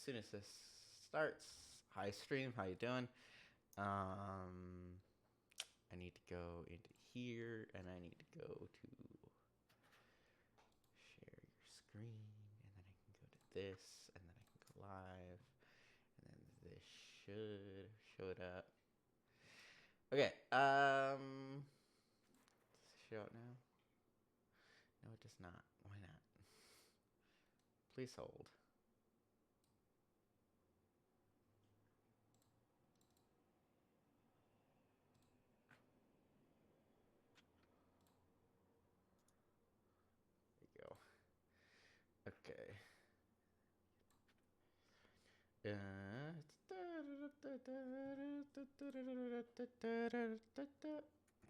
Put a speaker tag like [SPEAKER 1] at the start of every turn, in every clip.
[SPEAKER 1] soon as this starts. Hi, stream. How you doing? I need to go into here, and I need to go to share your screen, and then I can go to this, and then I can go live, and then this should show it up. Okay. Does it show it now? No, it does not. Why not? Please hold. Okay.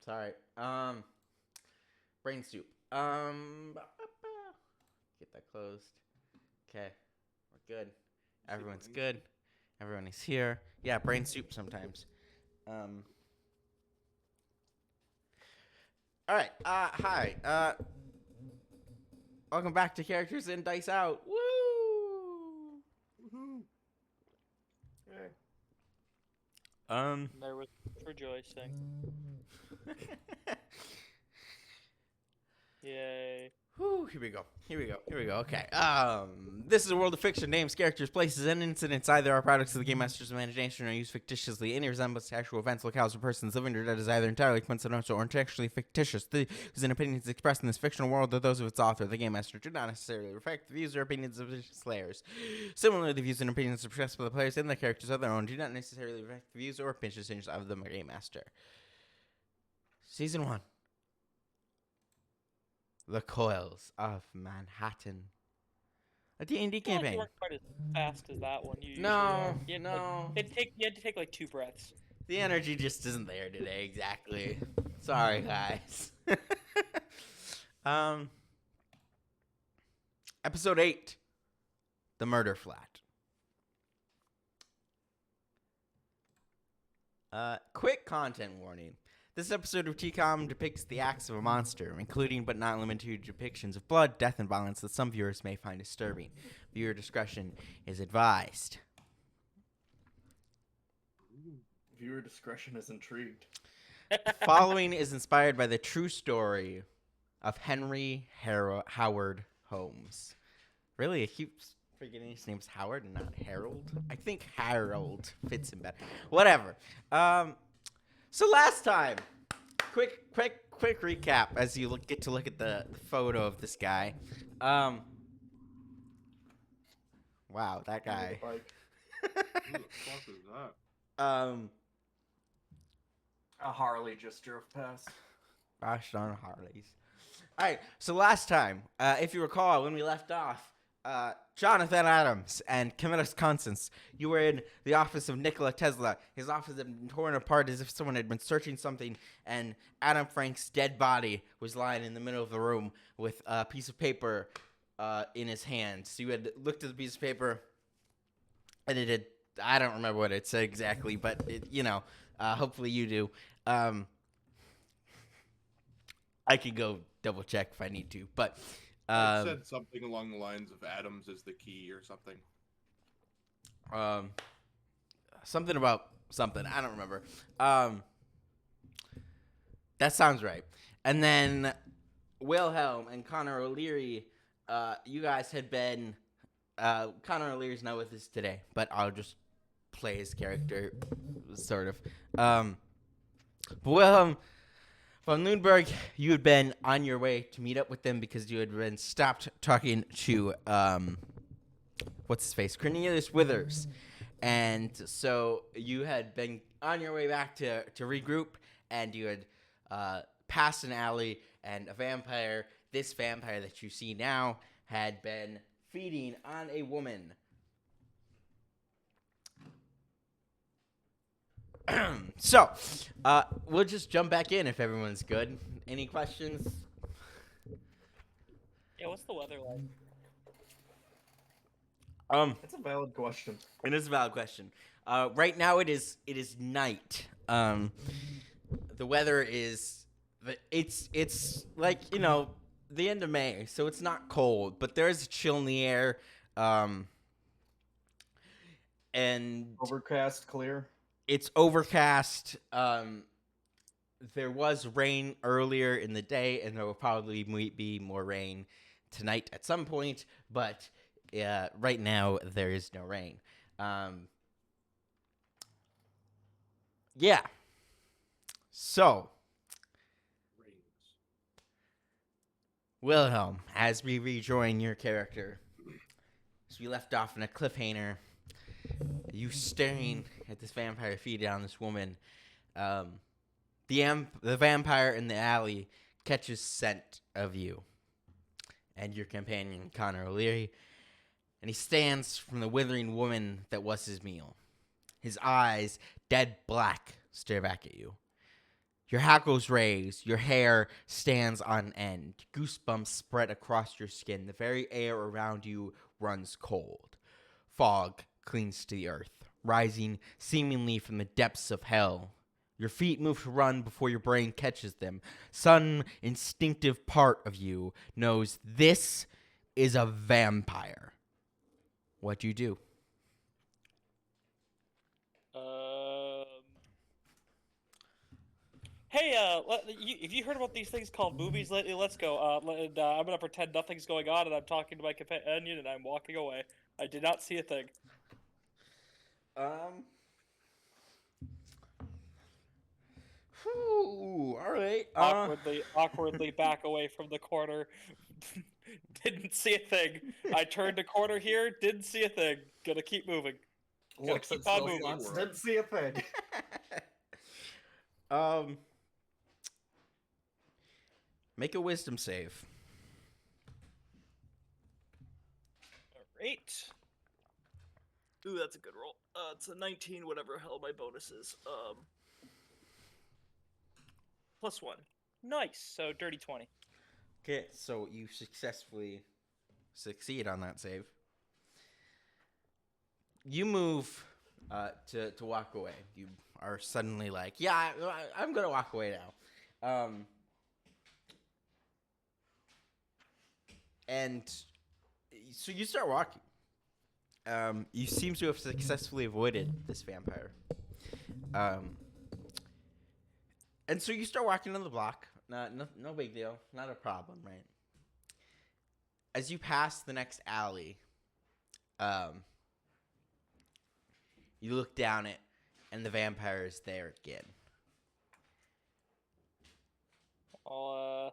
[SPEAKER 1] Sorry. Brain soup. Get that closed. Okay. We're good. Everyone's good. Everyone is here. Yeah, brain soup sometimes. All right. Hi. Welcome back to Characters in Dice Out. Woo!
[SPEAKER 2] Woohoo! Hey.
[SPEAKER 3] There was rejoicing. Yay.
[SPEAKER 1] Whew, here we go. Okay. This is a world of fiction. Names, characters, places, and incidents either are products of the GameMaster's imagination or used fictitiously. Any resemblance to actual events, locales, or persons living or dead is either entirely coincidental or intentionally fictitious. The views and opinions expressed in this fictional world are those of its author, the GameMaster, do not necessarily reflect the views or opinions of its players. Similarly, the views and opinions expressed by the players and the characters of their own do not necessarily reflect the views or opinions of the GameMaster. Season 1. The Coils of Manhattan. A D&D campaign.
[SPEAKER 3] You weren't quite as fast as that one. You
[SPEAKER 1] No,
[SPEAKER 3] usually are.
[SPEAKER 1] no.
[SPEAKER 3] You had to take like 2 breaths.
[SPEAKER 1] The energy just isn't there today, exactly. Sorry, guys. Episode 8. The Murder Flat. Quick content warning. This episode of TCOM depicts the acts of a monster, including but not limited to depictions of blood, death, and violence that some viewers may find disturbing. Viewer discretion is advised.
[SPEAKER 2] Viewer discretion is intrigued.
[SPEAKER 1] Following is inspired by the true story of Henry Howard Holmes. Really, I keep forgetting his name's Howard and not Harold. I think Harold fits him better. Whatever. So last time, quick recap as you get to look at the photo of this guy. Wow, that guy.
[SPEAKER 2] Who the fuck is that? A Harley just drove past.
[SPEAKER 1] Gosh darn Harleys. All right, so last time, if you recall, when we left off, Jonathan Adams and Camillus Constance, you were in the office of Nikola Tesla. His office had been torn apart as if someone had been searching something, and Adam Frank's dead body was lying in the middle of the room with a piece of paper in his hand. So you had looked at the piece of paper, and it had, I don't remember what it said exactly, but it, hopefully you do. I could go double check if I need to, but
[SPEAKER 4] it said something along the lines of Adams is the key or something.
[SPEAKER 1] Something about something. I don't remember. That sounds right. And then Wilhelm and Connor O'Leary, you guys had been. Connor O'Leary's not with us today, but I'll just play his character, sort of. But Wilhelm von Lundberg, you had been on your way to meet up with them because you had been stopped talking to, what's his face, Cornelius Withers. And so you had been on your way back to regroup, and you had passed an alley, and a vampire, this vampire that you see now, had been feeding on a woman. So, we'll just jump back in if everyone's good. Any questions?
[SPEAKER 3] Yeah, what's the weather like?
[SPEAKER 2] That's a valid question.
[SPEAKER 1] It is a valid question. Right now it is night. The weather is it's like, the end of May, so it's not cold, but there is a chill in the air. and
[SPEAKER 5] Overcast, clear.
[SPEAKER 1] it's overcast. There was rain earlier in the day, and there will probably be more rain tonight at some point, but right now there is no rain. Yeah. So, Wilhelm, as we rejoin your character, as we left off in a cliffhanger, you staring at this vampire feeding on this woman. The vampire in the alley catches scent of you and your companion, Connor O'Leary, and he stands from the withering woman that was his meal. His eyes, dead black, stare back at you. Your hackles raise, your hair stands on end, goosebumps spread across your skin, the very air around you runs cold. Fog clings to the earth, rising seemingly from the depths of hell. Your feet move to run before your brain catches them. Some instinctive part of you knows this is a vampire. What do you do?
[SPEAKER 3] Hey, have you heard about these things called movies lately? Let's go. I'm gonna pretend nothing's going on, and I'm talking to my companion, and I'm walking away. I did not see a thing.
[SPEAKER 1] All right.
[SPEAKER 3] Awkwardly back away from the corner. Didn't see a thing. I turned a corner here. Didn't see a thing. Gonna keep moving.
[SPEAKER 5] Looks at
[SPEAKER 3] keep on
[SPEAKER 5] cell
[SPEAKER 3] moving.
[SPEAKER 5] phones, didn't see a thing.
[SPEAKER 1] Make a wisdom save.
[SPEAKER 3] Alright. Ooh, that's a good roll. It's a 19, whatever hell my bonus is. +1. Nice. So dirty 20.
[SPEAKER 1] Okay, so you successfully succeed on that save. You move to walk away. You are suddenly like, yeah, I'm gonna walk away now. And so you start walking. You seem to have successfully avoided this vampire. And so you start walking on the block. No big deal. Not a problem, right? As you pass the next alley, you look down it, and the vampire is there again.
[SPEAKER 3] I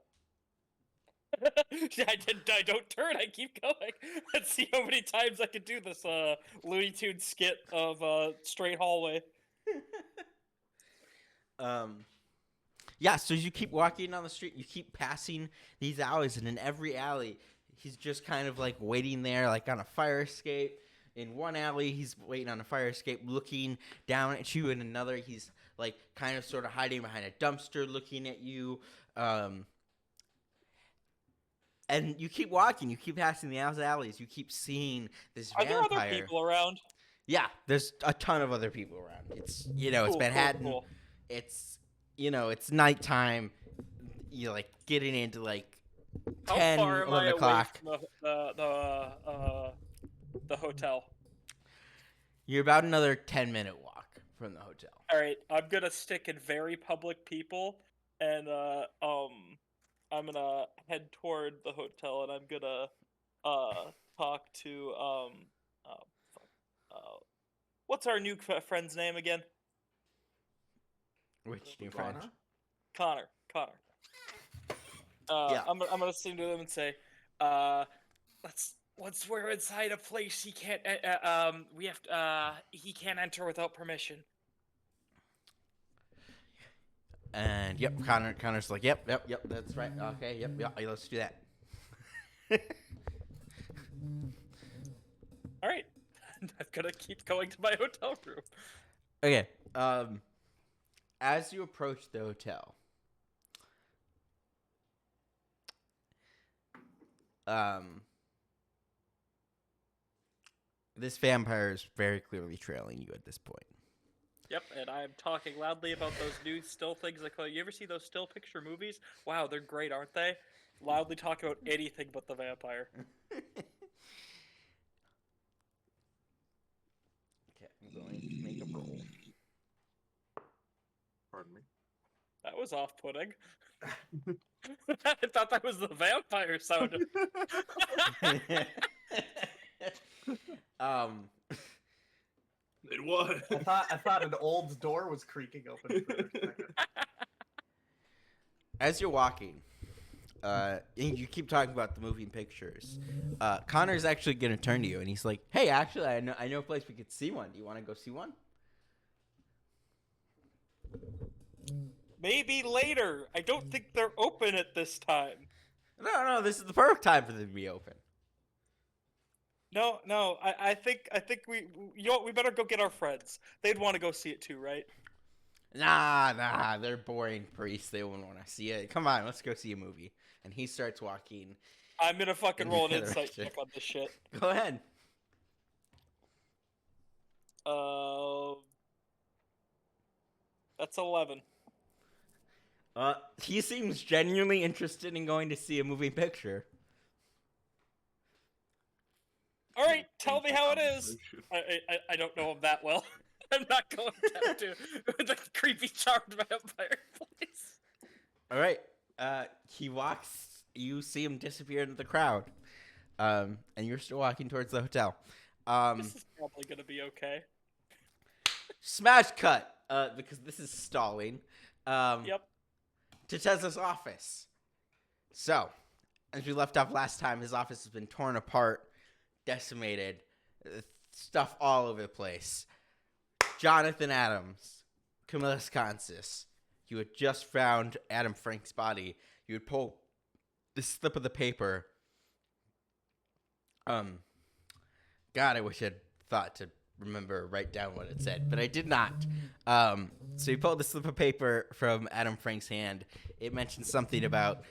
[SPEAKER 3] don't turn, I keep going. Let's see how many times I can do this Looney Tunes skit of straight hallway.
[SPEAKER 1] Yeah, so you keep walking down the street, you keep passing these alleys, and in every alley, he's just kind of like waiting there, like on a fire escape. In one alley, he's waiting on a fire escape, looking down at you. In another, he's like kind of sort of hiding behind a dumpster, looking at you. And you keep walking, you keep passing the alleys, you keep seeing this vampire.
[SPEAKER 3] Are there other people around?
[SPEAKER 1] Yeah, there's a ton of other people around. It's, it's Manhattan.
[SPEAKER 3] Cool.
[SPEAKER 1] It's, it's nighttime. You're like getting into like 10,
[SPEAKER 3] How far
[SPEAKER 1] 11 o'clock.
[SPEAKER 3] Away from the hotel?
[SPEAKER 1] You're about another 10-minute walk from the hotel.
[SPEAKER 3] All right, I'm gonna stick in very public people, and I'm gonna head toward the hotel, and I'm gonna talk to what's our new friend's name again?
[SPEAKER 1] Which new friend?
[SPEAKER 3] Connor.
[SPEAKER 1] Yeah.
[SPEAKER 3] I'm gonna sing to him and say, once we're inside a place, he can't he can't enter without permission.
[SPEAKER 1] And yep, Connor's like, yep, that's right. Okay, yep, let's do that.
[SPEAKER 3] All right, I'm gonna keep going to my hotel room.
[SPEAKER 1] Okay. As you approach the hotel, this vampire is very clearly trailing you at this point.
[SPEAKER 3] Yep, and I'm talking loudly about those new still things. Like, you ever see those still picture movies? Wow, they're great, aren't they? Loudly talk about anything but the vampire.
[SPEAKER 1] Okay. I'm going to make a roll.
[SPEAKER 4] Pardon me.
[SPEAKER 3] That was off-putting. I thought that was the vampire sound.
[SPEAKER 4] It was.
[SPEAKER 5] I thought an old door was creaking open for a second.
[SPEAKER 1] As you're walking, and you keep talking about the moving pictures, Connor's actually going to turn to you, and he's like, hey, actually, I know a place we could see one. Do you want to go see one?
[SPEAKER 3] Maybe later. I don't think they're open at this time.
[SPEAKER 1] No, this is the perfect time for them to be open.
[SPEAKER 3] No. I think we we better go get our friends. They'd want to go see it too, right?
[SPEAKER 1] Nah, they're boring priests. They wouldn't want to see it. Come on, let's go see a movie. And he starts walking.
[SPEAKER 3] I'm gonna fucking roll an
[SPEAKER 1] In the other
[SPEAKER 3] insight
[SPEAKER 1] direction.
[SPEAKER 3] check on this shit.
[SPEAKER 1] Go ahead.
[SPEAKER 3] That's 11.
[SPEAKER 1] He seems genuinely interested in going to see a moving picture.
[SPEAKER 3] All right, tell me how it is. I don't know him that well. I'm not going down to the creepy charmed vampire place.
[SPEAKER 1] All right. He walks. You see him disappear into the crowd. And you're still walking towards the hotel.
[SPEAKER 3] This is probably gonna be okay.
[SPEAKER 1] Smash cut. Because this is stalling.
[SPEAKER 3] Yep.
[SPEAKER 1] To Tesla's office. So, as we left off last time, his office has been torn apart, decimated, stuff all over the place. Jonathan Adams, Camilla Sconsis. You had just found Adam Frank's body. You would pull the slip of the paper. God, I wish I'd thought to remember, write down what it said, but I did not. So you pulled the slip of paper from Adam Frank's hand. It mentioned something about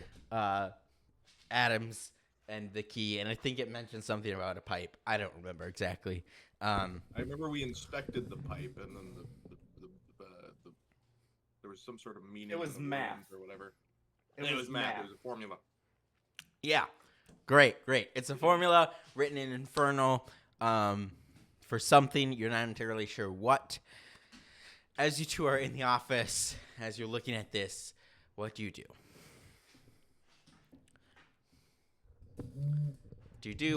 [SPEAKER 1] Adams and the key, and I think it mentioned something about a pipe. I don't remember exactly.
[SPEAKER 4] I remember we inspected the pipe, and then the there was some sort of meaning.
[SPEAKER 5] It was
[SPEAKER 4] in the
[SPEAKER 5] math.
[SPEAKER 4] words or whatever.
[SPEAKER 5] It was math.
[SPEAKER 4] It was a formula.
[SPEAKER 1] Yeah, great. It's a formula written in Infernal for something. You're not entirely sure what. As you two are in the office, as you're looking at this, what do you do?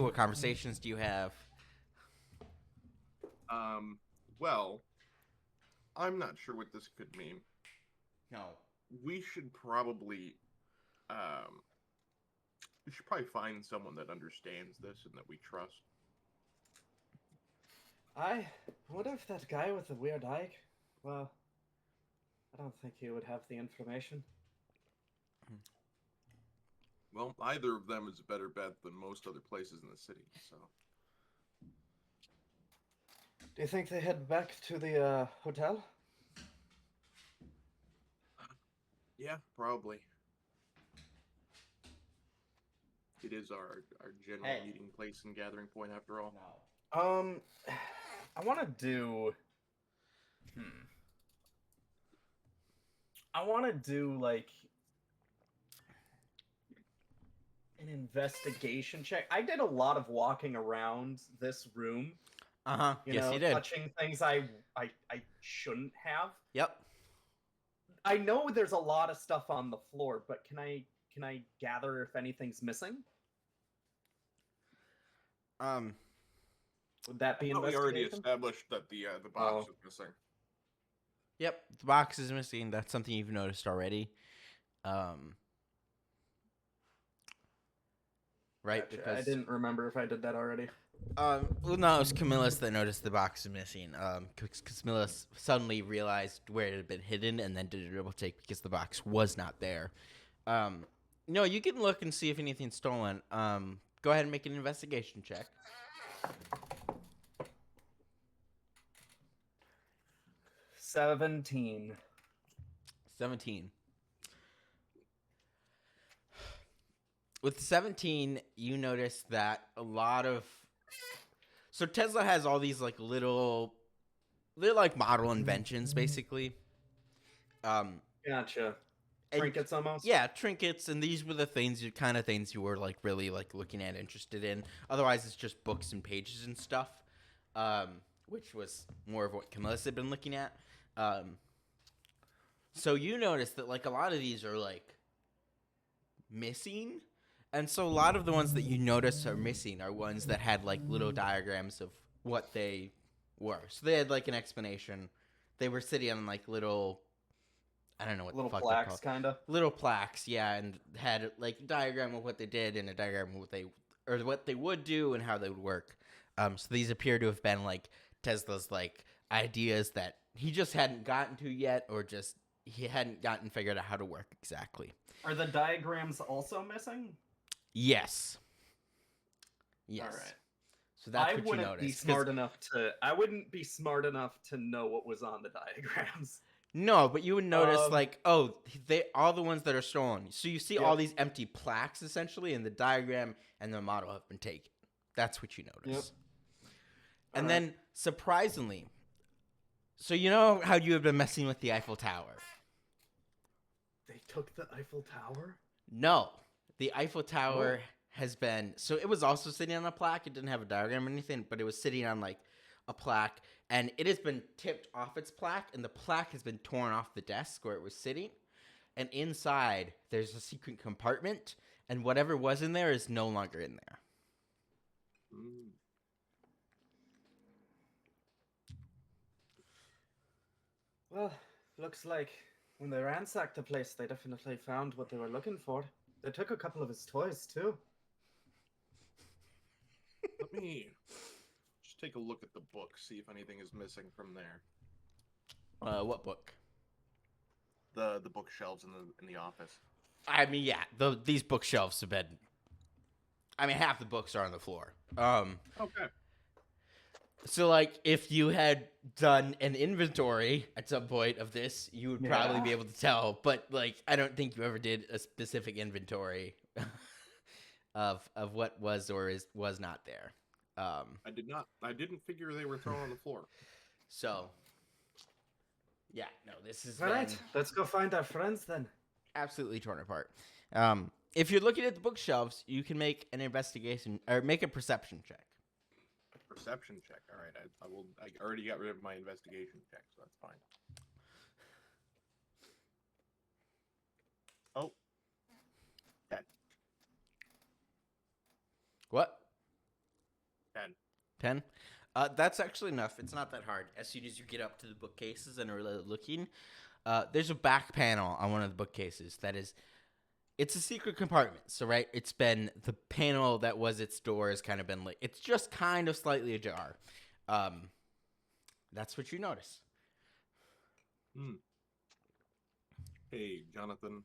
[SPEAKER 1] What conversations do you have?
[SPEAKER 4] Well, I'm not sure what this could mean.
[SPEAKER 1] No.
[SPEAKER 4] We should probably find someone that understands this and that we trust.
[SPEAKER 5] I wonder if that guy with the weird eye. Well, I don't think he would have the information.
[SPEAKER 4] Well, either of them is a better bet than most other places in the city, so.
[SPEAKER 5] Do you think they head back to the hotel?
[SPEAKER 4] Yeah, probably. It is our general
[SPEAKER 1] Hey.
[SPEAKER 4] meeting place and gathering point after all.
[SPEAKER 1] No.
[SPEAKER 5] I want to do. I want to do like an investigation check. I did a lot of walking around this room. You
[SPEAKER 1] Yes,
[SPEAKER 5] know,
[SPEAKER 1] you did.
[SPEAKER 5] touching things I shouldn't have.
[SPEAKER 1] Yep.
[SPEAKER 5] I know there's a lot of stuff on the floor, but can I gather if anything's missing? Would that be
[SPEAKER 4] I thought we already
[SPEAKER 5] investigation?
[SPEAKER 4] established that the box is missing.
[SPEAKER 1] Yep. The box is missing. That's something you've noticed already. Right?
[SPEAKER 5] Gotcha.
[SPEAKER 1] Because
[SPEAKER 5] I didn't remember if I did that already.
[SPEAKER 1] well, no, it was Camillus that noticed the box is missing. Camillus suddenly realized where it had been hidden and then did a double take because the box was not there. No, you can look and see if anything's stolen. Go ahead and make an investigation check.
[SPEAKER 5] 17.
[SPEAKER 1] 17. With 17, you notice that a lot of... So Tesla has all these like little... They're like model inventions, basically.
[SPEAKER 5] Gotcha.
[SPEAKER 1] And-
[SPEAKER 5] Trinkets almost?
[SPEAKER 1] Yeah, trinkets, and these were the kind of things you were like really like looking at, interested in. Otherwise, it's just books and pages and stuff. which was more of what Camillus had been looking at. So you notice that like a lot of these are like missing, and so a lot of the ones that you notice are missing are ones that had like little diagrams of what they were. So they had like an explanation. They were sitting on like little, I don't know what
[SPEAKER 5] Little
[SPEAKER 1] the fuck
[SPEAKER 5] plaques,
[SPEAKER 1] they're called.
[SPEAKER 5] kind of.
[SPEAKER 1] Little plaques, yeah, and had like a diagram of what they did and a diagram of what they would do and how they would work. So these appear to have been like Tesla's like ideas that he just hadn't gotten to yet, or just he hadn't gotten figured out how to work exactly.
[SPEAKER 5] Are the diagrams also missing?
[SPEAKER 1] Yes. Yes.
[SPEAKER 5] All right.
[SPEAKER 1] So that's
[SPEAKER 5] I
[SPEAKER 1] what you
[SPEAKER 5] wouldn't
[SPEAKER 1] noticed.
[SPEAKER 5] be smart enough to. I wouldn't be smart enough to know what was on the diagrams.
[SPEAKER 1] No, but you would notice like, oh, they all the ones that are stolen. So you see all these empty plaques essentially, and the diagram and the model have been taken. That's what you notice.
[SPEAKER 5] Yep.
[SPEAKER 1] And then surprisingly, so you know how you have been messing with the Eiffel Tower?
[SPEAKER 5] They took the Eiffel Tower?
[SPEAKER 1] No, the Eiffel Tower has been, so it was also sitting on a plaque. It didn't have a diagram or anything, but it was sitting on like a plaque, and it has been tipped off its plaque, and the plaque has been torn off the desk where it was sitting, and inside there's a secret compartment, and whatever was in there is no longer in there.
[SPEAKER 5] Well, looks like when they ransacked the place, they definitely found what they were looking for. They took a couple of his toys, too.
[SPEAKER 4] Let me just take a look at the book, see if anything is missing from there.
[SPEAKER 1] What book?
[SPEAKER 4] The bookshelves in the office.
[SPEAKER 1] I mean, yeah, these bookshelves have been, I mean, half the books are on the floor.
[SPEAKER 4] Okay.
[SPEAKER 1] So, like, if you had done an inventory at some point of this, you would probably be able to tell. But, like, I don't think you ever did a specific inventory of what was or was not there.
[SPEAKER 4] I did not. I didn't figure they were thrown on the floor.
[SPEAKER 1] So, yeah, no, this is
[SPEAKER 5] All right, let's go find our friends then.
[SPEAKER 1] absolutely torn apart. If you're looking at the bookshelves, you can make an investigation or make a perception check.
[SPEAKER 4] Perception check. All right, I will. I already got rid of my investigation check, so that's fine. Oh, 10.
[SPEAKER 1] What?
[SPEAKER 4] 10.
[SPEAKER 1] 10? That's actually enough. It's not that hard. As soon as you get up to the bookcases and are really looking, there's a back panel on one of the bookcases that is, it's a secret compartment. So, right, it's been, the panel that was its door has kind of been lit. It's just kind of slightly ajar. That's what you notice.
[SPEAKER 4] Hey, Jonathan.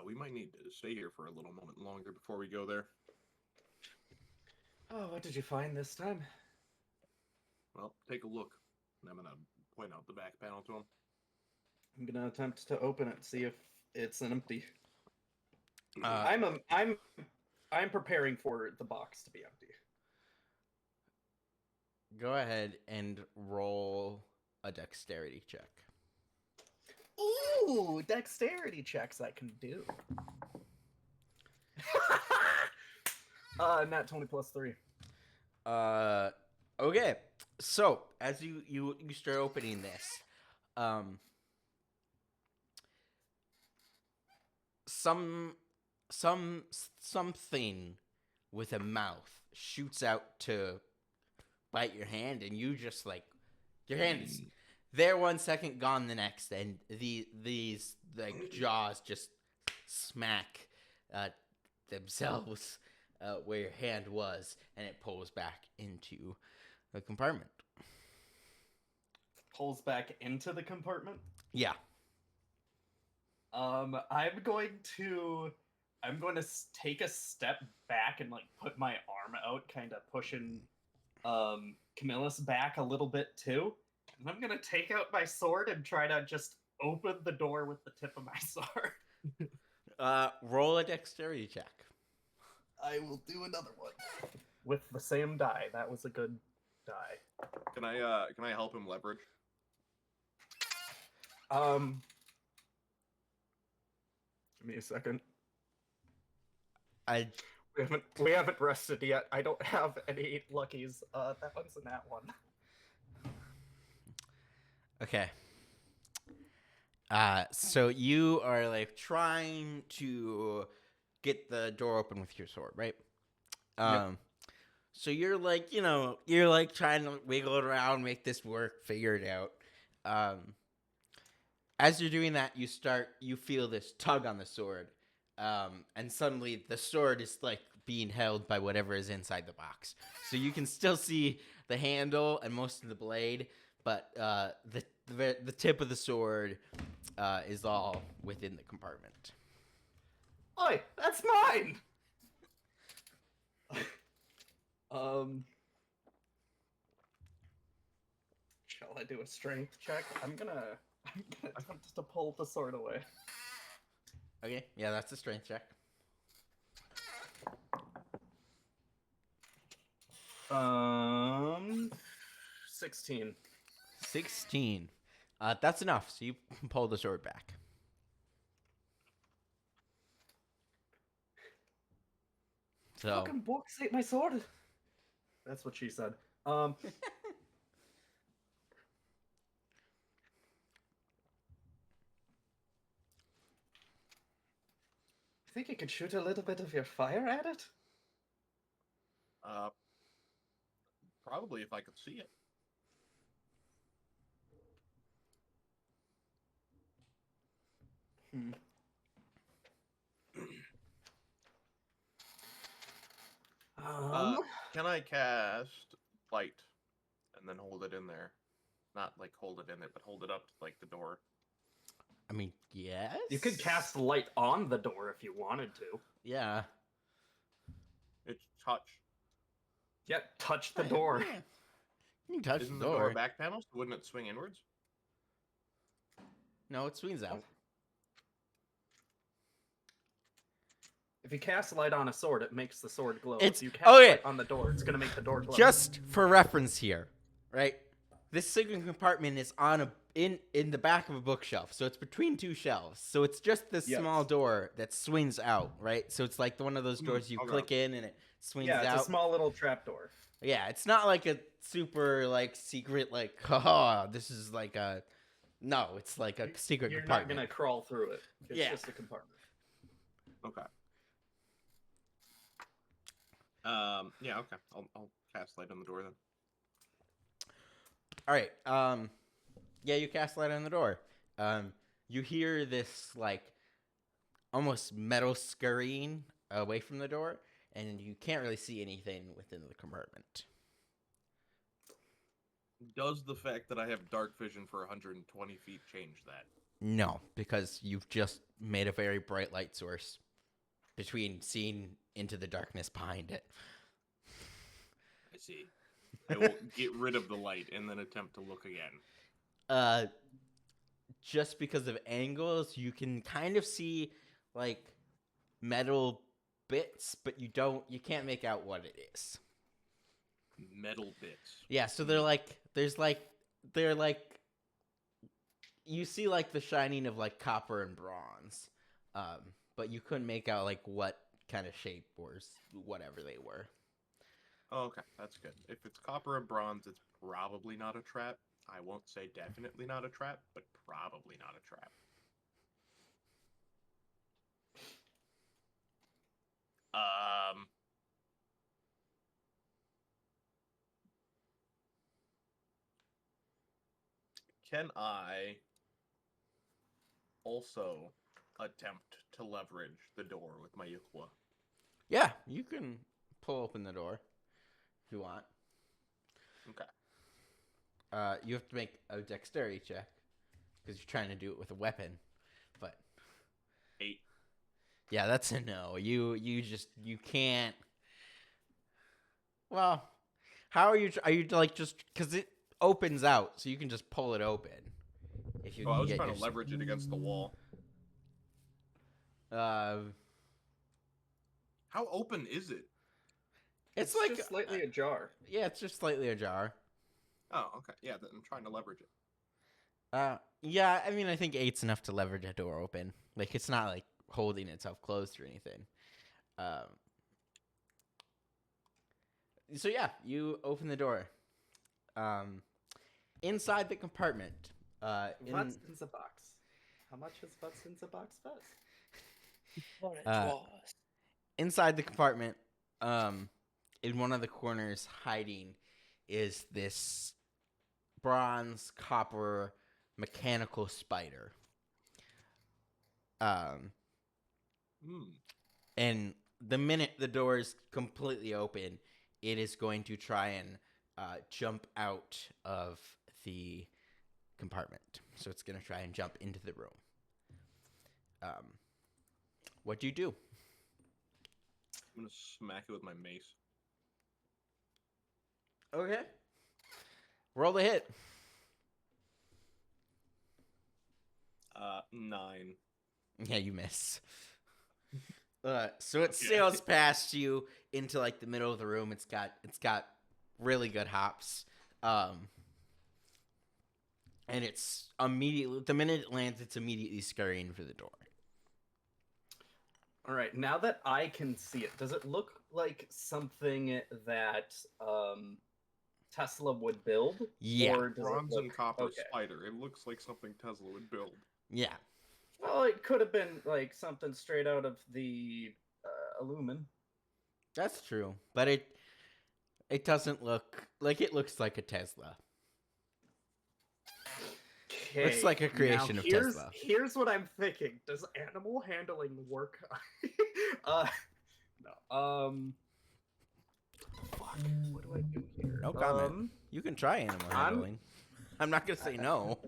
[SPEAKER 4] We might need to stay here for a little moment longer before we go there.
[SPEAKER 5] Oh, what did you find this time?
[SPEAKER 4] Well, take a look. And I'm gonna point out the back panel to him.
[SPEAKER 5] I'm gonna attempt to open it, see if it's empty.
[SPEAKER 1] Uh,
[SPEAKER 5] I'm preparing for the box to be empty.
[SPEAKER 1] Go ahead and roll a dexterity check.
[SPEAKER 5] Ooh, dexterity checks I can do. Nat 20 plus 3.
[SPEAKER 1] Okay. So, as you start opening this, something with a mouth shoots out to bite your hand, and you just like, your hand is there 1 second, gone the next, and these like jaws just smack themselves where your hand was, and it pulls back into the compartment.
[SPEAKER 5] Pulls back into the compartment?
[SPEAKER 1] Yeah.
[SPEAKER 5] I'm going to take a step back and like put my arm out, kind of pushing Camillus back a little bit too. And I'm gonna take out my sword and try to just open the door with the tip of my sword.
[SPEAKER 1] Roll a dexterity check.
[SPEAKER 5] I will do another one with the same die. That was a good die.
[SPEAKER 4] Can I help him leverage?
[SPEAKER 5] Give me a second. We haven't rested yet. I don't have any luckies. That one's in that one.
[SPEAKER 1] Okay. So you are like trying to get the door open with your sword, right?
[SPEAKER 5] Yep.
[SPEAKER 1] So you're like, you're like trying to wiggle it around, make this work, figure it out. As you're doing that, you feel this tug on the sword, and suddenly the sword is like being held by whatever is inside the box. So you can still see the handle and most of the blade, but the tip of the sword is all within the compartment.
[SPEAKER 5] Oi, that's mine. Shall I do a strength check? I'm gonna attempt to pull the sword away.
[SPEAKER 1] Okay, yeah, that's a strength check.
[SPEAKER 5] 16.
[SPEAKER 1] 16. That's enough. So you pull the sword back. So
[SPEAKER 5] Fucking books ate my sword. That's what she said. I think you could shoot a little bit of your fire at it.
[SPEAKER 4] Probably if I could see it. Can I cast light and then hold it in there? Not like hold it in it, but hold it up to like the door.
[SPEAKER 1] I mean, yes.
[SPEAKER 5] You could cast light on the door if you wanted to.
[SPEAKER 1] Yeah.
[SPEAKER 4] It's touch.
[SPEAKER 5] Yeah, touch the door.
[SPEAKER 1] Yeah. You can touch
[SPEAKER 4] Isn't
[SPEAKER 1] the
[SPEAKER 4] the
[SPEAKER 1] door.
[SPEAKER 4] door back panel? So wouldn't it swing inwards?
[SPEAKER 1] No, it swings out.
[SPEAKER 5] If you cast light on a sword, it makes the sword glow.
[SPEAKER 1] It's-
[SPEAKER 5] if you cast
[SPEAKER 1] okay.
[SPEAKER 5] light on the door, it's gonna make the door glow.
[SPEAKER 1] Just for reference here, right? This second compartment is on in the back of a bookshelf, so it's between two shelves. So it's just this
[SPEAKER 5] Yes.
[SPEAKER 1] small door that swings out, right? So it's like one of those doors you
[SPEAKER 4] okay.
[SPEAKER 1] click in and it swings
[SPEAKER 5] yeah, it's
[SPEAKER 1] out.
[SPEAKER 5] a small little trap door.
[SPEAKER 1] Yeah, it's not like a super like secret like haha. This is like a no. It's like a secret
[SPEAKER 5] You're not
[SPEAKER 1] compartment.
[SPEAKER 5] gonna crawl through it. It's
[SPEAKER 1] Yeah.
[SPEAKER 5] just a compartment.
[SPEAKER 4] Okay. Yeah. Okay. I'll cast light on the door then.
[SPEAKER 1] All right. Yeah, you cast light on the door. You hear this like almost metal scurrying away from the door, and you can't really see anything within the compartment.
[SPEAKER 4] Does the fact that I have dark vision for 120 feet change that?
[SPEAKER 1] No, because you've just made a very bright light source between seeing into the darkness behind it.
[SPEAKER 4] I see. I will get rid of the light and then attempt to look again.
[SPEAKER 1] Just because of angles, you can kind of see like metal bits, but you can't make out what it is.
[SPEAKER 4] Metal bits.
[SPEAKER 1] Yeah, so they're like you see like the shining of like copper and bronze, but you couldn't make out like what kind of shape or whatever they were.
[SPEAKER 4] Oh, okay, that's good. If it's copper and bronze, it's probably not a trap. I won't say definitely not a trap, but probably not a trap. Can I also attempt to leverage the door with my Yukwa?
[SPEAKER 1] Yeah, you can pull open the door if you want.
[SPEAKER 4] Okay.
[SPEAKER 1] You have to make a dexterity check because you're trying to do it with a weapon. But
[SPEAKER 4] 8.
[SPEAKER 1] yeah, that's a no. You can't. Well, how are you like just because it opens out, so you can just pull it open. If you
[SPEAKER 4] Oh, I
[SPEAKER 1] can
[SPEAKER 4] was
[SPEAKER 1] get
[SPEAKER 4] trying
[SPEAKER 1] your,
[SPEAKER 4] to leverage it against the wall.
[SPEAKER 1] How
[SPEAKER 4] open is it?
[SPEAKER 1] it's like
[SPEAKER 5] just slightly ajar.
[SPEAKER 1] Yeah, it's just slightly ajar.
[SPEAKER 4] Oh, okay. Yeah, then I'm trying to leverage it.
[SPEAKER 1] Yeah, I mean, I think 8's enough to leverage a door open. Like, it's not like holding itself closed or anything. So yeah, you open the door. Inside the compartment.
[SPEAKER 5] What's in the box? How much is what's in the box first?
[SPEAKER 1] Inside the compartment, in one of the corners, hiding, is this bronze copper mechanical spider. And the minute the door is completely open, it is going to try and jump out of the compartment. So it's going to try and jump into the room. What do you do?
[SPEAKER 4] I'm gonna smack it with my mace.
[SPEAKER 1] Okay. Roll the hit.
[SPEAKER 4] 9.
[SPEAKER 1] Yeah, you miss. So it sails past you into like the middle of the room. It's got really good hops. And it's immediately, the minute it lands, it's immediately scurrying for the door.
[SPEAKER 5] All right, now that I can see it, does it look like something that Tesla would build?
[SPEAKER 1] Yeah.
[SPEAKER 5] Or does
[SPEAKER 4] Bronze
[SPEAKER 5] it look...
[SPEAKER 4] and copper
[SPEAKER 5] okay.
[SPEAKER 4] spider. It looks like something Tesla would build.
[SPEAKER 1] Yeah.
[SPEAKER 5] Well, it could have been like something straight out of the Illumin.
[SPEAKER 1] That's true. But it doesn't look like it looks like a Tesla.
[SPEAKER 5] Okay,
[SPEAKER 1] looks like a creation
[SPEAKER 5] now
[SPEAKER 1] of Tesla.
[SPEAKER 5] Here's what I'm thinking. Does animal handling work? No. Fuck. What do I do here?
[SPEAKER 1] No comment. You can try animal handling. I'm not gonna say no.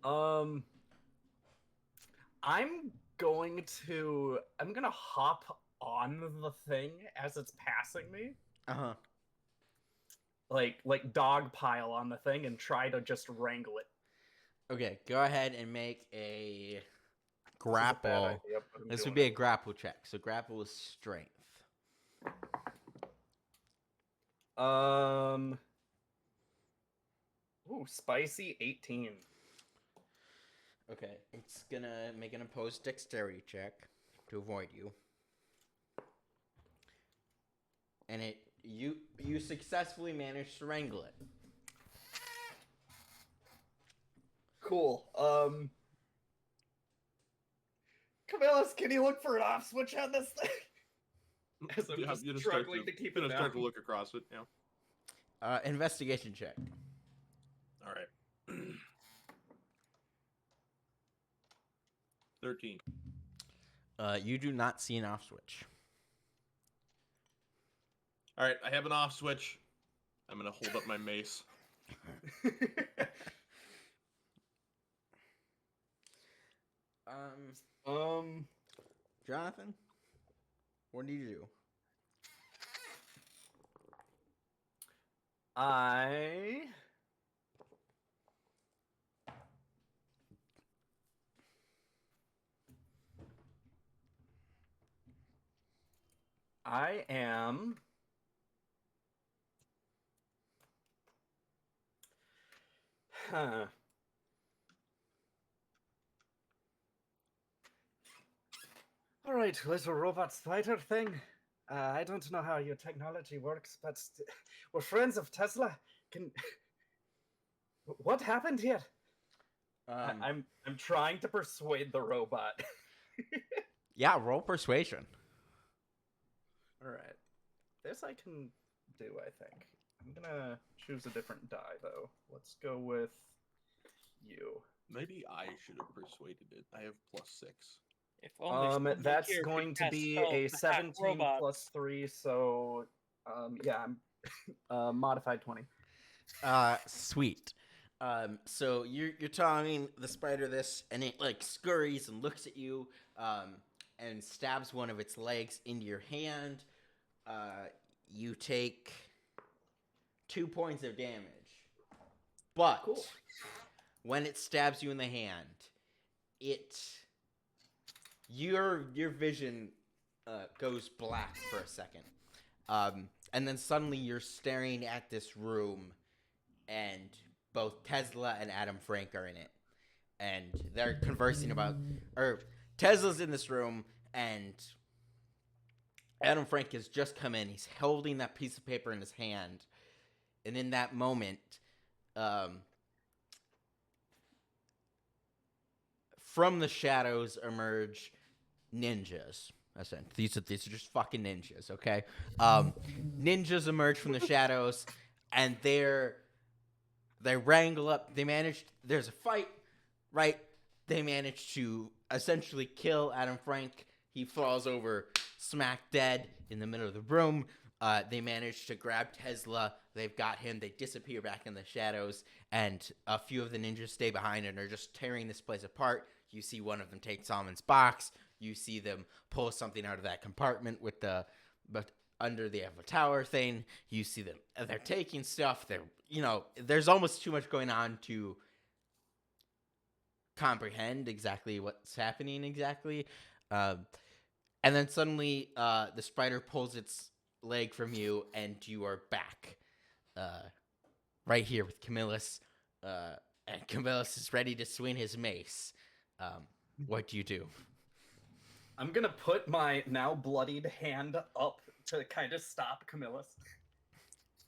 [SPEAKER 5] I'm gonna hop on the thing as it's passing me.
[SPEAKER 1] Uh-huh.
[SPEAKER 5] Like dogpile on the thing and try to just wrangle it.
[SPEAKER 1] Okay, go ahead and make a grapple. This would be a grapple check. So grapple is strength.
[SPEAKER 5] Ooh, spicy 18.
[SPEAKER 1] Okay, it's gonna make an opposed dexterity check to avoid you. And you successfully managed to wrangle it.
[SPEAKER 5] Cool. Camillus, can you look for an off switch on this thing? As I'm just struggling to keep it down.
[SPEAKER 4] Start to look across it, yeah.
[SPEAKER 1] Investigation check.
[SPEAKER 4] All right. 13.
[SPEAKER 1] You do not see an off switch.
[SPEAKER 4] All right, I have an off switch. I'm gonna hold up my mace.
[SPEAKER 1] Jonathan, what do you do?
[SPEAKER 5] I am all right, little robot spider thing. I don't know how your technology works, but we're friends of Tesla. What happened here? I'm trying to persuade the robot.
[SPEAKER 1] Yeah, roll persuasion.
[SPEAKER 5] All right, this I can do. I think I'm gonna choose a different die though. Let's go with you.
[SPEAKER 4] Maybe I should have persuaded it. I have +6.
[SPEAKER 3] If only
[SPEAKER 5] That's
[SPEAKER 3] here
[SPEAKER 5] going
[SPEAKER 3] could
[SPEAKER 5] to
[SPEAKER 3] cast
[SPEAKER 5] be
[SPEAKER 3] spells
[SPEAKER 5] a
[SPEAKER 3] to hack
[SPEAKER 5] 17
[SPEAKER 3] robots.
[SPEAKER 5] plus 3, so yeah, I'm modified 20.
[SPEAKER 1] Sweet. So you're telling the spider this, and it like scurries and looks at you, and stabs one of its legs into your hand. You take 2 points of damage. But
[SPEAKER 5] Cool.
[SPEAKER 1] when it stabs you in the hand, your vision goes black for a second. And then suddenly you're staring at this room, and both Tesla and Adam Frank are in it. And they're conversing about... Or Tesla's in this room, and Adam Frank has just come in. He's holding that piece of paper in his hand. And in that moment, from the shadows emerge ninjas. These are just fucking ninjas, okay? Ninjas emerge from the shadows, and they wrangle up. There's a fight, right? They manage to essentially kill Adam Frank. He falls over, smack dead in the middle of the room. They manage to grab Tesla. They've got him. They disappear back in the shadows, and a few of the ninjas stay behind and are just tearing this place apart. You see one of them take Solomon's box. You see them pull something out of that compartment but under the Eiffel Tower thing. You see them. They're taking stuff. There's almost too much going on to comprehend exactly what's happening exactly. And then suddenly the spider pulls its leg from you, and you are back right here with Camillus. And Camillus is ready to swing his mace. What do you do?
[SPEAKER 5] I'm gonna put my now bloodied hand up to kind of stop Camillus.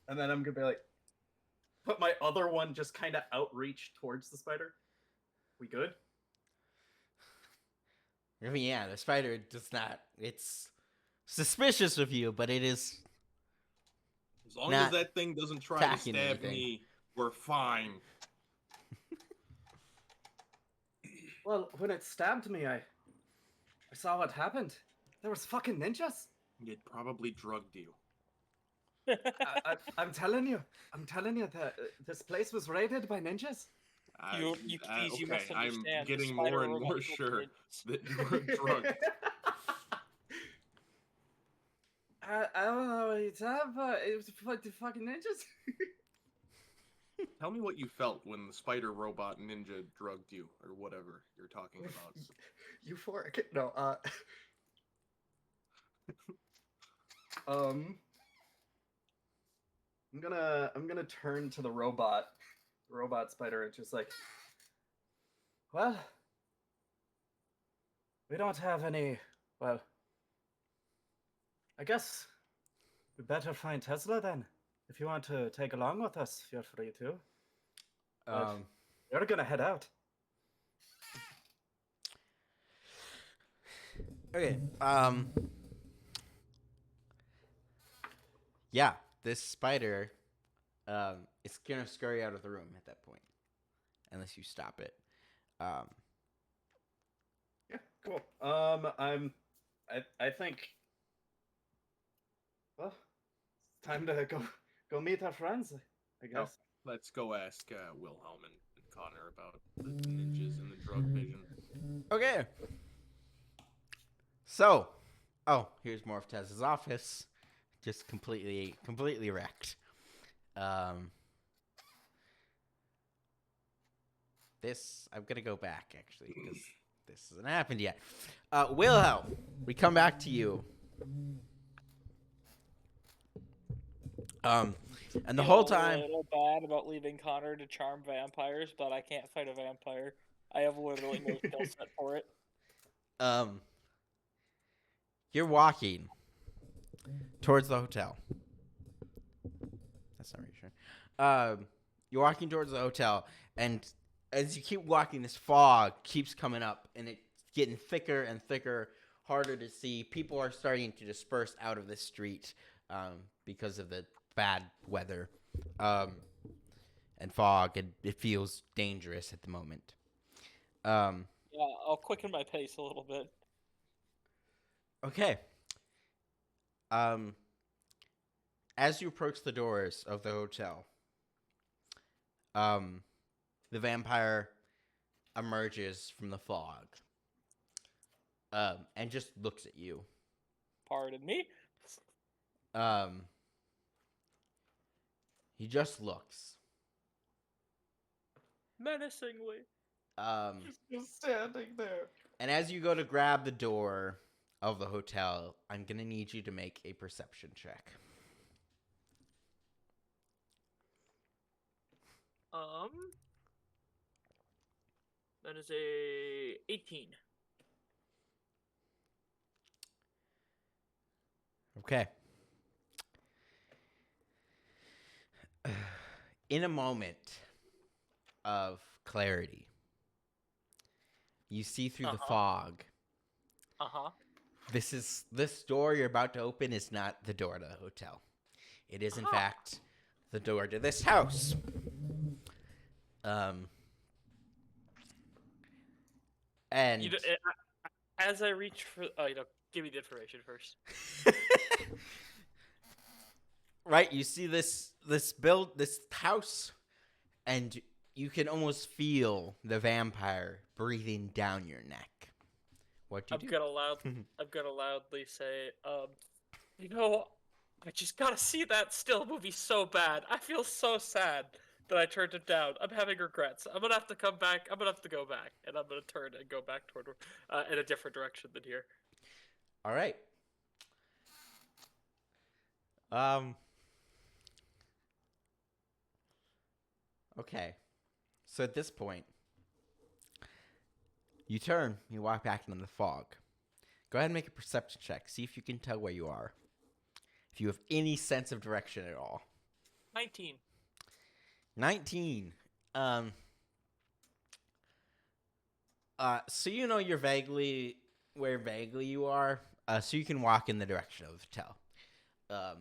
[SPEAKER 5] And then I'm gonna be like, put my other one just kind of outreach towards the spider. We good?
[SPEAKER 1] I mean, yeah, the spider does not. It's suspicious of you, but it is.
[SPEAKER 4] As long as that thing doesn't try to stab me, we're fine.
[SPEAKER 5] Well, when it stabbed me, I saw what happened. There was fucking ninjas.
[SPEAKER 4] It probably drugged you.
[SPEAKER 5] I'm telling you that this place was raided by ninjas.
[SPEAKER 3] You must
[SPEAKER 4] I'm
[SPEAKER 3] understand.
[SPEAKER 4] getting more and more sure that you were drugged.
[SPEAKER 5] I don't know what it's but it was the fucking ninjas.
[SPEAKER 4] Tell me what you felt when the spider robot ninja drugged you, or whatever you're talking about.
[SPEAKER 5] Euphoric. No, I'm gonna turn to the robot spider and just like, well, we don't have any. Well, I guess we better find Tesla then. If you want to take along with us, feel free to. We're gonna head out.
[SPEAKER 1] Okay. Yeah, this spider is gonna scurry out of the room at that point, unless you stop it.
[SPEAKER 5] Yeah, cool. I think. Well, it's time to go meet our friends, I guess.
[SPEAKER 4] Oh, let's go ask Wilhelm and Connor about the ninjas and the drug vision.
[SPEAKER 1] Okay. So, here's more of Tez's office, just completely wrecked. I'm gonna go back actually because this hasn't happened yet. Wilhelm, we come back to you. And the whole time,
[SPEAKER 3] a little bad about leaving Connor to charm vampires, but I can't fight a vampire. I have literally no skill set for it.
[SPEAKER 1] you're walking towards the hotel. That's not reassuring. You're walking towards the hotel, and as you keep walking, this fog keeps coming up, and it's getting thicker and thicker, harder to see. People are starting to disperse out of the street because of the bad weather and fog, and it feels dangerous at the moment.
[SPEAKER 3] Yeah, I'll quicken my pace a little bit.
[SPEAKER 1] Okay. As you approach the doors of the hotel, the vampire emerges from the fog and just looks at you.
[SPEAKER 3] Pardon me?
[SPEAKER 1] He just looks.
[SPEAKER 3] Menacingly.
[SPEAKER 5] Just standing there.
[SPEAKER 1] And as you go to grab the door of the hotel, I'm going to need you to make a perception check.
[SPEAKER 3] That is a 18.
[SPEAKER 1] Okay. In a moment of clarity, you see through the fog. This door you're about to open is not the door to the hotel. It is in fact the door to this house. And
[SPEAKER 3] as I reach for, give me the information first.
[SPEAKER 1] right, you see this house, and you can almost feel the vampire breathing down your neck. What do you do?
[SPEAKER 3] I'm gonna loudly say, I just gotta see that still movie so bad. I feel so sad that I turned it down. I'm having regrets. I'm gonna have to come back. I'm gonna have to go back, and I'm gonna turn and go back toward in a different direction than here.
[SPEAKER 1] All right. Okay. So at this point, you turn, you walk back into the fog. Go ahead and make a perception check. See if you can tell where you are. If you have any sense of direction at all.
[SPEAKER 3] 19.
[SPEAKER 1] 19. So you know you're vaguely you are. So you can walk in the direction of the hotel.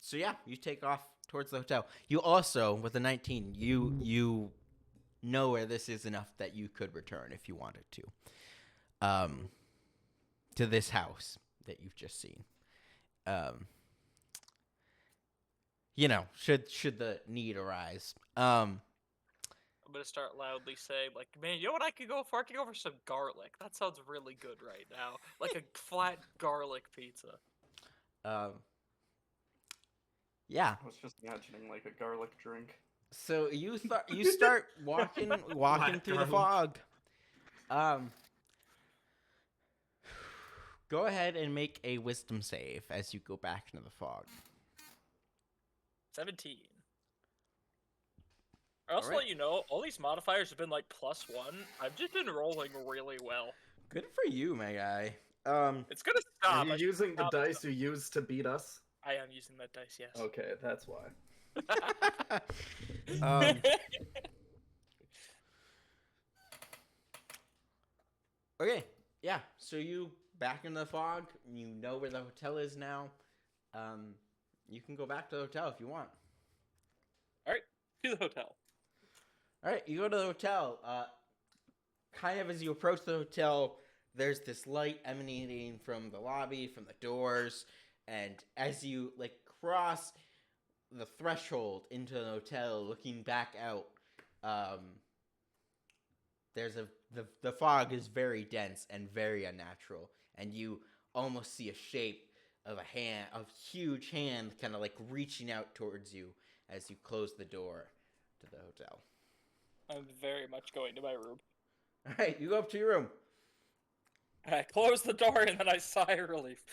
[SPEAKER 1] So yeah, you take off towards the hotel. You also, with the 19, you know where this is enough that you could return if you wanted to this house that you've just seen. Should the need arise.
[SPEAKER 3] I'm gonna start loudly saying, like, man, you know what I could go for? I could go for some garlic. That sounds really good right now. Like a flat garlic pizza.
[SPEAKER 1] Yeah.
[SPEAKER 5] I was just imagining like a garlic drink.
[SPEAKER 1] So you start walking through the fog. Go ahead and make a wisdom save as you go back into the fog.
[SPEAKER 3] 17. I also let you know, all these modifiers have been like +1. I've just been rolling really well.
[SPEAKER 1] Good for you, my guy.
[SPEAKER 3] It's gonna stop.
[SPEAKER 5] Are you using the dice you used to beat us?
[SPEAKER 3] I am using that dice, yes.
[SPEAKER 5] Okay, that's why.
[SPEAKER 1] Okay, yeah. So you back in the fog. You know where the hotel is now. You can go back to the hotel if you want.
[SPEAKER 3] All right, to the hotel.
[SPEAKER 1] All right, you go to the hotel. Kind of as you approach the hotel, there's this light emanating from the lobby, from the doors, and as you cross the threshold into the hotel, looking back out, the fog is very dense and very unnatural, and you almost see a shape of a huge hand, kind of reaching out towards you as you close the door to the hotel.
[SPEAKER 3] I'm very much going to my room.
[SPEAKER 1] All right, you go up to your room.
[SPEAKER 3] I close the door and then I sigh of relief.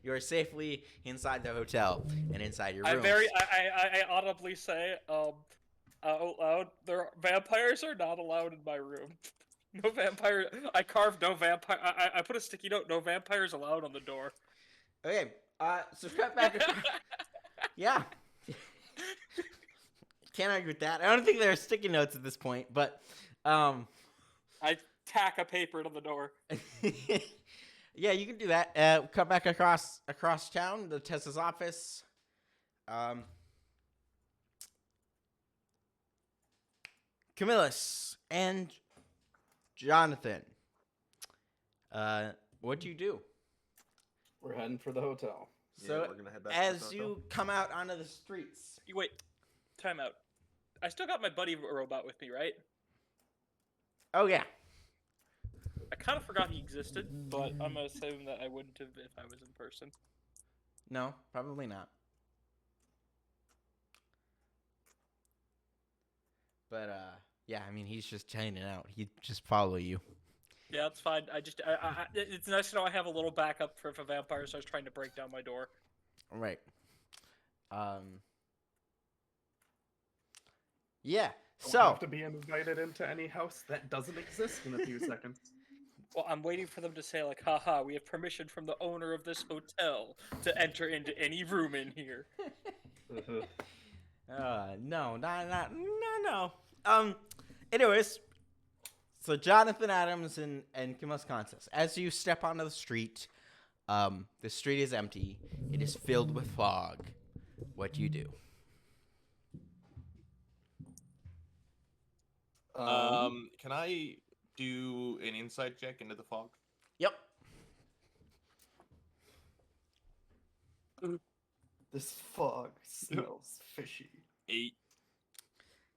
[SPEAKER 1] You are safely inside the hotel and inside your room.
[SPEAKER 3] I audibly say, out loud, vampires are not allowed in my room. No vampire. I carved no vampire. I put a sticky note. No vampires allowed on the door.
[SPEAKER 1] Okay. So cut back. Yeah. Can't argue with that. I don't think there are sticky notes at this point, but
[SPEAKER 3] I tack a paper to the door.
[SPEAKER 1] Yeah, you can do that. Cut back across town to Tessa's office. Camillus and Jonathan. What do you do?
[SPEAKER 5] We're heading for the hotel.
[SPEAKER 1] So
[SPEAKER 4] we're gonna head back
[SPEAKER 1] as
[SPEAKER 4] to the
[SPEAKER 1] you
[SPEAKER 4] hotel.
[SPEAKER 1] come out onto the streets.
[SPEAKER 3] Wait, time out. I still got my buddy robot with me, right?
[SPEAKER 1] Oh yeah.
[SPEAKER 3] I kind of forgot he existed, but I'm gonna assume that I wouldn't have if I was in person.
[SPEAKER 1] No, probably not. But yeah, I mean, he's just hanging out. He'd just follow you.
[SPEAKER 3] Yeah, that's fine. It's nice to know I have a little backup for if a vampire starts trying to break down my door.
[SPEAKER 1] Right. Yeah.
[SPEAKER 5] Don't
[SPEAKER 1] So
[SPEAKER 5] have to be invited into any house that doesn't exist in a few seconds.
[SPEAKER 3] Well, I'm waiting for them to say like, haha, we have permission from the owner of this hotel to enter into any room in here.
[SPEAKER 1] No, no. Anyways, so Jonathan Adams and Kimus Kansas, as you step onto the street is empty. It is filled with fog. What do you do?
[SPEAKER 4] Can I do an insight check into the fog?
[SPEAKER 1] Yep.
[SPEAKER 5] This fog smells fishy.
[SPEAKER 4] 8.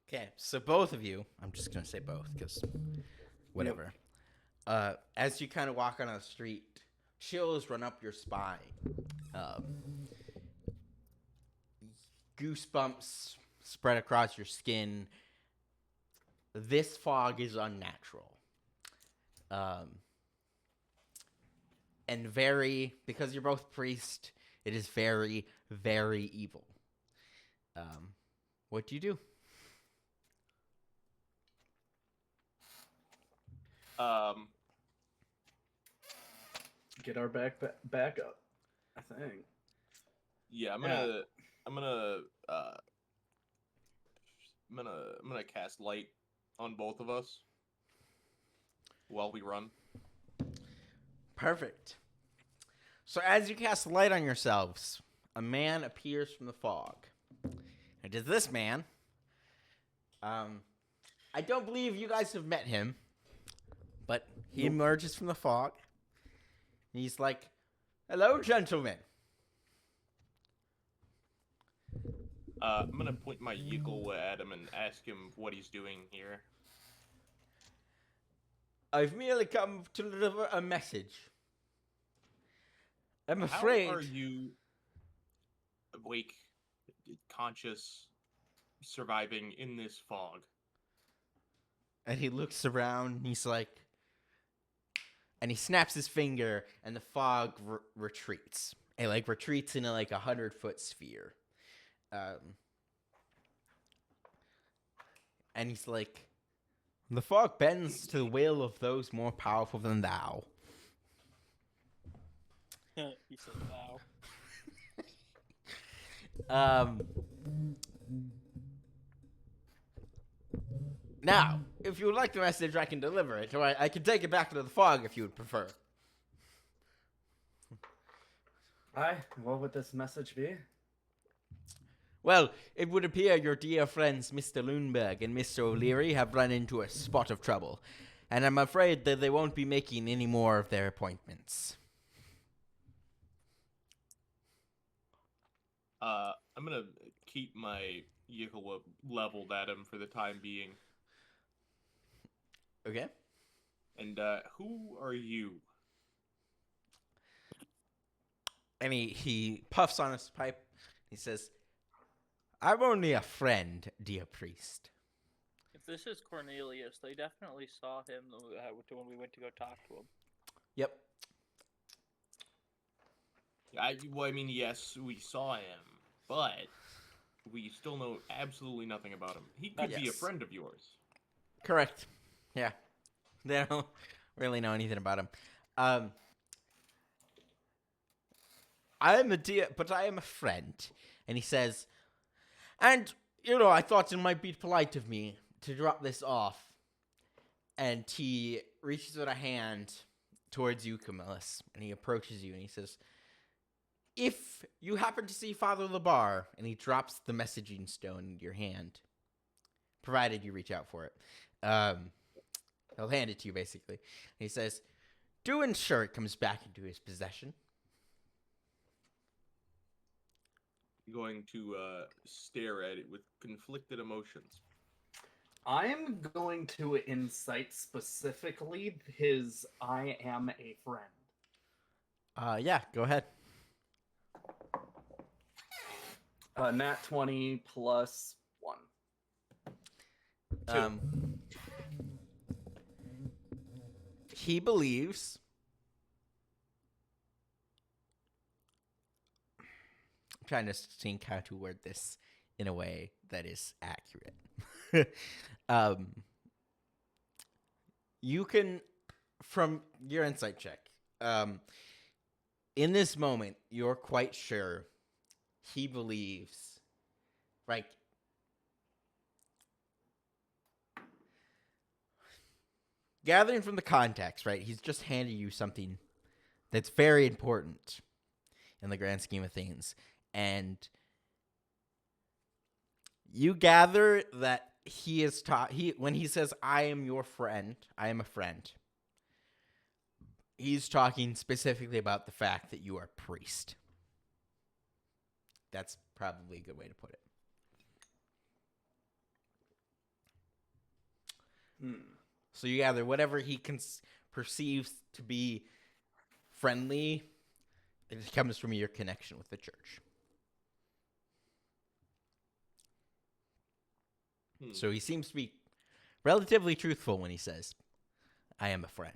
[SPEAKER 1] Okay, so both of you, I'm just going to say both because whatever. As you kind of walk on the street, chills run up your spine. Goosebumps spread across your skin. This fog is unnatural. And because you're both priests, it is very, very evil. What do you do?
[SPEAKER 5] Get our back up, I think.
[SPEAKER 4] Yeah, I'm gonna cast light on both of us while we run.
[SPEAKER 1] Perfect. So as you cast light on yourselves, a man appears from the fog. It is this man. I don't believe you guys have met him, but he emerges from the fog. And he's like, "Hello, gentlemen."
[SPEAKER 4] I'm gonna point my Yickle at him and ask him what he's doing here.
[SPEAKER 1] I've merely come to deliver a message. I'm afraid.
[SPEAKER 4] How are you awake, conscious, surviving in this fog?
[SPEAKER 1] And he looks around, and he's like, and he snaps his finger, and the fog retreats. It retreats in a 100-foot sphere. And he's like, the fog bends to the will of those more powerful than thou.
[SPEAKER 3] He said wow.
[SPEAKER 1] Now, if you would like the message, I can deliver it, or I can take it back to the fog if you would prefer.
[SPEAKER 5] Aye, what would this message be?
[SPEAKER 1] Well, it would appear your dear friends Mr. Lundberg and Mr. O'Leary have run into a spot of trouble, and I'm afraid that they won't be making any more of their appointments.
[SPEAKER 4] I'm gonna keep my Yickle leveled at him for the time being.
[SPEAKER 1] Okay.
[SPEAKER 4] And who are you?
[SPEAKER 1] And he puffs on his pipe. He says, "I'm only a friend, dear priest."
[SPEAKER 3] If this is Cornelius, they definitely saw him when we went to go talk to him.
[SPEAKER 1] Yep.
[SPEAKER 4] Well, I mean, yes, we saw him, but we still know absolutely nothing about him. He could be a
[SPEAKER 1] Yes.
[SPEAKER 4] friend of yours.
[SPEAKER 1] Correct. Yeah. They don't really know anything about him. I am a friend. And he says, and, I thought it might be polite of me to drop this off. And he reaches out a hand towards you, Camillus, and he approaches you and he says, if you happen to see Father Labar, and he drops the messaging stone into your hand, provided you reach out for it, he'll hand it to you, basically. And he says, do ensure it comes back into his possession.
[SPEAKER 4] Going to stare at it with conflicted emotions.
[SPEAKER 5] I am going to incite specifically his I am a friend.
[SPEAKER 1] Yeah, go ahead.
[SPEAKER 5] Nat 20 plus 1. 2.
[SPEAKER 1] He believes I'm trying to think how to word this in a way that is accurate. You can from your insight check, in this moment, you're quite sure he believes, like, gathering from the context, right? He's just handing you something that's very important in the grand scheme of things. And you gather that he is when he says, I am your friend, I am a friend, he's talking specifically about the fact that you are a priest. That's probably a good way to put it. So you gather whatever he perceives to be friendly, it comes from your connection with the church. So he seems to be relatively truthful when he says, I am a friend.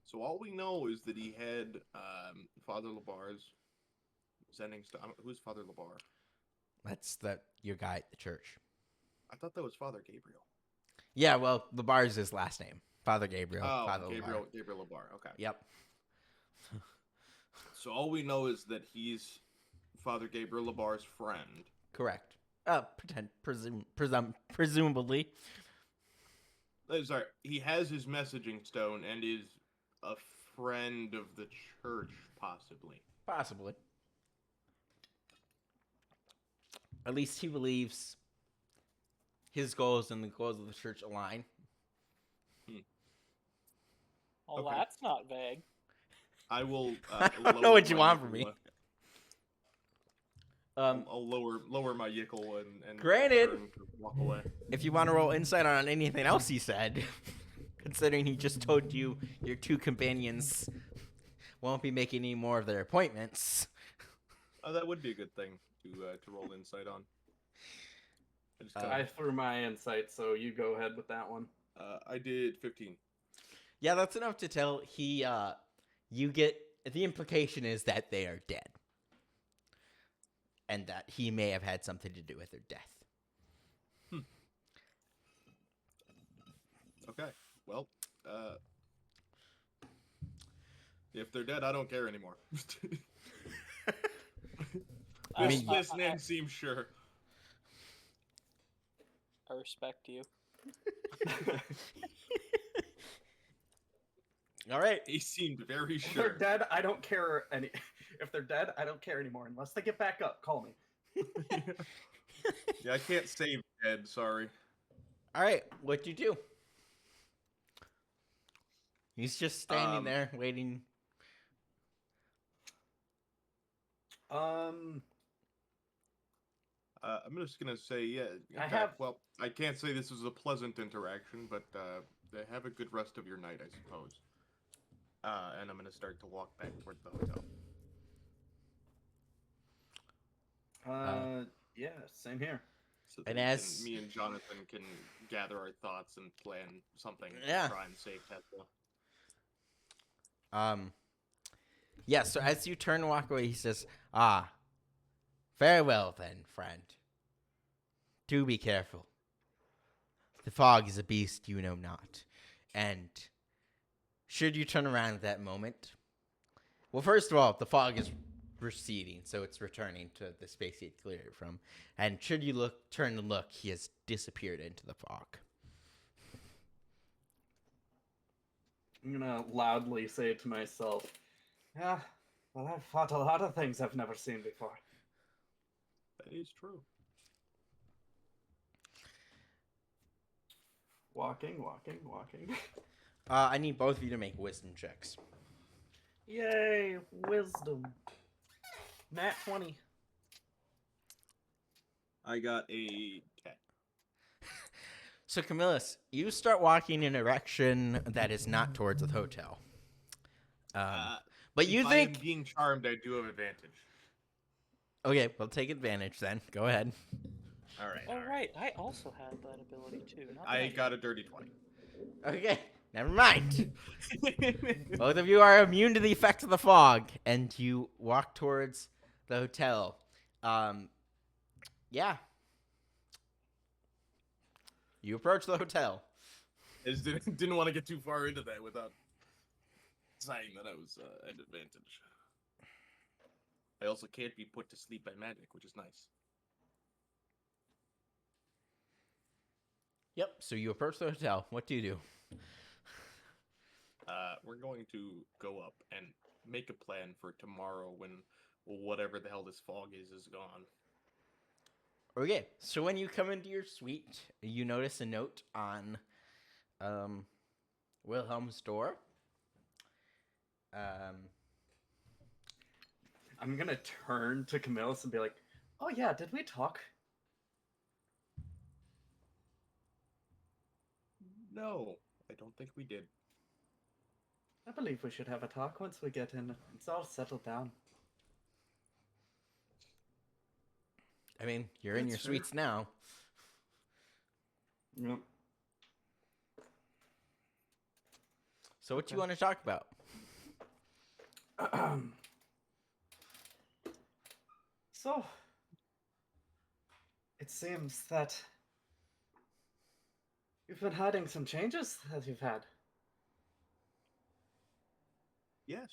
[SPEAKER 4] So all we know is that he had Father Labar's sending stuff. Who's Father Labar?
[SPEAKER 1] That's your guy at the church.
[SPEAKER 4] I thought that was Father Gabriel.
[SPEAKER 1] Yeah, well, Labar is his last name. Father Gabriel.
[SPEAKER 4] Oh,
[SPEAKER 1] Father
[SPEAKER 4] Gabriel
[SPEAKER 1] Labar.
[SPEAKER 4] Gabriel Labar. Okay.
[SPEAKER 1] Yep.
[SPEAKER 4] So all we know is that he's Father Gabriel Labar's friend.
[SPEAKER 1] Correct. Presumably.
[SPEAKER 4] Sorry, he has his messaging stone and is a friend of the church, possibly.
[SPEAKER 1] Possibly. At least he believes his goals and the goals of the church align.
[SPEAKER 3] Oh,
[SPEAKER 4] Okay.
[SPEAKER 3] that's not vague.
[SPEAKER 4] I will.
[SPEAKER 1] I don't know what you want from me.
[SPEAKER 4] I'll lower my yickle and
[SPEAKER 1] Granted.
[SPEAKER 4] turn to walk away.
[SPEAKER 1] If you want to roll insight on anything else he said, considering he just told you your two companions won't be making any more of their appointments.
[SPEAKER 4] That would be a good thing to roll insight on.
[SPEAKER 5] I threw my insight, so you go ahead with that one.
[SPEAKER 4] I did 15.
[SPEAKER 1] Yeah, that's enough to tell. You get the implication is that they are dead, and that he may have had something to do with their death.
[SPEAKER 4] Okay. Well, if they're dead, I don't care anymore. This man seems sure.
[SPEAKER 3] I respect you.
[SPEAKER 1] All right.
[SPEAKER 4] He seemed very
[SPEAKER 5] If
[SPEAKER 4] sure.
[SPEAKER 5] they're dead, I don't care If they're dead, I don't care anymore. Unless they get back up, call me.
[SPEAKER 4] Yeah, I can't save dead. Sorry.
[SPEAKER 1] All right. What'd you do? He's just standing there waiting.
[SPEAKER 4] I'm just gonna say, yeah. Well, I can't say this was a pleasant interaction, but have a good rest of your night, I suppose. And I'm gonna start to walk back toward the hotel.
[SPEAKER 5] Yeah, same here.
[SPEAKER 4] So
[SPEAKER 1] And
[SPEAKER 4] that
[SPEAKER 1] as-
[SPEAKER 4] me and Jonathan can gather our thoughts and plan something
[SPEAKER 1] Yeah.
[SPEAKER 4] to try and save Tesla.
[SPEAKER 1] Yeah, so as you turn and walk away, he says, very well then, friend. Do be careful. The fog is a beast you know not. And should you turn around at that moment, well, first of all, the fog is receding, so it's returning to the space he had cleared it from. And should you turn and look, he has disappeared into the fog.
[SPEAKER 5] I'm gonna loudly say to myself, yeah, well, I've fought a lot of things I've never seen before.
[SPEAKER 4] That is true.
[SPEAKER 5] Walking.
[SPEAKER 1] I need both of you to make wisdom checks.
[SPEAKER 5] Yay, wisdom. Nat 20.
[SPEAKER 4] I got a 10.
[SPEAKER 1] So, Camillus, you start walking in a direction that is not towards the hotel. But you
[SPEAKER 4] If
[SPEAKER 1] think...
[SPEAKER 4] I am being charmed, I do have advantage.
[SPEAKER 1] Okay, we'll take advantage then. Go ahead.
[SPEAKER 4] All right.
[SPEAKER 3] Oh, right. I also had that ability, too. Not that
[SPEAKER 4] I got a dirty 20.
[SPEAKER 1] Okay, never mind. Both of you are immune to the effect of the fog, and you walk towards the hotel. Yeah. You approach the hotel.
[SPEAKER 4] I just didn't want to get too far into that without saying that I was at advantage. I also can't be put to sleep by magic, which is nice.
[SPEAKER 1] Yep. So you approach the hotel. What do you do?
[SPEAKER 4] We're going to go up and make a plan for tomorrow when whatever the hell this fog is gone.
[SPEAKER 1] Okay. So when you come into your suite, you notice a note on Wilhelm's door.
[SPEAKER 5] I'm gonna turn to Camillus and be like, "Oh yeah, did we talk?"
[SPEAKER 4] No, I don't think we did.
[SPEAKER 5] I believe we should have a talk once we get in. It's all settled down.
[SPEAKER 1] I mean, you're in your
[SPEAKER 5] That's fair.
[SPEAKER 1] suites now.
[SPEAKER 5] Yep.
[SPEAKER 1] So what do you want to talk about?
[SPEAKER 5] So, it seems that you've been hiding some changes that you've had.
[SPEAKER 4] Yes.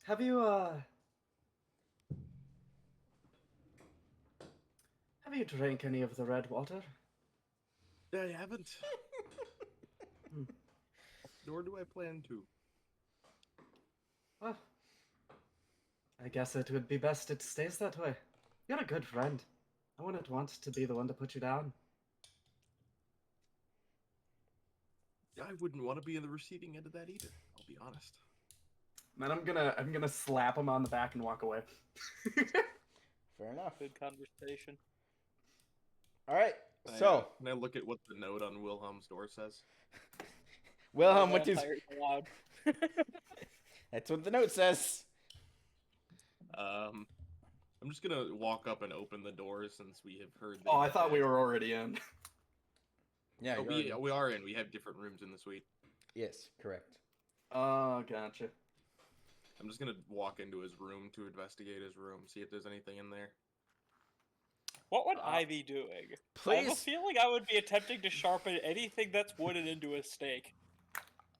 [SPEAKER 5] Have you drank any of the red water?
[SPEAKER 4] I haven't. Nor do I plan to.
[SPEAKER 5] Well, I guess it would be best it stays that way. You're a good friend. I wouldn't want to be the one to put you down.
[SPEAKER 4] I wouldn't want to be in the receiving end of that either. I'll be honest.
[SPEAKER 5] Then I'm gonna slap him on the back and walk away.
[SPEAKER 1] Fair enough.
[SPEAKER 3] Good conversation.
[SPEAKER 1] All right. So,
[SPEAKER 4] can I look at what the note on Wilhelm's door says?
[SPEAKER 1] Wilhelm, what does...
[SPEAKER 3] Vampires allowed.
[SPEAKER 1] That's what the note says.
[SPEAKER 4] I'm just gonna walk up and open the door since we have heard.
[SPEAKER 5] Oh, I thought we were already in.
[SPEAKER 1] Yeah,
[SPEAKER 4] Oh, we are in. We have different rooms in the suite.
[SPEAKER 1] Yes, correct.
[SPEAKER 5] Oh, gotcha.
[SPEAKER 4] I'm just gonna walk into his room to investigate his room, see if there's anything in there.
[SPEAKER 3] What would I be doing? I
[SPEAKER 1] Please.
[SPEAKER 3] have a feeling I would be attempting to sharpen anything that's wooden into a stake.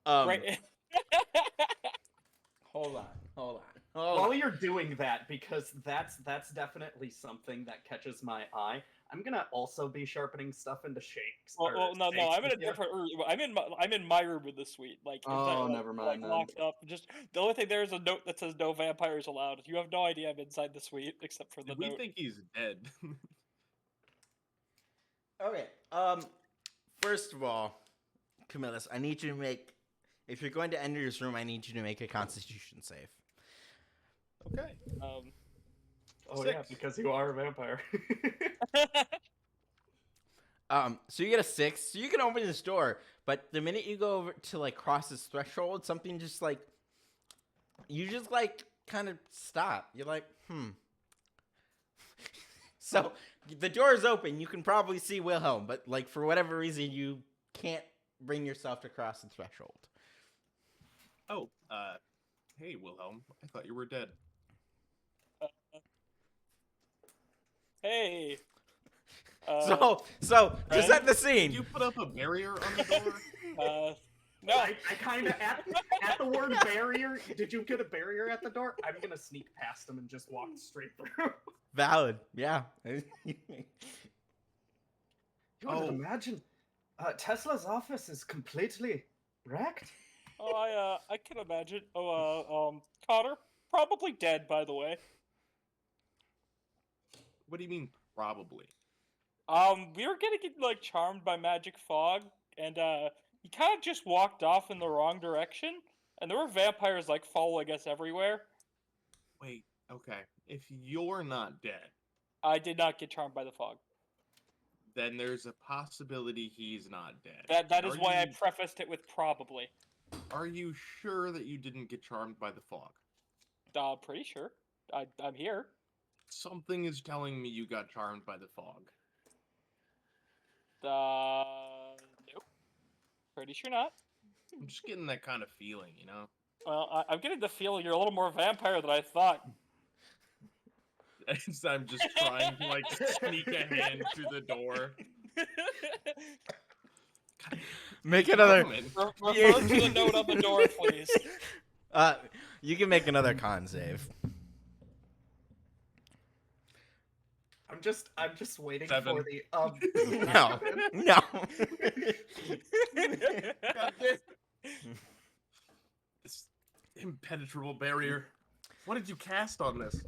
[SPEAKER 1] Right. Hold on.
[SPEAKER 5] While you're doing that, because that's definitely something that catches my eye, I'm gonna also be sharpening stuff into shakes.
[SPEAKER 3] Well, no, I'm in a different room. I'm in my room in the suite. Like,
[SPEAKER 5] never mind.
[SPEAKER 3] Like, locked up. Just the only thing there is a note that says no vampires allowed. You have no idea I'm inside the suite except for the
[SPEAKER 4] We
[SPEAKER 3] note.
[SPEAKER 4] think he's dead.
[SPEAKER 1] Okay. First of all, Camillus, I need you to make... If you're going to enter this room, I need you to make a Constitution save.
[SPEAKER 4] Okay.
[SPEAKER 5] Oh
[SPEAKER 4] 6.
[SPEAKER 5] yeah, because you are a vampire.
[SPEAKER 1] So you get a 6. So you can open this door, but the minute you go over to like cross this threshold, something just like... You just like kind of stop. You're like, So the door is open. You can probably see Wilhelm, but like for whatever reason, you can't bring yourself to cross the threshold.
[SPEAKER 4] Oh, hey Wilhelm. I thought you were dead.
[SPEAKER 3] Hey.
[SPEAKER 1] So to set the scene.
[SPEAKER 4] Did you put up a barrier on the door?
[SPEAKER 3] No.
[SPEAKER 5] I kind of at the word barrier. Did you get a barrier at the door? I'm gonna sneak past him and just walk straight through.
[SPEAKER 1] Valid, yeah.
[SPEAKER 5] You would imagine Tesla's office is completely wrecked.
[SPEAKER 3] Oh, I can imagine. Connor, probably dead, by the way.
[SPEAKER 4] What do you mean, probably?
[SPEAKER 3] We were getting like charmed by magic fog, and he kind of just walked off in the wrong direction, and there were vampires like following us everywhere.
[SPEAKER 4] Wait, okay. If you're not dead,
[SPEAKER 3] I did not get charmed by the fog.
[SPEAKER 4] then there's a possibility he's not dead.
[SPEAKER 3] That is why I prefaced it with probably.
[SPEAKER 4] Are you sure that you didn't get charmed by the fog?
[SPEAKER 3] Pretty sure. I'm here.
[SPEAKER 4] Something is telling me you got charmed by the fog.
[SPEAKER 3] Nope. Pretty sure not.
[SPEAKER 4] I'm just getting that kind of feeling, you know?
[SPEAKER 3] Well, I'm getting the feeling you're a little more vampire than I thought.
[SPEAKER 4] As I'm just trying to like sneak a hand through the door.
[SPEAKER 1] Make another.
[SPEAKER 3] Refer to the note on the door, please.
[SPEAKER 1] You can make another con save.
[SPEAKER 5] I'm just waiting
[SPEAKER 4] 7.
[SPEAKER 5] for the
[SPEAKER 1] No, no.
[SPEAKER 4] This impenetrable barrier. What did you cast on this?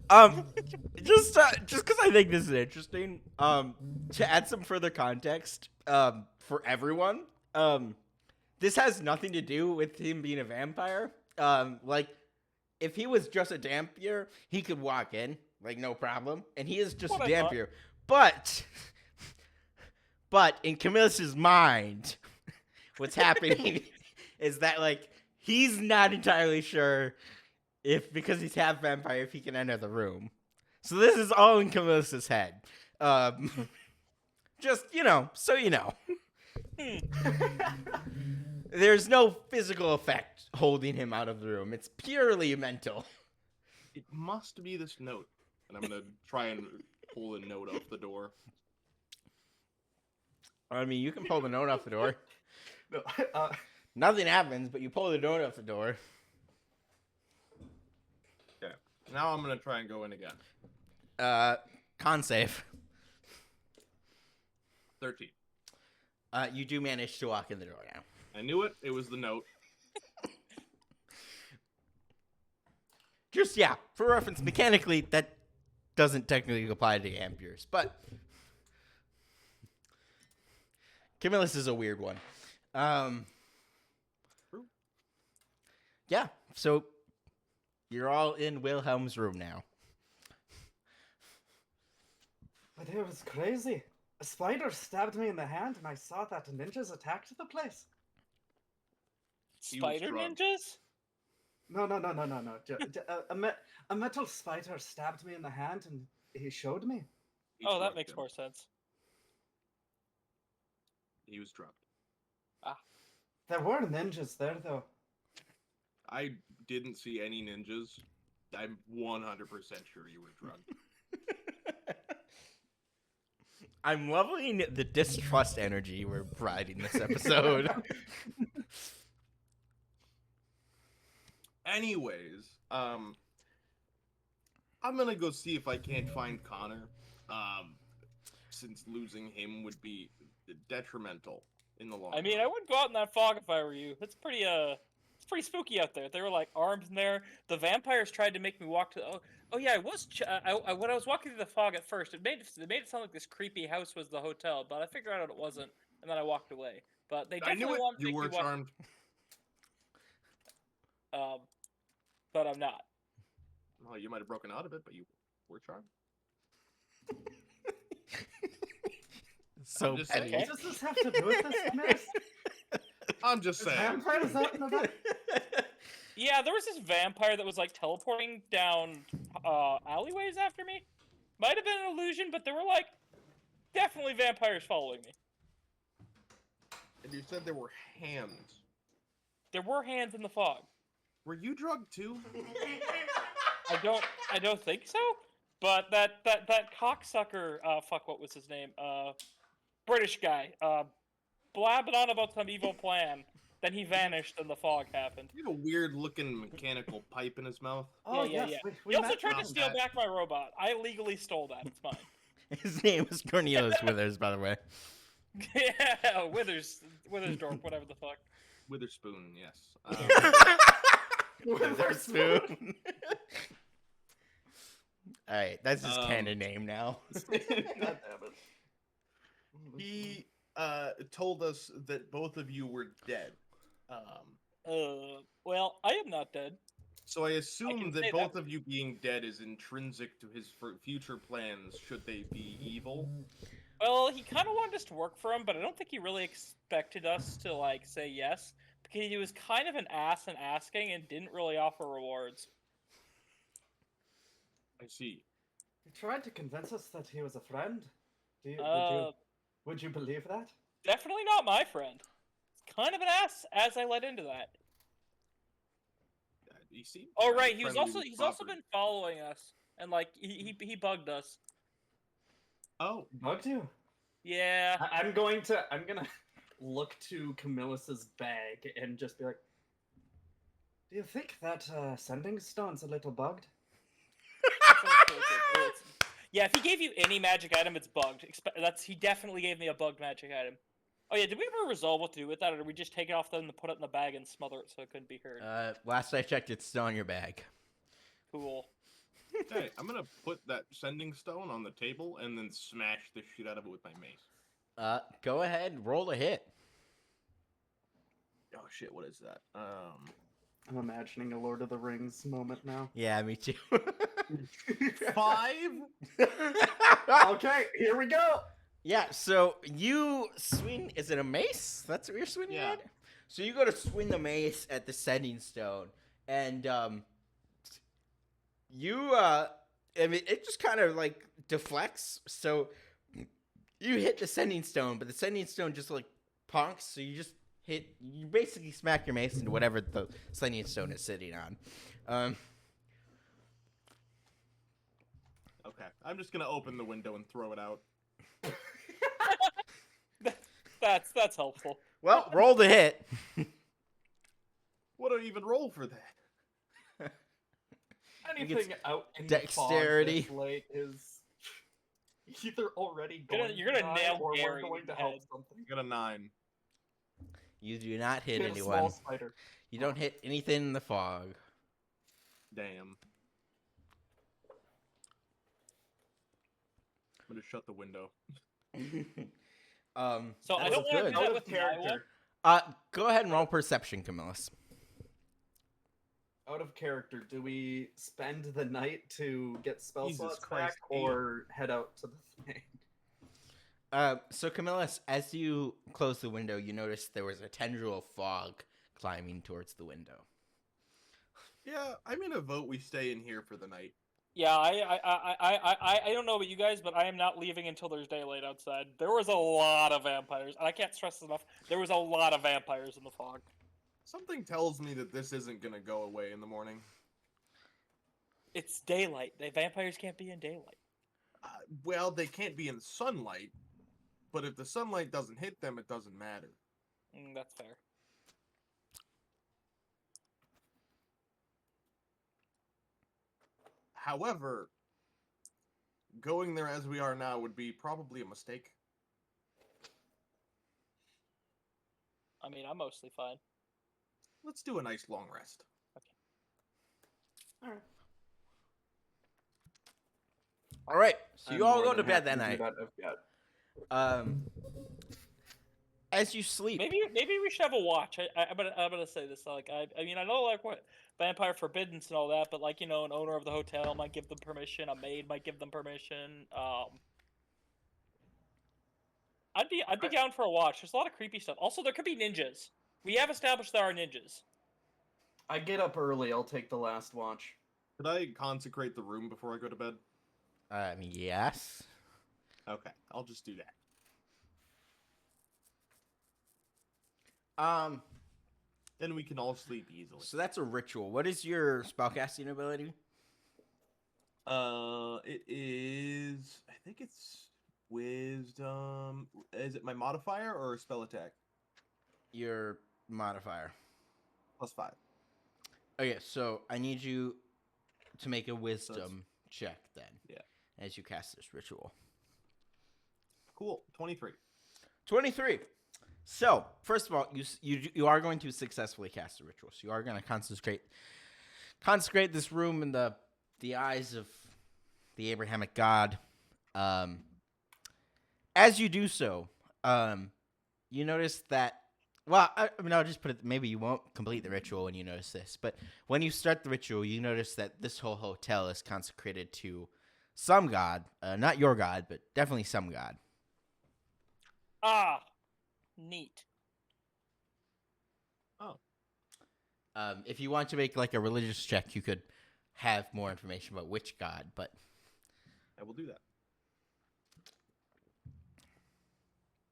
[SPEAKER 1] Just because I think this is interesting. To add some further context, for everyone, this has nothing to do with him being a vampire. Like, if he was just a dampier, he could walk in, like, no problem, and he is just a dampier. But in Camillus' mind, what's happening is that, like, he's not entirely sure if, because he's half vampire, if he can enter the room. So this is all in Camillus' head. Just, so you know. There's no physical effect holding him out of the room. It's purely mental.
[SPEAKER 4] It must be this note. And I'm going to try and pull the note off the door.
[SPEAKER 1] I mean, you can pull the note off the door.
[SPEAKER 5] No,
[SPEAKER 1] Nothing happens, but you pull the note off the door.
[SPEAKER 4] Okay. Now I'm going to try and go in again.
[SPEAKER 1] Con save.
[SPEAKER 4] 13.
[SPEAKER 1] You do manage to walk in the door now.
[SPEAKER 4] I knew it. It was the note.
[SPEAKER 1] Just, yeah, for reference, mechanically, that doesn't technically apply to amperes, but Camillus is a weird one. Yeah, so you're all in Wilhelm's room now.
[SPEAKER 6] But it was crazy. A spider stabbed me in the hand, and I saw that ninjas attacked the place.
[SPEAKER 3] Spider
[SPEAKER 4] drugged.
[SPEAKER 3] ninjas?
[SPEAKER 6] No. A metal spider stabbed me in the hand, and he showed me.
[SPEAKER 4] He
[SPEAKER 3] Oh, that
[SPEAKER 4] drugged
[SPEAKER 3] makes
[SPEAKER 4] him.
[SPEAKER 3] more sense.
[SPEAKER 4] He was drugged.
[SPEAKER 6] There were ninjas there, though.
[SPEAKER 4] I didn't see any ninjas. I'm 100% sure you were drugged.
[SPEAKER 1] I'm loving the distrust energy we're providing this episode.
[SPEAKER 4] Anyways, I'm gonna go see if I can't find Connor. Since losing him would be detrimental in the long
[SPEAKER 3] I mean,
[SPEAKER 4] run.
[SPEAKER 3] I wouldn't go out in that fog if I were you. It's pretty spooky out there. There were like arms in there. The vampires tried to make me walk to. Oh yeah, I was. When I was walking through the fog at first, it made it sound like this creepy house was the hotel, but I figured out it wasn't, and then I walked away. But they
[SPEAKER 4] I
[SPEAKER 3] definitely
[SPEAKER 4] knew it.
[SPEAKER 3] wanted to
[SPEAKER 4] You
[SPEAKER 3] make
[SPEAKER 4] were
[SPEAKER 3] me walk.
[SPEAKER 4] charmed.
[SPEAKER 3] But I'm not.
[SPEAKER 4] Well, you might have broken out of it, but you were charmed.
[SPEAKER 1] So
[SPEAKER 4] just
[SPEAKER 1] petty.
[SPEAKER 4] saying.
[SPEAKER 6] What does this have to do with this, Miss?
[SPEAKER 4] I'm just saying.
[SPEAKER 6] Vampires out in the back?
[SPEAKER 3] Yeah, there was this vampire that was like teleporting down alleyways after me. Might have been an illusion, but there were like definitely vampires following me.
[SPEAKER 4] And you said there were hands.
[SPEAKER 3] There were hands in the fog.
[SPEAKER 4] Were you drugged too?
[SPEAKER 3] I don't think so. But that cocksucker, fuck, what was his name? British guy, blabbing on about some evil plan. Then he vanished and the fog happened.
[SPEAKER 4] You have a weird looking mechanical pipe in his mouth.
[SPEAKER 6] Oh,
[SPEAKER 3] Yeah.
[SPEAKER 6] yes.
[SPEAKER 3] He also
[SPEAKER 6] met
[SPEAKER 3] tried to
[SPEAKER 6] him.
[SPEAKER 3] steal back my robot. I legally stole that. It's mine.
[SPEAKER 1] His name is Cornelius Withers, by the way.
[SPEAKER 3] Yeah, Withersdorf, whatever the fuck.
[SPEAKER 4] Witherspoon, yes.
[SPEAKER 1] Witherspoon. All right, that's his canon name now.
[SPEAKER 6] God damn it.
[SPEAKER 4] He told us that both of you were dead.
[SPEAKER 3] Well, I am not dead.
[SPEAKER 4] So I assume
[SPEAKER 3] can
[SPEAKER 4] that
[SPEAKER 3] say
[SPEAKER 4] both
[SPEAKER 3] that.
[SPEAKER 4] of you being dead is intrinsic to his future plans, should they be evil.
[SPEAKER 3] Well, he kind of wanted us to work for him, but I don't think he really expected us to, like, say yes. Because he was kind of an ass in asking and didn't really offer rewards.
[SPEAKER 4] I see.
[SPEAKER 6] He tried to convince us that he was a friend. Would you believe that?
[SPEAKER 3] Definitely not my friend. He's kind of an ass, as I led into that.
[SPEAKER 4] You see?
[SPEAKER 3] Oh, right, he's also been following us and like he bugged us.
[SPEAKER 4] Oh,
[SPEAKER 6] Bugged you?
[SPEAKER 3] Yeah.
[SPEAKER 5] I'm gonna look to Camillus's bag and just be like,
[SPEAKER 6] Do you think that sending stone's a little bugged?
[SPEAKER 3] Yeah, if he gave you any magic item, it's bugged. He definitely gave me a bugged magic item. Oh yeah, did we ever resolve what to do with that, or did we just take it off them and put it in the bag and smother it so it couldn't be heard?
[SPEAKER 1] Last I checked, it's still in your bag.
[SPEAKER 3] Cool.
[SPEAKER 4] hey, I'm gonna put that sending stone on the table and then smash the shit out of it with my mace.
[SPEAKER 1] Go ahead, roll a hit.
[SPEAKER 4] Oh shit, what is that?
[SPEAKER 6] I'm imagining a Lord of the Rings moment now.
[SPEAKER 1] Yeah, me too.
[SPEAKER 4] 5.
[SPEAKER 6] Okay, here we go.
[SPEAKER 1] Yeah, so you swing. Is it a mace? That's what you're swinging
[SPEAKER 4] Yeah.
[SPEAKER 1] at? So you go to swing the mace at the sending stone, and I mean, it just kind of like deflects. So you hit the sending stone, but the sending stone just like ponks. So you basically smack your mace into whatever the sending stone is sitting on.
[SPEAKER 4] Okay, I'm just gonna open the window and throw it out.
[SPEAKER 3] That's helpful.
[SPEAKER 1] Well, roll the hit.
[SPEAKER 4] What do I even roll for that?
[SPEAKER 5] anything out in
[SPEAKER 1] dexterity.
[SPEAKER 5] the fog this late is either already going
[SPEAKER 3] You're gonna
[SPEAKER 5] to die
[SPEAKER 3] nail
[SPEAKER 5] or
[SPEAKER 3] Gary
[SPEAKER 5] we're going
[SPEAKER 3] in
[SPEAKER 5] to
[SPEAKER 3] the
[SPEAKER 5] help
[SPEAKER 3] head.
[SPEAKER 5] something.
[SPEAKER 4] I got a 9.
[SPEAKER 1] You do not hit
[SPEAKER 5] Hit a
[SPEAKER 1] anyone.
[SPEAKER 5] small spider.
[SPEAKER 1] You don't hit anything in the fog.
[SPEAKER 4] Damn. I'm gonna shut the window.
[SPEAKER 3] So I don't want to do
[SPEAKER 5] Out
[SPEAKER 3] that
[SPEAKER 5] of
[SPEAKER 3] with my one.
[SPEAKER 5] character.
[SPEAKER 1] Go ahead and roll perception, Camillus.
[SPEAKER 5] Out of character, do we spend the night to get spell
[SPEAKER 4] Jesus
[SPEAKER 5] slots
[SPEAKER 4] Christ,
[SPEAKER 5] back or head out to the thing?
[SPEAKER 1] So Camillus, as you close the window, you notice there was a tendril of fog climbing towards the window.
[SPEAKER 4] Yeah, I'm gonna vote we stay in here for the night.
[SPEAKER 3] Yeah, I don't know about you guys, but I am not leaving until there's daylight outside. There was a lot of vampires. I can't stress this enough. There was a lot of vampires in the fog.
[SPEAKER 4] Something tells me that this isn't gonna go away in the morning.
[SPEAKER 3] It's daylight. The vampires can't be in daylight.
[SPEAKER 4] Well, they can't be in sunlight, but if the sunlight doesn't hit them, it doesn't matter.
[SPEAKER 3] That's fair.
[SPEAKER 4] However, going there as we are now would be probably a mistake.
[SPEAKER 3] I mean, I'm mostly fine.
[SPEAKER 4] Let's do a nice long rest.
[SPEAKER 6] All right.
[SPEAKER 1] All right, so you
[SPEAKER 5] I'm
[SPEAKER 1] all
[SPEAKER 5] more
[SPEAKER 1] go to
[SPEAKER 5] than
[SPEAKER 1] bed
[SPEAKER 5] happy
[SPEAKER 1] that
[SPEAKER 5] to do
[SPEAKER 1] night.
[SPEAKER 5] that.
[SPEAKER 1] As you sleep,
[SPEAKER 3] Maybe we should have a watch. I'm gonna say this. Like I mean I know like what vampire forbiddance and all that, but like an owner of the hotel might give them permission. A maid might give them permission. I'd be down for a watch. There's a lot of creepy stuff. Also, there could be ninjas. We have established there are ninjas.
[SPEAKER 5] I get up early. I'll take the last watch.
[SPEAKER 4] Could I consecrate the room before I go to bed?
[SPEAKER 1] yes.
[SPEAKER 4] Okay, I'll just do that. Then we can all sleep easily.
[SPEAKER 1] So that's a ritual. What is your spellcasting ability?
[SPEAKER 4] It is. I think it's wisdom. Is it my modifier or a spell attack?
[SPEAKER 1] Your modifier.
[SPEAKER 4] +5.
[SPEAKER 1] Okay, so I need you to make a wisdom check then.
[SPEAKER 4] Yeah.
[SPEAKER 1] As you cast this ritual.
[SPEAKER 4] Cool. 23.
[SPEAKER 1] 23. So, first of all, you are going to successfully cast a ritual. So you are going to consecrate this room in the eyes of the Abrahamic God. As you do so, you notice that. Well, I mean, I'll just put it. Maybe you won't complete the ritual when you notice this, but when you start the ritual, you notice that this whole hotel is consecrated to some god, not your god, but definitely some god.
[SPEAKER 3] Ah, neat.
[SPEAKER 4] Oh.
[SPEAKER 1] If you want to make like a religious check, you could have more information about which god, but
[SPEAKER 4] I will do that.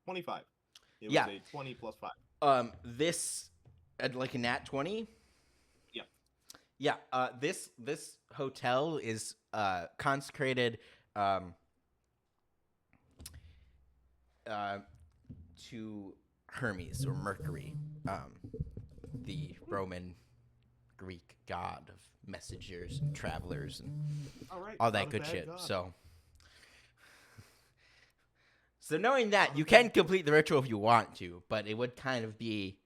[SPEAKER 4] 25. It
[SPEAKER 1] Yeah.
[SPEAKER 4] was a 20 +5.
[SPEAKER 1] this like a nat 20.
[SPEAKER 4] Yeah.
[SPEAKER 1] Yeah. This hotel is consecrated to Hermes or Mercury, the Roman Greek god of messengers and travelers and all that good shit. So knowing that, you can complete the ritual if you want to, but it would kind of be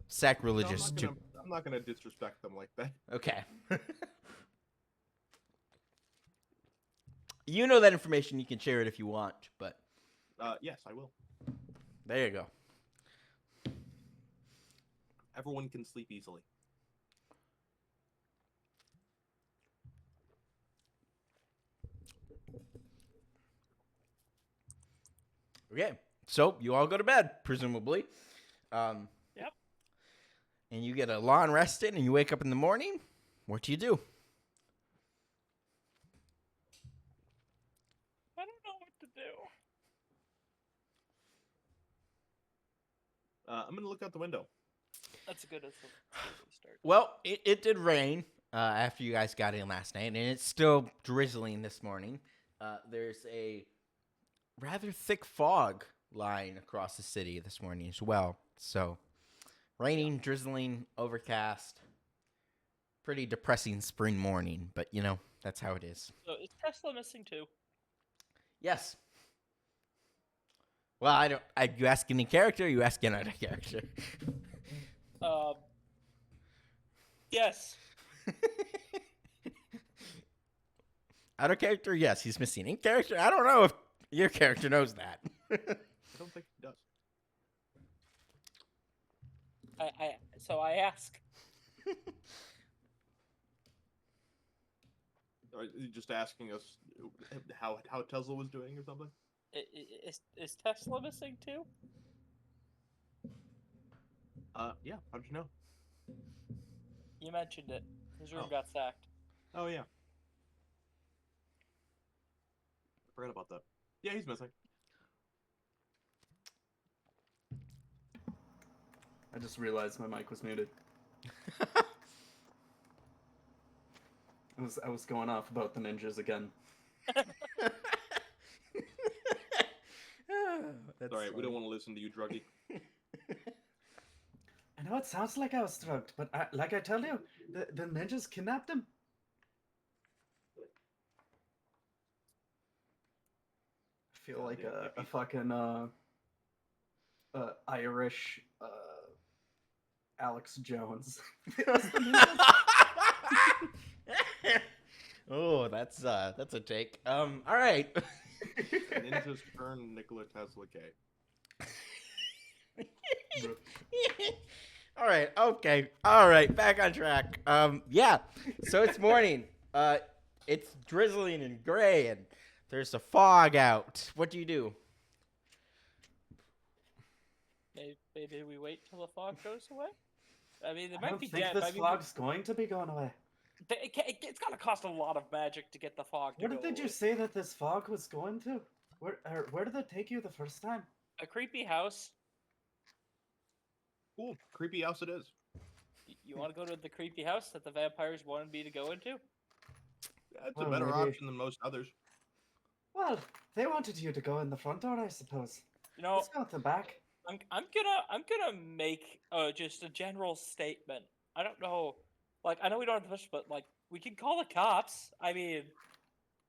[SPEAKER 1] sacrilegious to.
[SPEAKER 4] I'm not gonna disrespect them like that.
[SPEAKER 1] Okay. You know that information. You can share it if you want, but.
[SPEAKER 4] Yes, I will.
[SPEAKER 1] There you go.
[SPEAKER 4] Everyone can sleep easily.
[SPEAKER 1] Okay, so you all go to bed, presumably.
[SPEAKER 3] Yep.
[SPEAKER 1] And you get a long rest in, and you wake up in the morning. What do you do?
[SPEAKER 3] I don't know what to do.
[SPEAKER 4] I'm gonna look out the window.
[SPEAKER 3] That's a good start.
[SPEAKER 1] Well, it did rain after you guys got in last night, and it's still drizzling this morning. There's a rather thick fog lying across the city this morning as well. So, raining, drizzling, overcast. Pretty depressing spring morning, but you know, that's how it is.
[SPEAKER 3] So, is Tesla missing too?
[SPEAKER 1] Yes. Well, I don't. You ask any character, you ask another character.
[SPEAKER 3] Yes.
[SPEAKER 1] Out of character, yes, he's missing. In character, I don't know if your character knows that.
[SPEAKER 4] I don't think he does.
[SPEAKER 3] So I ask.
[SPEAKER 4] Are you just asking us how Tesla was doing or something?
[SPEAKER 3] Is Tesla missing too?
[SPEAKER 4] Yeah. How'd you know?
[SPEAKER 3] You mentioned it. His room
[SPEAKER 4] Oh.
[SPEAKER 3] got sacked.
[SPEAKER 4] Oh yeah. I forgot about that. Yeah, he's missing.
[SPEAKER 5] I just realized my mic was muted. I was going off about the ninjas again.
[SPEAKER 4] That's all right. We don't want to listen to you, druggie.
[SPEAKER 6] I know it sounds like I was drugged, but like I tell you, the ninjas kidnapped him. I feel like a fucking Irish Alex Jones.
[SPEAKER 1] Oh, that's a take. All right.
[SPEAKER 4] Ninjas turn Nikola Tesla gay.
[SPEAKER 1] All right. Okay. All right. Back on track. Yeah. So it's morning. It's drizzling and gray, and there's a fog out. What do you do?
[SPEAKER 3] Maybe we wait till the fog goes away. I mean, it
[SPEAKER 6] I
[SPEAKER 3] might
[SPEAKER 6] don't
[SPEAKER 3] be
[SPEAKER 6] think
[SPEAKER 3] dead.
[SPEAKER 6] this fog's going to be going away.
[SPEAKER 3] It's gonna cost a lot of magic to get the fog to
[SPEAKER 6] Where
[SPEAKER 3] go
[SPEAKER 6] did you
[SPEAKER 3] away.
[SPEAKER 6] say that this fog was going to? Where did it take you the first time?
[SPEAKER 3] A creepy house.
[SPEAKER 4] Cool. Creepy house it is.
[SPEAKER 3] You want to go to the creepy house that the vampires wanted me to go into?
[SPEAKER 4] Yeah, it's
[SPEAKER 6] Well,
[SPEAKER 4] a better
[SPEAKER 6] maybe-
[SPEAKER 4] option than most others.
[SPEAKER 6] Well, they wanted you to go in the front door, I suppose.
[SPEAKER 3] You know,
[SPEAKER 6] Let's go at the back.
[SPEAKER 3] I'm gonna make just a general statement. I don't know, like I know we don't have to push, but like we can call the cops. I mean,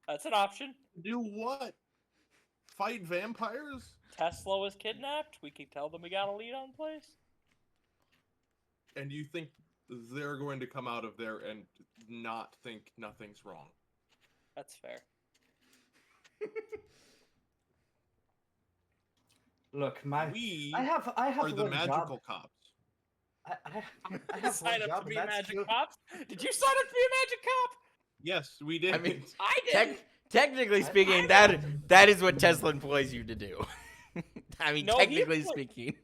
[SPEAKER 3] that's an option.
[SPEAKER 4] Do what? Fight vampires?
[SPEAKER 3] Tesla was kidnapped. We can tell them we got a lead on the place.
[SPEAKER 4] And you think they're going to come out of there and not think nothing's wrong?
[SPEAKER 3] That's fair.
[SPEAKER 6] Look,
[SPEAKER 4] We
[SPEAKER 6] I have
[SPEAKER 4] are the
[SPEAKER 6] one
[SPEAKER 4] magical
[SPEAKER 6] job.
[SPEAKER 4] cops.
[SPEAKER 6] I have
[SPEAKER 3] Sign
[SPEAKER 6] one
[SPEAKER 3] up
[SPEAKER 6] job,
[SPEAKER 3] to be
[SPEAKER 6] and
[SPEAKER 3] a
[SPEAKER 6] that's
[SPEAKER 3] magic
[SPEAKER 6] to-
[SPEAKER 3] cop. Did you sign up to be a magic cop?
[SPEAKER 4] Yes, we did.
[SPEAKER 1] I mean,
[SPEAKER 3] I did.
[SPEAKER 1] Technically
[SPEAKER 6] I-
[SPEAKER 1] speaking, that is what Tesla employs you to do. I mean,
[SPEAKER 3] No, he
[SPEAKER 1] technically
[SPEAKER 3] employ-
[SPEAKER 1] speaking,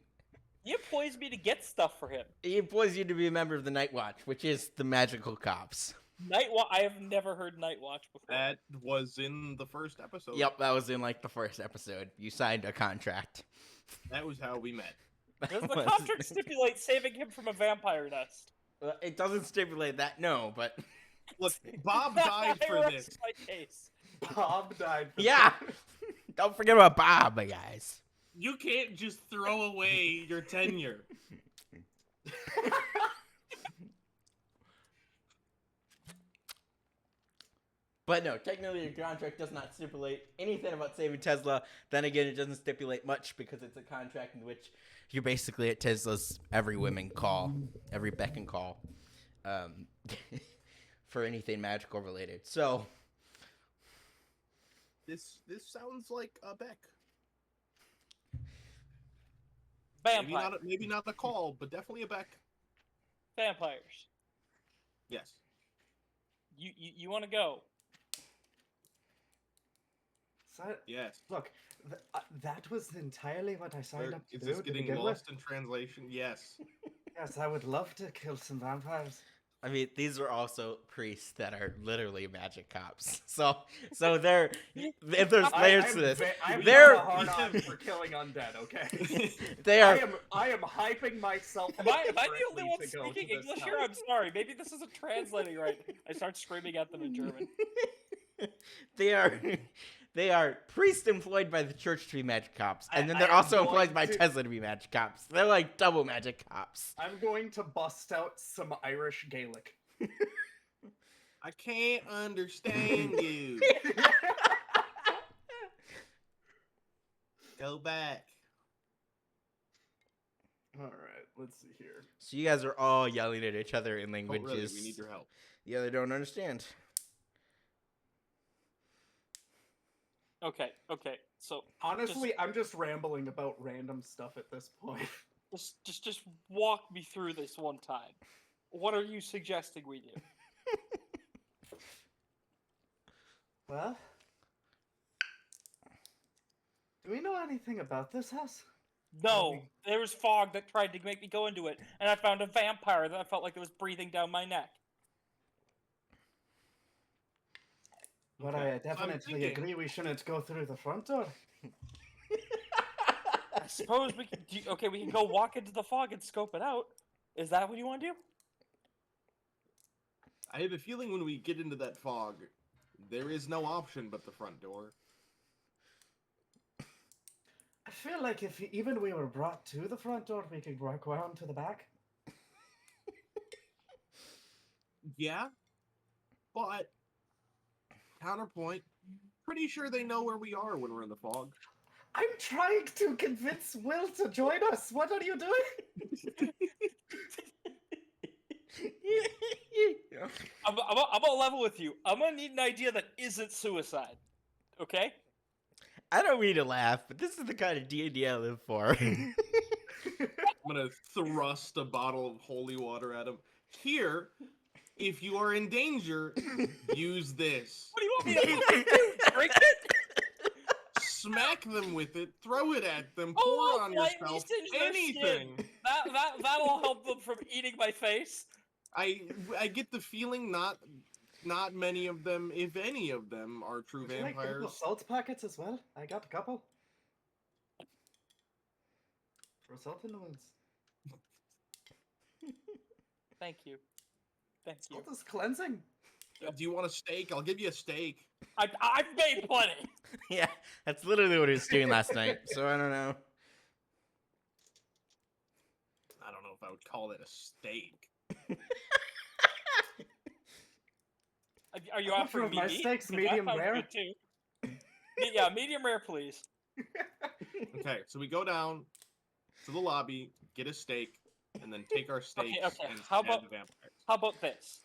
[SPEAKER 3] He employs me to get stuff for him.
[SPEAKER 1] he employs you to be a member of the Night Watch, which is the magical cops.
[SPEAKER 3] I have never heard Night Watch before.
[SPEAKER 4] That was in the first episode.
[SPEAKER 1] Yep, that was in like the first episode. You signed a contract.
[SPEAKER 4] That was how we met.
[SPEAKER 3] Does the
[SPEAKER 1] Was-
[SPEAKER 3] contract stipulate saving him from a vampire nest?
[SPEAKER 1] It doesn't stipulate that, no, but
[SPEAKER 4] Look, Bob died for
[SPEAKER 3] I
[SPEAKER 4] this.
[SPEAKER 3] rest my case.
[SPEAKER 6] Bob died. For
[SPEAKER 1] Yeah. Don't forget about Bob, guys.
[SPEAKER 4] You can't just throw away your tenure.
[SPEAKER 1] But no, technically your contract does not stipulate anything about saving Tesla. Then again, it doesn't stipulate much because it's a contract in which you're basically at Tesla's every women call, every beck and call, for anything magical related. So
[SPEAKER 4] This sounds like a Beck.
[SPEAKER 3] Vampire.
[SPEAKER 4] Maybe not a call, but definitely a Beck.
[SPEAKER 3] Vampires.
[SPEAKER 4] Yes.
[SPEAKER 3] You want to go?
[SPEAKER 6] So,
[SPEAKER 4] Yes.
[SPEAKER 6] look, that was entirely what I signed up to
[SPEAKER 4] Is
[SPEAKER 6] do
[SPEAKER 4] this
[SPEAKER 6] to
[SPEAKER 4] getting
[SPEAKER 6] begin
[SPEAKER 4] lost
[SPEAKER 6] with.
[SPEAKER 4] in translation? Yes.
[SPEAKER 6] Yes, I would love to kill some vampires.
[SPEAKER 1] I mean, these are also priests that are literally magic cops. So there's layers to this.
[SPEAKER 5] I'm
[SPEAKER 1] They're
[SPEAKER 5] hard on for killing undead. Okay.
[SPEAKER 1] they are.
[SPEAKER 5] I am hyping myself.
[SPEAKER 3] Am I the only one
[SPEAKER 5] to go to
[SPEAKER 3] speaking
[SPEAKER 5] this
[SPEAKER 3] English
[SPEAKER 5] house.
[SPEAKER 3] here? I'm sorry. Maybe this isn't translating right. I start screaming at them in German.
[SPEAKER 1] They are priests employed by the church to be magic cops, and then
[SPEAKER 5] I
[SPEAKER 1] they're
[SPEAKER 5] am
[SPEAKER 1] also
[SPEAKER 5] going
[SPEAKER 1] employed by
[SPEAKER 5] to-
[SPEAKER 1] Tesla to be magic cops. They're like double magic cops.
[SPEAKER 5] I'm going to bust out some Irish Gaelic.
[SPEAKER 4] I can't understand you. Go back.
[SPEAKER 5] All right, let's see here.
[SPEAKER 1] So you guys are all yelling at each other in
[SPEAKER 4] Oh,
[SPEAKER 1] languages
[SPEAKER 4] really? We need your help.
[SPEAKER 1] the other don't understand.
[SPEAKER 3] Okay. So
[SPEAKER 5] Honestly, I'm just rambling about random stuff at this point.
[SPEAKER 3] just walk me through this one time. What are you suggesting we do?
[SPEAKER 6] Well, do we know anything about this house?
[SPEAKER 3] No, there was fog that tried to make me go into it, and I found a vampire that I felt like it was breathing down my neck.
[SPEAKER 6] But
[SPEAKER 4] Okay.
[SPEAKER 6] I
[SPEAKER 4] So I'm
[SPEAKER 6] definitely
[SPEAKER 4] thinking-
[SPEAKER 6] agree we shouldn't go through the front door.
[SPEAKER 3] I suppose we can. We can go walk into the fog and scope it out. Is that what you want to do?
[SPEAKER 4] I have a feeling when we get into that fog, there is no option but the front door.
[SPEAKER 6] I feel like if even we were brought to the front door, we could walk around to the back.
[SPEAKER 4] Yeah, but counterpoint, pretty sure they know where we are when we're in the fog.
[SPEAKER 6] I'm trying to convince Will to join us. What are you doing?
[SPEAKER 3] I'm gonna level with you. I'm gonna need an idea that isn't suicide. Okay?
[SPEAKER 1] I don't mean to laugh, but this is the kind of D&D I live for.
[SPEAKER 4] I'm gonna thrust a bottle of holy water at him. Here, if you are in danger, use this.
[SPEAKER 3] What do you want me to do? Drink it?
[SPEAKER 4] Smack them with it, throw it at them,
[SPEAKER 3] Oh,
[SPEAKER 4] pour it
[SPEAKER 3] I'll
[SPEAKER 4] on
[SPEAKER 3] lightly
[SPEAKER 4] yourself,
[SPEAKER 3] singe their
[SPEAKER 4] anything.
[SPEAKER 3] skin. That'll help them from eating my face.
[SPEAKER 4] I get the feeling not many of them, if any of them, are true
[SPEAKER 6] Would you like
[SPEAKER 4] vampires.
[SPEAKER 6] little salt packets as well? I got a couple. For salt in the wounds.
[SPEAKER 3] Thank you. Thank you.
[SPEAKER 6] Salt is cleansing.
[SPEAKER 4] Do you want a steak? I'll give you a steak.
[SPEAKER 3] I've made plenty.
[SPEAKER 1] Yeah, that's literally what he was doing last night. So I don't know.
[SPEAKER 4] I don't know if I would call it a steak.
[SPEAKER 3] Are you
[SPEAKER 6] I'm
[SPEAKER 3] offering
[SPEAKER 6] sure
[SPEAKER 3] me
[SPEAKER 6] my
[SPEAKER 3] meat?
[SPEAKER 6] steak's
[SPEAKER 3] 'Cause that
[SPEAKER 6] medium
[SPEAKER 3] sounds
[SPEAKER 6] rare.
[SPEAKER 3] good too. Yeah, medium rare, please.
[SPEAKER 4] Okay, so we go down to the lobby, get a steak, and then take our steaks
[SPEAKER 3] okay.
[SPEAKER 4] and
[SPEAKER 3] How
[SPEAKER 4] stab
[SPEAKER 3] about-
[SPEAKER 4] the vampires.
[SPEAKER 3] How about this?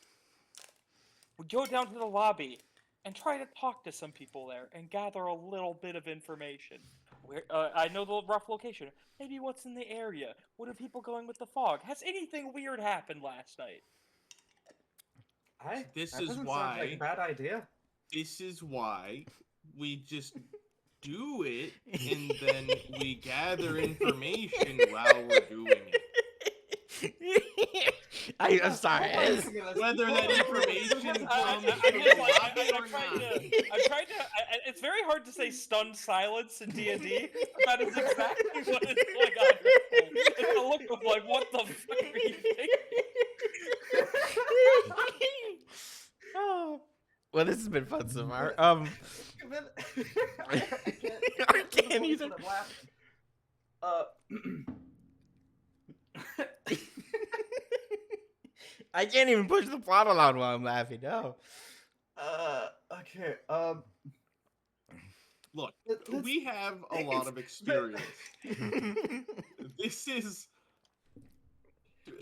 [SPEAKER 3] We go down to the lobby and try to talk to some people there and gather a little bit of information. I know the rough location. Maybe what's in the area? What are people going with the fog? Has anything weird happened last night?
[SPEAKER 4] This
[SPEAKER 6] That
[SPEAKER 4] is
[SPEAKER 6] doesn't sound like
[SPEAKER 4] why-
[SPEAKER 6] a bad idea.
[SPEAKER 4] This is why we just do it, and then we gather information while we're doing it.
[SPEAKER 1] I'm sorry.
[SPEAKER 4] Whether that information comes
[SPEAKER 3] I'm
[SPEAKER 4] from
[SPEAKER 3] just
[SPEAKER 4] the
[SPEAKER 3] like,
[SPEAKER 4] lobby
[SPEAKER 3] I'm
[SPEAKER 4] or
[SPEAKER 3] trying
[SPEAKER 4] not.
[SPEAKER 3] to. It's very hard to say stunned silence in D&D. That is exactly what it's like on your phone. It's a look of like, what the fuck are you thinking?
[SPEAKER 1] Well, this has been fun so far.
[SPEAKER 6] I
[SPEAKER 1] can't either. I can't even push the plot along while I'm laughing. No.
[SPEAKER 6] Okay.
[SPEAKER 4] Look,
[SPEAKER 6] Let's-
[SPEAKER 4] we have a lot of experience. This is.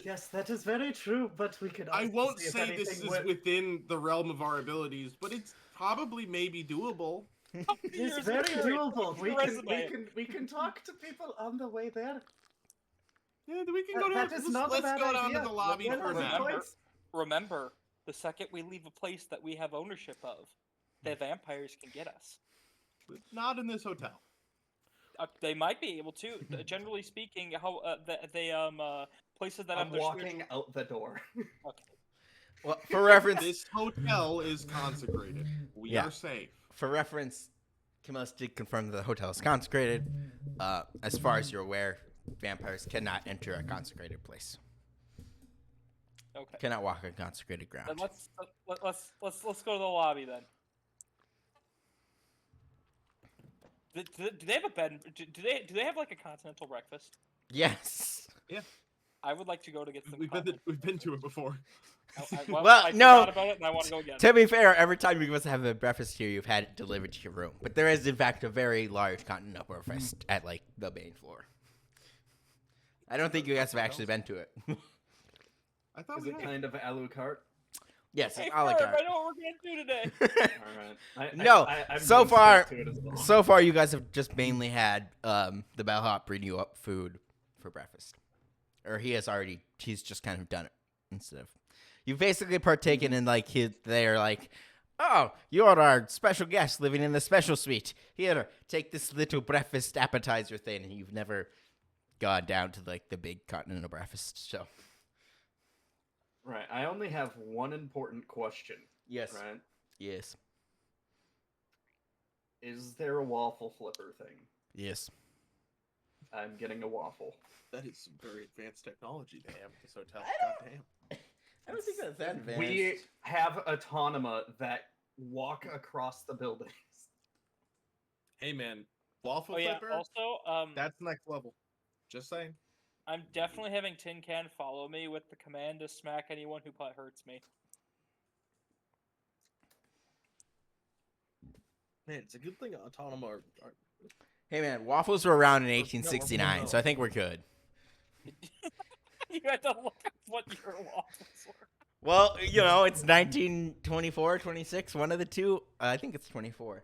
[SPEAKER 6] Yes, that is very true, but we could.
[SPEAKER 4] I
[SPEAKER 6] also
[SPEAKER 4] won't
[SPEAKER 6] see if
[SPEAKER 4] say this
[SPEAKER 6] anything
[SPEAKER 4] is
[SPEAKER 6] went-
[SPEAKER 4] within the realm of our abilities, but it's probably maybe doable.
[SPEAKER 6] It's
[SPEAKER 3] Here's
[SPEAKER 6] very
[SPEAKER 3] the theory.
[SPEAKER 6] doable.
[SPEAKER 3] Your resume.
[SPEAKER 6] We can talk to people on the way there.
[SPEAKER 4] Yeah, we can go to.
[SPEAKER 6] That is not a
[SPEAKER 4] Let's
[SPEAKER 6] bad
[SPEAKER 4] go down to
[SPEAKER 6] idea.
[SPEAKER 4] the lobby
[SPEAKER 6] When
[SPEAKER 4] for
[SPEAKER 6] was it
[SPEAKER 4] now.
[SPEAKER 6] going?
[SPEAKER 3] Remember, the second we leave a place that we have ownership of, the vampires can get us.
[SPEAKER 4] Not in this hotel.
[SPEAKER 3] They might be able to. Generally speaking, how places that
[SPEAKER 5] I'm
[SPEAKER 3] have their
[SPEAKER 5] walking out the door.
[SPEAKER 3] Okay.
[SPEAKER 1] Well, for reference,
[SPEAKER 4] This hotel is consecrated. We
[SPEAKER 1] Yeah.
[SPEAKER 4] are safe.
[SPEAKER 1] for reference, Camillus did confirm that the hotel is consecrated. As far as you're aware, vampires cannot enter a consecrated place.
[SPEAKER 3] Okay.
[SPEAKER 1] Cannot walk on consecrated ground.
[SPEAKER 3] Then let's go to the lobby then. Do they have a bed? Do they have like a continental breakfast?
[SPEAKER 1] Yes.
[SPEAKER 3] I would like to go to get some.
[SPEAKER 4] We've been to it before.
[SPEAKER 1] Well,
[SPEAKER 3] I
[SPEAKER 1] no.
[SPEAKER 3] forgot about it and I want to go again.
[SPEAKER 1] To be fair, every time you must have a breakfast here, you've had it delivered to your room. But there is, in fact, a very large continental breakfast at like the main floor. I don't think you guys have actually been to it.
[SPEAKER 4] I thought
[SPEAKER 5] Is
[SPEAKER 4] we
[SPEAKER 5] it
[SPEAKER 4] had.
[SPEAKER 5] kind of a la carte?
[SPEAKER 1] Yes,
[SPEAKER 3] Hey,
[SPEAKER 1] it's a la
[SPEAKER 3] Ferb,
[SPEAKER 1] carte.
[SPEAKER 3] I know what we're gonna do today.
[SPEAKER 5] All right.
[SPEAKER 1] No,
[SPEAKER 5] I'm
[SPEAKER 1] so
[SPEAKER 5] going
[SPEAKER 1] far-
[SPEAKER 5] straight to it as well.
[SPEAKER 1] So far, you guys have just mainly had the bellhop bring you up food for breakfast, or he's just kind of done it instead of. You've basically partaken in like they're like, oh, you're our special guest living in the special suite. Here, take this little breakfast appetizer thing, and you've never gone down to like the big continental breakfast. So
[SPEAKER 5] Right. I only have one important question.
[SPEAKER 1] yes,
[SPEAKER 5] Right.
[SPEAKER 1] yes,
[SPEAKER 5] Is there a waffle flipper thing?
[SPEAKER 1] yes.
[SPEAKER 5] I'm getting a waffle.
[SPEAKER 4] That is some very advanced technology they have at this hotel.
[SPEAKER 1] I don't-
[SPEAKER 4] Goddamn.
[SPEAKER 1] I don't think that's that advanced.
[SPEAKER 5] We have autonoma that walk across the buildings.
[SPEAKER 4] Hey man, waffle
[SPEAKER 3] Oh yeah.
[SPEAKER 4] flipper.
[SPEAKER 3] Also,
[SPEAKER 4] That's next level. Just saying.
[SPEAKER 3] I'm definitely having Tin Can follow me with the command to smack anyone who hurts me.
[SPEAKER 4] Man, it's a good thing Autonoma are
[SPEAKER 1] Hey man, waffles were around in
[SPEAKER 4] no,
[SPEAKER 1] 1869,
[SPEAKER 4] no.
[SPEAKER 1] so I think we're good.
[SPEAKER 3] You had to look up what your waffles were.
[SPEAKER 1] Well, you know, it's 1924, 26, one of the two. I think it's 24.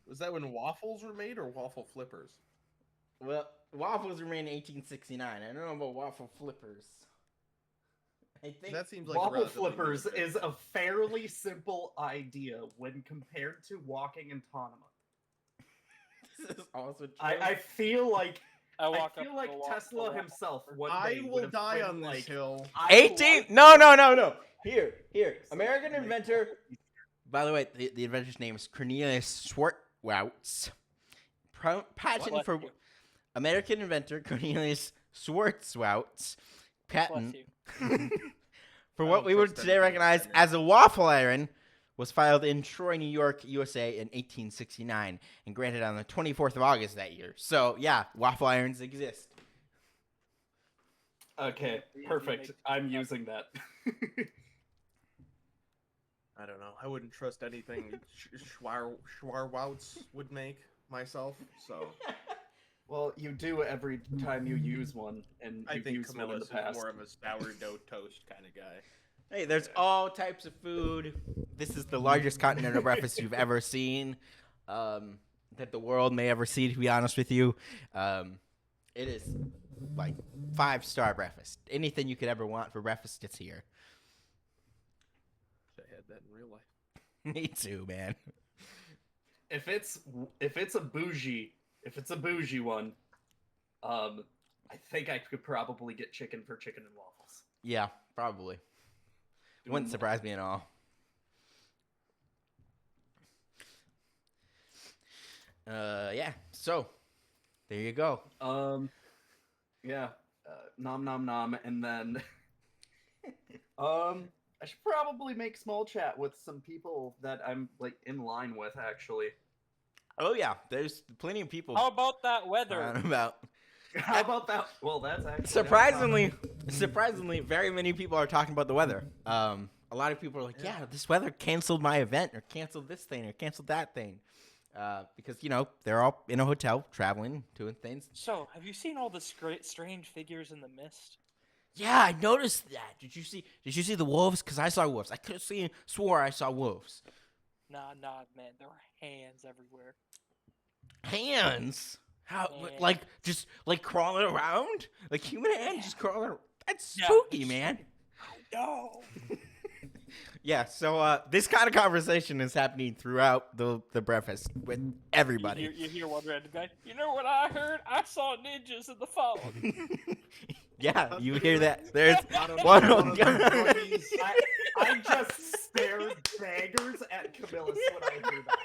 [SPEAKER 4] Was that when waffles were made or waffle flippers?
[SPEAKER 1] Well, waffles were made in 1869. I don't know about waffle flippers. I think
[SPEAKER 4] That seems like a
[SPEAKER 5] Waffle
[SPEAKER 4] relatively
[SPEAKER 5] flippers
[SPEAKER 4] new thing.
[SPEAKER 5] is a fairly simple idea when compared to walking autonoma.
[SPEAKER 1] this is also true.
[SPEAKER 5] I feel like
[SPEAKER 3] I walk
[SPEAKER 5] I feel
[SPEAKER 3] up
[SPEAKER 5] like
[SPEAKER 3] to the
[SPEAKER 5] Tesla
[SPEAKER 3] waffle
[SPEAKER 5] himself one
[SPEAKER 4] I
[SPEAKER 5] day
[SPEAKER 4] will
[SPEAKER 5] would have
[SPEAKER 4] die
[SPEAKER 5] been
[SPEAKER 4] on this
[SPEAKER 5] like,
[SPEAKER 4] hill.
[SPEAKER 5] I
[SPEAKER 1] 18?
[SPEAKER 5] like-
[SPEAKER 1] No. Here. American inventor. By the way, the inventor's name is Cornelius Schwartz. Patent
[SPEAKER 3] Bless
[SPEAKER 1] for
[SPEAKER 3] you.
[SPEAKER 1] American inventor Cornelius Schwartz. Patent
[SPEAKER 3] Bless you.
[SPEAKER 1] for
[SPEAKER 4] I
[SPEAKER 1] what
[SPEAKER 4] don't
[SPEAKER 1] we would
[SPEAKER 4] trust
[SPEAKER 1] today
[SPEAKER 4] anything
[SPEAKER 1] recognize
[SPEAKER 4] that
[SPEAKER 1] as a waffle iron was filed in Troy, New York, USA in 1869 and granted on the 24th of August that year. So, yeah, waffle irons exist.
[SPEAKER 5] Okay,
[SPEAKER 3] You
[SPEAKER 5] perfect.
[SPEAKER 3] make-
[SPEAKER 5] I'm using that.
[SPEAKER 4] I don't know. I wouldn't trust anything Schwarwouts would make myself. So
[SPEAKER 5] Well, you do every time you use one, and
[SPEAKER 4] I
[SPEAKER 5] you've
[SPEAKER 4] think
[SPEAKER 5] used one in
[SPEAKER 4] Camillus
[SPEAKER 5] the past.
[SPEAKER 4] is more of a sourdough toast kind of guy.
[SPEAKER 1] Hey, there's all types of food. This is the largest continental breakfast you've ever seen, that the world may ever see, to be honest with you. It is like 5-star breakfast. Anything you could ever want for breakfast, it's here.
[SPEAKER 4] I had that in real life.
[SPEAKER 1] Me too, man.
[SPEAKER 5] If it's a bougie one, I think I could probably get chicken for chicken and waffles.
[SPEAKER 1] Yeah, probably. Wouldn't surprise me at all. Yeah. So, there you go.
[SPEAKER 5] Yeah, nom nom nom, and then, I should probably make small chat with some people that I'm like in line with, actually.
[SPEAKER 1] Oh yeah, there's plenty of people.
[SPEAKER 3] How about that weather?
[SPEAKER 1] around about.
[SPEAKER 5] How about that? Well, that's actually
[SPEAKER 1] Surprisingly, very many people are talking about the weather. A lot of people are like, yeah, this weather canceled my event, or canceled this thing, or canceled that thing. Because, they're all in a hotel, traveling, doing things.
[SPEAKER 3] So, have you seen all the strange figures in the mist?
[SPEAKER 1] Yeah, I noticed that. Did you see the wolves? Because I saw wolves. I could have swore I saw wolves.
[SPEAKER 3] Nah, man. There were hands everywhere.
[SPEAKER 1] Hands? How?
[SPEAKER 3] Hands.
[SPEAKER 1] Like, just, like, crawling around? Like, human hands just crawling around? That's
[SPEAKER 3] Yeah,
[SPEAKER 1] spooky, man.
[SPEAKER 3] No.
[SPEAKER 1] Yeah, so this kind of conversation is happening throughout the breakfast with everybody.
[SPEAKER 3] You hear one random guy, you know what I heard? I saw ninjas in the fog.
[SPEAKER 1] Yeah, you hear that? There's one of them.
[SPEAKER 5] I just stared daggers at Camillus when I hear that.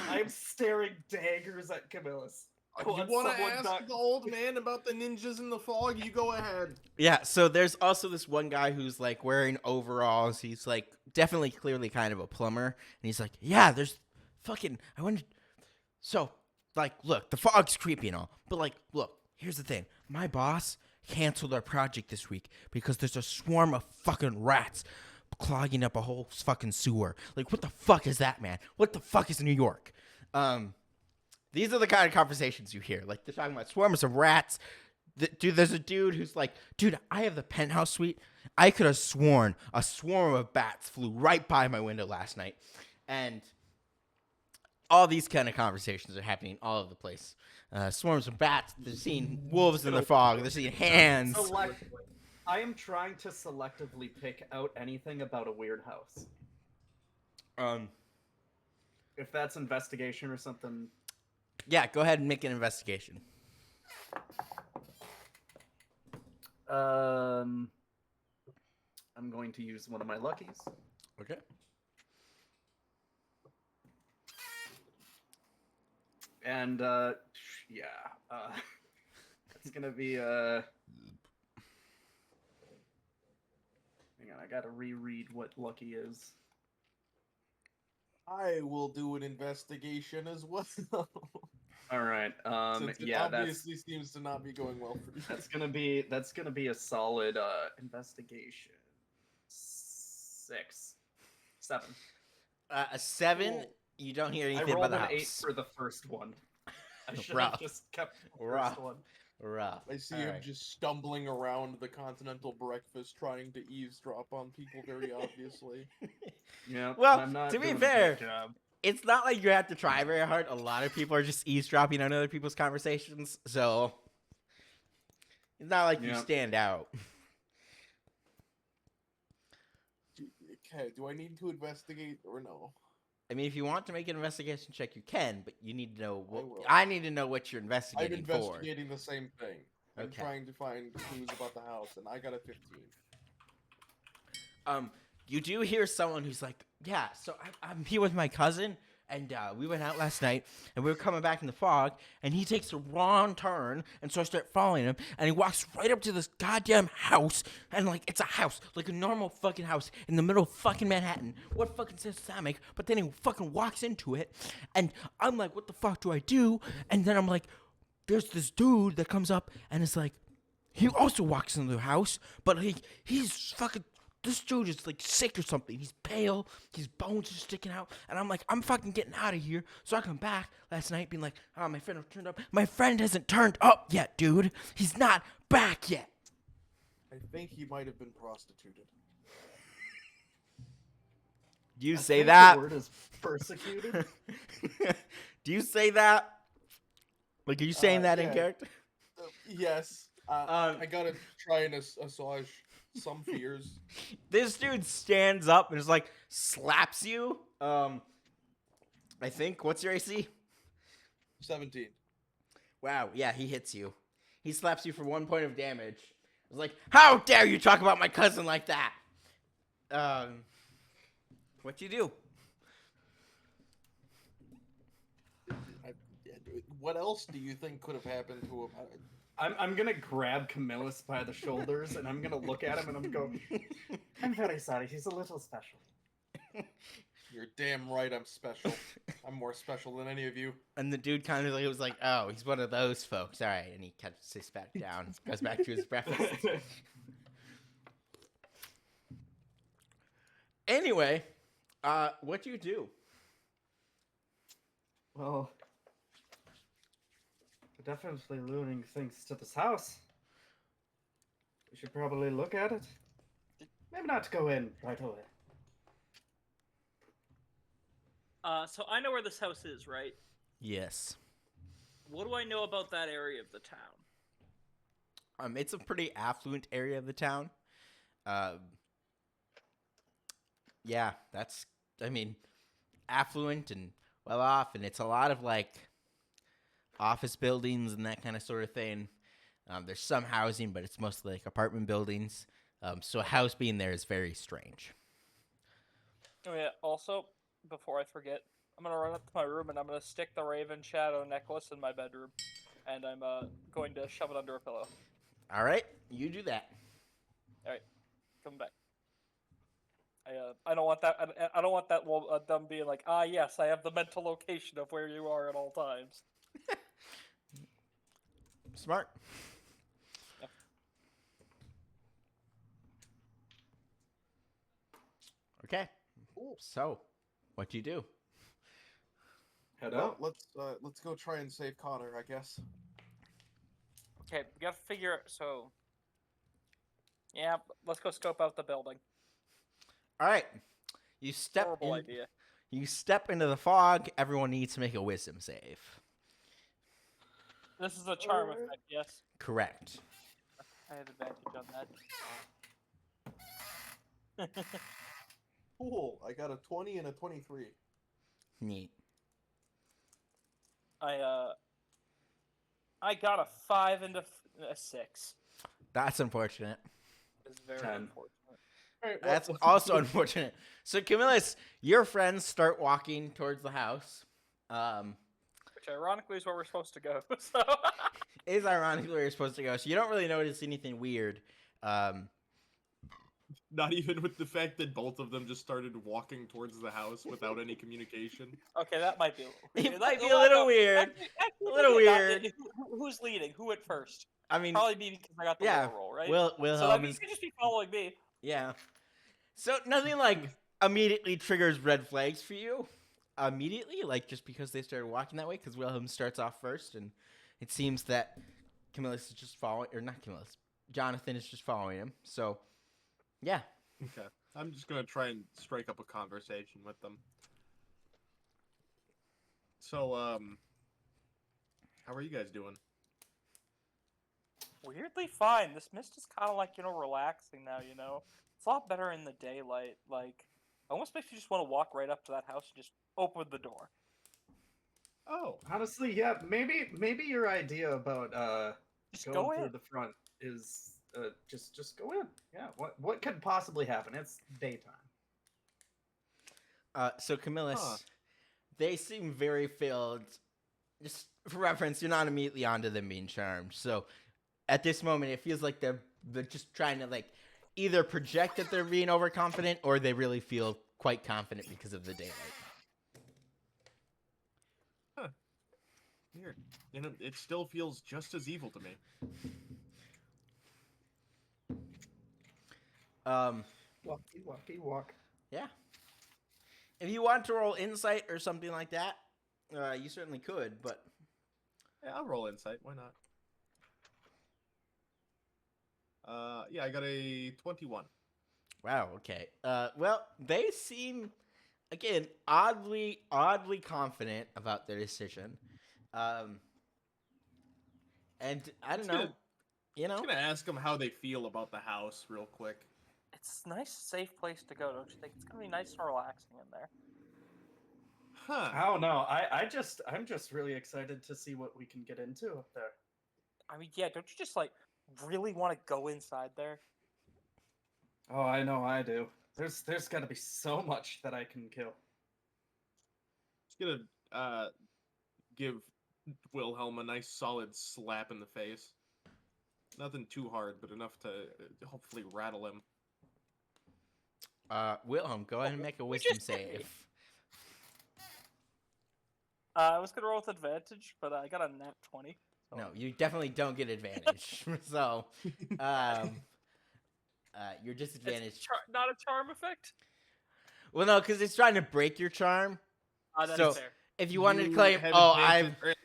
[SPEAKER 5] I'm staring daggers at Camillus.
[SPEAKER 4] You want to ask the old man about the ninjas in the fog? You go ahead.
[SPEAKER 1] Yeah, so there's also this one guy who's like wearing overalls. He's like definitely clearly kind of a plumber. And he's like, yeah, there's fucking, I wonder. So, like, look, the fog's creepy and all. But, like, look, here's the thing. My boss canceled our project this week because there's a swarm of fucking rats clogging up a whole fucking sewer. Like, what the fuck is that, man? What the fuck is New York? These are the kind of conversations you hear. Like, they're talking about swarms of rats. Dude, there's a dude who's like, dude, I have the penthouse suite. I could have sworn a swarm of bats flew right by my window last night. And all these kind of conversations are happening all over the place. Swarms of bats. They're seeing wolves in the fog. They're seeing hands.
[SPEAKER 5] I am trying to selectively pick out anything about a weird house. If that's investigation or something...
[SPEAKER 1] Yeah, go ahead and make an investigation.
[SPEAKER 5] I'm going to use one of my luckies.
[SPEAKER 1] Okay.
[SPEAKER 5] And, it's gonna be, hang on, I gotta reread what lucky is.
[SPEAKER 4] I will do an investigation as well.
[SPEAKER 5] All right.
[SPEAKER 4] Since it obviously seems to not be going well for you.
[SPEAKER 5] That's gonna be a solid investigation. 7.
[SPEAKER 1] A 7.
[SPEAKER 5] Cool.
[SPEAKER 1] You don't hear
[SPEAKER 5] I
[SPEAKER 1] anything
[SPEAKER 5] rolled
[SPEAKER 1] about the
[SPEAKER 5] an
[SPEAKER 1] house.
[SPEAKER 5] 8 for the first one. I should
[SPEAKER 1] Rough.
[SPEAKER 5] have just kept the
[SPEAKER 1] Rough.
[SPEAKER 5] first one.
[SPEAKER 1] Rough.
[SPEAKER 4] I see
[SPEAKER 1] All
[SPEAKER 4] him
[SPEAKER 1] right.
[SPEAKER 4] just stumbling around the continental breakfast, trying to eavesdrop on people very obviously.
[SPEAKER 5] Yeah.
[SPEAKER 1] Well,
[SPEAKER 5] I'm not
[SPEAKER 1] to be
[SPEAKER 5] doing a
[SPEAKER 1] fair,
[SPEAKER 5] good job.
[SPEAKER 1] It's not like you have to try very hard. A lot of people are just eavesdropping on other people's conversations, so it's not like you stand out.
[SPEAKER 4] Okay, do I need to investigate or no?
[SPEAKER 1] I mean, if you want to make an investigation check, you can, but you need to know what
[SPEAKER 4] I
[SPEAKER 1] I need to know what you're
[SPEAKER 4] I'm
[SPEAKER 1] investigating for.
[SPEAKER 4] investigating the same thing. I'm
[SPEAKER 1] Okay.
[SPEAKER 4] trying to find clues about the house, and I got a 15.
[SPEAKER 1] You do hear someone who's like, yeah, so I'm here with my cousin, and we went out last night, and we were coming back in the fog, and he takes a wrong turn, and so I start following him, and he walks right up to this goddamn house, and, like, it's a house, like a normal fucking house, in the middle of fucking Manhattan. What fucking sense does that make? But then he fucking walks into it, and I'm like, what the fuck do I do? And then I'm like, there's this dude that comes up, and it's like, he also walks into the house, but he's fucking... This dude is, like, sick or something. He's pale. His bones are sticking out. And I'm like, I'm fucking getting out of here. So I come back last night being like, oh, my friend turned up. My friend hasn't turned up yet, dude. He's not back yet.
[SPEAKER 4] I think he might have been prostituted.
[SPEAKER 1] Do you
[SPEAKER 5] I
[SPEAKER 1] say
[SPEAKER 5] think
[SPEAKER 1] that?
[SPEAKER 5] The word is persecuted.
[SPEAKER 1] Do you say that? Like, are you saying that in
[SPEAKER 4] yeah.
[SPEAKER 1] character?
[SPEAKER 4] Yes. I gotta try and assuage some fears.
[SPEAKER 1] This dude stands up and is like, slaps you. I think. What's your AC?
[SPEAKER 4] 17.
[SPEAKER 1] Wow. Yeah, he hits you. He slaps you for 1 point of damage. It's like, how dare you talk about my cousin like that? What you do?
[SPEAKER 4] What else do you think could have happened to him?
[SPEAKER 5] I'm gonna grab Camillus by the shoulders and I'm gonna look at him and I'm go,
[SPEAKER 6] I'm very sorry, he's a little special.
[SPEAKER 4] You're damn right I'm special. I'm more special than any of you.
[SPEAKER 1] And the dude kind of like was like, "Oh, he's one of those folks." All right, and he sits back down, goes back to his breakfast. Anyway, what do you do?
[SPEAKER 6] Well, we're definitely looting things to this house. We should probably look at it. Maybe not go in right away.
[SPEAKER 3] So I know where this house is, right?
[SPEAKER 1] Yes.
[SPEAKER 3] What do I know about that area of the town?
[SPEAKER 1] It's a pretty affluent area of the town. Yeah, affluent and well off, and it's a lot of like office buildings and that kind of sort of thing. There's some housing, but it's mostly like apartment buildings. So a house being there is very strange.
[SPEAKER 3] Oh yeah. Also, before I forget, I'm gonna run up to my room and I'm gonna stick the Raven Shadow necklace in my bedroom, and I'm going to shove it under a pillow.
[SPEAKER 1] All right, you do that.
[SPEAKER 3] All right, come back. I don't want that. I don't want that them being like, ah, yes, I have the mental location of where you are at all times.
[SPEAKER 1] Smart.
[SPEAKER 3] Yep.
[SPEAKER 1] Okay. So, what do you do?
[SPEAKER 6] Head
[SPEAKER 4] Well,
[SPEAKER 6] out.
[SPEAKER 4] let's go try and save Connor, I guess.
[SPEAKER 3] Okay, we gotta figure. So, yeah, let's go scope out the building.
[SPEAKER 1] All right. You step
[SPEAKER 3] Horrible
[SPEAKER 1] in,
[SPEAKER 3] idea.
[SPEAKER 1] You step into the fog. Everyone needs to make a wisdom save.
[SPEAKER 3] This is a charm effect, yes.
[SPEAKER 1] Correct.
[SPEAKER 3] I have advantage on that.
[SPEAKER 4] Cool. I got a 20 and a 23.
[SPEAKER 1] Neat.
[SPEAKER 3] I got a 5 and a 6.
[SPEAKER 1] That's unfortunate.
[SPEAKER 3] It's very
[SPEAKER 6] 10.
[SPEAKER 3] unfortunate.
[SPEAKER 1] That's also unfortunate. So, Camillus, your friends start walking towards the house.
[SPEAKER 3] Which ironically is where we're supposed to go. So
[SPEAKER 1] Is ironically where you're supposed to go. So you don't really notice anything weird.
[SPEAKER 4] Not even with the fact that both of them just started walking towards the house without any communication.
[SPEAKER 3] okay, that might be.
[SPEAKER 1] It might be a little weird. A little weird.
[SPEAKER 3] Who's leading? Who went first?
[SPEAKER 1] I mean,
[SPEAKER 3] Probably me because I got the
[SPEAKER 1] yeah.
[SPEAKER 3] roll, right?
[SPEAKER 1] Will
[SPEAKER 3] So that
[SPEAKER 1] Wilhelm
[SPEAKER 3] means
[SPEAKER 1] is
[SPEAKER 3] you just be following me.
[SPEAKER 1] yeah. So nothing like immediately triggers red flags for you. Immediately, like just because they started walking that way, because Wilhelm starts off first, and it seems that Camillus is just following, or not Camillus, Jonathan is just following him. So, yeah.
[SPEAKER 4] Okay. I'm just gonna try and strike up a conversation with them. So, how are you guys doing?
[SPEAKER 3] Weirdly fine. This mist is kind of like, relaxing now, It's a lot better in the daylight. Like, almost makes you just want to walk right up to that house and just open the door.
[SPEAKER 4] Oh,
[SPEAKER 6] Honestly, yeah, maybe your idea about
[SPEAKER 3] Just
[SPEAKER 6] going
[SPEAKER 3] go
[SPEAKER 6] through
[SPEAKER 3] in.
[SPEAKER 6] the front is just go in. Yeah, what could possibly happen? It's daytime.
[SPEAKER 1] So Camillus, they seem very filled. Just for reference, you're not immediately onto them being charmed. So at this moment, it feels like they're just trying to like either project that they're being overconfident or they really feel quite confident because of the daylight.
[SPEAKER 4] weird. It still feels just as evil to me.
[SPEAKER 6] Walk.
[SPEAKER 1] Yeah. If you want to roll insight or something like that, you certainly could, but
[SPEAKER 4] Yeah, I'll roll insight. Why not? Yeah, I got a 21.
[SPEAKER 1] wow, okay. Well, they seem again oddly confident about their decision. And I don't know,
[SPEAKER 4] I'm gonna ask them how they feel about the house real quick.
[SPEAKER 3] It's a nice, safe place to go, don't you think? It's gonna be nice and relaxing in there.
[SPEAKER 4] Huh.
[SPEAKER 6] I don't know. I'm just really excited to see what we can get into up there.
[SPEAKER 3] I mean, yeah, don't you just, really want to go inside there?
[SPEAKER 6] Oh, I know I do. There's got to be so much that I can kill.
[SPEAKER 4] Just gonna give Wilhelm a nice solid slap in the face. Nothing too hard, but enough to hopefully rattle him.
[SPEAKER 1] Wilhelm, go ahead and make a
[SPEAKER 3] You
[SPEAKER 1] wisdom
[SPEAKER 3] just hit me.
[SPEAKER 1] save.
[SPEAKER 3] I was gonna roll with advantage, but I got a nat 20. So.
[SPEAKER 1] No, you definitely don't get advantage. So, your disadvantage.
[SPEAKER 3] It's not a charm effect.
[SPEAKER 1] Well, no, because it's trying to break your charm.
[SPEAKER 3] That's
[SPEAKER 1] So,
[SPEAKER 3] fair.
[SPEAKER 1] if you wanted to
[SPEAKER 4] You
[SPEAKER 1] claim,
[SPEAKER 4] have
[SPEAKER 1] oh,
[SPEAKER 4] advantage-
[SPEAKER 1] I've
[SPEAKER 4] or at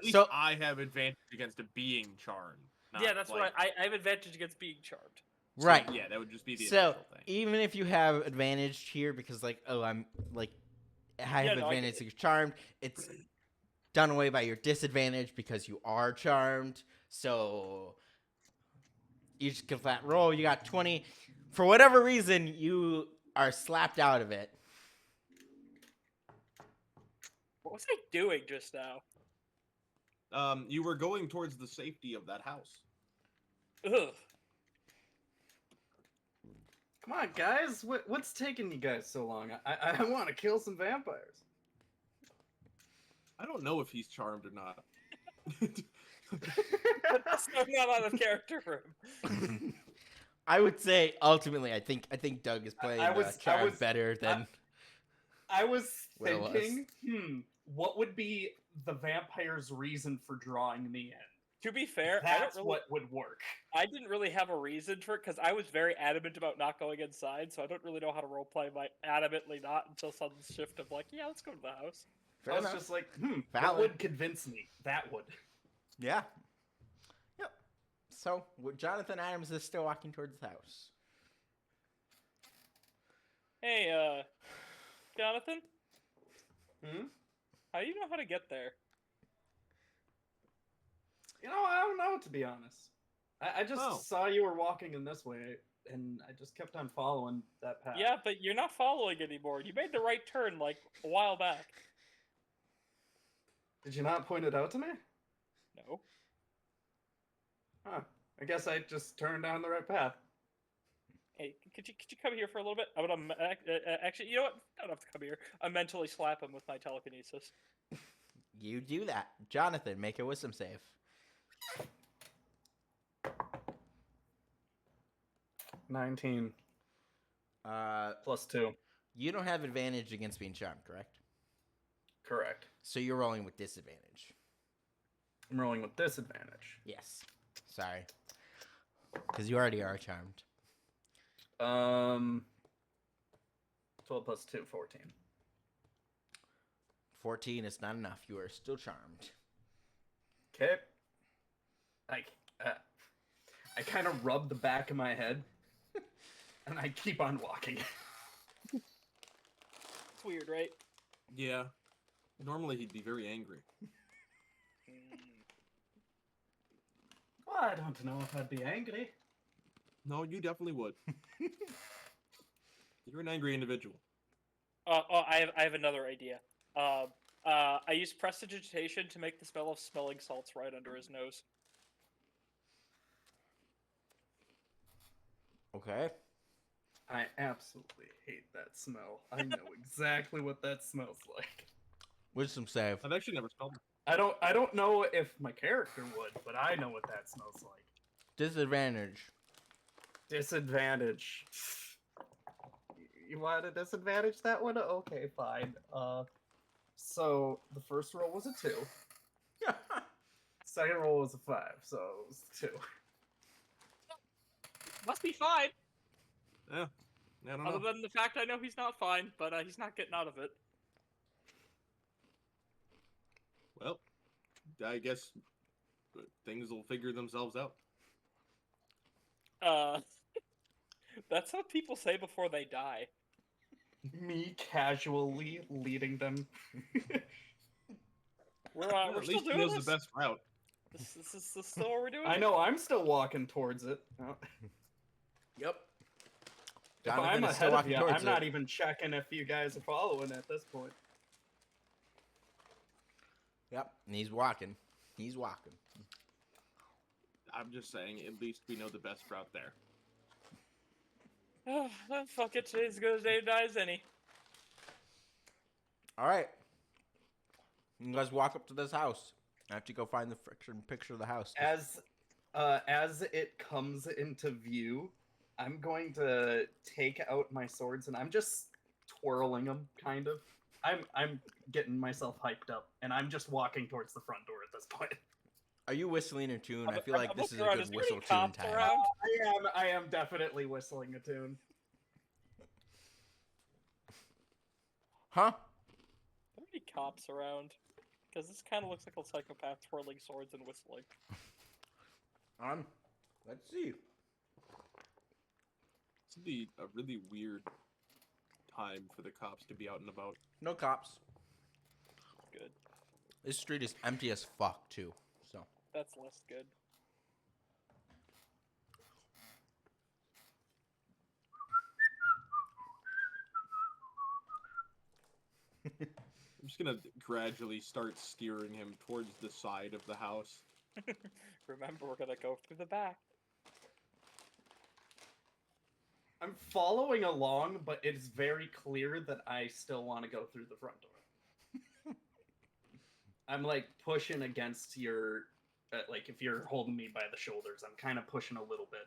[SPEAKER 4] least
[SPEAKER 1] so
[SPEAKER 4] I have advantage against a being charmed.
[SPEAKER 3] Yeah,
[SPEAKER 4] not,
[SPEAKER 3] that's
[SPEAKER 4] like,
[SPEAKER 3] right. I have advantage against being charmed.
[SPEAKER 4] so,
[SPEAKER 1] right.
[SPEAKER 4] yeah, that would just be the
[SPEAKER 1] So
[SPEAKER 4] initial thing.
[SPEAKER 1] even if you have advantage here, because like, oh, I'm like, I have
[SPEAKER 3] no, I
[SPEAKER 1] advantage
[SPEAKER 3] get
[SPEAKER 1] because you're charmed. It's done away by your disadvantage because you are charmed. So you just get a flat roll. You got 20. For whatever reason, you are slapped out of it.
[SPEAKER 3] What was I doing just now?
[SPEAKER 4] You were going towards the safety of that house.
[SPEAKER 3] Ugh.
[SPEAKER 6] Come on, guys. What's taking you guys so long? I want to kill some vampires.
[SPEAKER 4] I don't know if he's charmed or not.
[SPEAKER 3] That's so not out of character for him.
[SPEAKER 1] I would say ultimately, I think Doug is playing charmed better than.
[SPEAKER 6] I was
[SPEAKER 1] Will was.
[SPEAKER 6] thinking, what would be the vampire's reason for drawing me in?
[SPEAKER 3] To be fair,
[SPEAKER 6] That's what would work.
[SPEAKER 3] I didn't really have a reason for it because I was very adamant about not going inside, so I don't really know how to roleplay my adamantly not until sudden shift of like, yeah, let's go to the house.
[SPEAKER 1] Fair
[SPEAKER 6] I was
[SPEAKER 1] enough.
[SPEAKER 6] just like,
[SPEAKER 1] Valid.
[SPEAKER 6] that would convince me. That would.
[SPEAKER 1] Yeah. Yep. So Jonathan Adams is still walking towards the house.
[SPEAKER 3] Hey, Jonathan,
[SPEAKER 6] Hmm?
[SPEAKER 3] how do you know how to get there?
[SPEAKER 6] You know, I don't know, to be honest. I just saw you were walking in this way, and I just kept on following that path.
[SPEAKER 3] Yeah, but you're not following anymore. You made the right turn like a while back.
[SPEAKER 6] Did you not point it out to me?
[SPEAKER 3] No.
[SPEAKER 6] Huh. I guess I just turned down the right path.
[SPEAKER 3] Hey, could you come here for a little bit? I'm gonna actually, you know what? I don't have to come here. I mentally slap him with my telekinesis.
[SPEAKER 1] You do that. Jonathan, make a wisdom save.
[SPEAKER 6] 19 plus 2.
[SPEAKER 1] You don't have advantage against being charmed, correct?
[SPEAKER 6] Correct.
[SPEAKER 1] So you're rolling with disadvantage.
[SPEAKER 6] I'm rolling with disadvantage.
[SPEAKER 1] Yes. Sorry. Because you already are charmed.
[SPEAKER 6] 12 plus 2, 14.
[SPEAKER 1] 14 is not enough. You are still charmed.
[SPEAKER 6] Okay. I kind of rub the back of my head, and I keep on walking.
[SPEAKER 3] It's weird, right?
[SPEAKER 4] Yeah. Normally he'd be very angry.
[SPEAKER 6] Well, I don't know if I'd be angry.
[SPEAKER 4] No, you definitely would. You're an angry individual.
[SPEAKER 3] I have another idea. I use prestidigitation to make the smell of smelling salts right under his nose.
[SPEAKER 1] Okay.
[SPEAKER 6] I absolutely hate that smell. I know exactly what that smells like.
[SPEAKER 1] Wisdom save.
[SPEAKER 4] I've actually never smelled it.
[SPEAKER 6] I don't know if my character would, but I know what that smells like.
[SPEAKER 1] Disadvantage.
[SPEAKER 6] Disadvantage. You want to disadvantage that one? Okay, fine. So the first roll was a 2. Second roll was a 5, so it was 2.
[SPEAKER 3] Must be fine.
[SPEAKER 4] Yeah. I don't know.
[SPEAKER 3] Other than the fact I know he's not fine, but he's not getting out of it.
[SPEAKER 4] Well, I guess things will figure themselves out.
[SPEAKER 3] That's what people say before they die.
[SPEAKER 6] Me casually leading them.
[SPEAKER 3] We're
[SPEAKER 4] At
[SPEAKER 3] still
[SPEAKER 4] least he
[SPEAKER 3] doing
[SPEAKER 4] knows
[SPEAKER 3] this?
[SPEAKER 4] the best route.
[SPEAKER 3] This is still what we're doing?
[SPEAKER 6] I know I'm still walking towards it. Oh.
[SPEAKER 1] Yep.
[SPEAKER 6] If
[SPEAKER 1] Jonathan
[SPEAKER 6] I'm
[SPEAKER 1] is still
[SPEAKER 6] ahead of
[SPEAKER 1] walking
[SPEAKER 6] you,
[SPEAKER 1] towards
[SPEAKER 6] I'm not
[SPEAKER 1] it.
[SPEAKER 6] even checking if you guys are following at this point.
[SPEAKER 1] Yep. And he's walking. He's walking.
[SPEAKER 4] I'm just saying, at least we know the best route there.
[SPEAKER 3] Fuck it, today's as good as day to die as any.
[SPEAKER 1] All right. You guys walk up to this house. I have to go find the friction picture of the house.
[SPEAKER 5] As it comes into view, I'm going to take out my swords and I'm just twirling them, kind of. I'm getting myself hyped up, and I'm just walking towards the front door at this point.
[SPEAKER 1] Are you whistling a tune? I feel like
[SPEAKER 3] I'm
[SPEAKER 1] this is a
[SPEAKER 3] looking around.
[SPEAKER 1] good
[SPEAKER 3] Is there
[SPEAKER 1] whistle
[SPEAKER 3] any
[SPEAKER 1] tune
[SPEAKER 3] cops
[SPEAKER 1] time.
[SPEAKER 3] around?
[SPEAKER 5] I am definitely whistling a tune.
[SPEAKER 1] Huh?
[SPEAKER 3] Are there any cops around? Because this kind of looks like a psychopath twirling swords and whistling.
[SPEAKER 1] Let's see.
[SPEAKER 4] This would be a really weird time for the cops to be out and about.
[SPEAKER 1] No cops.
[SPEAKER 3] Good.
[SPEAKER 1] This street is empty as fuck too. So
[SPEAKER 3] That's less good.
[SPEAKER 4] I'm just gonna gradually start steering him towards the side of the house.
[SPEAKER 3] Remember, we're gonna go through the back.
[SPEAKER 5] I'm following along, but it's very clear that I still want to go through the front door. I'm like pushing against your, like if you're holding me by the shoulders, I'm kind of pushing a little bit.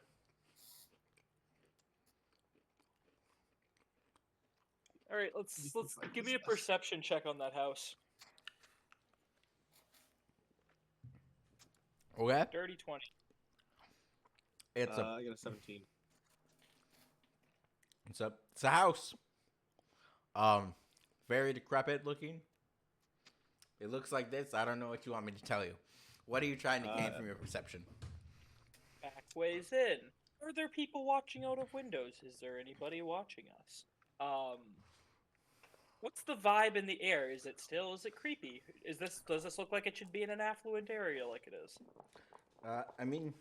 [SPEAKER 3] All right, let's give me a perception check on that house.
[SPEAKER 1] okay.
[SPEAKER 3] Dirty 20.
[SPEAKER 1] It's a
[SPEAKER 4] I got a 17.
[SPEAKER 1] it's a house. Very decrepit looking. It looks like this. I don't know what you want me to tell you. What are you trying to gain from your perception?
[SPEAKER 3] Back ways in. Are there people watching out of windows? Is there anybody watching us? What's the vibe in the air? Is it creepy? Does this look like it should be in an affluent area like it is?
[SPEAKER 1] I mean,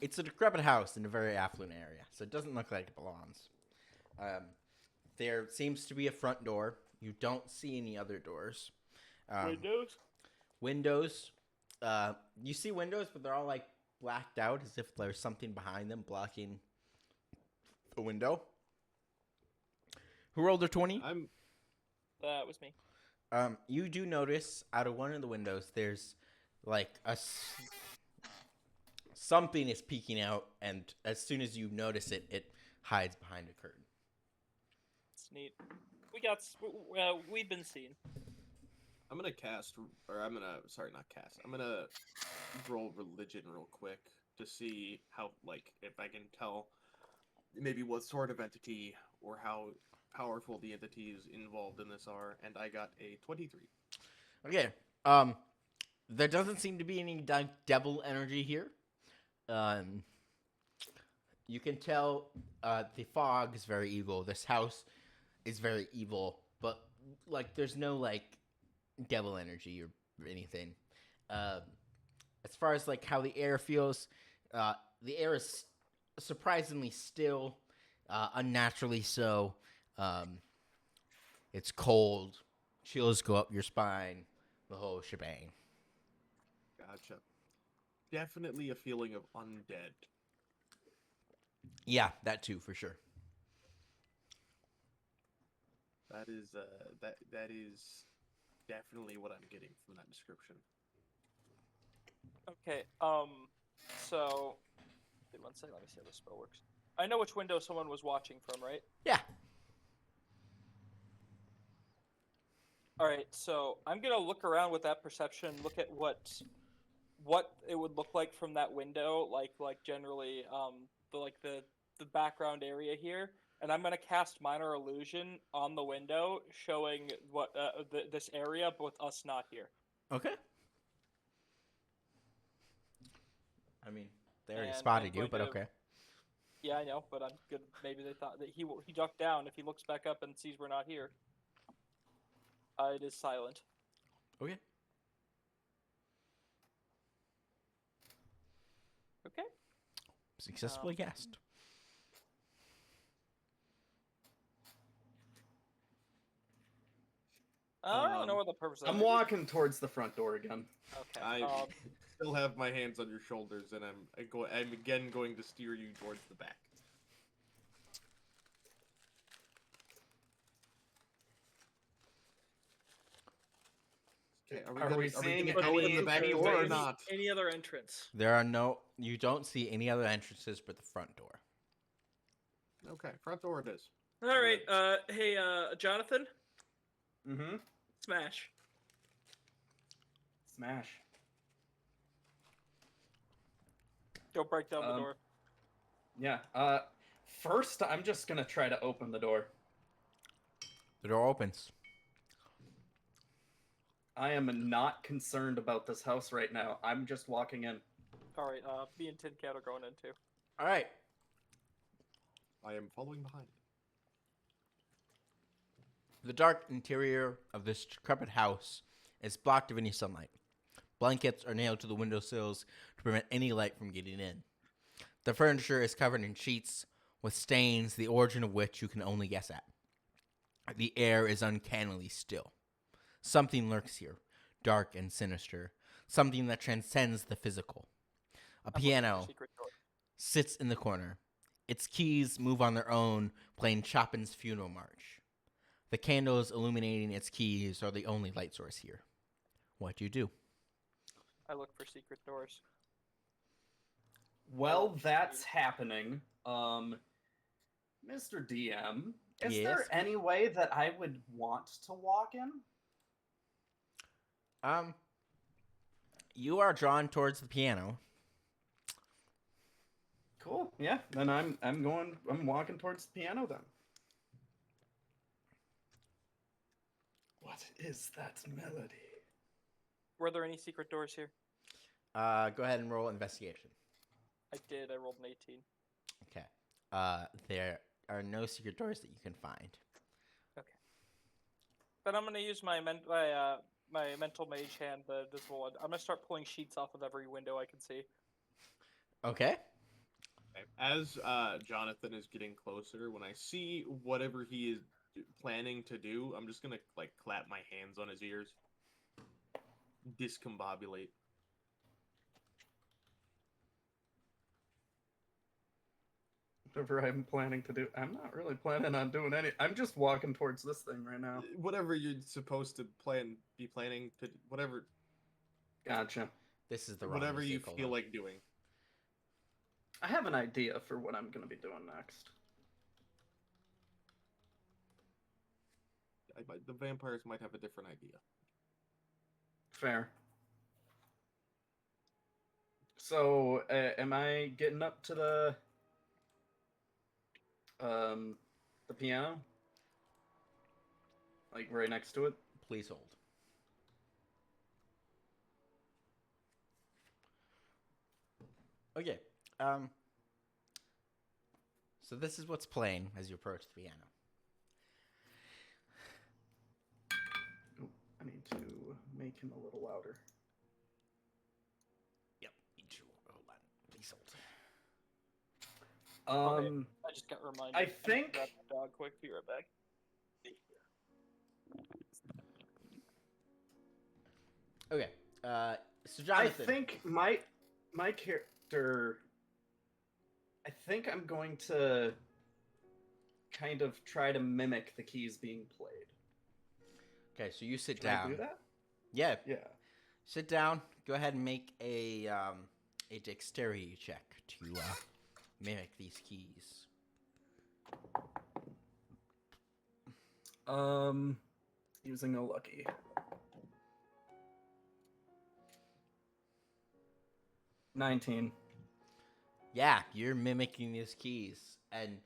[SPEAKER 1] it's a decrepit house in a very affluent area, so it doesn't look like it belongs. There seems to be a front door. You don't see any other doors.
[SPEAKER 3] Windows?
[SPEAKER 1] Windows. You see windows, but they're all like blacked out as if there's something behind them blocking the window. Who rolled a 20?
[SPEAKER 3] That was me.
[SPEAKER 1] You do notice out of one of the windows there's like something is peeking out, and as soon as you notice it, it hides behind a curtain.
[SPEAKER 3] It's neat. We've been seen.
[SPEAKER 4] I'm gonna I'm gonna roll religion real quick to see how, like, if I can tell maybe what sort of entity or how powerful the entities involved in this are, and I got a 23.
[SPEAKER 1] Okay. There doesn't seem to be any devil energy here. You can tell the fog is very evil. This house is very evil, but like there's no like devil energy or anything. As far as like how the air feels, the air is surprisingly still, unnaturally so. It's cold, chills go up your spine, the whole shebang.
[SPEAKER 4] Gotcha. Definitely a feeling of undead.
[SPEAKER 1] Yeah, that too, for sure.
[SPEAKER 4] That is definitely what I'm getting from that description.
[SPEAKER 3] Okay, so... Wait one second, let me see how this spell works. I know which window someone was watching from, right?
[SPEAKER 1] Yeah.
[SPEAKER 3] Alright, so I'm gonna look around with that perception, look at what it would look like from that window, like generally, the background area here, and I'm gonna cast Minor Illusion on the window, showing what this area, but with us not here.
[SPEAKER 1] Okay. I mean, they already
[SPEAKER 3] And
[SPEAKER 1] spotted you,
[SPEAKER 3] I'm
[SPEAKER 1] but
[SPEAKER 3] going to-
[SPEAKER 1] okay.
[SPEAKER 3] Yeah, I know, but I'm good. Maybe they thought that he ducked down. If he looks back up and sees we're not here, it is silent.
[SPEAKER 1] Okay.
[SPEAKER 3] Okay.
[SPEAKER 1] Successfully cast.
[SPEAKER 3] I don't know what the purpose.
[SPEAKER 5] I'm walking towards the front door again.
[SPEAKER 3] Okay.
[SPEAKER 4] I still have my hands on your shoulders, and I'm again going to steer you towards the back. Okay,
[SPEAKER 5] Are we seeing
[SPEAKER 4] gonna go in the back
[SPEAKER 5] any
[SPEAKER 4] door or
[SPEAKER 5] ways-
[SPEAKER 4] not?
[SPEAKER 3] Any other entrance?
[SPEAKER 1] There are no. You don't see any other entrances but the front door.
[SPEAKER 4] Okay, front door it is.
[SPEAKER 3] All right. Hey, Jonathan,
[SPEAKER 5] Mm-hmm.
[SPEAKER 3] smash.
[SPEAKER 5] Smash.
[SPEAKER 3] Go break down the door.
[SPEAKER 5] Yeah. First, I'm just gonna try to open the door.
[SPEAKER 1] The door opens.
[SPEAKER 5] I am not concerned about this house right now. I'm just walking in.
[SPEAKER 3] All right. Me and Tin Cat are going in too.
[SPEAKER 1] All right.
[SPEAKER 4] I am following behind.
[SPEAKER 1] The dark interior of this decrepit house is blocked of any sunlight. Blankets are nailed to the windowsills to prevent any light from getting in. The furniture is covered in sheets with stains, the origin of which you can only guess at. The air is uncannily still. Something lurks here, dark and sinister, something that transcends the physical. A piano
[SPEAKER 3] Secret door.
[SPEAKER 1] sits in the corner. Its keys move on their own, playing Chopin's funeral march. The candles illuminating its keys are the only light source here. What do you do?
[SPEAKER 3] I look for secret doors.
[SPEAKER 5] Well, that's happening. Mr. DM, is
[SPEAKER 1] Yes?
[SPEAKER 5] there any way that I would want to walk in?
[SPEAKER 1] You are drawn towards the piano.
[SPEAKER 5] Cool. Yeah. Then I'm walking towards the piano then. What is that melody?
[SPEAKER 3] Were there any secret doors here?
[SPEAKER 1] Go ahead and roll investigation.
[SPEAKER 3] I did. I rolled an 18.
[SPEAKER 1] Okay. There are no secret doors that you can find.
[SPEAKER 3] Then I'm gonna use my my mental mage hand, the invisible one. I'm gonna start pulling sheets off of every window I can see.
[SPEAKER 1] Okay.
[SPEAKER 4] Okay. As Jonathan is getting closer, when I see whatever he is planning to do, I'm just gonna like clap my hands on his ears, discombobulate.
[SPEAKER 5] Whatever I'm planning to do. I'm not really planning on doing any. I'm just walking towards this thing right now.
[SPEAKER 4] Whatever you're supposed to be planning to, whatever,
[SPEAKER 5] Gotcha.
[SPEAKER 1] This is the wrong
[SPEAKER 4] whatever you
[SPEAKER 1] mistake,
[SPEAKER 4] feel
[SPEAKER 1] hold on.
[SPEAKER 4] like doing.
[SPEAKER 5] I have an idea for what I'm going to be doing next.
[SPEAKER 4] The vampires might have a different idea.
[SPEAKER 5] Fair. So, am I getting up to the piano? Like right next to it?
[SPEAKER 1] Please hold. Okay. So this is what's playing as you approach the piano.
[SPEAKER 5] Ooh, I need to make him a little louder.
[SPEAKER 1] Yep. Hold on. Please hold.
[SPEAKER 3] Okay. I just got reminded.
[SPEAKER 5] I
[SPEAKER 3] I'm gonna
[SPEAKER 5] think-
[SPEAKER 3] grab the dog quick. Be right back.
[SPEAKER 1] Okay. So Jonathan.
[SPEAKER 5] I think my character. I think I'm going to kind of try to mimic the keys being played.
[SPEAKER 1] Okay, so you sit
[SPEAKER 5] Can
[SPEAKER 1] down.
[SPEAKER 5] I do that?
[SPEAKER 1] Yeah.
[SPEAKER 5] Yeah.
[SPEAKER 1] Sit down. Go ahead and make a dexterity check to mimic these keys.
[SPEAKER 5] Using a lucky. $19.
[SPEAKER 1] Yeah, you're mimicking these keys, and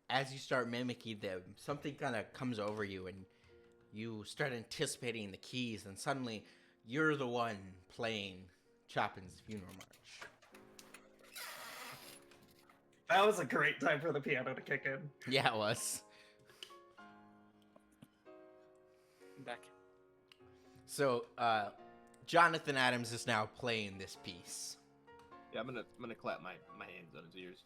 [SPEAKER 1] as you start mimicking them, something kind of comes over you, and you start anticipating the keys, and suddenly you're the one playing Chopin's funeral march.
[SPEAKER 5] That was a great time for the piano to kick in.
[SPEAKER 1] Yeah, it was.
[SPEAKER 3] I'm back.
[SPEAKER 1] So, Jonathan Adams is now playing this piece.
[SPEAKER 4] Yeah, I'm gonna clap my hands on his ears.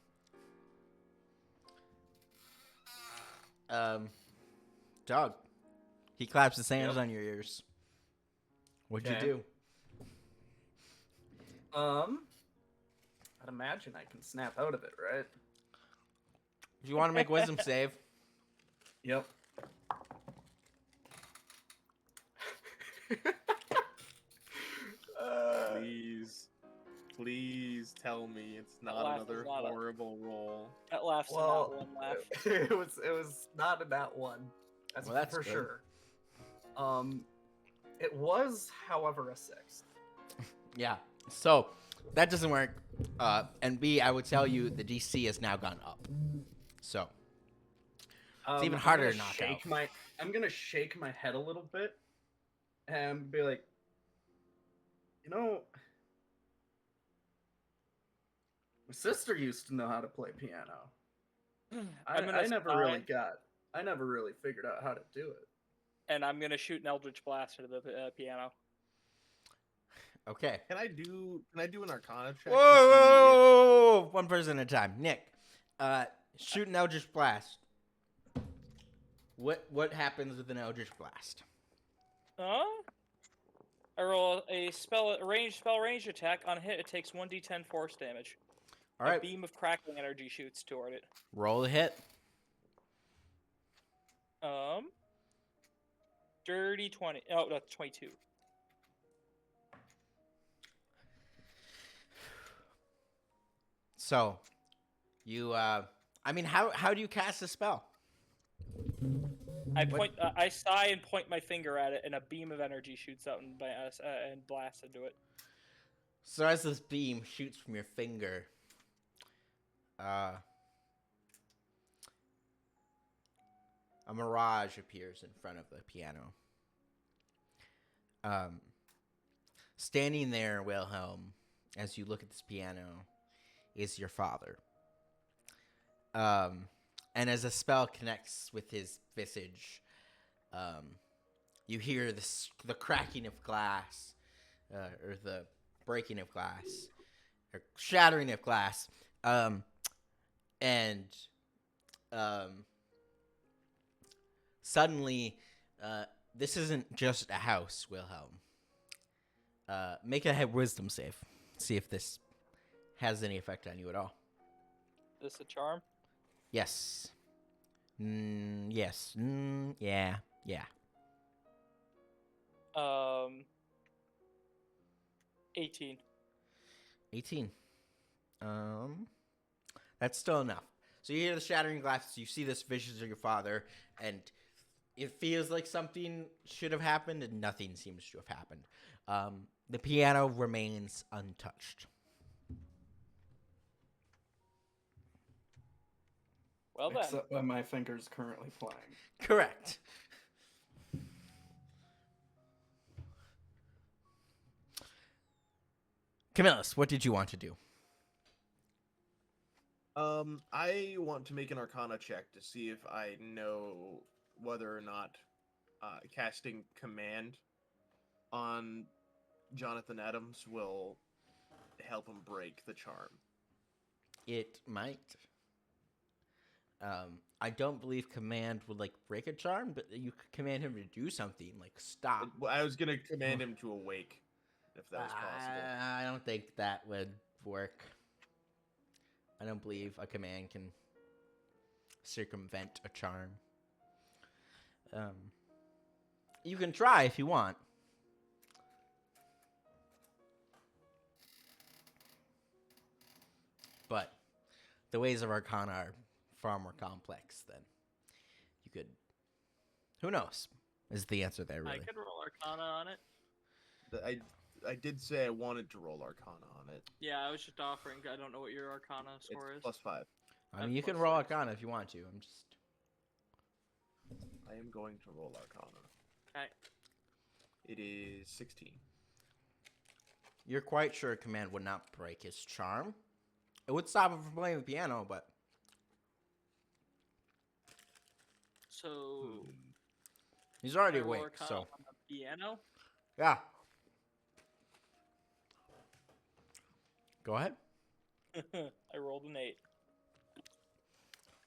[SPEAKER 1] Doug, he claps his hands
[SPEAKER 5] Yep.
[SPEAKER 1] on your ears. What'd
[SPEAKER 5] Okay.
[SPEAKER 1] you do?
[SPEAKER 5] I'd imagine I can snap out of it, right?
[SPEAKER 1] Do you want to make wisdom save?
[SPEAKER 5] Yep.
[SPEAKER 4] Please tell me it's not
[SPEAKER 3] laugh
[SPEAKER 4] another
[SPEAKER 3] is not a-
[SPEAKER 4] horrible roll.
[SPEAKER 3] That laugh's
[SPEAKER 6] Well,
[SPEAKER 3] not one laugh.
[SPEAKER 6] it was not in that one. That's,
[SPEAKER 1] Well, that's
[SPEAKER 6] for
[SPEAKER 1] good.
[SPEAKER 6] sure. It was, however, a 6.
[SPEAKER 1] Yeah. So that doesn't work. And B, I would tell you the DC has now gone up. So it's even harder to knock out.
[SPEAKER 6] I'm gonna shake my head a little bit and be like, you know, my sister used to know how to play piano. I never really figured out how to do it.
[SPEAKER 3] And I'm gonna shoot an Eldritch Blast into the piano.
[SPEAKER 1] Okay.
[SPEAKER 4] Can I do an Arcana check?
[SPEAKER 1] Whoa, whoa, whoa, whoa. One person at a time. Nick, shoot an Eldritch Blast. What happens with an Eldritch Blast?
[SPEAKER 3] I roll a range attack. On hit, it takes 1d10 force damage.
[SPEAKER 1] All right.
[SPEAKER 3] A beam of crackling energy shoots toward it.
[SPEAKER 1] Roll the hit.
[SPEAKER 3] Dirty 20. Oh, that's 22.
[SPEAKER 1] So, you how do you cast a spell?
[SPEAKER 3] I sigh and point my finger at it, and a beam of energy shoots out and blasts into it.
[SPEAKER 1] So as this beam shoots from your finger, a mirage appears in front of the piano. Standing there, Wilhelm, as you look at this piano, is your father. And as a spell connects with his visage, you hear the cracking of glass, or the breaking of glass, or shattering of glass, and suddenly, this isn't just a house, Wilhelm. Make a wisdom save. See if this has any effect on you at all.
[SPEAKER 3] Is this a charm?
[SPEAKER 1] Yes. Yes. Yeah. Yeah.
[SPEAKER 3] 18.
[SPEAKER 1] 18. That's still enough. So you hear the shattering glass, you see this vision of your father, and it feels like something should have happened, and nothing seems to have happened. The piano remains untouched.
[SPEAKER 3] Well then.
[SPEAKER 6] Except when my finger's currently playing.
[SPEAKER 1] Correct. Camillus, what did you want to do?
[SPEAKER 4] I want to make an Arcana check to see if I know whether or not casting command on Jonathan Adams will help him break the charm.
[SPEAKER 1] It might. I don't believe command would break a charm, but you could command him to do something, stop.
[SPEAKER 4] I was gonna command him to awake, if that was possible.
[SPEAKER 1] I don't think that would work. I don't believe a command can circumvent a charm. You can try if you want. But the ways of Arcana are far more complex than you could. Who knows? Is the answer there, really?
[SPEAKER 3] I could roll Arcana on it.
[SPEAKER 4] I did say I wanted to roll Arcana on it.
[SPEAKER 3] Yeah, I was just offering. I don't know what your Arcana score is.
[SPEAKER 4] It's +5.
[SPEAKER 1] I mean, you can roll Arcana if you want to.
[SPEAKER 4] I am going to roll Arcana.
[SPEAKER 3] Okay.
[SPEAKER 4] It is 16.
[SPEAKER 1] You're quite sure command would not break his charm. It would stop him from playing the piano, but
[SPEAKER 3] So
[SPEAKER 1] he's already
[SPEAKER 3] I roll
[SPEAKER 1] awake.
[SPEAKER 3] Arcana
[SPEAKER 1] So
[SPEAKER 3] on the piano.
[SPEAKER 1] yeah, go ahead.
[SPEAKER 3] I rolled an 8.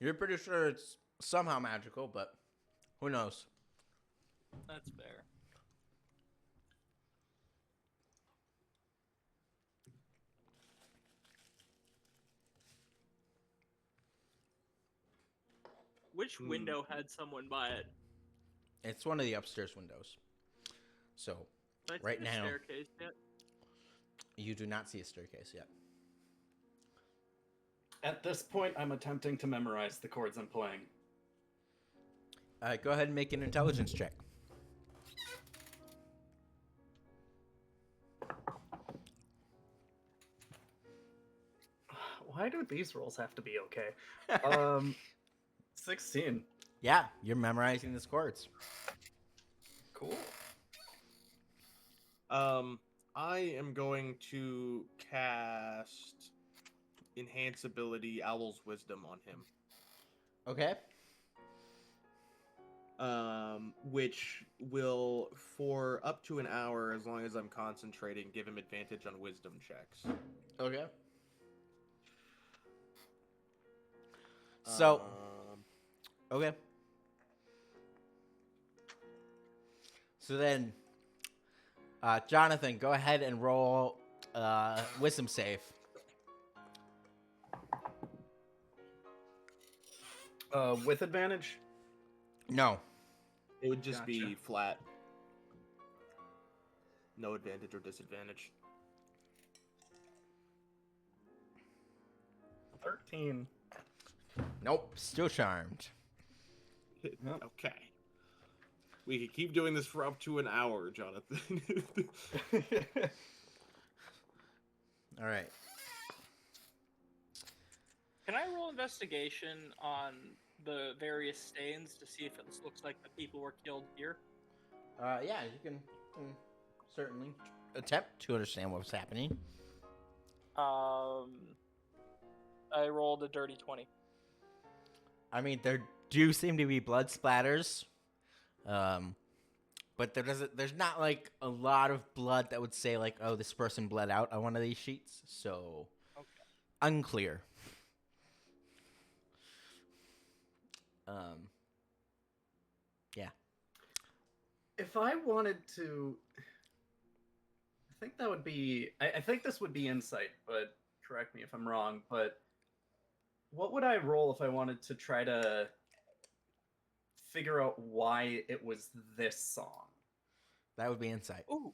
[SPEAKER 1] You're pretty sure it's somehow magical, but who knows?
[SPEAKER 3] That's fair. Which window had someone by it?
[SPEAKER 1] It's one of the upstairs windows. So
[SPEAKER 3] Did I see
[SPEAKER 1] right
[SPEAKER 3] the
[SPEAKER 1] now,
[SPEAKER 3] staircase yet?
[SPEAKER 1] You do not see a staircase yet.
[SPEAKER 6] At this point, I'm attempting to memorize the chords I'm playing.
[SPEAKER 1] Go ahead and make an intelligence check.
[SPEAKER 6] Why do these rolls have to be okay? 16.
[SPEAKER 1] Yeah, you're memorizing the chords.
[SPEAKER 6] Cool.
[SPEAKER 4] I am going to cast Enhance Ability Owl's Wisdom on him.
[SPEAKER 1] Okay.
[SPEAKER 4] Which will, for up to an hour, as long as I'm concentrating, give him advantage on wisdom checks.
[SPEAKER 1] Okay. So, okay. So then, Jonathan, go ahead and roll wisdom save.
[SPEAKER 6] With advantage?
[SPEAKER 1] No.
[SPEAKER 4] It would just be
[SPEAKER 6] Gotcha.
[SPEAKER 4] flat. No advantage or disadvantage.
[SPEAKER 6] 13.
[SPEAKER 1] Nope. Still charmed.
[SPEAKER 6] Yep.
[SPEAKER 4] Okay. We can keep doing this for up to an hour, Jonathan.
[SPEAKER 1] All right.
[SPEAKER 3] Can I roll investigation on the various stains to see if it looks like the people were killed here?
[SPEAKER 1] Yeah, you can certainly attempt to understand what's happening.
[SPEAKER 3] I rolled a dirty 20.
[SPEAKER 1] I mean, there do seem to be blood splatters, but there's not like a lot of blood that would say like, oh, this person bled out on one of these sheets. So
[SPEAKER 3] Okay.
[SPEAKER 1] unclear. Yeah.
[SPEAKER 6] If I wanted to, I think that would be. I think this would be insight, but correct me if I'm wrong. But what would I roll if I wanted to try to figure out why it was this song?
[SPEAKER 1] That would be insight.
[SPEAKER 3] Ooh.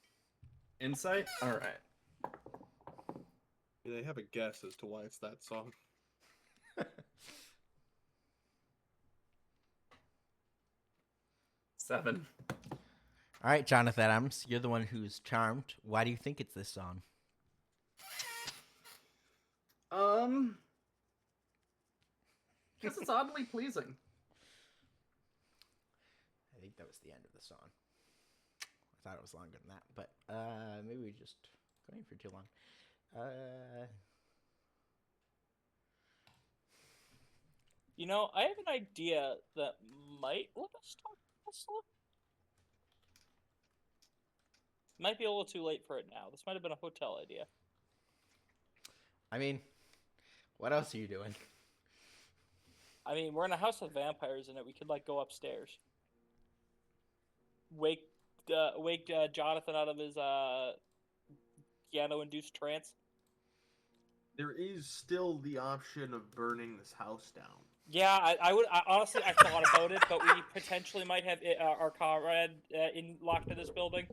[SPEAKER 6] Insight? All right.
[SPEAKER 4] They have a guess as to why it's that song.
[SPEAKER 6] 7.
[SPEAKER 1] All right, Jonathan Adams, you're the one who's charmed. Why do you think it's this song?
[SPEAKER 6] Because it's oddly pleasing.
[SPEAKER 1] I think that was the end of the song. I thought it was longer than that, but maybe we just going for too long.
[SPEAKER 3] You know, I have an idea that might let us talk this one. Might be a little too late for it now. This might have been a hotel idea.
[SPEAKER 1] I mean, what else are you doing?
[SPEAKER 3] I mean, we're in a house with vampires in it. We could like go upstairs, wake Jonathan out of his piano-induced trance.
[SPEAKER 4] There is still the option of burning this house down.
[SPEAKER 3] Yeah, I would. Honestly, I thought about it, but we potentially might have our comrade locked in this building.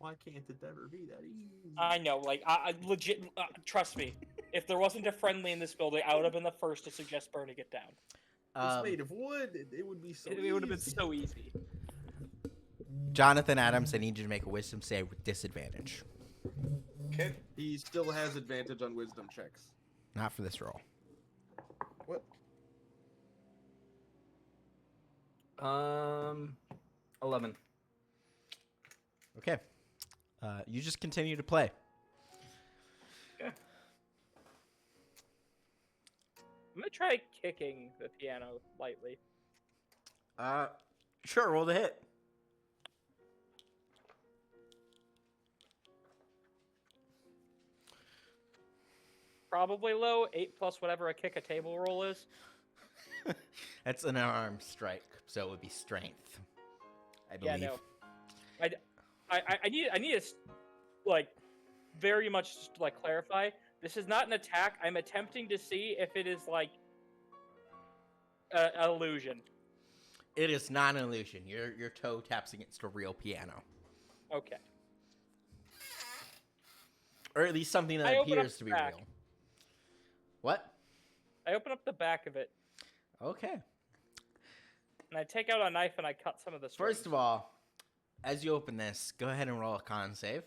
[SPEAKER 4] Why can't it ever be that easy?
[SPEAKER 3] I know, like, I legit. Trust me, if there wasn't a friendly in this building, I would have been the first to suggest burning it down.
[SPEAKER 4] It's made of wood. It would be so.
[SPEAKER 3] It would have been so easy.
[SPEAKER 1] Jonathan Adams, I need you to make a wisdom save with disadvantage.
[SPEAKER 6] Okay.
[SPEAKER 4] He still has advantage on wisdom checks.
[SPEAKER 1] Not for this roll.
[SPEAKER 4] What?
[SPEAKER 6] 11.
[SPEAKER 1] Okay. You just continue to play.
[SPEAKER 6] Okay.
[SPEAKER 3] I'm gonna try kicking the piano lightly.
[SPEAKER 1] Sure, roll the hit.
[SPEAKER 3] Probably low, 8 plus whatever a kick a table roll is.
[SPEAKER 1] That's an unarmed strike, so it would be strength, I believe.
[SPEAKER 3] Yeah, no. I need to like very much like clarify. This is not an attack. I'm attempting to see if it is like an illusion.
[SPEAKER 1] It is not an illusion. Your toe taps against a real piano.
[SPEAKER 3] Okay.
[SPEAKER 1] Or at least something that
[SPEAKER 3] I open up
[SPEAKER 1] appears to
[SPEAKER 3] the
[SPEAKER 1] be
[SPEAKER 3] back.
[SPEAKER 1] real. What?
[SPEAKER 3] I open up the back of it,
[SPEAKER 1] Okay.
[SPEAKER 3] and I take out a knife and I cut some of the strings.
[SPEAKER 1] First of all, as you open this, go ahead and roll a con save.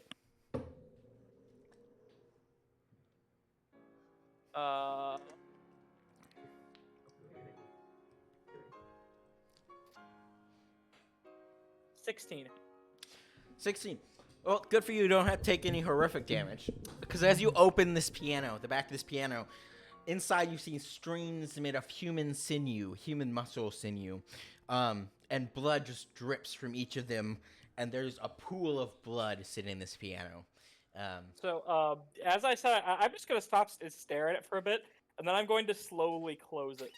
[SPEAKER 3] Uh, 16.
[SPEAKER 1] 16. Well, good for you. You don't have to take any horrific damage. Because as you open this piano, the back of this piano, inside you see strings made of human sinew, human muscle sinew. And blood just drips from each of them. And there's a pool of blood sitting in this piano.
[SPEAKER 3] So, as I said, I'm just going to stop and stare at it for a bit, and then I'm going to slowly close it.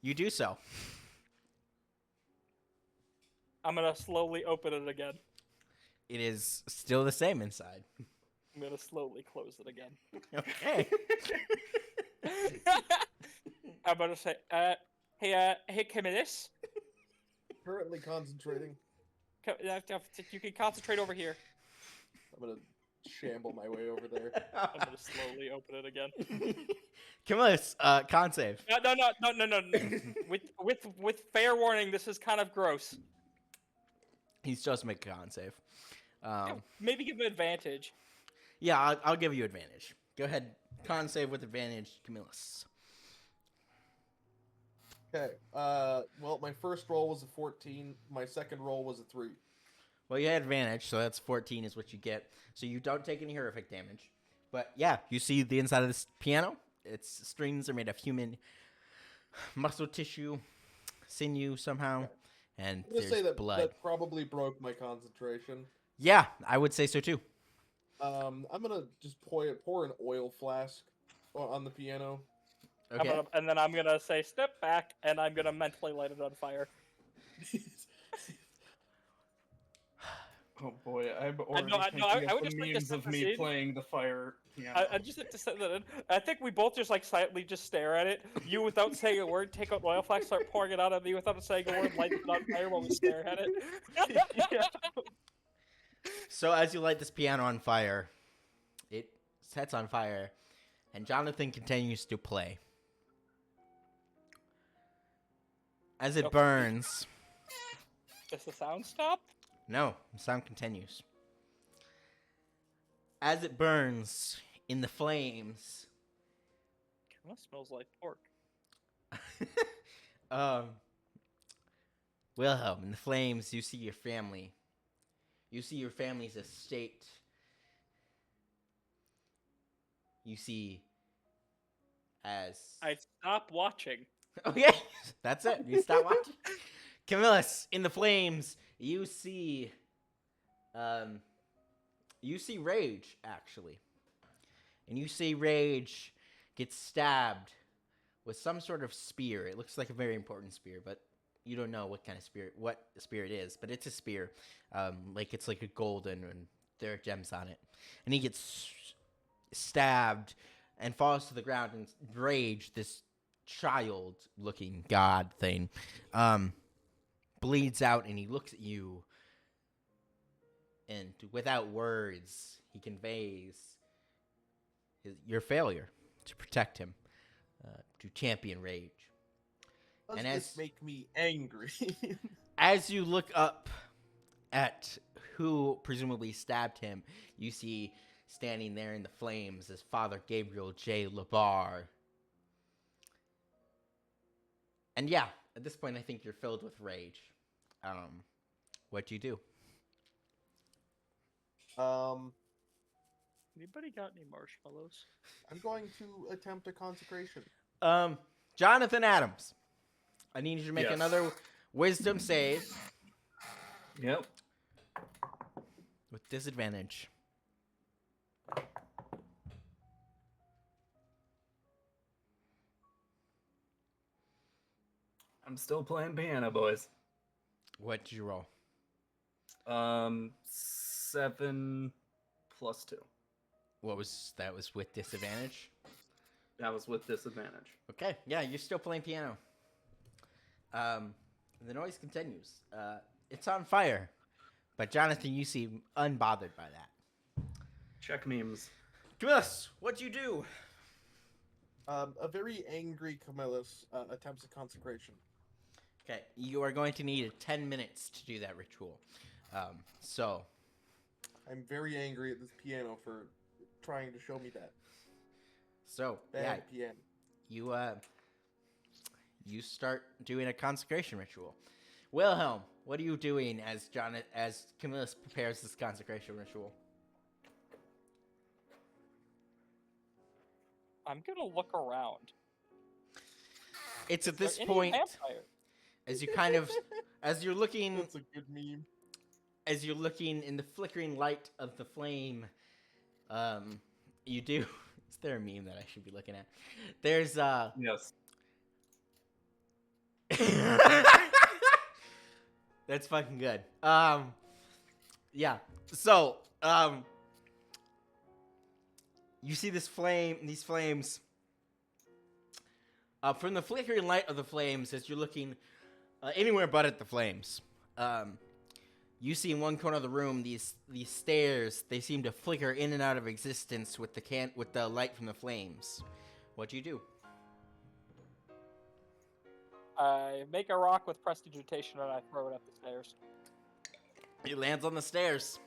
[SPEAKER 1] You do so.
[SPEAKER 3] I'm going to slowly open it again.
[SPEAKER 1] It is still the same inside.
[SPEAKER 3] I'm going to slowly close it again.
[SPEAKER 1] Okay.
[SPEAKER 3] I'm going to say, hey, Camillus,
[SPEAKER 4] Currently concentrating.
[SPEAKER 3] you can concentrate over here.
[SPEAKER 4] I'm gonna shamble my way over there.
[SPEAKER 3] I'm going to slowly open it again.
[SPEAKER 1] Camillus, con save.
[SPEAKER 3] No. With fair warning, this is kind of gross.
[SPEAKER 1] He's just making a con save.
[SPEAKER 3] Maybe give him advantage.
[SPEAKER 1] Yeah, I'll give you advantage. Go ahead. Con save with advantage, Camillus.
[SPEAKER 4] Okay. Well, my first roll was a 14. My second roll was a 3.
[SPEAKER 1] Well, you had advantage, so that's 14 is what you get. So you don't take any horrific damage. But yeah, you see the inside of this piano. Its strings are made of human muscle tissue, sinew somehow, and
[SPEAKER 4] I'm gonna
[SPEAKER 1] there's
[SPEAKER 4] say that
[SPEAKER 1] blood.
[SPEAKER 4] that probably broke my concentration.
[SPEAKER 1] Yeah, I would say so too.
[SPEAKER 4] I'm gonna just pour an oil flask on the piano.
[SPEAKER 1] Okay.
[SPEAKER 3] And then I'm going to say, step back, and I'm going to mentally light it on fire.
[SPEAKER 5] Oh boy, I'm already
[SPEAKER 3] I
[SPEAKER 5] thinking
[SPEAKER 3] would
[SPEAKER 5] of
[SPEAKER 3] just
[SPEAKER 5] the
[SPEAKER 3] like to
[SPEAKER 5] memes
[SPEAKER 3] set
[SPEAKER 5] of
[SPEAKER 3] the
[SPEAKER 5] me
[SPEAKER 3] scene.
[SPEAKER 5] playing the fire piano.
[SPEAKER 3] I just like to set that in. I think we both just like silently just stare at it. You, without saying a word, take out oil flask, start pouring it out at me without saying a word, light it on fire while we stare at it.
[SPEAKER 5] Yeah.
[SPEAKER 1] So as you light this piano on fire, it sets on fire, and Jonathan continues to play. As it
[SPEAKER 3] Okay.
[SPEAKER 1] burns,
[SPEAKER 3] Does the sound stop?
[SPEAKER 1] no, the sound continues. As it burns in the flames,
[SPEAKER 3] Kind of smells like pork.
[SPEAKER 1] Wilhelm, in the flames, you see your family. You see your family's estate. You see as...
[SPEAKER 3] I stop watching.
[SPEAKER 1] Okay, that's it. You stop watching. Camillus, in the flames, you see Rage, actually. And you see Rage get stabbed with some sort of spear. It looks like a very important spear, but you don't know what kind of spear, what spear it is, but it's a spear. It's like a golden, and there are gems on it. And he gets stabbed and falls to the ground, and Rage, this child-looking god thing, bleeds out, and he looks at you, and without words, he conveys your failure to protect him, to champion Rage.
[SPEAKER 4] Does
[SPEAKER 1] And
[SPEAKER 4] this make me angry?
[SPEAKER 1] As you look up at who presumably stabbed him, you see standing there in the flames is Father Gabriel J. Labar. And yeah, at this point, I think you're filled with rage. What do you do?
[SPEAKER 3] Anybody got any marshmallows?
[SPEAKER 4] I'm going to attempt a consecration.
[SPEAKER 1] Jonathan Adams, I need you to make
[SPEAKER 5] Yes.
[SPEAKER 1] another wisdom save
[SPEAKER 5] Yep.
[SPEAKER 1] with disadvantage.
[SPEAKER 6] I'm still playing piano, boys.
[SPEAKER 1] What did you roll?
[SPEAKER 6] 7 plus 2.
[SPEAKER 1] What was that? Was with disadvantage?
[SPEAKER 6] That was with disadvantage.
[SPEAKER 1] Okay, yeah, you're still playing piano. The noise continues. It's on fire, But Jonathan, you seem unbothered by that.
[SPEAKER 6] Check memes.
[SPEAKER 1] Camillus, what'd you do?
[SPEAKER 4] A very angry Camillus attempts a consecration.
[SPEAKER 1] Okay, you are going to need 10 minutes to do that ritual. So,
[SPEAKER 4] I'm very angry at this piano for trying to show me that.
[SPEAKER 1] yeah,
[SPEAKER 4] Bad piano.
[SPEAKER 1] you start doing a consecration ritual. Wilhelm, what are you doing as Camillus prepares this consecration ritual?
[SPEAKER 3] I'm gonna look around.
[SPEAKER 1] It's at this
[SPEAKER 3] Is there
[SPEAKER 1] point,
[SPEAKER 3] any vampire?
[SPEAKER 1] as you're looking,
[SPEAKER 4] That's a good meme.
[SPEAKER 1] as you're looking in the flickering light of the flame, you do. Is there a meme that I should be looking at? There's
[SPEAKER 6] Yes.
[SPEAKER 1] That's fucking good. Yeah. So, you see these flames. From the flickering light of the flames, as you're looking anywhere but at the flames, you see in one corner of the room these stairs. They seem to flicker in and out of existence with the light from the flames. What do you do?
[SPEAKER 3] I make a rock with prestidigitation and I throw it up the stairs.
[SPEAKER 1] It lands on the stairs,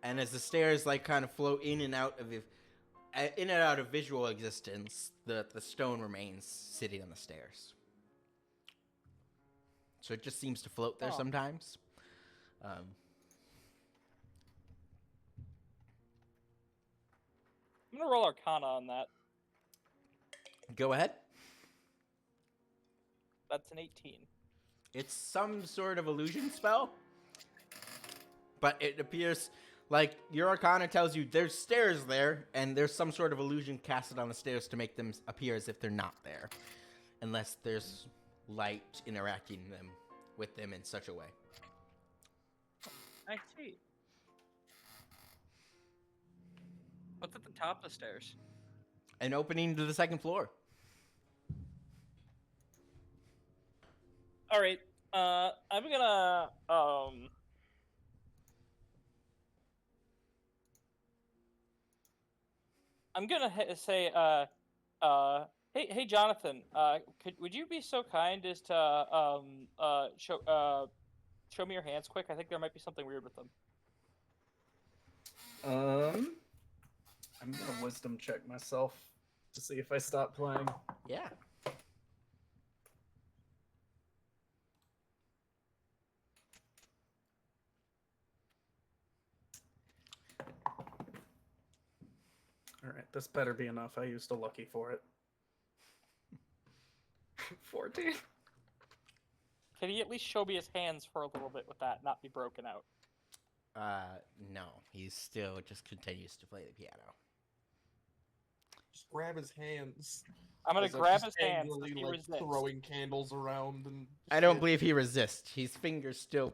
[SPEAKER 1] and as the stairs kind of float in and out of visual existence, the stone remains sitting on the stairs. So it just seems to float there sometimes.
[SPEAKER 3] I'm gonna roll Arcana on that.
[SPEAKER 1] Go ahead.
[SPEAKER 3] That's an 18.
[SPEAKER 1] It's some sort of illusion spell, but it appears like your Arcana tells you there's stairs there, and there's some sort of illusion casted on the stairs to make them appear as if they're not there, unless there's light interacting with them in such a way.
[SPEAKER 3] I see. What's at the top of the stairs?
[SPEAKER 1] An opening to the second floor.
[SPEAKER 3] All right. I'm gonna say hey Jonathan, would you be so kind as to show me your hands quick? I think there might be something weird with them.
[SPEAKER 6] I'm gonna wisdom check myself to see if I stop playing.
[SPEAKER 1] Yeah.
[SPEAKER 6] Alright, this better be enough. I used a lucky for it. 14.
[SPEAKER 3] Can he at least show me his hands for a little bit with that, not be broken out?
[SPEAKER 1] No. He still just continues to play the piano.
[SPEAKER 4] Just grab his hands.
[SPEAKER 3] I'm gonna
[SPEAKER 4] As I'm
[SPEAKER 3] grab
[SPEAKER 4] just
[SPEAKER 3] his hands.
[SPEAKER 4] angrily,
[SPEAKER 3] Does he
[SPEAKER 4] like,
[SPEAKER 3] resist?
[SPEAKER 4] throwing candles around and.
[SPEAKER 1] I don't
[SPEAKER 4] shit.
[SPEAKER 1] believe he resists. His fingers still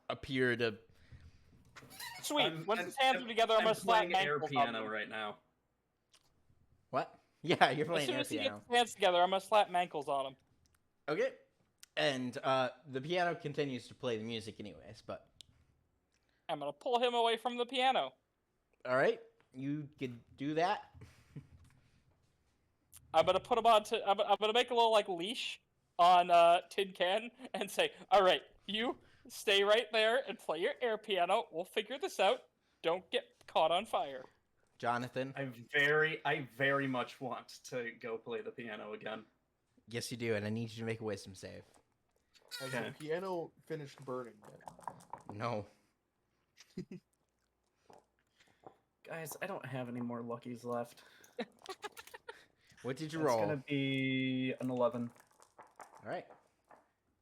[SPEAKER 1] appear to.
[SPEAKER 3] Sweet. When his hands are together, I'm gonna slap
[SPEAKER 6] playing air
[SPEAKER 3] mankles on
[SPEAKER 6] piano
[SPEAKER 3] him.
[SPEAKER 6] right now.
[SPEAKER 1] What? Yeah, you're
[SPEAKER 3] As
[SPEAKER 1] playing
[SPEAKER 3] soon
[SPEAKER 1] air
[SPEAKER 3] as he
[SPEAKER 1] piano.
[SPEAKER 3] gets his hands together, I'm gonna slap mankles on him.
[SPEAKER 1] Okay. And the piano continues to play the music anyways, but.
[SPEAKER 3] I'm gonna pull him away from the piano.
[SPEAKER 1] All right. You could do that.
[SPEAKER 3] I'm gonna put him on to. I'm gonna make a little leash on Tin Can and say, "All right, you stay right there and play your air piano. We'll figure this out. Don't get caught on fire."
[SPEAKER 1] Jonathan.
[SPEAKER 6] I very much want to go play the piano again.
[SPEAKER 1] Yes, you do, and I need you to make a wisdom save.
[SPEAKER 4] Has
[SPEAKER 6] Okay.
[SPEAKER 4] the piano finished burning yet?
[SPEAKER 1] No.
[SPEAKER 6] Guys, I don't have any more luckies left.
[SPEAKER 1] What did you
[SPEAKER 6] It's
[SPEAKER 1] roll?
[SPEAKER 6] gonna be an 11.
[SPEAKER 1] All right.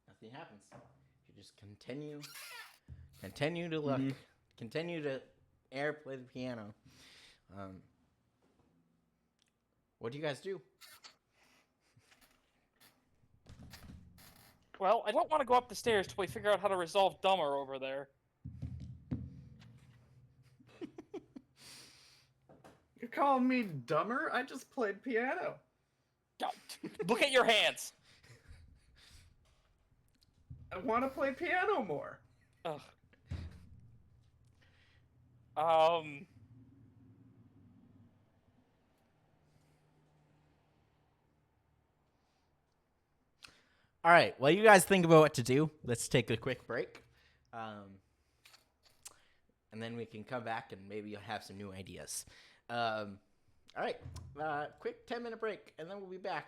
[SPEAKER 1] Nothing happens. You just continue to look, continue to play the piano. What do you guys do?
[SPEAKER 3] Well, I don't want to go up the stairs till we figure out how to resolve Dumber over there.
[SPEAKER 6] You're calling me dumber? I just played piano.
[SPEAKER 3] God, look at your hands.
[SPEAKER 6] I want to play piano more.
[SPEAKER 3] Ugh. Um.
[SPEAKER 1] All right. Well, you guys think about what to do. Let's take a quick break. And then we can come back and maybe you'll have some new ideas. All right. Quick 10-minute break, and then we'll be back.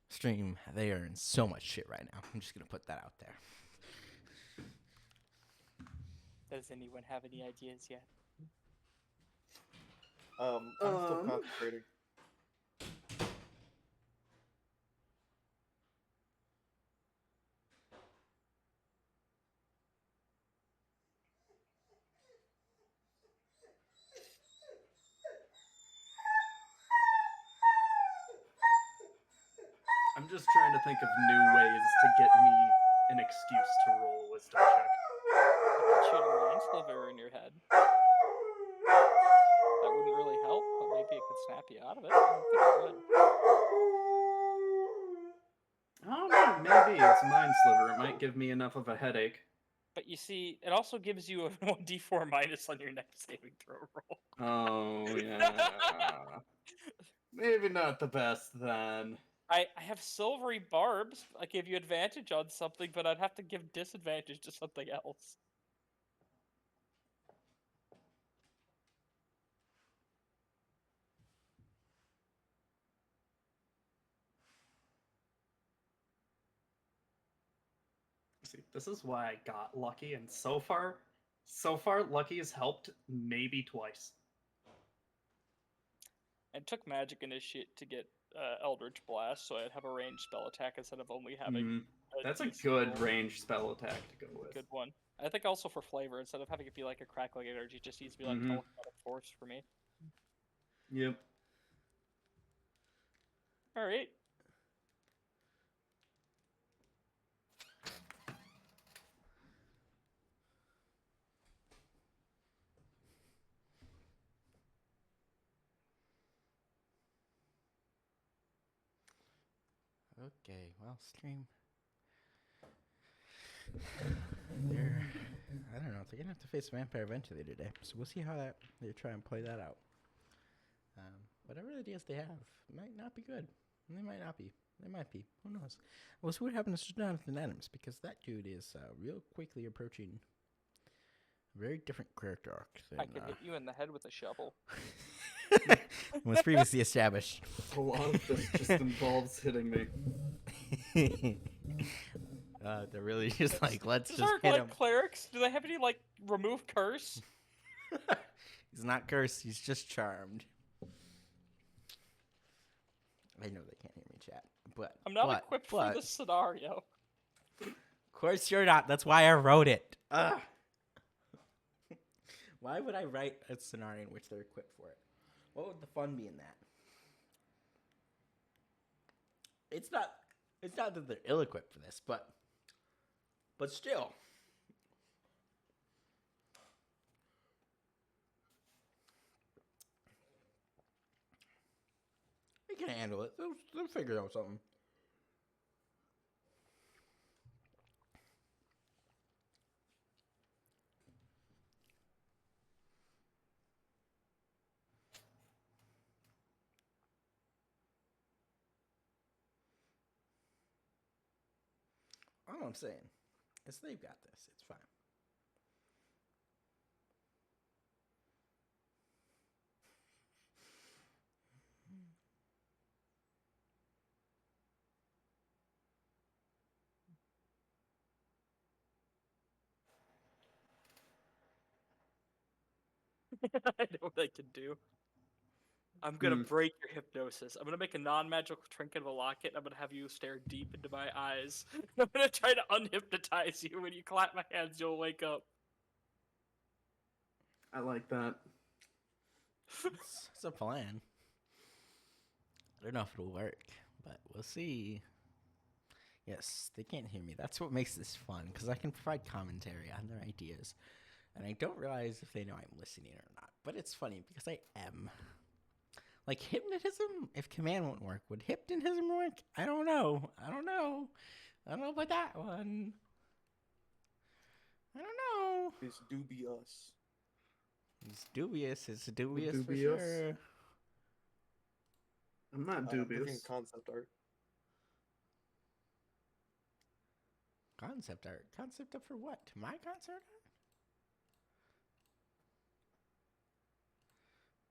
[SPEAKER 1] Stream, they are in so much shit right now. I'm just going to put that out there.
[SPEAKER 3] Does anyone have any ideas yet?
[SPEAKER 4] I'm still concentrating.
[SPEAKER 6] I'm just trying to think of new ways to get me an excuse to roll a wisdom check.
[SPEAKER 3] Put you in a mind sliver in your head. That wouldn't really help, but maybe it could snap you out of it. I don't think it would.
[SPEAKER 6] I don't know, maybe it's mind sliver. It might give me enough of a headache.
[SPEAKER 3] But you see, it also gives you a 1d4 minus on your next saving throw roll.
[SPEAKER 6] Oh, yeah. Maybe not the best then.
[SPEAKER 3] I have silvery barbs. I give you advantage on something, but I'd have to give disadvantage to something else.
[SPEAKER 6] See, this is why I got lucky, and so far, lucky has helped maybe twice.
[SPEAKER 3] And took magic initiate to get Eldritch Blast, so I'd have a ranged spell attack instead of only having.
[SPEAKER 6] That's a
[SPEAKER 3] DC
[SPEAKER 6] good
[SPEAKER 3] roll.
[SPEAKER 6] ranged spell attack to go with.
[SPEAKER 3] Good one. I think also for flavor, instead of having it be like a crackling energy, it just needs to be like telekinetic force for me.
[SPEAKER 6] Yep.
[SPEAKER 3] All right.
[SPEAKER 1] Okay, well, stream. I don't know. They're gonna have to face Vampire Ventilator today, so we'll see how they try and play that out. Whatever ideas they have might not be good. They might not be. They might be. Who knows? We'll see what happens to Jonathan Adams, because that dude is real quickly approaching a very different character arc than.
[SPEAKER 3] I could hit you in the head with a shovel.
[SPEAKER 1] Was previously established.
[SPEAKER 6] A lot of this just involves hitting me.
[SPEAKER 1] They're really just like, let's
[SPEAKER 3] These
[SPEAKER 1] just
[SPEAKER 3] aren't
[SPEAKER 1] hit
[SPEAKER 3] like
[SPEAKER 1] him.
[SPEAKER 3] clerics. Do they have any like remove curse?
[SPEAKER 1] He's not cursed. He's just charmed. I know they can't hear me, chat, but
[SPEAKER 3] I'm not equipped for this scenario.
[SPEAKER 1] Of course you're not. That's why I wrote it. Ugh. Why would I write a scenario in which they're equipped for it? What would the fun be in that? It's not that they're ill-equipped for this, but still. They can handle it. They'll figure out something. All I'm saying is they've got this. It's fine.
[SPEAKER 3] I know what I can do. I'm gonna break your hypnosis. I'm gonna make a non-magical trinket of a locket. I'm gonna have you stare deep into my eyes. I'm gonna try to unhypnotize you. When you clap my hands, you'll wake up.
[SPEAKER 6] I like that.
[SPEAKER 1] It's a plan. I don't know if it'll work, but we'll see. Yes, they can't hear me. That's what makes this fun, because I can provide commentary on their ideas. And I don't realize if they know I'm listening or not. But it's funny, because I am. Like hypnotism, if command won't work, would hypnotism work? I don't know. I don't know about that one. I don't know.
[SPEAKER 4] It's dubious.
[SPEAKER 1] It's dubious. It's dubious for
[SPEAKER 6] dubious?
[SPEAKER 1] sure.
[SPEAKER 6] I'm not
[SPEAKER 4] Looking
[SPEAKER 6] dubious.
[SPEAKER 4] at concept art.
[SPEAKER 1] Concept art. Concept art for what? My concept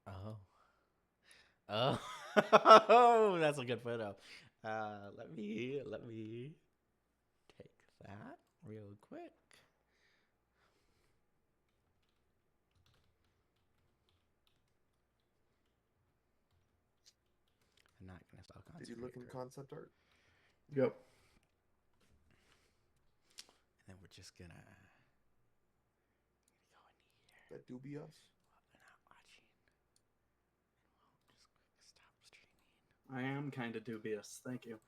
[SPEAKER 1] art? Oh. Oh, that's a good photo. Let me take that real quick. I'm not gonna spell concept.
[SPEAKER 4] Did you look in concept art?
[SPEAKER 6] Yep.
[SPEAKER 1] And then we're just gonna go in here.
[SPEAKER 4] That dubious.
[SPEAKER 1] We're not watching. And we'll just quick stop streaming.
[SPEAKER 6] I am kind of dubious. Thank you.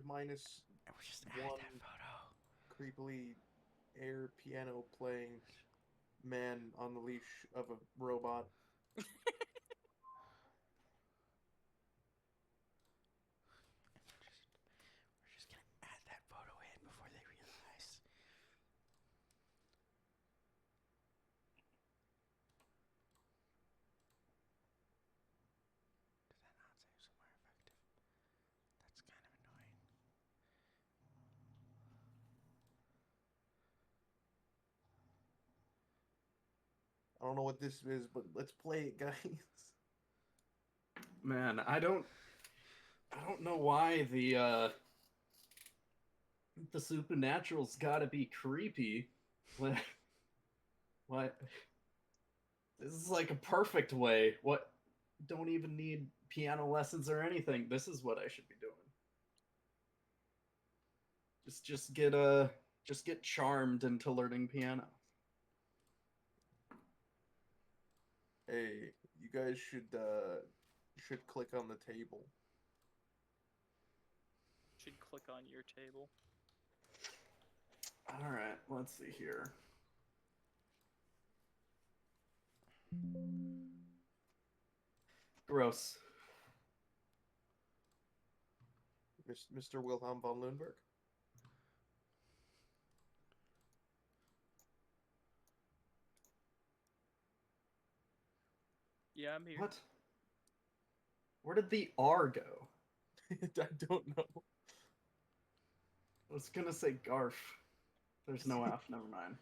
[SPEAKER 4] Minus
[SPEAKER 1] And we're just add
[SPEAKER 4] one
[SPEAKER 1] that photo.
[SPEAKER 4] creepily air piano playing man on the leash of a robot.
[SPEAKER 1] We're just gonna add that photo in before they realize. Does that not say somewhere effective? That's kind of annoying.
[SPEAKER 4] I don't know what this is, but let's play it, guys.
[SPEAKER 6] Man, I don't know why the supernatural's got to be creepy. What? This is like a perfect way. What? Don't even need piano lessons or anything. This is what I should be doing. Just get charmed into learning piano.
[SPEAKER 4] Hey, you guys should click on the table.
[SPEAKER 3] Should click on your table.
[SPEAKER 6] All right, let's see here. Gross.
[SPEAKER 4] Mr. Wilhelm von Lundberg.
[SPEAKER 3] Yeah, I'm here.
[SPEAKER 6] What? Where did the R go?
[SPEAKER 4] I don't know.
[SPEAKER 6] I was gonna say Garf. There's no F, never mind.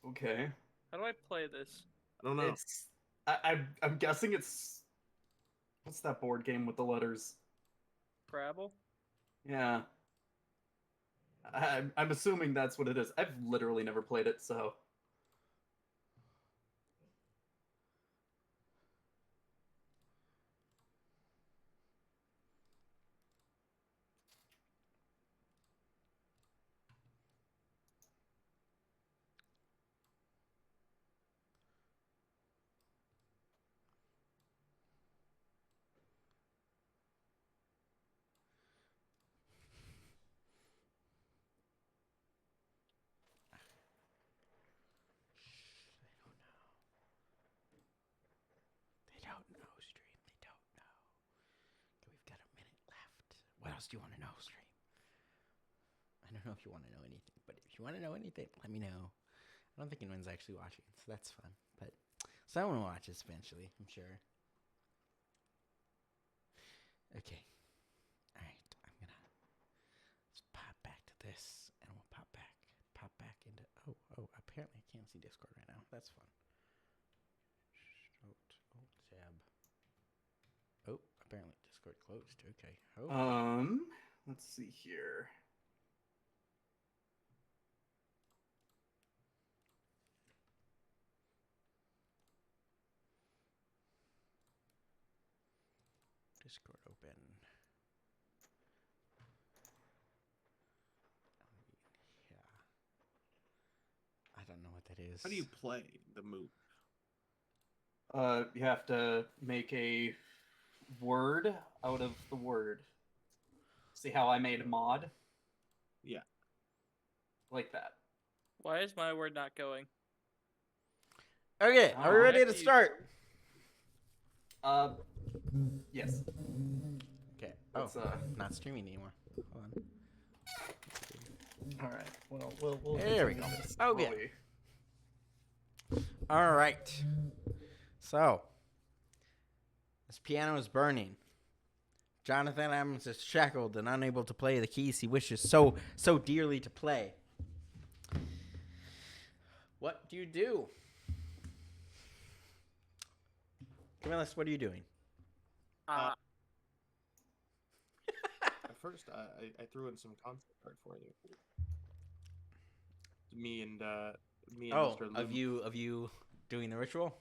[SPEAKER 6] Okay.
[SPEAKER 3] How do I play this?
[SPEAKER 4] I don't know.
[SPEAKER 6] It's I'm guessing it's what's that board game with the letters?
[SPEAKER 3] Scrabble?
[SPEAKER 6] Yeah. I'm assuming that's what it is. I've literally never played it, so
[SPEAKER 1] They don't know, stream. They don't know. Okay, we've got a minute left. What else do you want to know, stream? I don't know if you want to know anything, but if you want to know anything, let me know. I don't think anyone's actually watching, so that's fun. But someone watches eventually, I'm sure. Okay. All right. I'm gonna let's pop back to this, and we'll pop back into. Oh. Apparently, I can't see Discord right now. That's fun. Tab. Oh, apparently Discord closed. Okay. Oh.
[SPEAKER 6] let's see here.
[SPEAKER 1] Discord open. Yeah. I don't know what that is.
[SPEAKER 4] How do you play the move?
[SPEAKER 6] You have to make a word out of the word. See how I made mod?
[SPEAKER 4] Yeah.
[SPEAKER 6] Like that.
[SPEAKER 3] Why is my word not going?
[SPEAKER 1] Okay, are we ready to start?
[SPEAKER 6] Yes.
[SPEAKER 1] Okay.
[SPEAKER 6] Let's,
[SPEAKER 1] Not streaming anymore. Hold on.
[SPEAKER 6] All right. Well, we'll
[SPEAKER 1] There we
[SPEAKER 6] continue
[SPEAKER 1] go.
[SPEAKER 6] this
[SPEAKER 1] Oh,
[SPEAKER 6] while
[SPEAKER 1] yeah.
[SPEAKER 6] we-
[SPEAKER 1] All right. So, this piano is burning. Jonathan Adams is shackled and unable to play the keys he wishes so dearly to play. What do you do? Camillus, what are you doing?
[SPEAKER 4] At first, I threw in some concept art for you. Me and Mr. Loom.
[SPEAKER 1] Of you doing the ritual?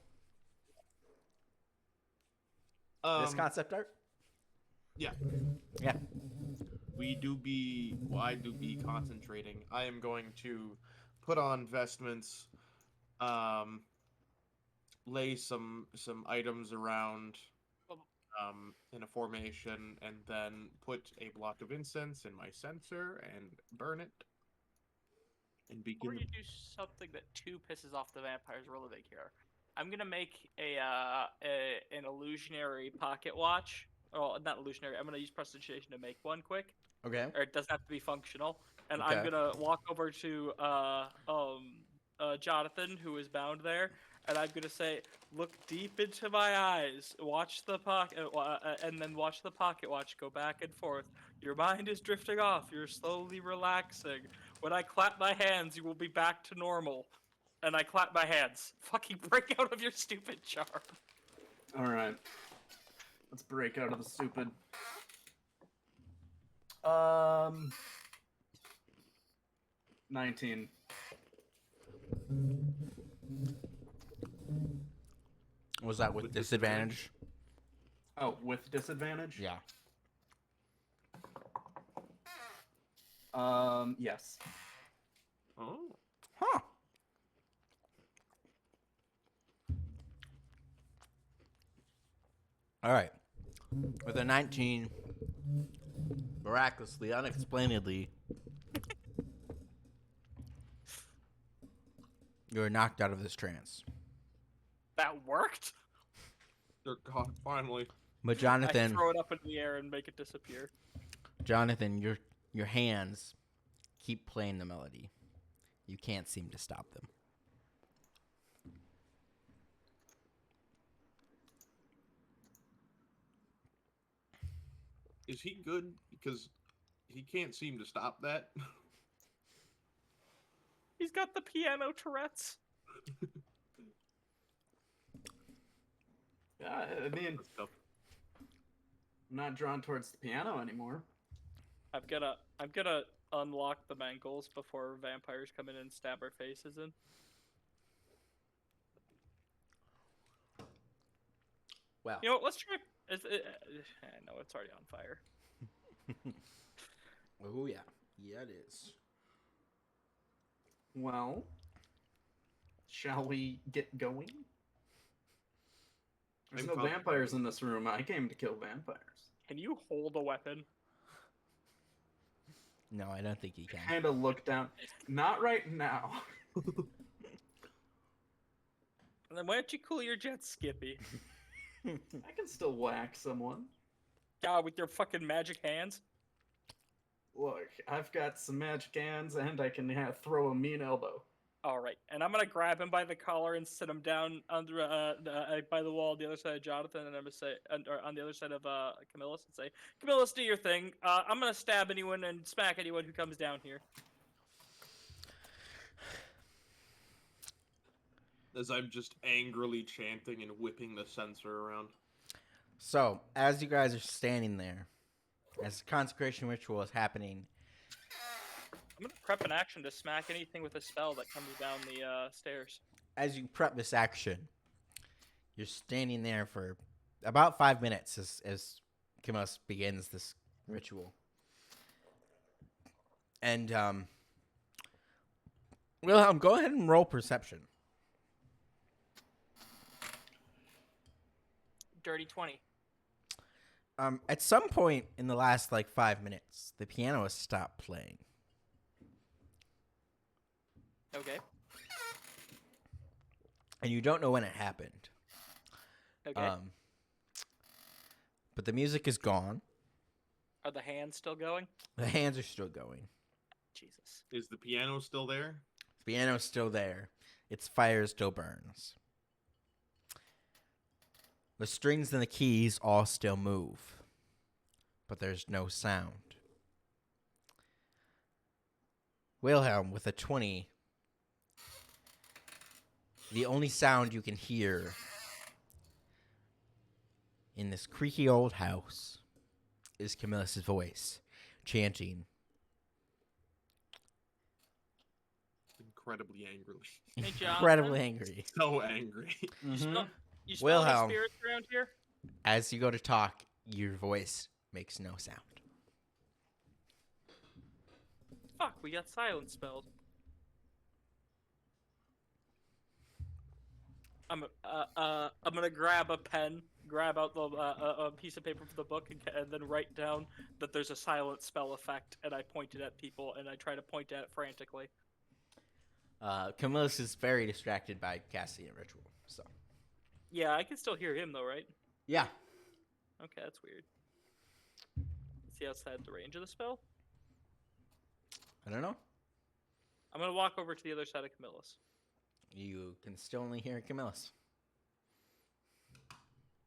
[SPEAKER 1] This
[SPEAKER 4] Um,
[SPEAKER 1] concept art?
[SPEAKER 4] yeah,
[SPEAKER 1] Yeah.
[SPEAKER 4] I do be concentrating. I am going to put on vestments, lay some items around, in a formation, and then put a block of incense in my censer and burn it. And
[SPEAKER 7] Or
[SPEAKER 4] begin.
[SPEAKER 7] you do something that too pisses off the vampires really big here. I'm gonna make an illusionary pocket watch. Oh, not illusionary. I'm gonna use prestidigitation to make one quick,
[SPEAKER 1] Okay.
[SPEAKER 7] or it doesn't have to be functional. And
[SPEAKER 1] Okay.
[SPEAKER 7] I'm gonna walk over to Jonathan, who is bound there, and I'm gonna say, "Look deep into my eyes. Watch the pocket, and then watch the pocket watch go back and forth. Your mind is drifting off. You're slowly relaxing. When I clap my hands, you will be back to normal." And I clap my hands. Fucking break out of your stupid charm.
[SPEAKER 6] All right. Let's break out of the stupid. 19.
[SPEAKER 1] Was that with disadvantage?
[SPEAKER 6] Oh, with disadvantage?
[SPEAKER 1] Yeah.
[SPEAKER 6] Yes.
[SPEAKER 4] Oh.
[SPEAKER 1] Huh. All right. With a 19, miraculously, unexplainedly, you're knocked out of this trance.
[SPEAKER 7] That worked?
[SPEAKER 4] God, finally.
[SPEAKER 1] But
[SPEAKER 7] I
[SPEAKER 1] Jonathan,
[SPEAKER 7] throw it up into the air and make it disappear.
[SPEAKER 1] your hands keep playing the melody. You can't seem to stop them.
[SPEAKER 4] Is he good? Because he can't seem to stop that.
[SPEAKER 7] He's got the piano Tourette's.
[SPEAKER 6] Yeah, I mean,
[SPEAKER 4] That's tough.
[SPEAKER 6] I'm not drawn towards the piano anymore.
[SPEAKER 7] I'm gonna unlock the mangles before vampires come in and stab our faces in.
[SPEAKER 1] Well,
[SPEAKER 7] You know what? Let's try. No, it's already on fire.
[SPEAKER 1] oh yeah, it is.
[SPEAKER 6] Well, shall we get going? There's
[SPEAKER 4] I'm
[SPEAKER 6] no vampires in this room. I came to kill vampires.
[SPEAKER 7] Can you hold a weapon?
[SPEAKER 1] No, I don't think he can.
[SPEAKER 6] Kind of look down. Not right now.
[SPEAKER 7] And then why don't you cool your jet, Skippy?
[SPEAKER 6] I can still whack someone.
[SPEAKER 7] God, with your fucking magic hands.
[SPEAKER 6] Look, I've got some magic hands, and I can throw a mean elbow.
[SPEAKER 7] All right, and I'm gonna grab him by the collar and sit him down under by the wall on the other side of Jonathan, and I'm gonna say, or on the other side of Camillus, and say, "Camillus, do your thing. I'm gonna stab anyone and smack anyone who comes down here."
[SPEAKER 4] As I'm just angrily chanting and whipping the censer around.
[SPEAKER 1] So, as you guys are standing there, as the consecration ritual is happening,
[SPEAKER 7] I'm gonna prep an action to smack anything with a spell that comes down the stairs.
[SPEAKER 1] as you prep this action, you're standing there for about 5 minutes as Kimos begins this ritual. And, Wilhelm, go ahead and roll perception.
[SPEAKER 7] Dirty 20.
[SPEAKER 1] At some point in the last, 5 minutes, the piano has stopped playing.
[SPEAKER 7] Okay.
[SPEAKER 1] And you don't know when it happened.
[SPEAKER 7] Okay.
[SPEAKER 1] but the music is gone.
[SPEAKER 7] Are the hands still going?
[SPEAKER 1] The hands are still going.
[SPEAKER 7] Jesus.
[SPEAKER 4] Is the piano still there?
[SPEAKER 1] The piano's still there. Its fire still burns. The strings and the keys all still move, but there's no sound. Wilhelm, with a 20, the only sound you can hear in this creaky old house is Camillus' voice chanting.
[SPEAKER 4] Incredibly angrily.
[SPEAKER 7] Hey, Jonathan.
[SPEAKER 1] Incredibly angry.
[SPEAKER 4] So angry.
[SPEAKER 7] You smell any
[SPEAKER 1] Wilhelm.
[SPEAKER 7] spirits around here?
[SPEAKER 1] As you go to talk, your voice makes no sound.
[SPEAKER 7] Fuck, we got silence spelled. I'm gonna grab a pen, grab out the a piece of paper from the book, and then write down that there's a silent spell effect, and I point it at people, and I try to point at it frantically.
[SPEAKER 1] Camillus is very distracted by casting a ritual, so.
[SPEAKER 7] Yeah, I can still hear him though, right?
[SPEAKER 1] Yeah.
[SPEAKER 7] Okay, that's weird. Is he outside the range of the spell?
[SPEAKER 1] I don't know.
[SPEAKER 7] I'm gonna walk over to the other side of Camillus.
[SPEAKER 1] You can still only hear Camillus.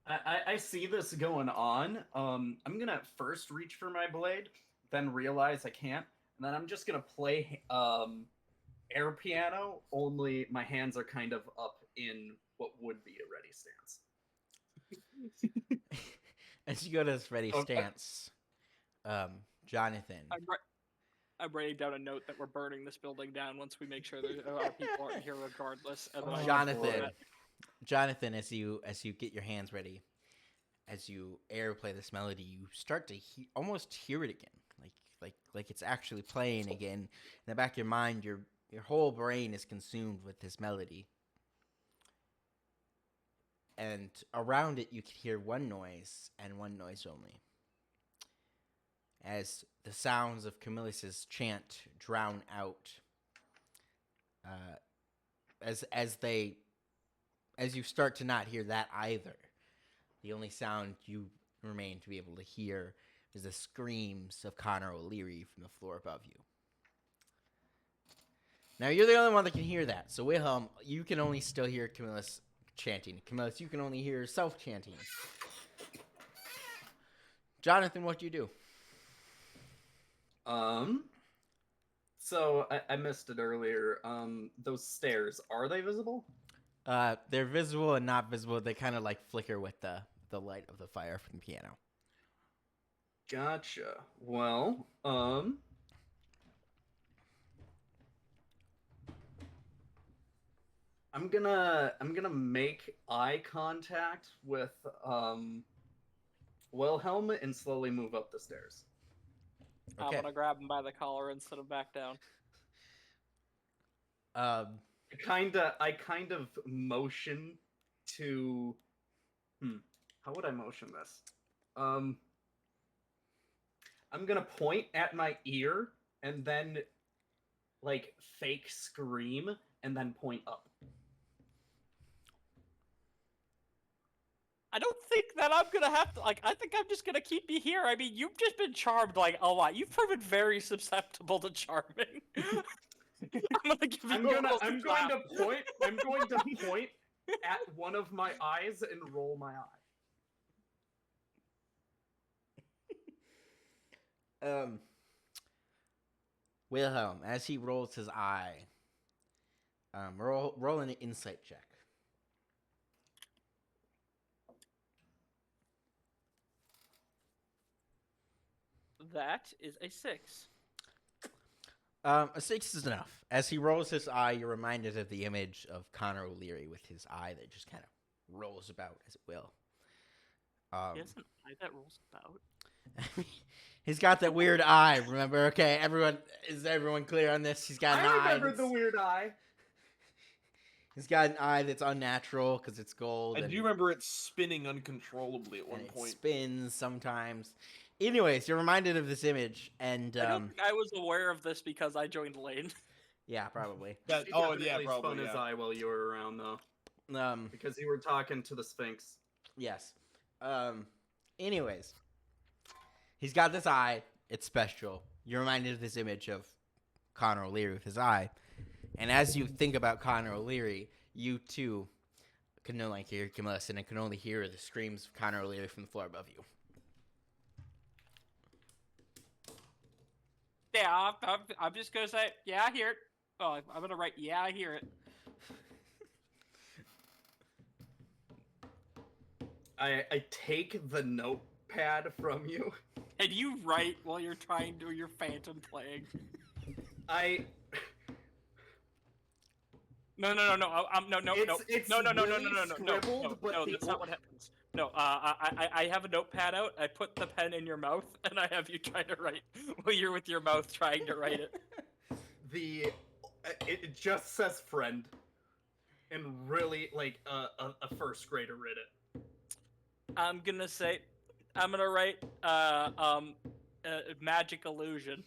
[SPEAKER 6] I see this going on. I'm gonna first reach for my blade, then realize I can't, and then I'm just gonna play air piano. Only my hands are kind of up in what would be a ready stance.
[SPEAKER 1] As you go to this ready stance, Jonathan.
[SPEAKER 7] I'm writing down a note that we're burning this building down once we make sure that our people aren't here regardless. And then
[SPEAKER 1] Jonathan, as you get your hands ready, as you airplay this melody, you start to almost hear it again, like it's actually playing again. In the back of your mind, your whole brain is consumed with this melody, and around it you can hear one noise and one noise only. As the sounds of Camillus' chant drown out, as you start to not hear that either, the only sound you remain to be able to hear is the screams of Connor O'Leary from the floor above you. Now you're the only one that can hear that, so Wilhelm, you can only still hear Camillus chanting. Camillus, you can only hear yourself chanting. Jonathan, what do you do?
[SPEAKER 6] So I missed it earlier. Those stairs, are they visible?
[SPEAKER 1] They're visible and not visible. They kind of like flicker with the light of the fire from the piano.
[SPEAKER 6] Gotcha. Well, I'm gonna make eye contact with Wilhelm and slowly move up the stairs.
[SPEAKER 1] Okay.
[SPEAKER 7] I'm gonna grab him by the collar and sit him back down.
[SPEAKER 6] I kind of motion to. How would I motion this? I'm gonna point at my ear and then, like, fake scream and then point up.
[SPEAKER 7] I don't think that I'm gonna have to, I think I'm just gonna keep you here. I mean, you've just been charmed, a lot. You've proven very susceptible to charming. I'm going
[SPEAKER 6] to point at one of my eyes and roll my eye.
[SPEAKER 1] Wilhelm, as he rolls his eye, roll an insight check.
[SPEAKER 7] That is a 6.
[SPEAKER 1] A 6 is enough. As he rolls his eye, you're reminded of the image of Connor O'Leary with his eye that just kind of rolls about, as it will.
[SPEAKER 7] He has an eye that rolls about?
[SPEAKER 1] He's got that weird eye, remember? Okay, is everyone clear on this? He's got an eye.
[SPEAKER 6] I remember the weird eye.
[SPEAKER 1] He's got an eye that's unnatural because it's gold.
[SPEAKER 4] I do remember it spinning uncontrollably at one point.
[SPEAKER 1] It spins sometimes. Anyways, you're reminded of this image, and
[SPEAKER 7] I don't think I was aware of this because I joined Lane.
[SPEAKER 1] Yeah, probably.
[SPEAKER 6] Spun his eye while you were around, though. Because you were talking to the Sphinx.
[SPEAKER 1] Yes. Anyways, he's got this eye. It's special. You're reminded of this image of Connor O'Leary with his eye. And as you think about Connor O'Leary, you too can no longer hear Camillus, and can only hear the screams of Connor O'Leary from the floor above you.
[SPEAKER 7] Yeah, I'm just gonna say, yeah, I hear it. Oh, I'm gonna write, yeah, I hear it.
[SPEAKER 6] I take the notepad from you.
[SPEAKER 7] And you write while you're trying to do your phantom playing. No. No.
[SPEAKER 6] It's
[SPEAKER 7] No.
[SPEAKER 6] really scribbled, but
[SPEAKER 7] No,
[SPEAKER 6] the
[SPEAKER 7] that's not what happens. No, I have a notepad out. I put the pen in your mouth, and I have you try to write while you're with your mouth trying to write it.
[SPEAKER 6] It just says friend, and really like a first grader read it.
[SPEAKER 7] I'm gonna write magic illusion.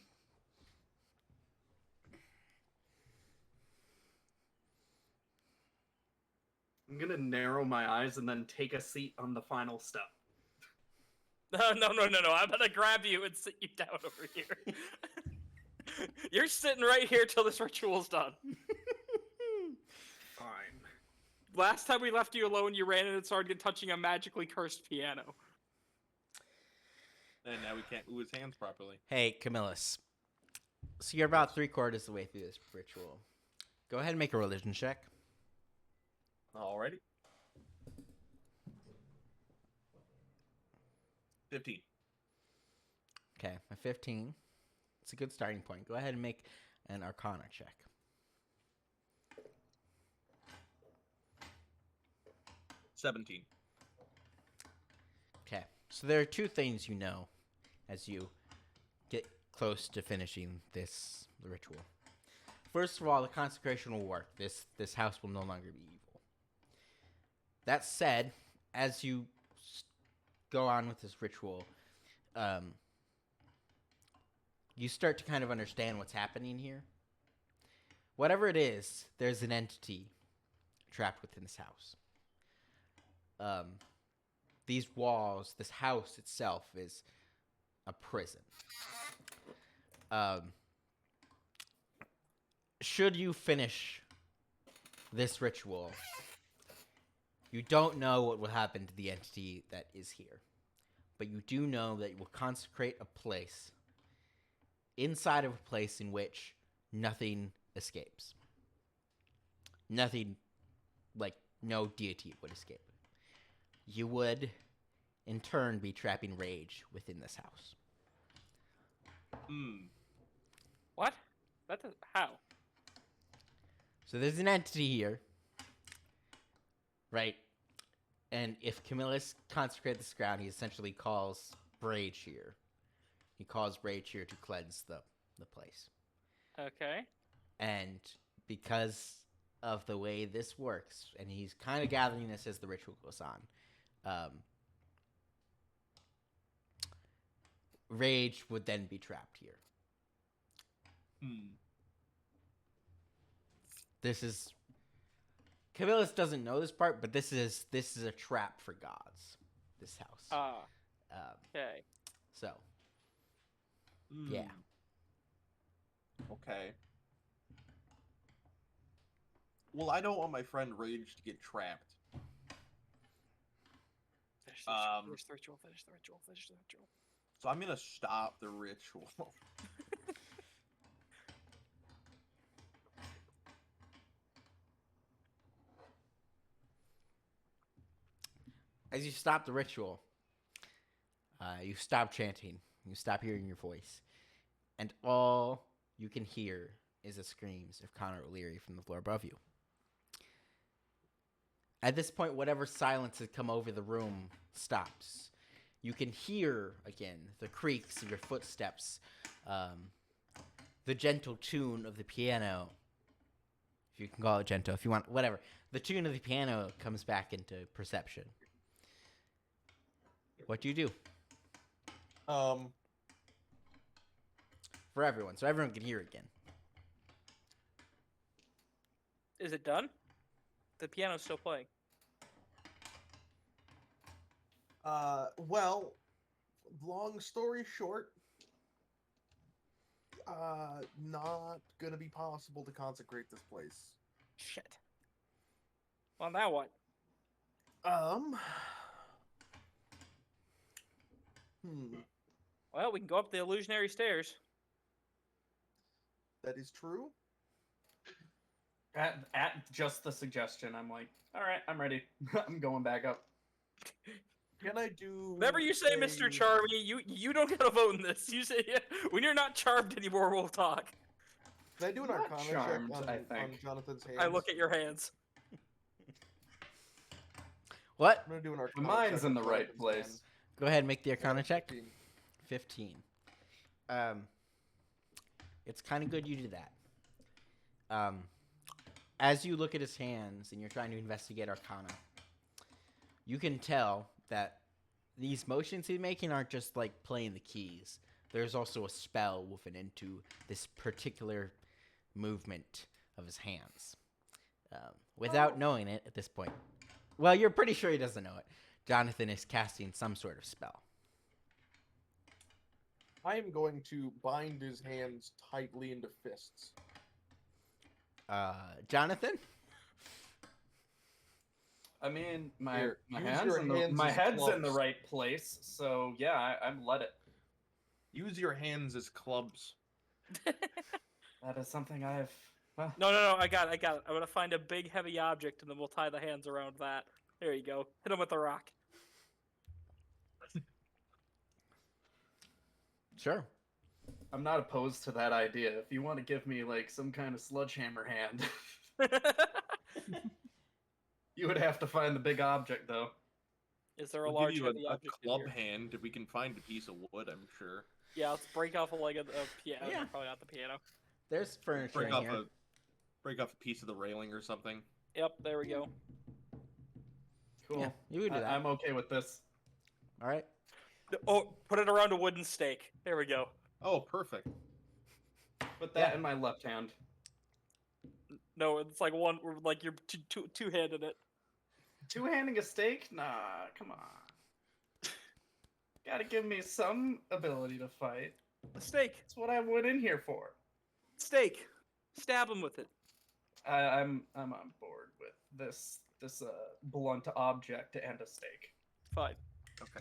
[SPEAKER 6] I'm gonna narrow my eyes and then take a seat on the final step.
[SPEAKER 7] No. I'm gonna grab you and sit you down over here. You're sitting right here till this ritual's done.
[SPEAKER 6] Fine.
[SPEAKER 7] Last time we left you alone, you ran in and started touching a magically cursed piano.
[SPEAKER 4] And now we can't move his hands properly.
[SPEAKER 1] Hey, Camillus. So you're about 3/4 of the way through this ritual. Go ahead and make a religion check.
[SPEAKER 4] Alrighty. 15.
[SPEAKER 1] Okay, a 15. It's a good starting point. Go ahead and make an Arcana check.
[SPEAKER 4] 17.
[SPEAKER 1] Okay, so there are two things you know as you get close to finishing this ritual. First of all, the consecration will work. This house will no longer be evil. That said, as you go on with this ritual, you start to kind of understand what's happening here. Whatever it is, there's an entity trapped within this house. These walls, this house itself is a prison. Should you finish this ritual, you don't know what will happen to the entity that is here. But you do know that you will consecrate a place inside of a place in which nothing escapes. Nothing, like no deity would escape. You would, in turn, be trapping rage within this house.
[SPEAKER 7] What? How?
[SPEAKER 1] So there's an entity here, right? And if Camillus consecrates this ground, he essentially calls rage here. He calls rage here to cleanse the place.
[SPEAKER 7] Okay.
[SPEAKER 1] And because of the way this works, and he's kind of gathering this as the ritual goes on, rage would then be trapped here. This is... Camillus doesn't know this part, but this is a trap for gods, this house.
[SPEAKER 7] Okay.
[SPEAKER 1] So, yeah.
[SPEAKER 4] Okay. Well, I don't want my friend Rage to get trapped.
[SPEAKER 7] Finish the ritual.
[SPEAKER 4] So I'm gonna stop the ritual.
[SPEAKER 1] As you stop the ritual, you stop chanting, you stop hearing your voice, and all you can hear is the screams of Connor O'Leary from the floor above you. At this point, whatever silence had come over the room stops. You can hear, again, the creaks of your footsteps, the gentle tune of the piano, if you can call it gentle, if you want, whatever. The tune of the piano comes back into perception. What do you do? For everyone, so everyone can hear again.
[SPEAKER 7] Is it done? The piano's still playing.
[SPEAKER 4] Well, long story short, not gonna be possible to consecrate this place.
[SPEAKER 7] Shit. Well, now what? Well, we can go up the illusionary stairs.
[SPEAKER 4] That is true.
[SPEAKER 5] At just the suggestion, I'm like, all right, I'm ready. I'm going back up.
[SPEAKER 4] Can I do?
[SPEAKER 7] Whatever you say, Mr. Charmy, you don't get a vote in this. You say when you're not charmed anymore, we'll talk.
[SPEAKER 4] Can I do an
[SPEAKER 5] Not
[SPEAKER 4] Arcana
[SPEAKER 5] charmed,
[SPEAKER 4] check
[SPEAKER 5] I
[SPEAKER 4] on
[SPEAKER 5] think.
[SPEAKER 4] Jonathan's hands?
[SPEAKER 7] I look at your hands.
[SPEAKER 1] What?
[SPEAKER 4] I'm gonna do an Arcana
[SPEAKER 5] Mine's
[SPEAKER 4] check
[SPEAKER 5] in
[SPEAKER 4] on
[SPEAKER 5] the right
[SPEAKER 4] Jonathan's
[SPEAKER 5] place.
[SPEAKER 4] hands.
[SPEAKER 1] Go ahead and make the Arcana check.
[SPEAKER 4] 15.
[SPEAKER 1] 15. It's kind of good you did that. As you look at his hands and you're trying to investigate Arcana, you can tell that these motions he's making aren't just like playing the keys. There's also a spell woven into this particular movement of his hands. Without knowing it at this point. Well, you're pretty sure he doesn't know it. Jonathan is casting some sort of spell.
[SPEAKER 4] I am going to bind his hands tightly into fists.
[SPEAKER 1] Jonathan?
[SPEAKER 5] I mean, my
[SPEAKER 4] Here,
[SPEAKER 5] my
[SPEAKER 4] use
[SPEAKER 5] hands
[SPEAKER 4] your
[SPEAKER 5] in the,
[SPEAKER 4] hands
[SPEAKER 5] my
[SPEAKER 4] as
[SPEAKER 5] head's in the
[SPEAKER 4] clubs.
[SPEAKER 5] right place, so yeah, I'm let it.
[SPEAKER 4] Use your hands as clubs.
[SPEAKER 5] That is something I've. Well,
[SPEAKER 7] No, I got it. I'm gonna find a big heavy object and then we'll tie the hands around that. There you go. Hit him with the rock.
[SPEAKER 1] Sure.
[SPEAKER 5] I'm not opposed to that idea. If you want to give me like some kind of sledgehammer hand, you would have to find the big object though.
[SPEAKER 7] Is there a
[SPEAKER 4] We'll
[SPEAKER 7] large
[SPEAKER 4] give you
[SPEAKER 7] heavy
[SPEAKER 4] a
[SPEAKER 7] object in
[SPEAKER 4] club
[SPEAKER 7] here?
[SPEAKER 4] hand if we can find a piece of wood, I'm sure.
[SPEAKER 7] Yeah, let's break off a leg of the piano.
[SPEAKER 1] Yeah.
[SPEAKER 7] Probably not the piano.
[SPEAKER 1] There's furniture
[SPEAKER 4] Break
[SPEAKER 1] in
[SPEAKER 4] off
[SPEAKER 1] here.
[SPEAKER 4] break off a piece of the railing or something.
[SPEAKER 7] Yep, there we go.
[SPEAKER 5] Cool.
[SPEAKER 1] Yeah, you would do that.
[SPEAKER 5] I'm okay with this.
[SPEAKER 1] All right.
[SPEAKER 7] Oh, put it around a wooden stake. There we go.
[SPEAKER 4] Oh, perfect.
[SPEAKER 5] Put that
[SPEAKER 1] Yeah.
[SPEAKER 5] in my left hand.
[SPEAKER 7] No, it's like one. Like you're two-handed it.
[SPEAKER 5] Two-handing a stake? Nah, come on. Gotta give me some ability to fight.
[SPEAKER 7] A stake.
[SPEAKER 5] That's what I went in here for.
[SPEAKER 7] Stake. Stab him with it.
[SPEAKER 5] I'm on board with this blunt object and a stake.
[SPEAKER 7] Fine.
[SPEAKER 4] Okay.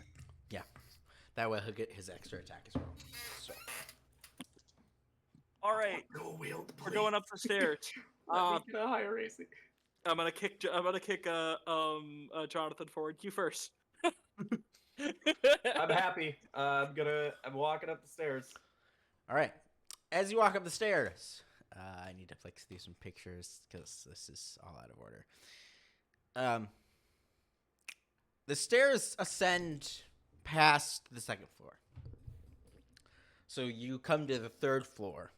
[SPEAKER 1] That way he'll get his extra attack as well. So.
[SPEAKER 7] All right,
[SPEAKER 5] Go wield.
[SPEAKER 7] we're going up the stairs.
[SPEAKER 5] Let me get a higher AC.
[SPEAKER 7] I'm gonna kick Jonathan forward. You first.
[SPEAKER 5] I'm happy. I'm walking up the stairs.
[SPEAKER 1] All right. As you walk up the stairs, I need to flick through some pictures because this is all out of order. The stairs ascend past the second floor. So you come to the third floor.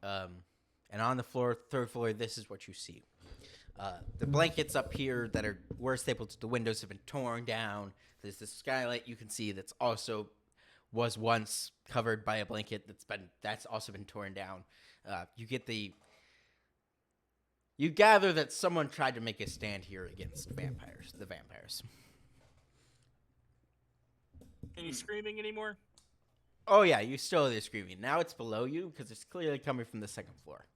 [SPEAKER 1] And on the third floor, this is what you see. The blankets up here that were stapled to the windows have been torn down. There's this skylight you can see that's also was once covered by a blanket that's also been torn down. You gather that someone tried to make a stand here against the vampires.
[SPEAKER 7] Any screaming anymore?
[SPEAKER 1] Oh yeah, you still hear screaming. Now it's below you because it's clearly coming from the second floor.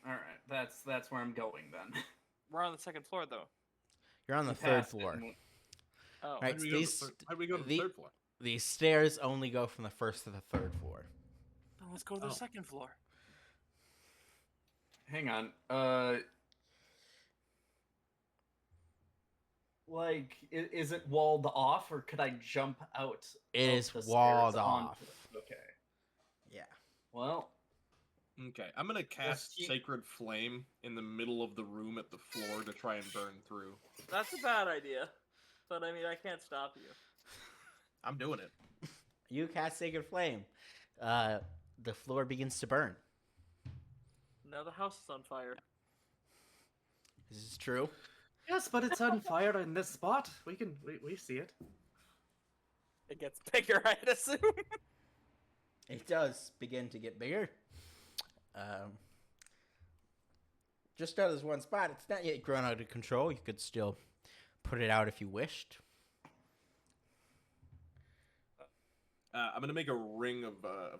[SPEAKER 5] All right, that's where I'm going then.
[SPEAKER 7] We're on the second floor though.
[SPEAKER 1] You're on the
[SPEAKER 5] We
[SPEAKER 1] third
[SPEAKER 5] passed it
[SPEAKER 1] floor.
[SPEAKER 5] and
[SPEAKER 7] Oh.
[SPEAKER 1] Right.
[SPEAKER 4] How'd we go to the third floor?
[SPEAKER 1] These stairs only go from the first to the third floor.
[SPEAKER 7] Then let's go to the
[SPEAKER 4] Oh.
[SPEAKER 7] second floor.
[SPEAKER 5] Hang on. Like, is it walled off, or could I jump out?
[SPEAKER 1] It
[SPEAKER 5] of
[SPEAKER 1] is
[SPEAKER 5] the stairs
[SPEAKER 1] walled
[SPEAKER 5] onto
[SPEAKER 1] off.
[SPEAKER 5] it? Okay.
[SPEAKER 1] Yeah.
[SPEAKER 5] Well,
[SPEAKER 4] Okay, I'm gonna cast
[SPEAKER 5] he-
[SPEAKER 4] Sacred Flame in the middle of the room at the floor to try and burn through.
[SPEAKER 7] That's a bad idea. But I mean, I can't stop you.
[SPEAKER 4] I'm doing it.
[SPEAKER 1] You cast Sacred Flame. The floor begins to burn.
[SPEAKER 7] Now the house is on fire.
[SPEAKER 1] This is true.
[SPEAKER 6] Yes, but it's on fire in this spot. We see it.
[SPEAKER 7] It gets bigger, I'd assume.
[SPEAKER 1] It does begin to get bigger. Just out as one spot. It's not yet grown out of control. You could still put it out if you wished.
[SPEAKER 4] I'm gonna make a ring of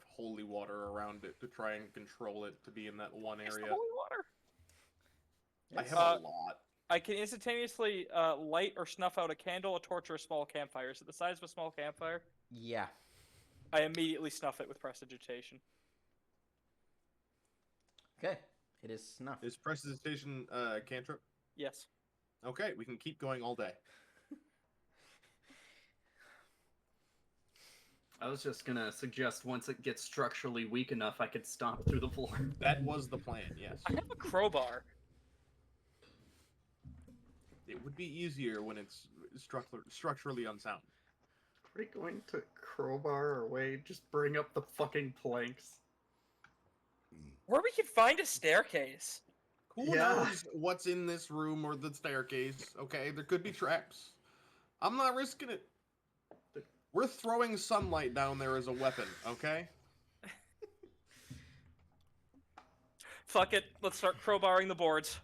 [SPEAKER 4] holy water around it to try and control it to be in that one
[SPEAKER 3] It's the
[SPEAKER 4] area.
[SPEAKER 3] holy water.
[SPEAKER 4] I have a lot.
[SPEAKER 3] I can instantaneously light or snuff out a candle, a torch, or a small campfire. Is it the size of a small campfire?
[SPEAKER 1] Yeah.
[SPEAKER 3] I immediately snuff it with prestidigitation.
[SPEAKER 1] Okay. It is snuff.
[SPEAKER 4] Is prestidigitation cantrip?
[SPEAKER 3] Yes.
[SPEAKER 4] Okay, we can keep going all day.
[SPEAKER 6] I was just gonna suggest once it gets structurally weak enough, I could stomp through the floor.
[SPEAKER 4] That was the plan, yes.
[SPEAKER 3] I have a crowbar.
[SPEAKER 4] It would be easier when it's structurally unsound.
[SPEAKER 6] Are we going to crowbar our way? Just bring up the fucking planks.
[SPEAKER 3] Where we can find a staircase.
[SPEAKER 4] Who
[SPEAKER 6] Yeah.
[SPEAKER 4] knows what's in this room or the staircase, okay? There could be traps. I'm not risking it. We're throwing sunlight down there as a weapon, okay?
[SPEAKER 3] Fuck it. Let's start crowbarring the boards.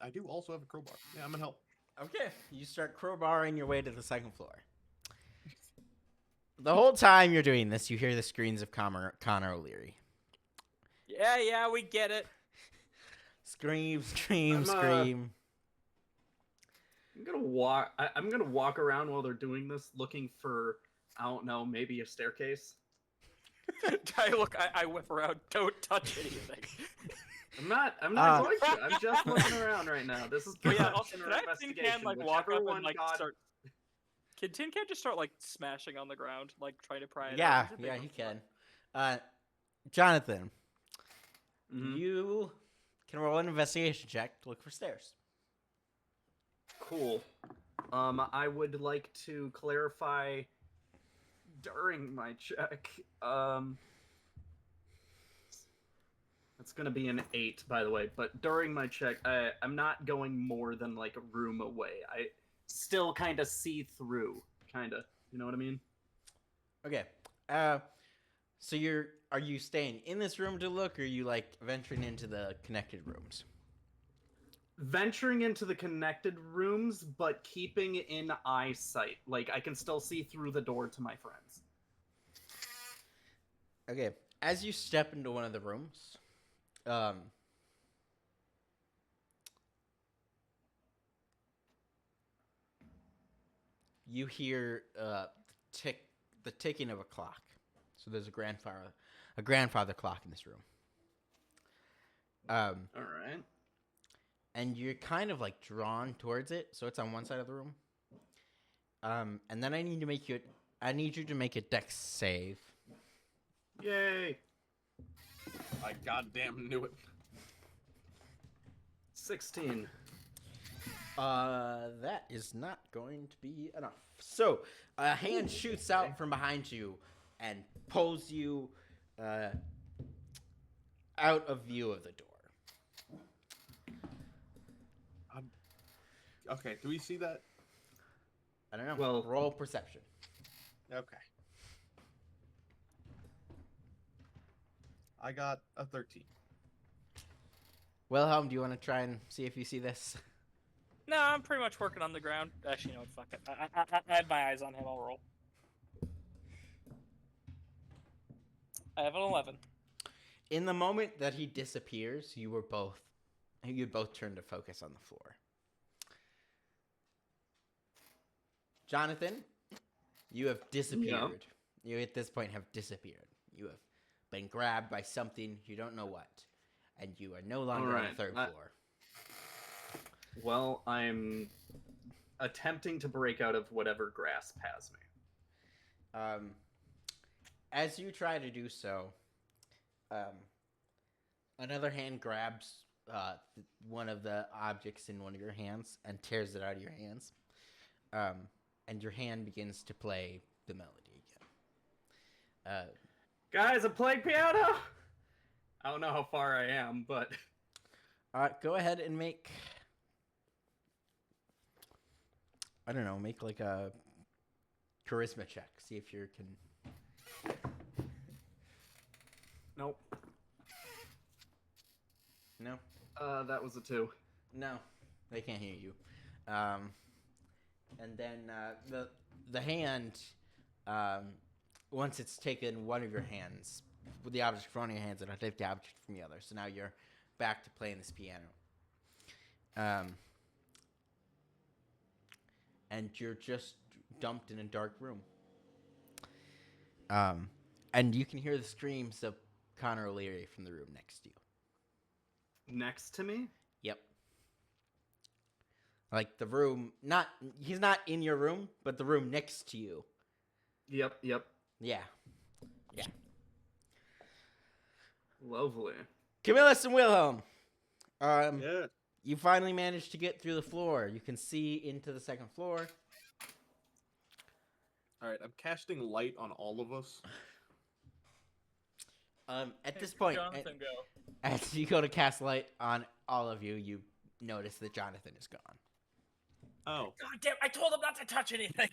[SPEAKER 4] I do also have a crowbar. Yeah, I'm gonna help.
[SPEAKER 1] Okay. You start crowbarring your way to the second floor. The whole time you're doing this, you hear the screams of Connor O'Leary.
[SPEAKER 3] Yeah, we get it.
[SPEAKER 1] Scream, scream,
[SPEAKER 6] I'm,
[SPEAKER 1] scream.
[SPEAKER 6] I'm gonna walk around while they're doing this, looking for, I don't know, maybe a staircase.
[SPEAKER 3] I whip around. Don't touch anything.
[SPEAKER 6] I'm not going to. I'm just looking around right now. This is
[SPEAKER 3] But yeah,
[SPEAKER 6] pretty much
[SPEAKER 3] also,
[SPEAKER 6] an
[SPEAKER 3] can I have Tin Can like walk up and like start? Can Tin Can just start like smashing on the ground, like trying to pry it
[SPEAKER 1] Yeah,
[SPEAKER 3] out? He's a big
[SPEAKER 1] yeah,
[SPEAKER 3] one.
[SPEAKER 1] he can. Jonathan,
[SPEAKER 6] Mhm.
[SPEAKER 1] you can roll an investigation check to look for stairs.
[SPEAKER 6] Cool. I would like to clarify during my check. It's gonna be an 8, by the way. But during my check, I'm not going more than like a room away. I still kind of see through, kind of. You know what I mean?
[SPEAKER 1] Okay. So are you staying in this room to look, or are you like venturing into the connected rooms?
[SPEAKER 6] Venturing into the connected rooms, but keeping in eyesight. Like I can still see through the door to my friends.
[SPEAKER 1] Okay. As you step into one of the rooms, you hear the ticking of a clock. So there's a grandfather clock in this room.
[SPEAKER 6] All right.
[SPEAKER 1] And you're kind of like drawn towards it, so it's on one side of the room. And then I need you to make a dex save.
[SPEAKER 6] Yay!
[SPEAKER 4] I goddamn knew it.
[SPEAKER 6] 16.
[SPEAKER 1] That is not going to be enough. So, a hand shoots out from behind you and pulls you out of view of the door.
[SPEAKER 4] Okay, do we see that?
[SPEAKER 1] I don't know.
[SPEAKER 6] Well-
[SPEAKER 1] Roll perception.
[SPEAKER 4] Okay. I got a 13.
[SPEAKER 1] Wilhelm, do you want to try and see if you see this?
[SPEAKER 3] No, I'm pretty much working on the ground. Actually, you know what? Fuck it. I had my eyes on him. I'll roll. I have an 11.
[SPEAKER 1] In the moment that he disappears, you both turn to focus on the floor. Jonathan, you have disappeared. You at this point have disappeared. You have been grabbed by something, you don't know what, and you are no longer on the third floor.
[SPEAKER 6] Well, I'm attempting to break out of whatever grasp has me.
[SPEAKER 1] As you try to do so, another hand grabs one of the objects in one of your hands and tears it out of your hands. And your hand begins to play the melody again.
[SPEAKER 6] Guys, I'm playing piano! I don't know how far I am, but...
[SPEAKER 1] Go ahead and make... I don't know, make like a charisma check. See if you can...
[SPEAKER 6] Nope.
[SPEAKER 1] No?
[SPEAKER 6] That was a 2.
[SPEAKER 1] No. They can't hear you. and then the hand, once it's taken one of your hands, with the object from one of your hands, it'll take the object from the other. So now you're back to playing this piano. And you're just dumped in a dark room. And you can hear the screams of Connor O'Leary from the room next to you.
[SPEAKER 6] Next to me?
[SPEAKER 1] Yep. Like the room, he's not in your room, but the room next to you.
[SPEAKER 6] Yep.
[SPEAKER 1] Yeah.
[SPEAKER 6] Lovely.
[SPEAKER 1] Camillus and Wilhelm.
[SPEAKER 2] Yeah.
[SPEAKER 1] You finally managed to get through the floor. You can see into the second floor.
[SPEAKER 4] All right, I'm casting light on all of us.
[SPEAKER 1] At this point,
[SPEAKER 7] Jonathan, go.
[SPEAKER 1] as you go to cast light on all of you, you notice that Jonathan is gone.
[SPEAKER 4] Oh,
[SPEAKER 7] God damn! I told him not to touch anything.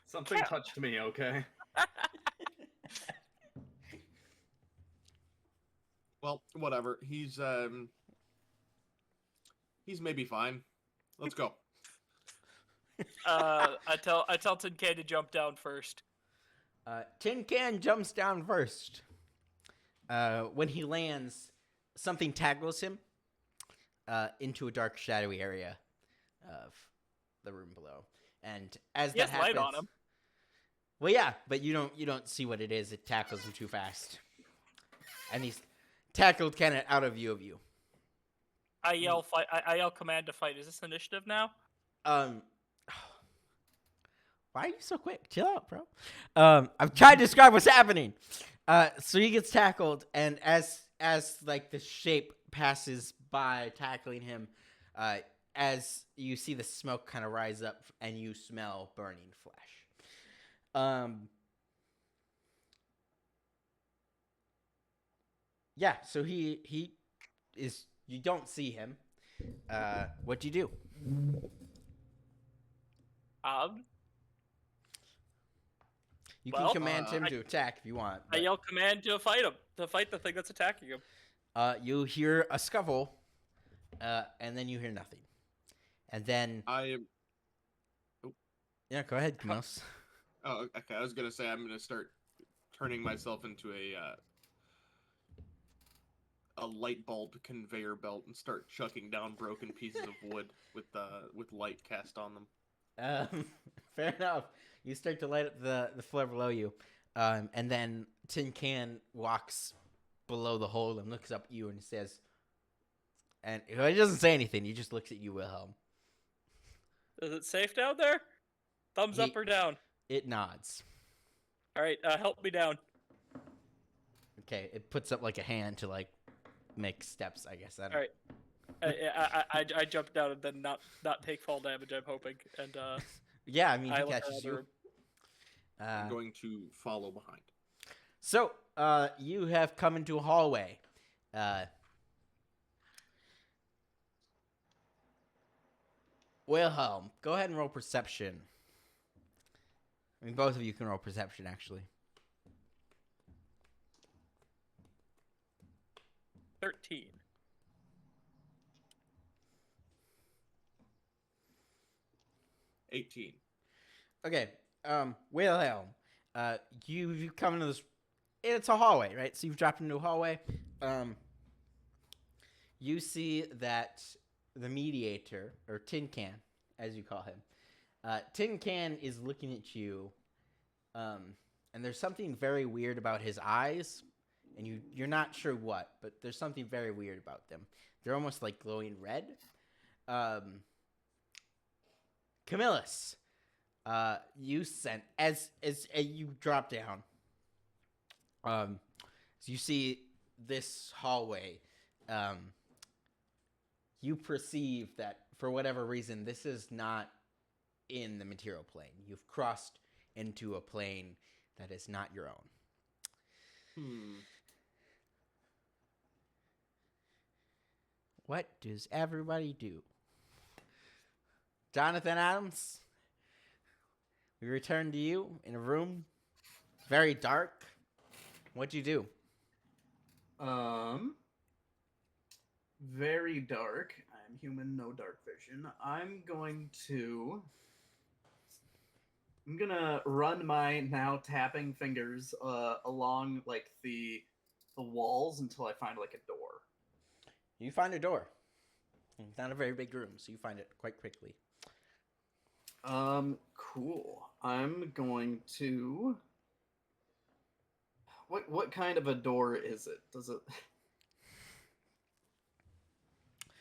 [SPEAKER 6] Something touched me, okay?
[SPEAKER 4] well, whatever. He's maybe fine. Let's go.
[SPEAKER 7] I tell Tin Can to jump down first.
[SPEAKER 1] Tin Can jumps down first. When he lands, something tackles him into a dark, shadowy area of the room below. And as
[SPEAKER 7] He
[SPEAKER 1] that
[SPEAKER 7] has light
[SPEAKER 1] happens,
[SPEAKER 7] on him.
[SPEAKER 1] well, yeah, but you don't see what it is. It tackles him too fast, and he's tackled kind of out of view of you.
[SPEAKER 7] I yell fight. I yell command to fight. Is this initiative now?
[SPEAKER 1] Why are you so quick? Chill out, bro. I'm trying to describe what's happening. So he gets tackled, and as like the shape passes by tackling him, as you see the smoke kind of rise up, and you smell burning flesh. Yeah. So he is. You don't see him. What do you do? You can
[SPEAKER 7] Well,
[SPEAKER 1] command him to attack if you want.
[SPEAKER 7] I yell command to fight him. To fight the thing that's attacking him.
[SPEAKER 1] You hear a scuffle, and then you hear nothing. And then... Yeah, go ahead, Kamos.
[SPEAKER 4] Oh, okay. I was gonna say I'm gonna start turning myself into a light bulb conveyor belt and start chucking down broken pieces of wood with light cast on them.
[SPEAKER 1] Fair enough. You start to light up the floor below you, and then Tin Can walks below the hole and looks up at you and says, and he doesn't say anything. He just looks at you, Wilhelm.
[SPEAKER 7] Is it safe down there? Thumbs up or down?
[SPEAKER 1] It nods.
[SPEAKER 7] All right, help me down.
[SPEAKER 1] Okay, it puts up like a hand to like make steps, I guess. I don't
[SPEAKER 7] All right. I jump down and then not take fall damage. I'm hoping, and
[SPEAKER 1] yeah, I mean he
[SPEAKER 7] look
[SPEAKER 1] catches
[SPEAKER 7] around the
[SPEAKER 1] you.
[SPEAKER 7] room.
[SPEAKER 4] I'm going to follow behind.
[SPEAKER 1] So, you have come into a hallway. Wilhelm, go ahead and roll perception. I mean, both of you can roll perception, actually.
[SPEAKER 7] 13.
[SPEAKER 1] Okay, Wilhelm, you've come into this. It's a hallway, right? So you've dropped into a hallway. You see that the mediator, or Tin Can, as you call him, Tin Can is looking at you, and there's something very weird about his eyes, and you're not sure what, but there's something very weird about them. They're almost like glowing red. Camillus, you sent as you drop down. So you see this hallway. You perceive that for whatever reason, this is not in the material plane. You've crossed into a plane that is not your own. What does everybody do? Jonathan Adams, we return to you in a room, very dark. What'd you do?
[SPEAKER 6] Very dark. I'm human, no dark vision. I'm gonna run my now tapping fingers along like the walls until I find like a door.
[SPEAKER 1] You find a door. It's not a very big room, so you find it quite quickly.
[SPEAKER 6] Cool. I'm going to. What kind of a door is it? Does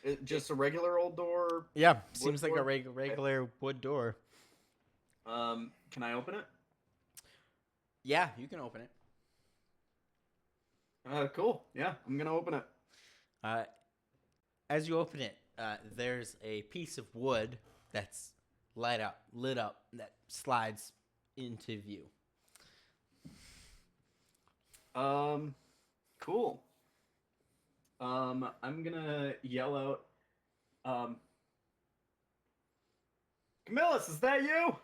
[SPEAKER 6] it just a regular old door?
[SPEAKER 1] Yeah, seems like a
[SPEAKER 6] door?
[SPEAKER 1] regular wood door.
[SPEAKER 6] Can I open it?
[SPEAKER 1] Yeah, you can open it.
[SPEAKER 6] Cool. Yeah, I'm gonna open it.
[SPEAKER 1] As you open it, there's a piece of wood that's lit up, that slides into view.
[SPEAKER 6] Cool. I'm gonna yell out, Camillus, is that you?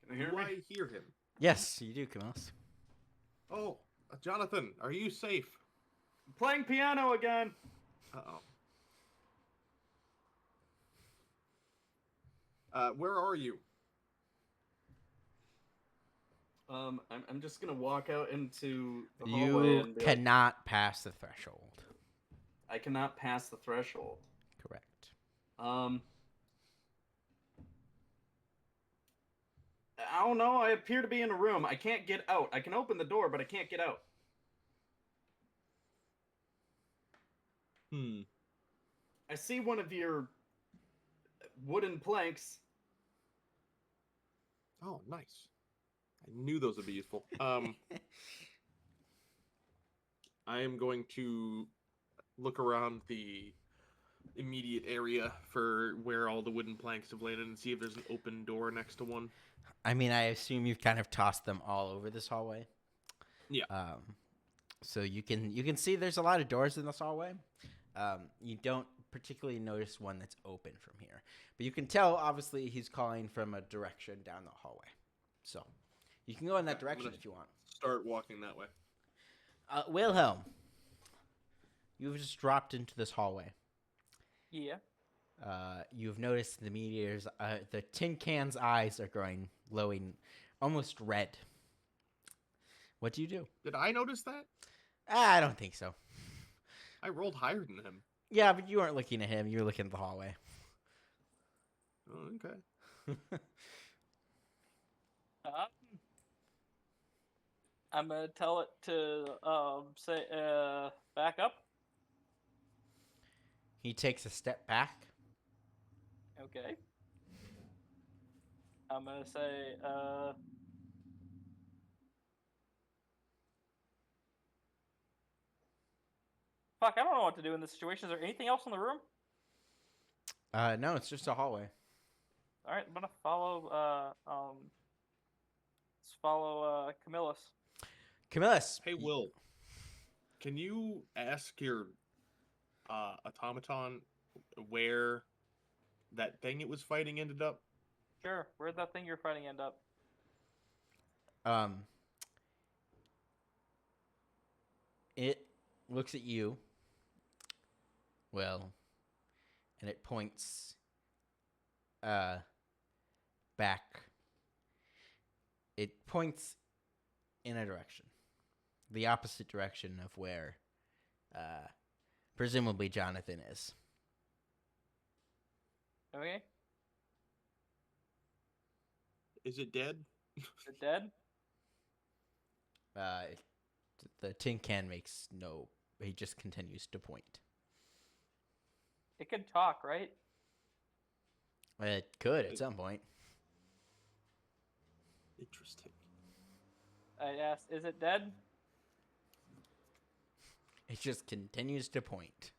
[SPEAKER 6] Can you hear
[SPEAKER 4] Do
[SPEAKER 6] me?
[SPEAKER 4] I hear him?
[SPEAKER 1] Yes, you do, Camillus.
[SPEAKER 4] Oh, Jonathan, are you safe?
[SPEAKER 6] I'm playing piano again.
[SPEAKER 4] Uh-oh. Where are you?
[SPEAKER 6] I'm just gonna walk out into the hallway
[SPEAKER 1] You
[SPEAKER 6] and be
[SPEAKER 1] cannot pass the threshold.
[SPEAKER 6] I cannot pass the threshold.
[SPEAKER 1] Correct.
[SPEAKER 6] I don't know. I appear to be in a room. I can't get out. I can open the door, but I can't get out. I see one of your wooden planks.
[SPEAKER 4] Oh, nice. I knew those would be useful. I am going to look around the immediate area for where all the wooden planks have landed and see if there's an open door next to one.
[SPEAKER 1] I mean, I assume you've kind of tossed them all over this hallway.
[SPEAKER 4] Yeah.
[SPEAKER 1] So you can see there's a lot of doors in this hallway. You don't particularly notice one that's open from here, but you can tell obviously he's calling from a direction down the hallway. So you can go in that direction if you want.
[SPEAKER 4] Start walking that way.
[SPEAKER 1] Wilhelm, you've just dropped into this hallway.
[SPEAKER 7] Yeah.
[SPEAKER 1] You've noticed the meteors. The tin can's eyes are glowing almost red. What do you do?
[SPEAKER 4] Did I notice that?
[SPEAKER 1] I don't think so.
[SPEAKER 4] I rolled higher than him.
[SPEAKER 1] Yeah, but you weren't looking at him. You were looking at the hallway.
[SPEAKER 4] Oh, okay.
[SPEAKER 7] I'm gonna tell it to say back up.
[SPEAKER 1] He takes a step back.
[SPEAKER 7] Okay. I'm gonna say fuck, I don't know what to do in this situation. Is there anything else in the room?
[SPEAKER 1] No, it's just a hallway.
[SPEAKER 7] All right, I'm gonna follow. Let's follow Camillus.
[SPEAKER 1] Camillus.
[SPEAKER 4] Hey, Will. Can you ask your automaton where that thing it was fighting ended up?
[SPEAKER 7] Sure. Where'd that thing you're fighting end up?
[SPEAKER 1] It looks at you. Well, and it points back. It points in a direction. The opposite direction of where presumably Jonathan is.
[SPEAKER 7] Okay.
[SPEAKER 4] Is it dead?
[SPEAKER 7] Is it dead?
[SPEAKER 1] The tin can makes no. He just continues to point.
[SPEAKER 7] It could talk, right?
[SPEAKER 1] It could at some point.
[SPEAKER 4] Interesting.
[SPEAKER 7] I asked, is it dead?
[SPEAKER 1] It just continues to point.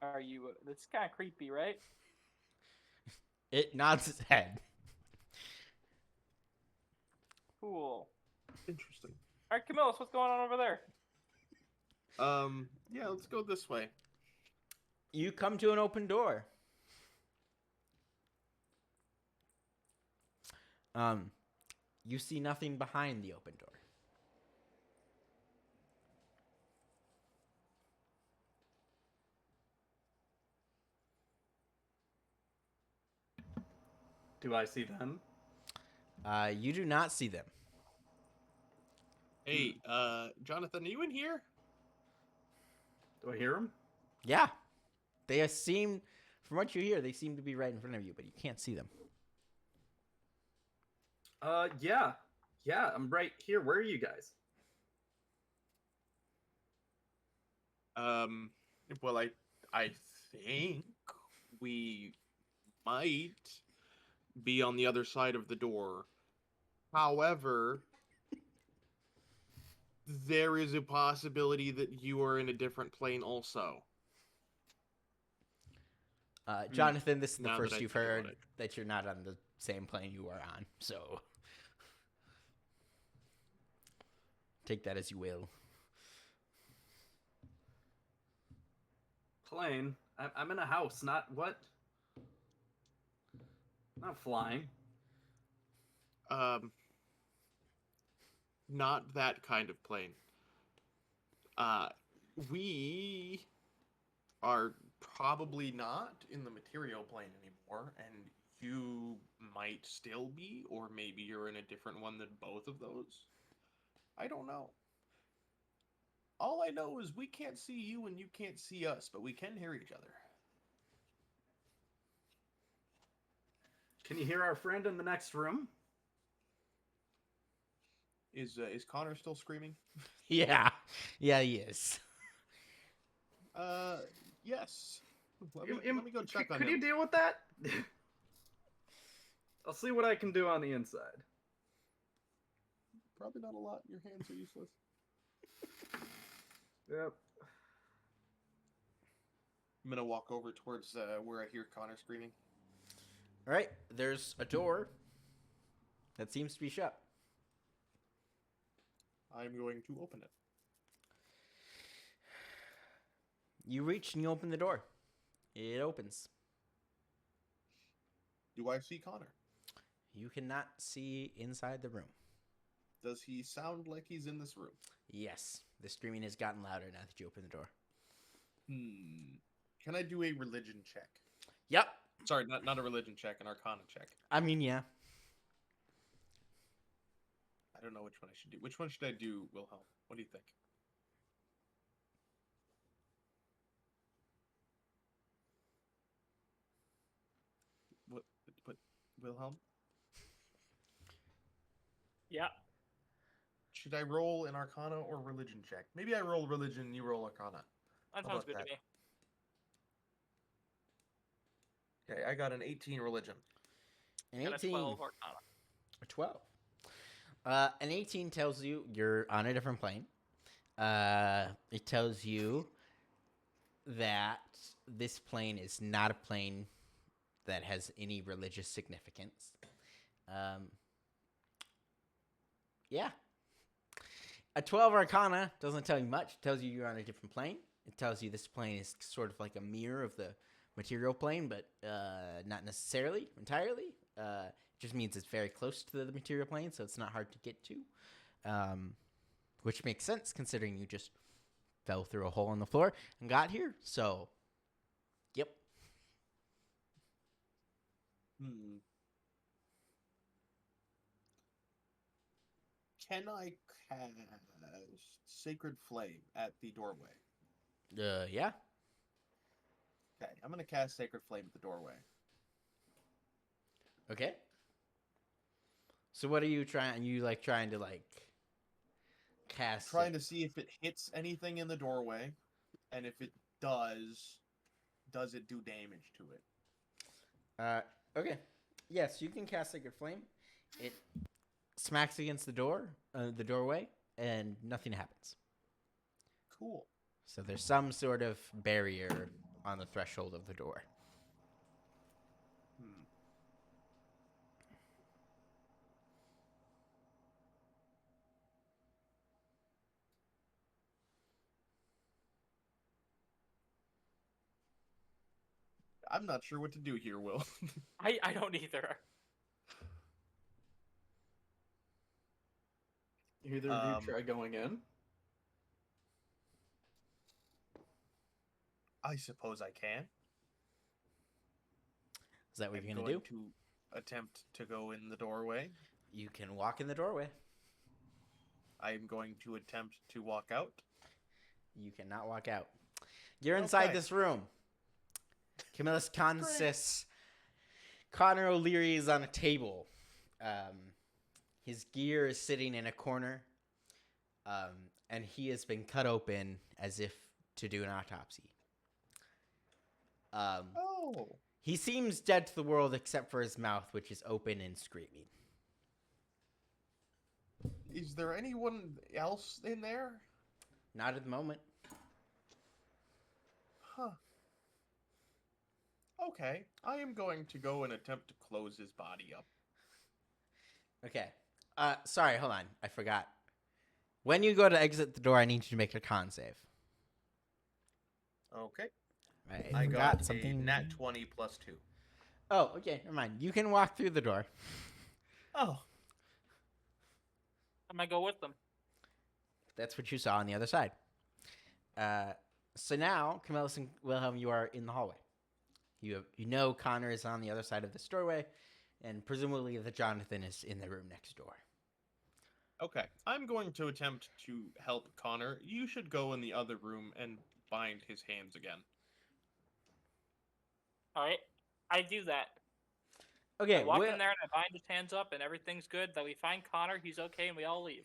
[SPEAKER 7] Are you? That's kind of creepy, right?
[SPEAKER 1] It nods its head.
[SPEAKER 7] Cool.
[SPEAKER 4] Interesting.
[SPEAKER 7] All right, Camillus, what's going on over there?
[SPEAKER 4] Yeah, let's go this way.
[SPEAKER 1] You come to an open door. You see nothing behind the open door.
[SPEAKER 6] Do I see them?
[SPEAKER 1] You do not see them.
[SPEAKER 4] Hey, Jonathan, are you in here?
[SPEAKER 6] Do I hear them?
[SPEAKER 1] Yeah. They seem, from what you hear, they seem to be right in front of you, but you can't see them.
[SPEAKER 6] Yeah. Yeah, I'm right here. Where are you guys?
[SPEAKER 4] Well, I think we might be on the other side of the door. However, there is a possibility that you are in a different plane also.
[SPEAKER 1] Jonathan, this is the
[SPEAKER 4] Now that
[SPEAKER 1] first
[SPEAKER 4] I
[SPEAKER 1] you've
[SPEAKER 4] think about
[SPEAKER 1] heard
[SPEAKER 4] it.
[SPEAKER 1] that you're not on the same plane you are on, so take that as you will.
[SPEAKER 6] Plane? I'm in a house, not what? Not flying.
[SPEAKER 4] Not that kind of plane. We are probably not in the material plane anymore, and you might still be, or maybe you're in a different one than both of those. I don't know. All I know is we can't see you and you can't see us, but we can hear each other.
[SPEAKER 6] Can you hear our friend in the next room?
[SPEAKER 4] Is Connor still screaming?
[SPEAKER 1] Yeah. Yeah, he is.
[SPEAKER 4] Yes. Let me go
[SPEAKER 6] Could-
[SPEAKER 4] check on
[SPEAKER 6] Could
[SPEAKER 4] him.
[SPEAKER 6] you deal with that? I'll see what I can do on the inside.
[SPEAKER 4] Probably not a lot. Your hands are useless.
[SPEAKER 6] Yep.
[SPEAKER 4] I'm gonna walk over towards where I hear Connor screaming.
[SPEAKER 1] All right, there's a door that seems to be shut.
[SPEAKER 4] I'm going to open it.
[SPEAKER 1] You reach and you open the door. It opens.
[SPEAKER 4] Do I see Connor?
[SPEAKER 1] You cannot see inside the room.
[SPEAKER 4] Does he sound like he's in this room?
[SPEAKER 1] Yes, the screaming has gotten louder now that you open the door.
[SPEAKER 4] Can I do a religion check?
[SPEAKER 1] Yep.
[SPEAKER 4] Sorry, not a religion check, an arcana check.
[SPEAKER 1] I mean, yeah.
[SPEAKER 4] I don't know which one I should do. Which one should I do, Wilhelm? What do you think? What Wilhelm?
[SPEAKER 3] Yeah.
[SPEAKER 4] Should I roll an arcana or religion check? Maybe I roll religion, you roll arcana.
[SPEAKER 3] That
[SPEAKER 4] How
[SPEAKER 3] sounds
[SPEAKER 4] about
[SPEAKER 3] good
[SPEAKER 4] that?
[SPEAKER 3] to me.
[SPEAKER 4] Okay, I got an 18 religion.
[SPEAKER 1] An
[SPEAKER 3] And a
[SPEAKER 1] 18.
[SPEAKER 3] 12 Arcana.
[SPEAKER 1] A 12. An 18 tells you you're on a different plane. It tells you that this plane is not a plane that has any religious significance. Yeah. A 12 Arcana doesn't tell you much. It tells you you're on a different plane. It tells you this plane is sort of like a mirror of the material plane, but not necessarily entirely. It just means it's very close to the material plane, so it's not hard to get to. Which makes sense considering you just fell through a hole in the floor and got here. So, yep.
[SPEAKER 4] Can I cast Sacred Flame at the doorway?
[SPEAKER 1] Yeah.
[SPEAKER 4] Okay, I'm gonna cast Sacred Flame at the doorway.
[SPEAKER 1] Okay. So what are you trying? You trying to cast?
[SPEAKER 4] Trying to see if it hits anything in the doorway, and if it does it do damage to it?
[SPEAKER 1] Okay. Yes, you can cast Sacred Flame. It smacks against the doorway, and nothing happens.
[SPEAKER 4] Cool.
[SPEAKER 1] So there's some sort of barrier on the threshold of the door.
[SPEAKER 4] I'm not sure what to do here, Will.
[SPEAKER 3] I don't either.
[SPEAKER 6] Either of you try going in?
[SPEAKER 4] I suppose I can.
[SPEAKER 1] Is that what
[SPEAKER 4] I'm
[SPEAKER 1] you're gonna do?
[SPEAKER 4] attempt to go in the doorway.
[SPEAKER 1] You can walk in the doorway.
[SPEAKER 4] I'm going to attempt to walk out.
[SPEAKER 1] You cannot walk out. You're inside
[SPEAKER 4] Okay.
[SPEAKER 1] this room. Camillus consists. Connor O'Leary is on a table. His gear is sitting in a corner. And he has been cut open as if to do an autopsy.
[SPEAKER 4] Oh.
[SPEAKER 1] He seems dead to the world except for his mouth, which is open and screaming.
[SPEAKER 4] Is there anyone else in there?
[SPEAKER 1] Not at the moment.
[SPEAKER 4] Huh. Okay. I am going to go and attempt to close his body up.
[SPEAKER 1] Okay. Sorry, hold on. I forgot. When you go to exit the door, I need you to make a con save.
[SPEAKER 4] Okay.
[SPEAKER 1] I
[SPEAKER 4] I
[SPEAKER 1] forgot
[SPEAKER 4] got
[SPEAKER 1] something.
[SPEAKER 4] a nat 20 plus 2.
[SPEAKER 1] Oh, okay. Never mind. You can walk through the door.
[SPEAKER 4] Oh.
[SPEAKER 7] I might go with them.
[SPEAKER 1] That's what you saw on the other side. So now, Camillus and Wilhelm, you are in the hallway. You know Connor is on the other side of this doorway, and presumably that Jonathan is in the room next door.
[SPEAKER 4] Okay. I'm going to attempt to help Connor. You should go in the other room and bind his hands again.
[SPEAKER 7] All right, I do that.
[SPEAKER 1] Okay,
[SPEAKER 7] I walk in there and I bind his hands up, and everything's good. Then we find Connor, he's okay, and we all leave.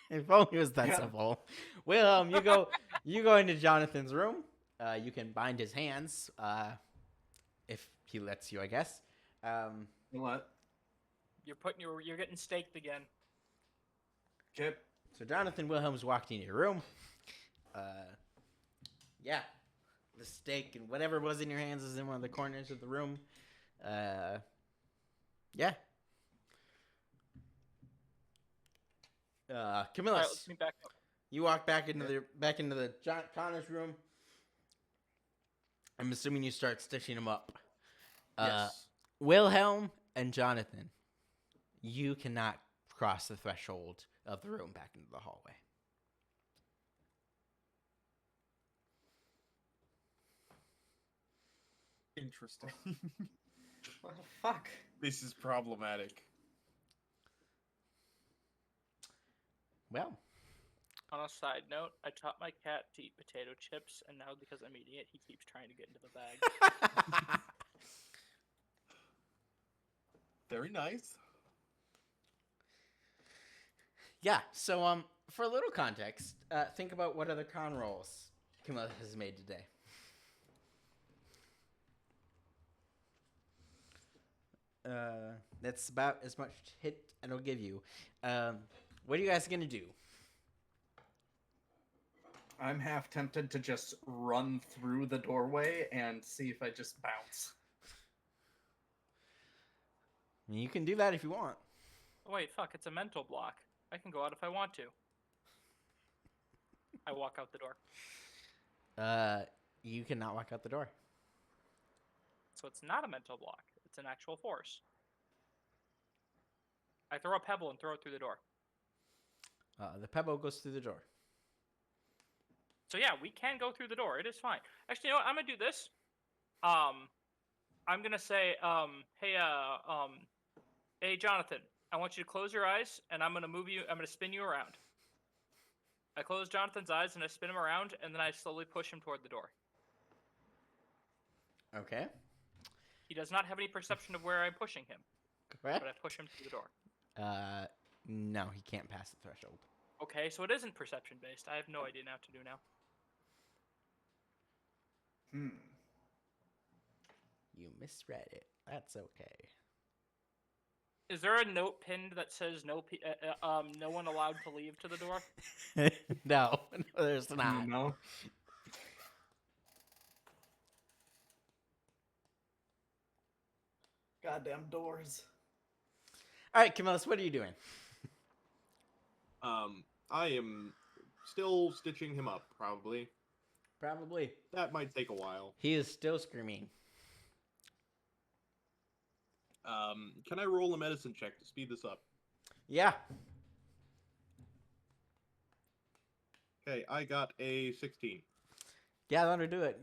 [SPEAKER 1] If only it was that simple. Wilhelm, you go into Jonathan's room. You can bind his hands, if he lets you, I guess.
[SPEAKER 5] What?
[SPEAKER 7] You're getting staked again.
[SPEAKER 5] Okay.
[SPEAKER 1] So Jonathan Wilhelm's walked into your room. Yeah. The stake and whatever was in your hands is in one of the corners of the room. Yeah. Camillus,
[SPEAKER 7] All right, let's meet back up.
[SPEAKER 1] you walk back into the Connor's room. I'm assuming you start stitching him up.
[SPEAKER 4] Yes.
[SPEAKER 1] Wilhelm and Jonathan, you cannot cross the threshold of the room back into the hallway.
[SPEAKER 4] Interesting.
[SPEAKER 6] What the fuck?
[SPEAKER 4] This is problematic.
[SPEAKER 1] Well,
[SPEAKER 7] On a side note, I taught my cat to eat potato chips, and now because I'm eating it, he keeps trying to get into the bag.
[SPEAKER 4] Very nice.
[SPEAKER 1] yeah. So, for a little context, think about what other con rolls Camillus has made today. That's about as much hit it'll give you. What are you guys gonna do?
[SPEAKER 6] I'm half tempted to just run through the doorway and see if I just bounce.
[SPEAKER 1] You can do that if you want.
[SPEAKER 7] Oh, wait, fuck, it's a mental block. I can go out if I want to. I walk out the door.
[SPEAKER 1] You cannot walk out the door.
[SPEAKER 7] So it's not a mental block. It's an actual force. I throw a pebble and throw it through the door.
[SPEAKER 1] The pebble goes through the door.
[SPEAKER 7] So yeah, we can go through the door. It is fine. Actually, you know what? I'm gonna do this. I'm gonna say, hey, Jonathan, I want you to close your eyes, and I'm gonna move you. I'm gonna spin you around. I close Jonathan's eyes and I spin him around, and then I slowly push him toward the door.
[SPEAKER 1] Okay.
[SPEAKER 7] He does not have any perception of where I'm pushing him,
[SPEAKER 1] Correct.
[SPEAKER 7] but I push him through the door.
[SPEAKER 1] No, he can't pass the threshold.
[SPEAKER 7] Okay, so it isn't perception based. I have no idea now what to do now.
[SPEAKER 1] You misread it. That's okay.
[SPEAKER 7] Is there a note pinned that says no one allowed to leave to the door?
[SPEAKER 1] No, there's not.
[SPEAKER 6] No. Goddamn doors.
[SPEAKER 1] All right, Camillus, what are you doing?
[SPEAKER 4] I am still stitching him up, probably.
[SPEAKER 1] Probably.
[SPEAKER 4] That might take a while.
[SPEAKER 1] He is still screaming.
[SPEAKER 4] Can I roll a medicine check to speed this up?
[SPEAKER 1] Yeah.
[SPEAKER 4] Okay, I got a 16.
[SPEAKER 1] Yeah, that'll do it.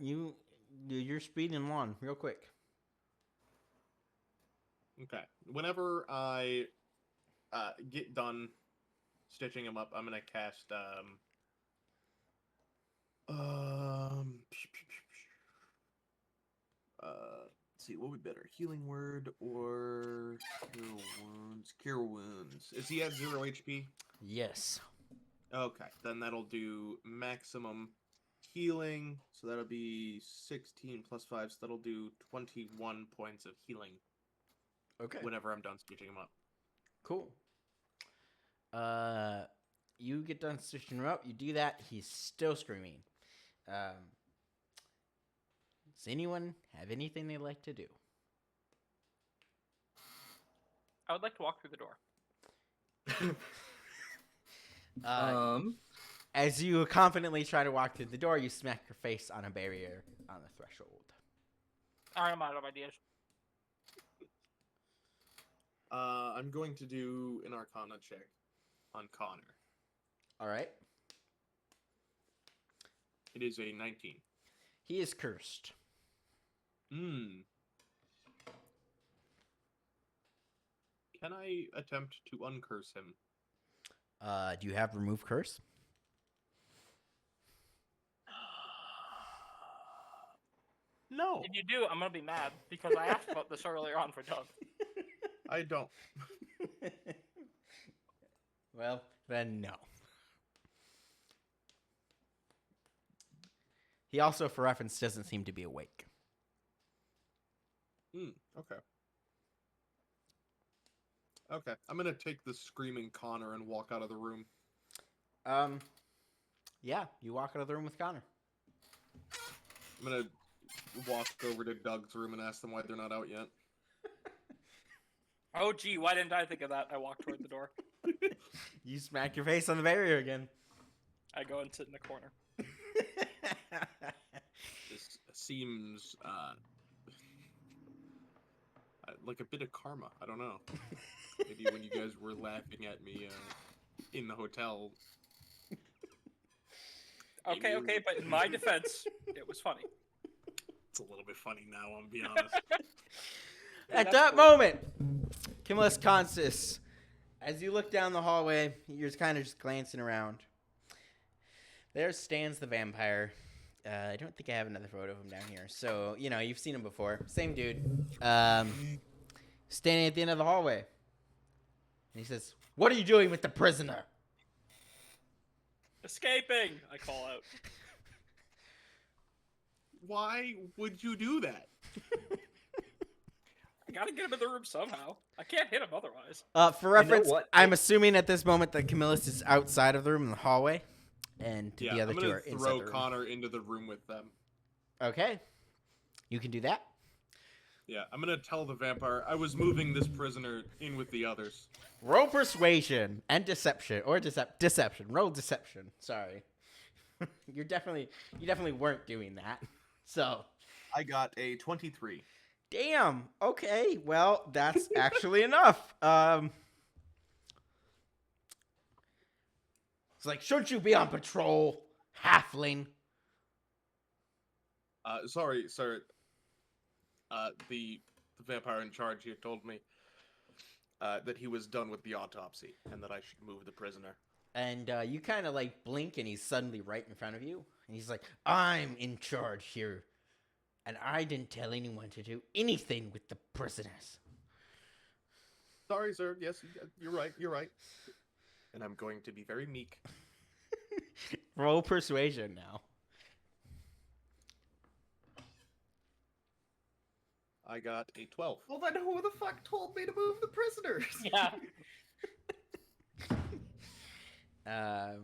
[SPEAKER 1] You're speeding along real quick.
[SPEAKER 4] Okay. Whenever I get done stitching him up, I'm gonna cast let's see, what would be better? Healing word or cure wounds? Cure wounds. Is he at 0 HP?
[SPEAKER 1] Yes.
[SPEAKER 4] Okay, then that'll do maximum healing. So that'll be 16 plus 5, so that'll do 21 points of healing
[SPEAKER 1] Okay.
[SPEAKER 4] whenever I'm done stitching him up.
[SPEAKER 1] Cool. You get done stitching him up. You do that. He's still screaming. Does anyone have anything they'd like to do?
[SPEAKER 7] I would like to walk through the door.
[SPEAKER 1] As you confidently try to walk through the door, you smack your face on a barrier on the threshold.
[SPEAKER 7] I'm out of ideas.
[SPEAKER 4] I'm going to do an Arcana check on Connor.
[SPEAKER 1] All right.
[SPEAKER 4] It is a 19.
[SPEAKER 1] He is cursed.
[SPEAKER 4] Can I attempt to uncurse him?
[SPEAKER 1] Do you have remove curse?
[SPEAKER 4] No,
[SPEAKER 7] If you do, I'm gonna be mad because I asked about this earlier on for Doug.
[SPEAKER 4] I don't.
[SPEAKER 1] Well, then no. He also, for reference, doesn't seem to be awake.
[SPEAKER 4] Okay. Okay, I'm gonna take the screaming Connor and walk out of the room.
[SPEAKER 1] Yeah, you walk out of the room with Connor.
[SPEAKER 4] I'm gonna walk over to Doug's room and ask them why they're not out yet.
[SPEAKER 7] Oh gee, why didn't I think of that? I walk toward the door.
[SPEAKER 1] You smack your face on the barrier again.
[SPEAKER 7] I go and sit in the corner.
[SPEAKER 4] This seems like a bit of karma. I don't know. Maybe when you guys were laughing at me in the hotel.
[SPEAKER 7] Okay, but in my defense, it was funny.
[SPEAKER 4] It's a little bit funny now, I'm gonna be honest.
[SPEAKER 1] At that moment, Cumulus Consus, as you look down the hallway, you're kind of just glancing around. There stands the vampire. I don't think I have another photo of him down here. So, you know, you've seen him before. Same dude. Standing at the end of the hallway. And he says, "What are you doing with the prisoner?"
[SPEAKER 7] Escaping, I call out.
[SPEAKER 4] Why would you do that?
[SPEAKER 7] I gotta get him in the room somehow. I can't hit him otherwise.
[SPEAKER 1] For reference,
[SPEAKER 6] what?
[SPEAKER 1] I'm assuming at this moment that Camillus is outside of the room in the hallway. And
[SPEAKER 4] Yeah,
[SPEAKER 1] the other
[SPEAKER 4] I'm
[SPEAKER 1] two are
[SPEAKER 4] gonna
[SPEAKER 1] inside
[SPEAKER 4] throw
[SPEAKER 1] the room.
[SPEAKER 4] Connor into the room with them.
[SPEAKER 1] Okay. You can do that.
[SPEAKER 4] Yeah, I'm gonna tell the vampire I was moving this prisoner in with the others.
[SPEAKER 1] Roll persuasion and deception, or deception. Roll deception. Sorry, you definitely weren't doing that. So,
[SPEAKER 4] I got a 23.
[SPEAKER 1] damn. Okay, well that's actually enough. It's like, shouldn't you be on patrol, halfling?
[SPEAKER 4] Sorry, sir. The vampire in charge here told me that he was done with the autopsy and that I should move the prisoner.
[SPEAKER 1] And you kind of like blink, and he's suddenly right in front of you, and he's like, "I'm in charge here, and I didn't tell anyone to do anything with the prisoners."
[SPEAKER 4] Sorry, sir. Yes, you're right. You're right. And I'm going to be very meek.
[SPEAKER 1] Roll persuasion now.
[SPEAKER 4] I got a 12.
[SPEAKER 6] Well, then who the fuck told me to move the prisoners?
[SPEAKER 7] Yeah.
[SPEAKER 1] A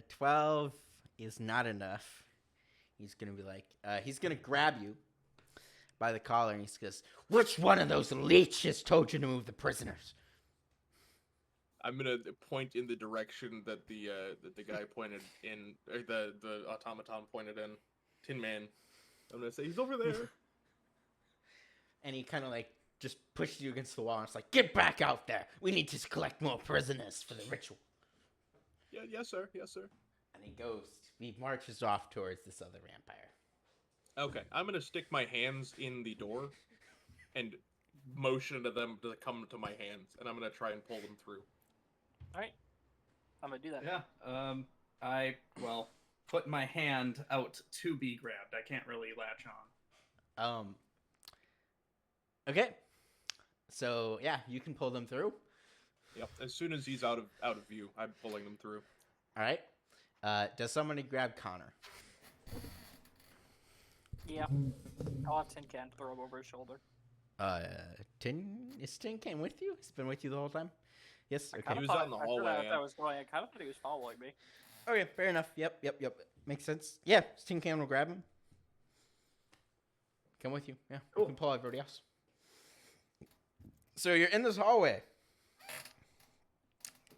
[SPEAKER 1] 12 is not enough. He's gonna be like, he's gonna grab you by the collar, and he says, "Which one of those leeches told you to move the prisoners?"
[SPEAKER 4] I'm gonna point in the direction that the guy pointed in, or the automaton pointed in. Tin Man. I'm gonna say he's over there.
[SPEAKER 1] And he kind of like just pushes you against the wall, and it's like, "Get back out there! We need to collect more prisoners for the ritual."
[SPEAKER 4] Yeah, yes, sir. Yes, sir.
[SPEAKER 1] And he marches off towards this other vampire.
[SPEAKER 4] Okay, I'm gonna stick my hands in the door and motion to them to come to my hands, and I'm gonna try and pull them through.
[SPEAKER 3] All right, I'm gonna do that.
[SPEAKER 5] Yeah. I put my hand out to be grabbed. I can't really latch on.
[SPEAKER 1] Okay. So yeah, you can pull them through.
[SPEAKER 4] Yep. As soon as he's out of view, I'm pulling them through.
[SPEAKER 1] All right. Does somebody grab Connor?
[SPEAKER 3] Yeah. I'll have Tin Can throw him over his shoulder.
[SPEAKER 1] Tin Can with you? He's been with you the whole time? Yes?
[SPEAKER 3] I
[SPEAKER 1] Okay.
[SPEAKER 3] kinda
[SPEAKER 4] He was
[SPEAKER 3] thought-
[SPEAKER 4] out in the
[SPEAKER 3] I
[SPEAKER 4] hallway,
[SPEAKER 3] forgot
[SPEAKER 4] yeah.
[SPEAKER 3] that was going. I kind of thought he was following me.
[SPEAKER 1] Okay, fair enough. Yep. Makes sense. Yeah, Tin Can will grab him. Come with you. Yeah,
[SPEAKER 6] Cool.
[SPEAKER 1] you can pull everybody else. So you're in this hallway.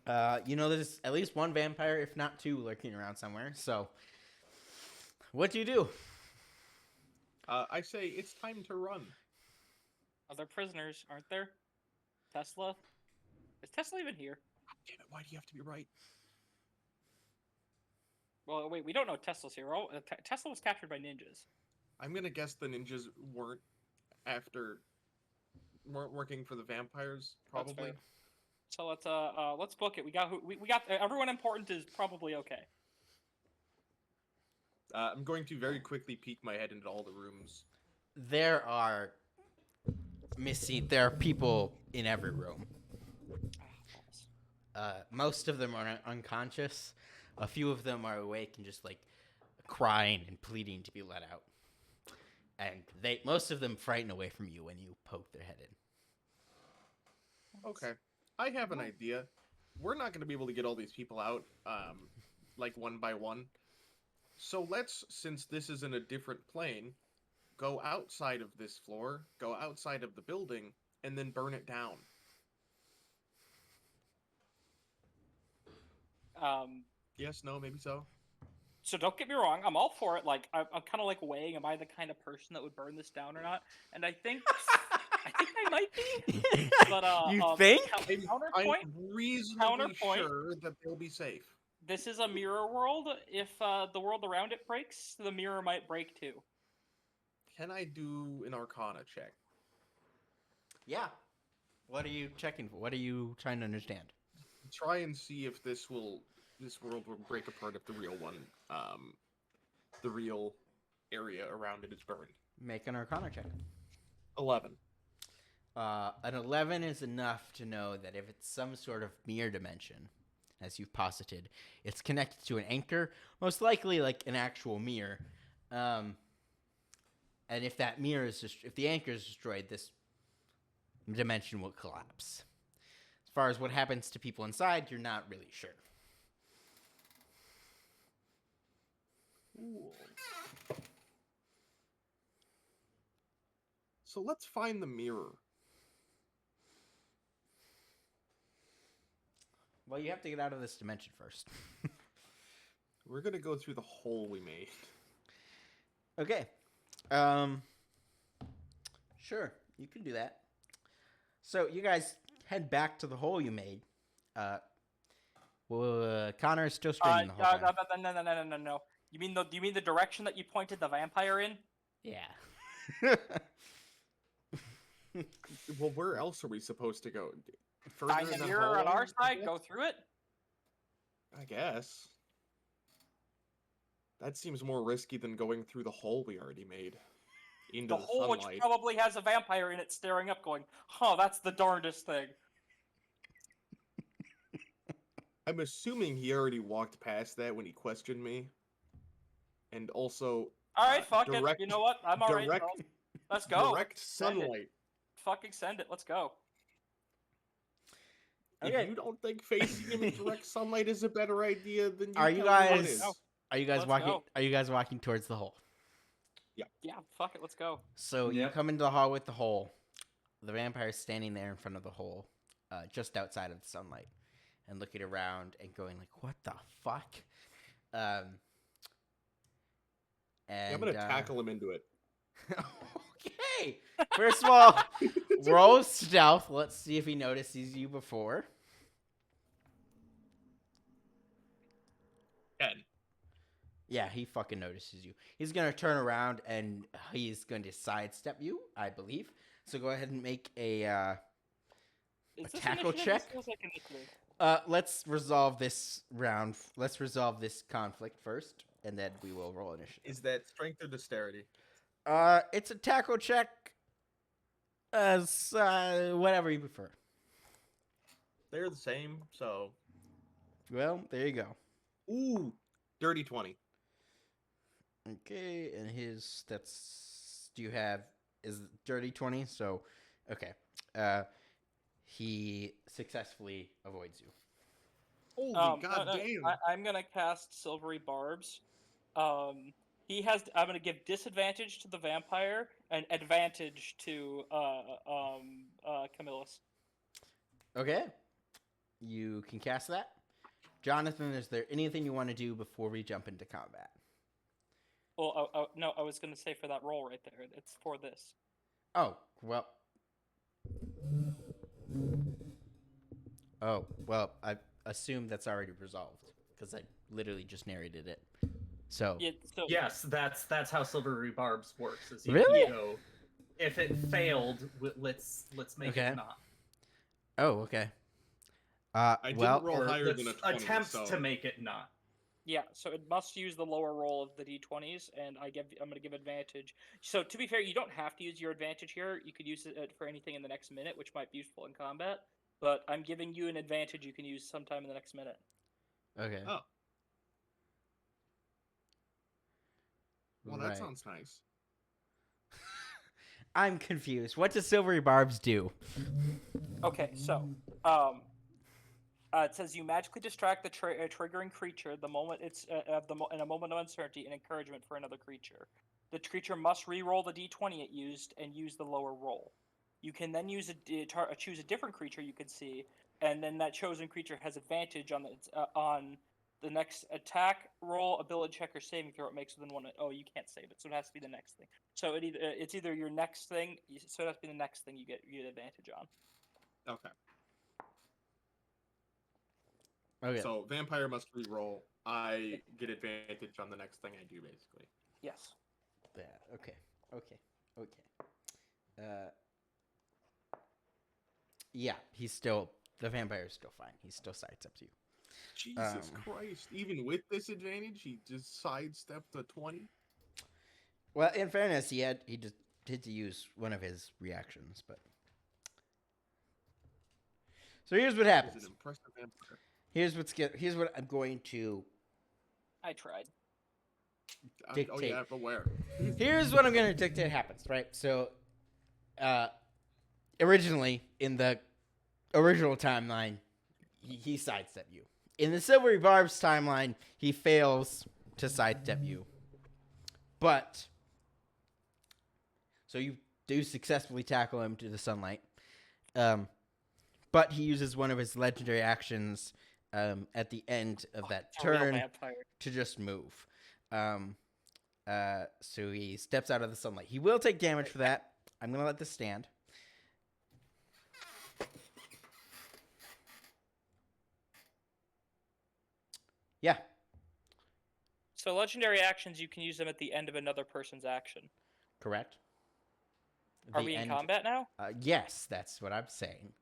[SPEAKER 1] There's at least one vampire, if not two, lurking around somewhere. So, what do you do?
[SPEAKER 4] I say it's time to run.
[SPEAKER 3] Other prisoners, aren't there? Tesla? Is Tesla even here?
[SPEAKER 4] Damn it! Why do you have to be right?
[SPEAKER 3] Well, wait, we don't know Tesla's here. Oh, Tesla was captured by ninjas.
[SPEAKER 4] I'm gonna guess the ninjas weren't working for the vampires.
[SPEAKER 3] That's
[SPEAKER 4] Probably.
[SPEAKER 3] fair. So let's book it. We got everyone important is probably okay.
[SPEAKER 4] I'm going to very quickly peek my head into all the rooms.
[SPEAKER 1] There are people in every room. Most of them are unconscious. A few of them are awake and just like crying and pleading to be let out. And most of them frighten away from you when you poke their head in.
[SPEAKER 4] Okay, I have an idea. We're not going to be able to get all these people out, like one by one. So let's, since this is in a different plane, go outside of this floor, go outside of the building, and then burn it down. Yes, no, maybe so.
[SPEAKER 3] So don't get me wrong, I'm all for it. Like I'm kind of like weighing, am I the kind of person that would burn this down or not? And I think I might be. But
[SPEAKER 1] You think?
[SPEAKER 3] Counterpoint.
[SPEAKER 4] I'm reasonably sure that they'll be safe.
[SPEAKER 3] This is a mirror world. If the world around it breaks, the mirror might break too.
[SPEAKER 4] Can I do an Arcana check?
[SPEAKER 1] Yeah. What are you checking for? What are you trying to understand?
[SPEAKER 4] Try and see if this world will break apart if the real one, the real area around it is burned.
[SPEAKER 1] Make an Arcana check.
[SPEAKER 4] 11.
[SPEAKER 1] An 11 is enough to know that if it's some sort of mirror dimension, as you've posited, it's connected to an anchor, most likely like an actual mirror. And if that mirror if the anchor is destroyed, this dimension will collapse. As far as what happens to people inside, you're not really sure.
[SPEAKER 4] Cool. So let's find the mirror.
[SPEAKER 1] Well, you have to get out of this dimension first.
[SPEAKER 4] We're gonna go through the hole we made.
[SPEAKER 1] Okay. Sure, you can do that. So you guys head back to the hole you made. Connor is still screaming the whole time.
[SPEAKER 3] No. You mean the direction that you pointed the vampire in?
[SPEAKER 1] Yeah.
[SPEAKER 4] Well, where else are we supposed to go?
[SPEAKER 3] Find the mirror on our side, go through it?
[SPEAKER 4] I guess. That seems more risky than going through the hole we already made. Into
[SPEAKER 3] The hole
[SPEAKER 4] sunlight.
[SPEAKER 3] which probably has a vampire in it staring up going, huh, that's the darndest thing.
[SPEAKER 4] I'm assuming he already walked past that when he questioned me. And also...
[SPEAKER 3] Alright, fuck it. You know what? I'm alright. Let's go.
[SPEAKER 4] Direct sunlight.
[SPEAKER 3] Fucking send it. Let's go.
[SPEAKER 1] Okay.
[SPEAKER 4] If you don't think facing him in direct sunlight is a better idea, then
[SPEAKER 1] Are you
[SPEAKER 4] tell me what
[SPEAKER 1] guys-
[SPEAKER 4] is.
[SPEAKER 1] Are you guys
[SPEAKER 3] Let's
[SPEAKER 1] walking?
[SPEAKER 3] go.
[SPEAKER 1] Are you guys walking towards the hole?
[SPEAKER 3] Yeah, fuck it. Let's go.
[SPEAKER 1] So you
[SPEAKER 5] Yep.
[SPEAKER 1] come into the hall with the hole. The vampire's standing there in front of the hole, just outside of the sunlight, and looking around and going like, "What the fuck?" And
[SPEAKER 4] I'm gonna tackle him into it.
[SPEAKER 1] Okay. First of all, roll stealth. Let's see if he notices you before.
[SPEAKER 4] 10.
[SPEAKER 1] Yeah, he fucking notices you. He's gonna turn around and he's going to sidestep you, I believe. So go ahead and make a
[SPEAKER 7] Is this
[SPEAKER 1] tackle
[SPEAKER 7] initiative?
[SPEAKER 1] check?
[SPEAKER 7] This feels like initiative.
[SPEAKER 1] Let's resolve this round. Let's resolve this conflict first, and then we will roll initiative.
[SPEAKER 4] Is that strength or dexterity?
[SPEAKER 1] It's a tackle check. As whatever you prefer.
[SPEAKER 4] They're the same, so.
[SPEAKER 1] Well, there you go.
[SPEAKER 4] Ooh, dirty 20.
[SPEAKER 1] Okay, and do you have, is dirty 20? So, okay. He successfully avoids you.
[SPEAKER 4] Holy
[SPEAKER 7] No,
[SPEAKER 4] goddamn!
[SPEAKER 7] I'm gonna cast Silvery Barbs. I'm gonna give disadvantage to the vampire and advantage to Camillus.
[SPEAKER 1] Okay. You can cast that. Jonathan, is there anything you want to do before we jump into combat?
[SPEAKER 7] Well, no, I was gonna say for that roll right there. It's for this.
[SPEAKER 1] Oh, well. Oh, well, I assume that's already resolved because I literally just narrated it. So,
[SPEAKER 7] Yeah. So
[SPEAKER 6] Yes, that's how Silvery Barbs works. Is you
[SPEAKER 1] Really?
[SPEAKER 6] go, if it failed, let's make
[SPEAKER 1] Okay.
[SPEAKER 6] it not.
[SPEAKER 1] oh, okay.
[SPEAKER 4] I
[SPEAKER 1] well,
[SPEAKER 4] didn't roll
[SPEAKER 6] Or
[SPEAKER 4] higher than a
[SPEAKER 6] let's
[SPEAKER 4] 20,
[SPEAKER 6] attempt
[SPEAKER 4] so.
[SPEAKER 6] to make it not.
[SPEAKER 7] Yeah, so it must use the lower roll of the d20s, and I'm going to give advantage. So to be fair, you don't have to use your advantage here. You could use it for anything in the next minute, which might be useful in combat. But I'm giving you an advantage you can use sometime in the next minute.
[SPEAKER 1] okay.
[SPEAKER 4] Oh. Well, that
[SPEAKER 1] Right.
[SPEAKER 4] sounds nice.
[SPEAKER 1] I'm confused. What does Silvery Barbs do?
[SPEAKER 7] Okay, so it says you magically distract the triggering creature the moment it's in a moment of uncertainty and encouragement for another creature. The creature must re-roll the d20 it used and use the lower roll. You can then use choose a different creature you can see, and then that chosen creature has advantage on the next attack, roll, ability check, or saving throw it makes within one. Oh, you can't save it, so it has to be the next thing. So it's either your next thing, so it has to be the next thing you get advantage on.
[SPEAKER 4] Okay.
[SPEAKER 1] Okay.
[SPEAKER 4] So, vampire must re-roll. I get advantage on the next thing I do, basically.
[SPEAKER 7] Yes.
[SPEAKER 1] That. Okay. Yeah, the vampire's still fine. He still sidesteps you.
[SPEAKER 4] Jesus Christ. Even with this advantage, he just sidestepped a 20?
[SPEAKER 1] Well, in fairness, he just had to use one of his reactions, but. So here's what
[SPEAKER 4] He's
[SPEAKER 1] happens.
[SPEAKER 4] an impressive vampire.
[SPEAKER 1] Here's what I'm going to
[SPEAKER 7] I tried.
[SPEAKER 4] Oh,
[SPEAKER 1] dictate.
[SPEAKER 4] yeah, but where?
[SPEAKER 1] Here's what I'm going to dictate happens, right? So, originally, in the original timeline, he sidestepped you. In the Silvery Barbs timeline, he fails to sidestep you. But, so you do successfully tackle him to the sunlight. But he uses one of his legendary actions at the end of that
[SPEAKER 7] A real
[SPEAKER 1] turn
[SPEAKER 7] vampire.
[SPEAKER 1] to just move. So he steps out of the sunlight. He will take damage for that. I'm going to let this stand. Yeah.
[SPEAKER 7] So legendary actions, you can use them at the end of another person's action.
[SPEAKER 1] Correct.
[SPEAKER 7] Are we in combat now?
[SPEAKER 1] Yes, that's what I'm saying.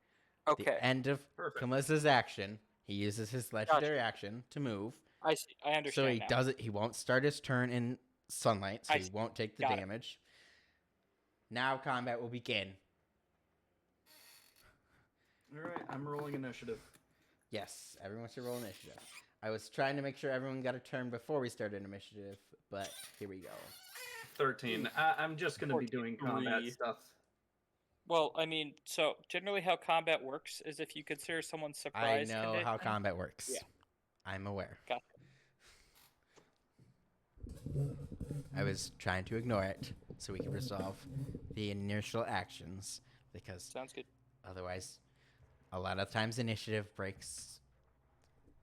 [SPEAKER 7] Okay.
[SPEAKER 1] The end of
[SPEAKER 6] Perfect.
[SPEAKER 1] Kamisa's action, he uses his legendary action to move.
[SPEAKER 7] I see. I understand.
[SPEAKER 1] So he
[SPEAKER 7] now.
[SPEAKER 1] does it. He won't start his turn in sunlight, so
[SPEAKER 7] I
[SPEAKER 1] he
[SPEAKER 7] see.
[SPEAKER 1] won't take the
[SPEAKER 7] Got it.
[SPEAKER 1] damage. Now combat will begin.
[SPEAKER 6] All right, I'm rolling initiative.
[SPEAKER 1] Yes, everyone should roll initiative. I was trying to make sure everyone got a turn before we started initiative, but here we go.
[SPEAKER 6] 13. I'm just going to be doing combat
[SPEAKER 7] 43.
[SPEAKER 6] stuff.
[SPEAKER 7] Well, I mean, so generally how combat works is if you consider someone's
[SPEAKER 1] I
[SPEAKER 7] surprise
[SPEAKER 1] know
[SPEAKER 7] condition.
[SPEAKER 1] how combat works.
[SPEAKER 7] Yeah.
[SPEAKER 1] I'm aware.
[SPEAKER 7] Gotcha.
[SPEAKER 1] I was trying to ignore it so we could resolve the initial actions because
[SPEAKER 7] Sounds good.
[SPEAKER 1] otherwise, a lot of times initiative breaks.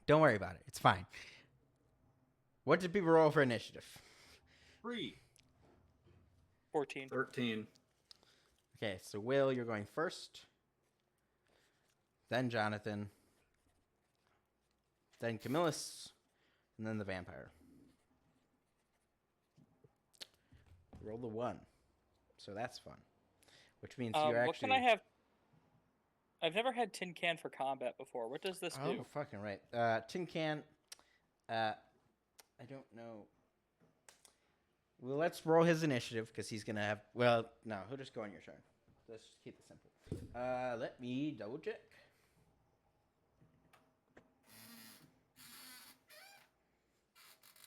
[SPEAKER 1] Don't worry about it. It's fine. What did people roll for initiative?
[SPEAKER 4] 3.
[SPEAKER 7] 14.
[SPEAKER 6] 13.
[SPEAKER 1] Okay, so Will, you're going first. Then Jonathan. Then Camillus. And then the vampire. roll the 1. So that's fun. Which means you're
[SPEAKER 7] What
[SPEAKER 1] actually...
[SPEAKER 7] can I have? I've never had tin can for combat before. What does this do?
[SPEAKER 1] Oh, fucking right. Tin can... I don't know. Well, let's roll his initiative, because he's going to have... Well, no, he'll just go on your turn. Let's just keep it simple. Let me double check.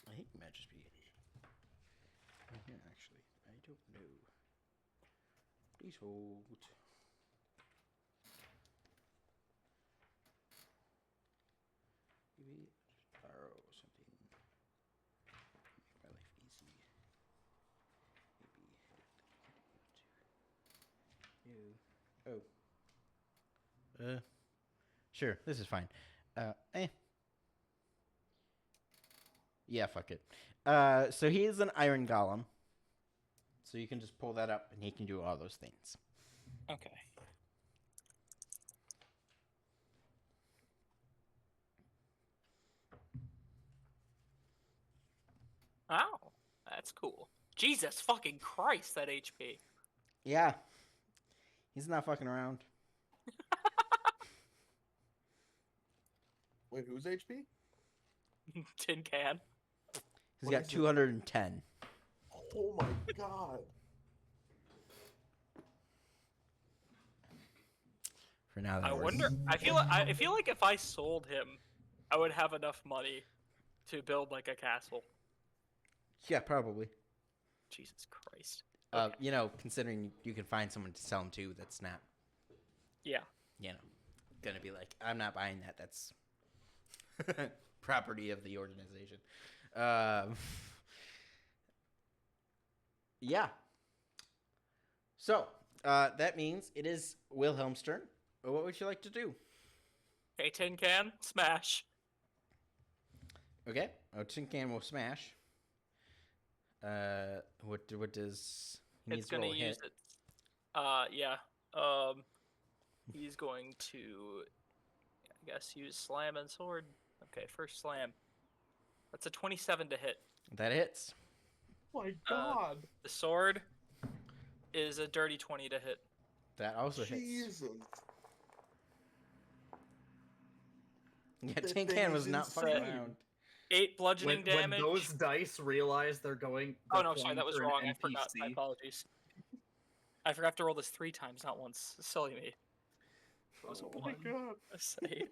[SPEAKER 1] I think it might just be... Yeah, actually, I don't know. Please hold. Maybe just borrow something. Make my life easy. Maybe. Oh. Sure, this is fine. Yeah, fuck it. So he is an iron golem. So you can just pull that up and he can do all those things.
[SPEAKER 7] Okay. Oh, that's cool. Jesus fucking Christ, that HP.
[SPEAKER 1] Yeah. He's not fucking around.
[SPEAKER 4] Wait, who's HP?
[SPEAKER 7] Tin can.
[SPEAKER 1] He's
[SPEAKER 4] What
[SPEAKER 1] got
[SPEAKER 4] is it?
[SPEAKER 1] 210.
[SPEAKER 4] Oh my god.
[SPEAKER 1] For now, that
[SPEAKER 7] I
[SPEAKER 1] works.
[SPEAKER 7] wonder. I feel like if I sold him, I would have enough money to build like a castle.
[SPEAKER 1] Yeah, probably.
[SPEAKER 7] Jesus Christ. Okay.
[SPEAKER 1] You know, considering you can find someone to sell him to that's not,
[SPEAKER 7] Yeah.
[SPEAKER 1] you know, gonna be like, I'm not buying that. That's property of the organization. Yeah. So, that means it is Wilhelm's turn. What would you like to do?
[SPEAKER 7] Hey, tin can, smash.
[SPEAKER 1] Okay. Oh, Tin Can will smash. What does he needs
[SPEAKER 7] It's
[SPEAKER 1] to
[SPEAKER 7] gonna
[SPEAKER 1] roll a
[SPEAKER 7] use
[SPEAKER 1] hit?
[SPEAKER 7] it. Yeah. He's going to, I guess, use slam and sword. Okay, first slam. That's a 27 to hit.
[SPEAKER 1] That hits.
[SPEAKER 4] My god.
[SPEAKER 7] The sword is a dirty 20 to hit.
[SPEAKER 1] That also hits.
[SPEAKER 4] Jesus.
[SPEAKER 1] Yeah,
[SPEAKER 4] That
[SPEAKER 1] Tin
[SPEAKER 4] thing
[SPEAKER 1] Can
[SPEAKER 4] is
[SPEAKER 1] was not fucking
[SPEAKER 4] insane.
[SPEAKER 1] around.
[SPEAKER 7] 8 bludgeoning
[SPEAKER 6] When
[SPEAKER 7] damage.
[SPEAKER 6] those dice realize they're going,
[SPEAKER 7] Oh
[SPEAKER 6] they're
[SPEAKER 7] no, sorry, that was
[SPEAKER 6] playing for
[SPEAKER 7] wrong.
[SPEAKER 6] an
[SPEAKER 7] I forgot. My
[SPEAKER 6] NPC.
[SPEAKER 7] apologies. I forgot to roll this 3 times, not once. Silly me. It was a
[SPEAKER 4] Oh my
[SPEAKER 7] 1.
[SPEAKER 4] god.
[SPEAKER 7] A save.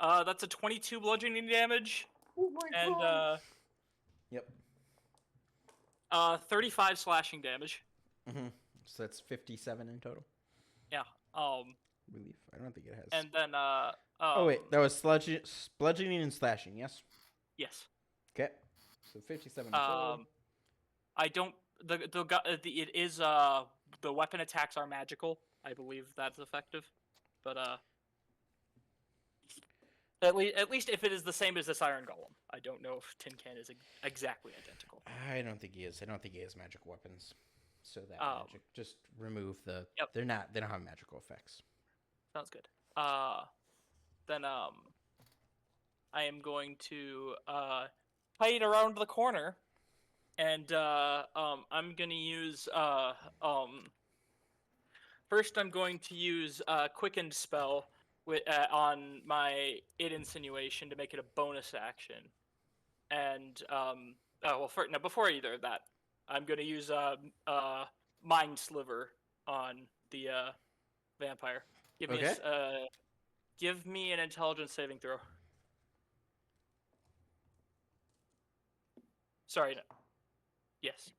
[SPEAKER 7] That's a 22 bludgeoning damage
[SPEAKER 4] Oh my
[SPEAKER 7] and
[SPEAKER 4] god.
[SPEAKER 1] Yep.
[SPEAKER 7] 35 slashing damage.
[SPEAKER 1] Mm-hmm. So that's 57 in total.
[SPEAKER 7] Yeah.
[SPEAKER 1] Relief. I don't think it has.
[SPEAKER 7] And then
[SPEAKER 1] oh wait, that was bludgeoning and slashing. Yes.
[SPEAKER 7] yes.
[SPEAKER 1] Okay. So 57 in total.
[SPEAKER 7] I don't. It is the weapon attacks are magical. I believe that's effective, but at least if it is the same as this iron golem, I don't know if Tin Can is exactly identical.
[SPEAKER 1] I don't think he is. I don't think he has magical weapons. So that magic, just remove the.
[SPEAKER 7] Yep.
[SPEAKER 1] They don't have magical effects.
[SPEAKER 7] Sounds good. Then I am going to hide around the corner, and I'm gonna use first I'm going to use quickened spell with on my insinuation to make it a bonus action, and before either of that, I'm gonna use mind sliver on the vampire. Give me an intelligence saving throw. Sorry, no. Yes.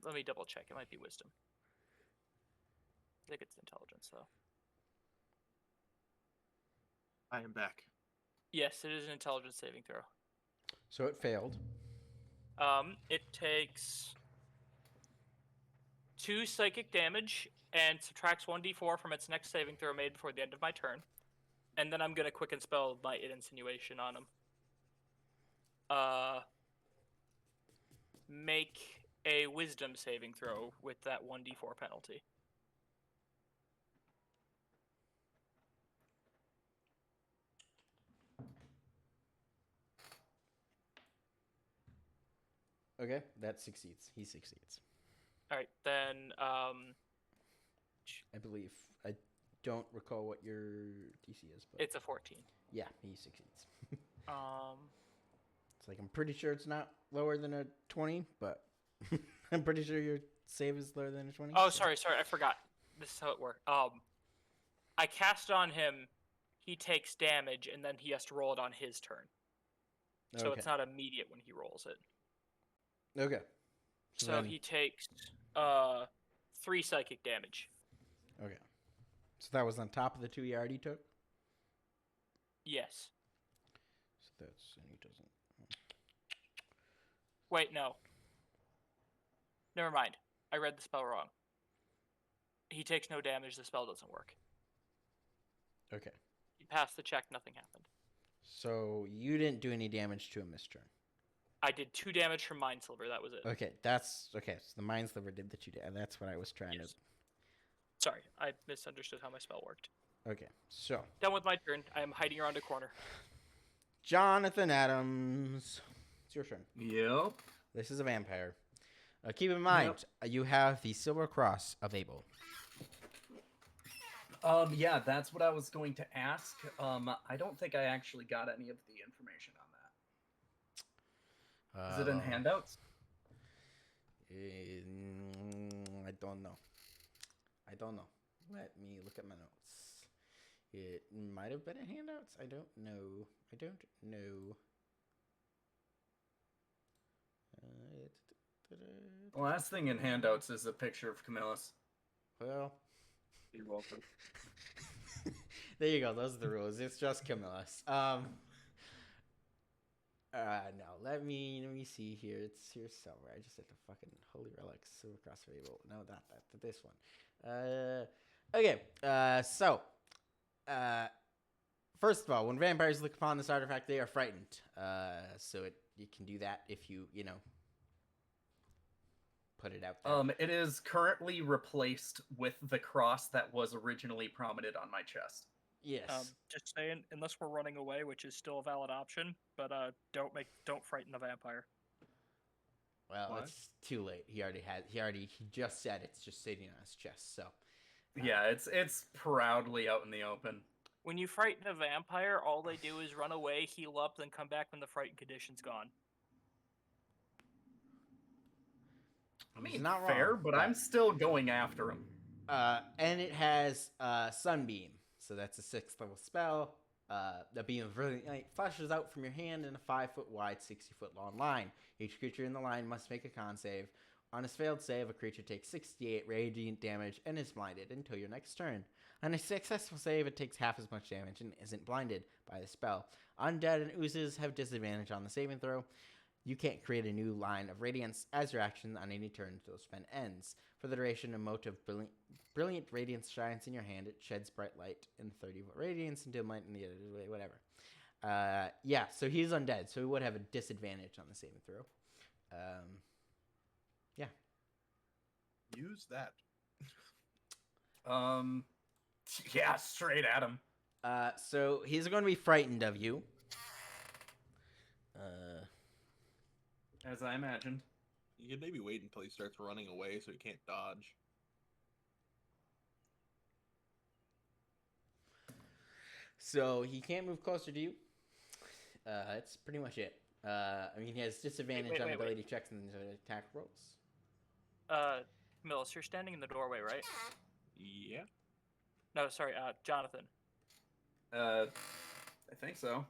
[SPEAKER 7] Let me double check. It might be wisdom. I think it's intelligence, though.
[SPEAKER 4] I am back.
[SPEAKER 7] Yes, it is an intelligence saving throw.
[SPEAKER 1] So it failed.
[SPEAKER 7] It takes 2 psychic damage and subtracts 1d4 from its next saving throw made before the end of my turn. And then I'm going to quicken spell my insinuation on him. Make a wisdom saving throw with that 1d4 penalty.
[SPEAKER 1] Okay, that succeeds. He succeeds.
[SPEAKER 7] All right, then.
[SPEAKER 1] I believe. I don't recall what your DC is, but
[SPEAKER 7] It's a 14.
[SPEAKER 1] yeah, he succeeds.
[SPEAKER 7] Um.
[SPEAKER 1] It's like I'm pretty sure it's not lower than a 20, but I'm pretty sure your save is lower than a 20.
[SPEAKER 7] Oh,
[SPEAKER 1] so-
[SPEAKER 7] sorry, I forgot. This is how it worked. I cast on him. He takes damage, and then he has to roll it on his turn. So
[SPEAKER 1] Okay.
[SPEAKER 7] it's not immediate when he rolls it.
[SPEAKER 1] Okay.
[SPEAKER 7] So
[SPEAKER 1] then-
[SPEAKER 7] he takes 3 psychic damage.
[SPEAKER 1] Okay. So that was on top of the 2 he already took.
[SPEAKER 7] Yes.
[SPEAKER 1] So that's and he doesn't.
[SPEAKER 7] Wait, no. Never mind. I read the spell wrong. He takes no damage. The spell doesn't work.
[SPEAKER 1] Okay.
[SPEAKER 7] He passed the check. Nothing happened.
[SPEAKER 1] So you didn't do any damage to him this turn.
[SPEAKER 7] I did 2 damage from Mind Silver. That was it.
[SPEAKER 1] Okay, that's okay. So the Mind Sliver did the 2 damage. That's what I was trying
[SPEAKER 7] Yes. Sorry, I misunderstood how my spell worked.
[SPEAKER 1] to. Okay, so
[SPEAKER 7] Done with my turn. I am hiding around a corner.
[SPEAKER 1] Jonathan Adams, it's your turn.
[SPEAKER 6] Yep.
[SPEAKER 1] This is a vampire. Keep in mind, you have the Silver Cross of Abel.
[SPEAKER 6] Yeah, that's what I was going to ask. I don't think I actually got any of the information on that. Is it in handouts?
[SPEAKER 1] I don't know. Let me look at my notes. It might have been in handouts. I don't know.
[SPEAKER 6] The last thing in handouts is a picture of Camillus.
[SPEAKER 1] Well,
[SPEAKER 2] You're welcome.
[SPEAKER 1] there you go. Those are the rules. It's just Camillus. No, let me see here. It's here somewhere. I just hit the fucking Holy Relics, Silver Cross of Abel. No, not that. This one. Okay. First of all, when vampires look upon this artifact, they are frightened. You can do that if you put it out there.
[SPEAKER 6] It is currently replaced with the cross that was originally prominent on my chest.
[SPEAKER 1] Yes.
[SPEAKER 7] Just saying, unless we're running away, which is still a valid option, but don't frighten the vampire.
[SPEAKER 1] Well,
[SPEAKER 2] What?
[SPEAKER 1] it's too late. He just said it's just sitting on his chest. So
[SPEAKER 6] Yeah, it's proudly out in the open.
[SPEAKER 7] When you frighten a vampire, all they do is run away, heal up, then come back when the frightened condition's gone.
[SPEAKER 6] I
[SPEAKER 1] He's
[SPEAKER 6] mean,
[SPEAKER 1] not
[SPEAKER 6] fair,
[SPEAKER 1] wrong,
[SPEAKER 6] but I'm still going after him.
[SPEAKER 1] and it has Sunbeam. So that's a 6th level spell. The beam of brilliant light flashes out from your hand in a 5-foot wide, 60-foot long line. Each creature in the line must make a con save. On a failed save, a creature takes 68 radiant damage and is blinded until your next turn. On a successful save, it takes half as much damage and isn't blinded by the spell. Undead and oozes have disadvantage on the saving throw. You can't create a new line of radiance as your action on any turn until the spell ends. For the duration, a mote of brilliant radiance shines in your hand. It sheds bright light in 30-foot radiance until light in the other way, whatever. Yeah, so he's undead, so he would have a disadvantage on the saving throw. Yeah.
[SPEAKER 4] Use that.
[SPEAKER 6] Yeah, straight at him.
[SPEAKER 1] So he's going to be frightened of you.
[SPEAKER 6] As I imagined.
[SPEAKER 4] You could maybe wait until he starts running away so he can't dodge.
[SPEAKER 1] So he can't move closer to you. That's pretty much it. I mean, he has disadvantage on ability checks and attack rolls.
[SPEAKER 7] Millis, you're standing in the doorway, right?
[SPEAKER 4] Yeah.
[SPEAKER 7] No, sorry, Jonathan.
[SPEAKER 6] I think so.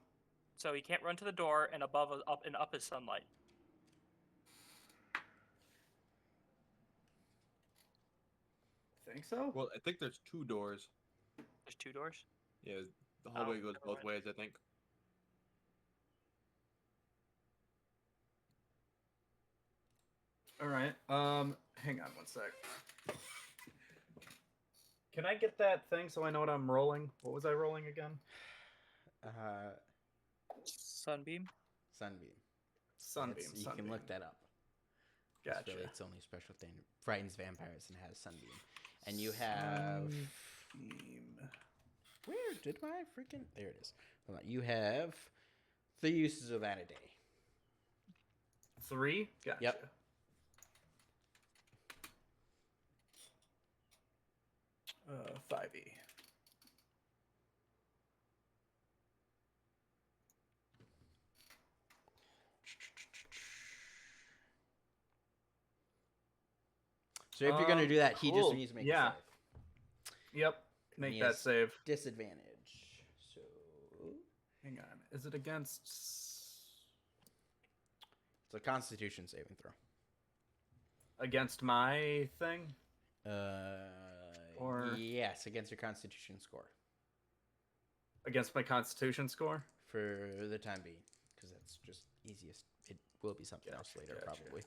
[SPEAKER 7] So he can't run to the door, and up is sunlight.
[SPEAKER 6] Think so?
[SPEAKER 4] Well, I think there's 2 doors.
[SPEAKER 7] There's 2 doors.
[SPEAKER 4] Yeah, the hallway goes
[SPEAKER 7] never
[SPEAKER 4] both
[SPEAKER 7] mind.
[SPEAKER 4] ways, I think.
[SPEAKER 6] All right. Hang on one sec. Can I get that thing so I know what I'm rolling? What was I rolling again?
[SPEAKER 7] Sunbeam.
[SPEAKER 1] Sunbeam.
[SPEAKER 6] Sunbeam.
[SPEAKER 1] You can look that up.
[SPEAKER 6] Gotcha.
[SPEAKER 1] It's really its only special thing. Frightens vampires and has Sunbeam. And you have... Where did my freaking... There it is. Hold on. You have 3 uses of that a day.
[SPEAKER 6] 3? Gotcha.
[SPEAKER 1] Yep.
[SPEAKER 6] Uh, 5e.
[SPEAKER 1] So if you're gonna do that, he just
[SPEAKER 6] cool.
[SPEAKER 1] needs to make
[SPEAKER 6] Yeah.
[SPEAKER 1] a save.
[SPEAKER 6] Yep.
[SPEAKER 1] And
[SPEAKER 6] Make
[SPEAKER 1] he
[SPEAKER 6] that
[SPEAKER 1] has
[SPEAKER 6] save.
[SPEAKER 1] Disadvantage. So
[SPEAKER 6] Hang on. Is it against?
[SPEAKER 1] it's a Constitution saving throw.
[SPEAKER 6] Against my thing? Or-
[SPEAKER 1] yes, against your Constitution score
[SPEAKER 6] Against my Constitution score?
[SPEAKER 1] for the time being, because that's just easiest. It will be something else later,
[SPEAKER 6] gotcha.
[SPEAKER 1] probably.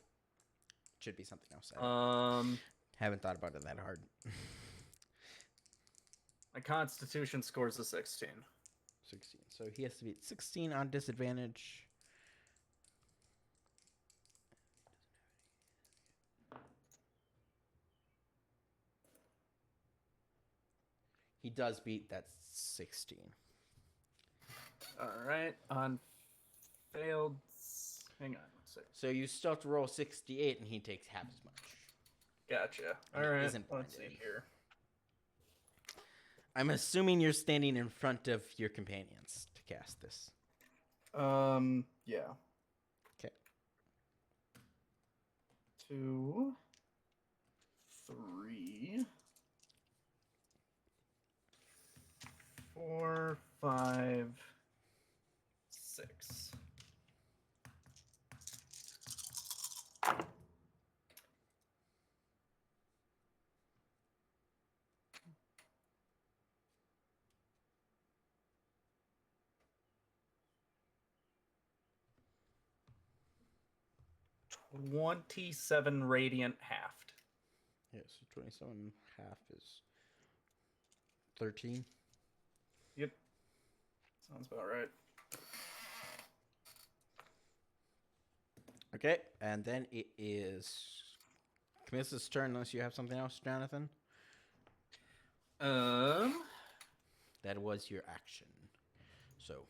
[SPEAKER 1] Should be something else. I
[SPEAKER 6] Um,
[SPEAKER 1] haven't thought about it that hard.
[SPEAKER 6] my Constitution score is a 16.
[SPEAKER 1] 16. So he has to beat 16 on disadvantage. He does beat that 16.
[SPEAKER 6] All right. On failed. Hang on. Let's see.
[SPEAKER 1] So you still have to roll 68, and he takes half as much.
[SPEAKER 6] Gotcha.
[SPEAKER 1] And
[SPEAKER 6] All
[SPEAKER 1] it
[SPEAKER 6] right.
[SPEAKER 1] isn't
[SPEAKER 6] Let's see
[SPEAKER 1] blinded.
[SPEAKER 6] here.
[SPEAKER 1] I'm assuming you're standing in front of your companions to cast this.
[SPEAKER 6] Yeah.
[SPEAKER 1] Okay.
[SPEAKER 6] 2, 3, 4, 5, 6. $27 radiant halved.
[SPEAKER 1] Yeah, so 27 half is 13.
[SPEAKER 6] Yep. Sounds about right.
[SPEAKER 1] Okay, and then it is Camille's turn unless you have something else, Jonathan. That was your action. So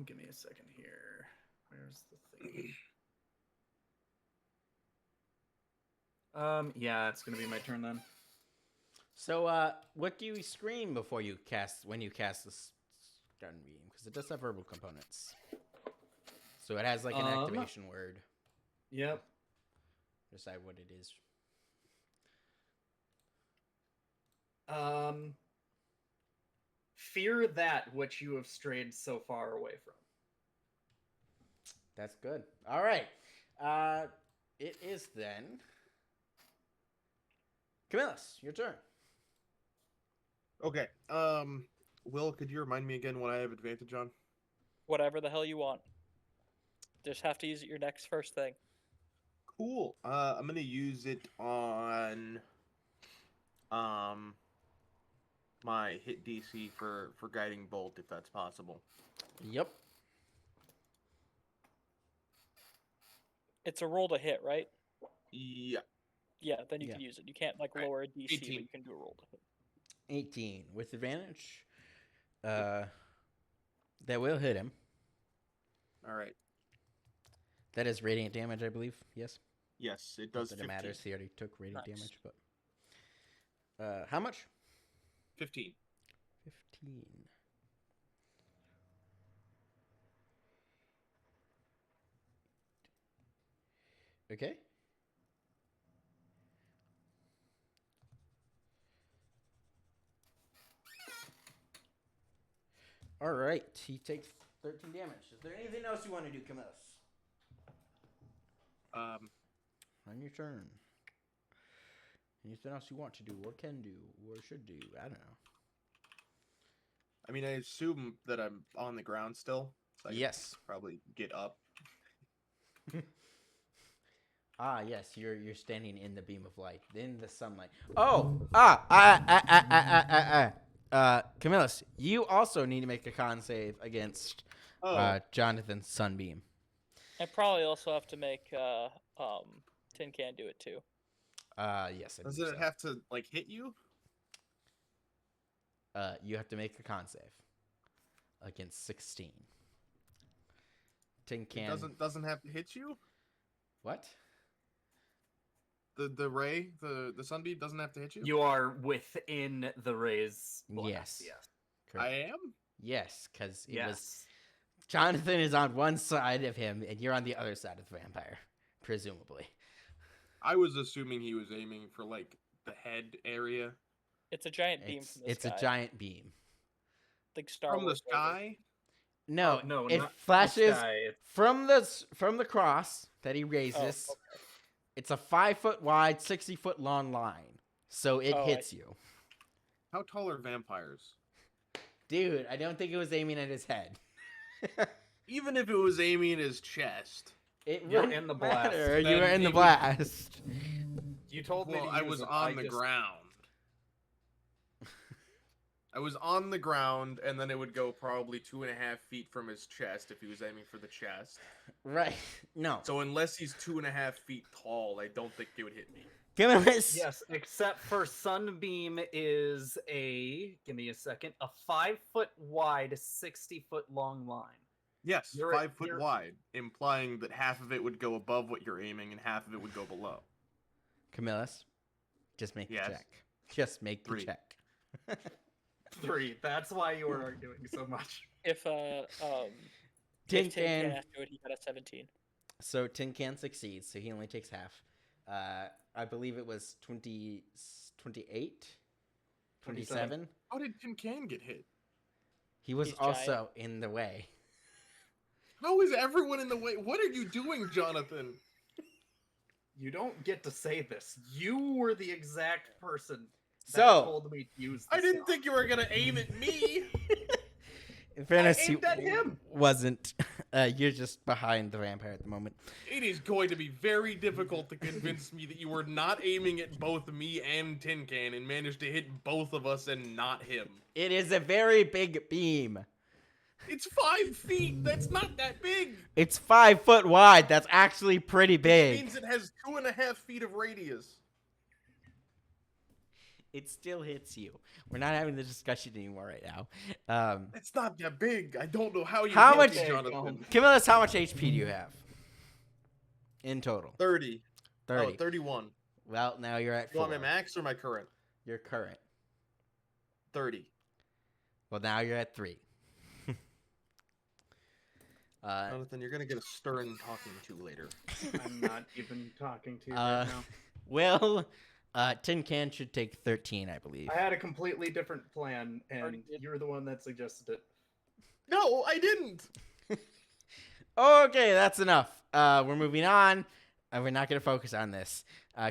[SPEAKER 6] Give me a second here. Where's the thing? Yeah, it's gonna be my turn then.
[SPEAKER 1] So, what do you scream before you cast when you cast this stun beam? Because it does have verbal components. So it has like an activation word.
[SPEAKER 6] Yep.
[SPEAKER 1] Decide what it is.
[SPEAKER 6] Fear that which you have strayed so far away from.
[SPEAKER 1] That's good. All right. It is then. Camillus, your turn.
[SPEAKER 4] Okay. Will, could you remind me again what I have advantage on?
[SPEAKER 7] Whatever the hell you want. Just have to use it your next first thing.
[SPEAKER 4] Cool. I'm gonna use it on my hit DC for guiding bolt if that's possible.
[SPEAKER 1] Yep.
[SPEAKER 7] It's a roll to hit, right?
[SPEAKER 4] Yeah.
[SPEAKER 7] Yeah, then you
[SPEAKER 1] Yeah.
[SPEAKER 7] can use it. You can't like
[SPEAKER 4] Right.
[SPEAKER 7] lower a DC,
[SPEAKER 4] 18.
[SPEAKER 7] but you can do a roll to hit.
[SPEAKER 1] 18 with advantage. That will hit him.
[SPEAKER 4] All right.
[SPEAKER 1] That is radiant damage, I believe. Yes.
[SPEAKER 4] Yes, it
[SPEAKER 1] Not
[SPEAKER 4] does.
[SPEAKER 1] that
[SPEAKER 4] 15.
[SPEAKER 1] it matters. He already took radiant
[SPEAKER 7] Nice.
[SPEAKER 1] damage, but how much?
[SPEAKER 4] 15.
[SPEAKER 1] 15. Okay. All right. He takes 13 damage. Is there anything else you want to do, Camillus? On your turn. Anything else you want to do, or can do, or should do? I don't know.
[SPEAKER 4] I mean, I assume that I'm on the ground still. So I can
[SPEAKER 1] Yes.
[SPEAKER 4] probably get up.
[SPEAKER 1] Ah, yes. You're standing in the beam of light, in the sunlight. Camillus, you also need to make a con save against Jonathan's sunbeam.
[SPEAKER 7] I probably also have to make Tin Can do it too.
[SPEAKER 1] Yes. I
[SPEAKER 4] Does
[SPEAKER 1] believe
[SPEAKER 4] it
[SPEAKER 1] so.
[SPEAKER 4] have to like hit you?
[SPEAKER 1] You have to make a con save. against 16. Tin
[SPEAKER 4] It
[SPEAKER 1] can.
[SPEAKER 4] doesn't have to hit you.
[SPEAKER 1] What?
[SPEAKER 4] The ray, the sunbeam doesn't have to hit you.
[SPEAKER 6] You are within the ray's blast.
[SPEAKER 1] Yes.
[SPEAKER 6] Yes.
[SPEAKER 1] Correct.
[SPEAKER 4] I am.
[SPEAKER 1] Yes, because it was
[SPEAKER 6] Yes.
[SPEAKER 1] Jonathan is on one side of him, and you're on the other side of the vampire, presumably.
[SPEAKER 4] I was assuming he was aiming for like the head area
[SPEAKER 3] It's a giant beam from the
[SPEAKER 1] It's
[SPEAKER 3] sky.
[SPEAKER 1] a giant beam.
[SPEAKER 3] Like Star
[SPEAKER 4] from the
[SPEAKER 3] Wars laser.
[SPEAKER 4] sky.
[SPEAKER 1] No,
[SPEAKER 6] no,
[SPEAKER 1] it
[SPEAKER 6] not
[SPEAKER 1] flashes
[SPEAKER 6] the sky. It's
[SPEAKER 1] from the cross that he raises.
[SPEAKER 3] Oh, okay.
[SPEAKER 1] It's a 5-foot wide, 60-foot long line, so it
[SPEAKER 3] Oh, I
[SPEAKER 1] hits
[SPEAKER 3] see.
[SPEAKER 1] you,
[SPEAKER 4] How tall are vampires?
[SPEAKER 1] dude. I don't think it was aiming at his head.
[SPEAKER 4] Even if it was aiming at his chest.
[SPEAKER 1] It
[SPEAKER 6] You're
[SPEAKER 1] wouldn't
[SPEAKER 6] in the blast.
[SPEAKER 1] matter. You
[SPEAKER 4] Then
[SPEAKER 1] were in the
[SPEAKER 4] it would-
[SPEAKER 1] blast.
[SPEAKER 6] You told me
[SPEAKER 4] Well,
[SPEAKER 6] to
[SPEAKER 4] I
[SPEAKER 6] use
[SPEAKER 4] was
[SPEAKER 6] it,
[SPEAKER 4] on the
[SPEAKER 6] just-
[SPEAKER 4] ground. I was on the ground, and then it would go probably 2.5 feet from his chest if he was aiming for the chest.
[SPEAKER 1] Right? No.
[SPEAKER 4] So unless he's 2.5 feet tall, I don't think it would hit me.
[SPEAKER 1] Give him this.
[SPEAKER 6] Yes, except for Sunbeam is give me a second, a 5-foot wide, 60-foot long line.
[SPEAKER 4] Yes,
[SPEAKER 6] You're-
[SPEAKER 4] 5 foot
[SPEAKER 6] you're-
[SPEAKER 4] wide, implying that half of it would go above what you're aiming and half of it would go below.
[SPEAKER 1] Camillus, just make
[SPEAKER 4] Yes.
[SPEAKER 1] the check. Just make the
[SPEAKER 4] 3.
[SPEAKER 1] check.
[SPEAKER 6] 3. That's why you were arguing so much.
[SPEAKER 3] If
[SPEAKER 1] Tin
[SPEAKER 3] if Tin
[SPEAKER 1] Can.
[SPEAKER 3] Can after it, he got a 17.
[SPEAKER 1] So Tin Can succeeds, so he only takes half. I believe it was 28? 27?
[SPEAKER 4] How did Tin Can get hit?
[SPEAKER 1] He was
[SPEAKER 3] He's
[SPEAKER 1] also in the way.
[SPEAKER 4] How is everyone in the way? What are you doing, Jonathan?
[SPEAKER 6] You don't get to say this. You were the exact person that
[SPEAKER 1] So,
[SPEAKER 6] told me to use
[SPEAKER 4] I
[SPEAKER 6] the
[SPEAKER 4] didn't
[SPEAKER 6] stuff.
[SPEAKER 4] think you were gonna aim at me.
[SPEAKER 1] in fairness,
[SPEAKER 6] aimed at him.
[SPEAKER 1] wasn't. You're just behind the vampire at the moment.
[SPEAKER 4] It is going to be very difficult to convince me that you were not aiming at both me and Tin Can and managed to hit both of us and not him.
[SPEAKER 1] It is a very big beam.
[SPEAKER 4] It's 5 feet. That's not that big.
[SPEAKER 1] It's 5 foot wide. That's actually pretty
[SPEAKER 4] It
[SPEAKER 1] big.
[SPEAKER 4] means it has 2.5 feet of radius.
[SPEAKER 1] It still hits you. We're not having the discussion anymore right now.
[SPEAKER 4] It's not that big. I don't know how you
[SPEAKER 1] How
[SPEAKER 4] hit
[SPEAKER 1] much-
[SPEAKER 4] me, Jonathan.
[SPEAKER 1] Camillus, how much HP do you have in total?
[SPEAKER 4] 30.
[SPEAKER 1] 30.
[SPEAKER 4] Oh, 31.
[SPEAKER 1] Well, now you're at
[SPEAKER 4] You
[SPEAKER 1] 4.
[SPEAKER 4] want my max or my current?
[SPEAKER 1] Your current.
[SPEAKER 4] 30.
[SPEAKER 1] Well, now you're at 3.
[SPEAKER 4] Jonathan, you're gonna get a stern talking to later.
[SPEAKER 6] I'm not even talking to you
[SPEAKER 1] Uh,
[SPEAKER 6] right now.
[SPEAKER 1] Well, Tin Can should take 13, I believe.
[SPEAKER 6] I had a completely different plan,
[SPEAKER 3] Already
[SPEAKER 6] and
[SPEAKER 3] did.
[SPEAKER 6] you're the one that suggested it.
[SPEAKER 4] No, I didn't.
[SPEAKER 1] Okay, that's enough. We're moving on. We're not going to focus on this.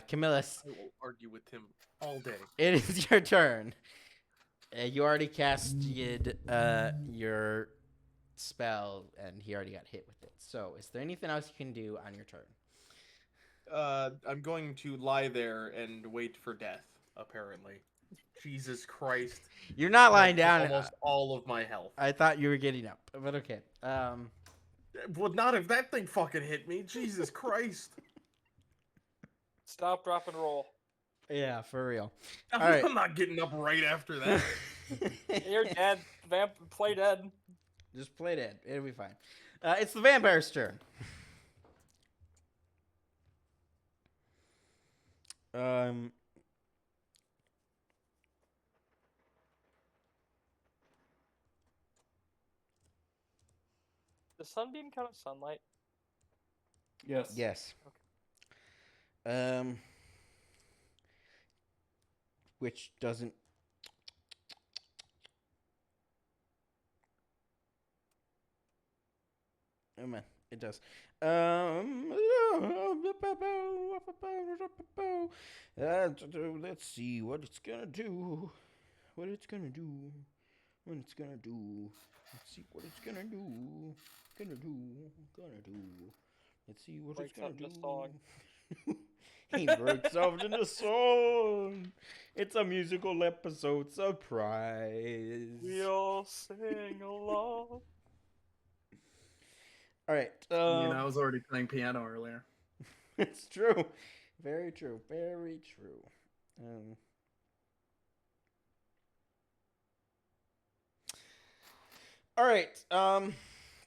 [SPEAKER 1] Camillus,
[SPEAKER 4] I will argue with him all day.
[SPEAKER 1] it is your turn. You already casted your spell, and he already got hit with it. So, is there anything else you can do on your turn?
[SPEAKER 4] I'm going to lie there and wait for death, apparently. Jesus Christ.
[SPEAKER 1] You're not lying
[SPEAKER 4] That's
[SPEAKER 1] down.
[SPEAKER 4] Almost all of my health.
[SPEAKER 1] I thought you were getting up, but okay.
[SPEAKER 4] Well, not if that thing fucking hit me. Jesus Christ.
[SPEAKER 3] Stop, drop, and roll.
[SPEAKER 1] Yeah, for real.
[SPEAKER 4] I'm,
[SPEAKER 1] All right.
[SPEAKER 4] I'm not getting up right after that.
[SPEAKER 3] You're dead. Play dead.
[SPEAKER 1] Just play dead. It'll be fine. It's the vampire's turn.
[SPEAKER 3] Does sunbeam count as sunlight?
[SPEAKER 6] Yes.
[SPEAKER 1] Yes. Which doesn't. Oh man, it does. Let's see what it's gonna do. What it's gonna do. What it's gonna do. Let's see what it's gonna do. Gonna do. Gonna do. Let's see what
[SPEAKER 3] Breaks
[SPEAKER 1] it's gonna
[SPEAKER 3] out
[SPEAKER 1] do.
[SPEAKER 3] into song.
[SPEAKER 1] He breaks out into song. It's a musical episode surprise.
[SPEAKER 3] We'll sing along.
[SPEAKER 1] All right.
[SPEAKER 6] I was already playing piano earlier.
[SPEAKER 1] It's true. Very true. Very true. All right.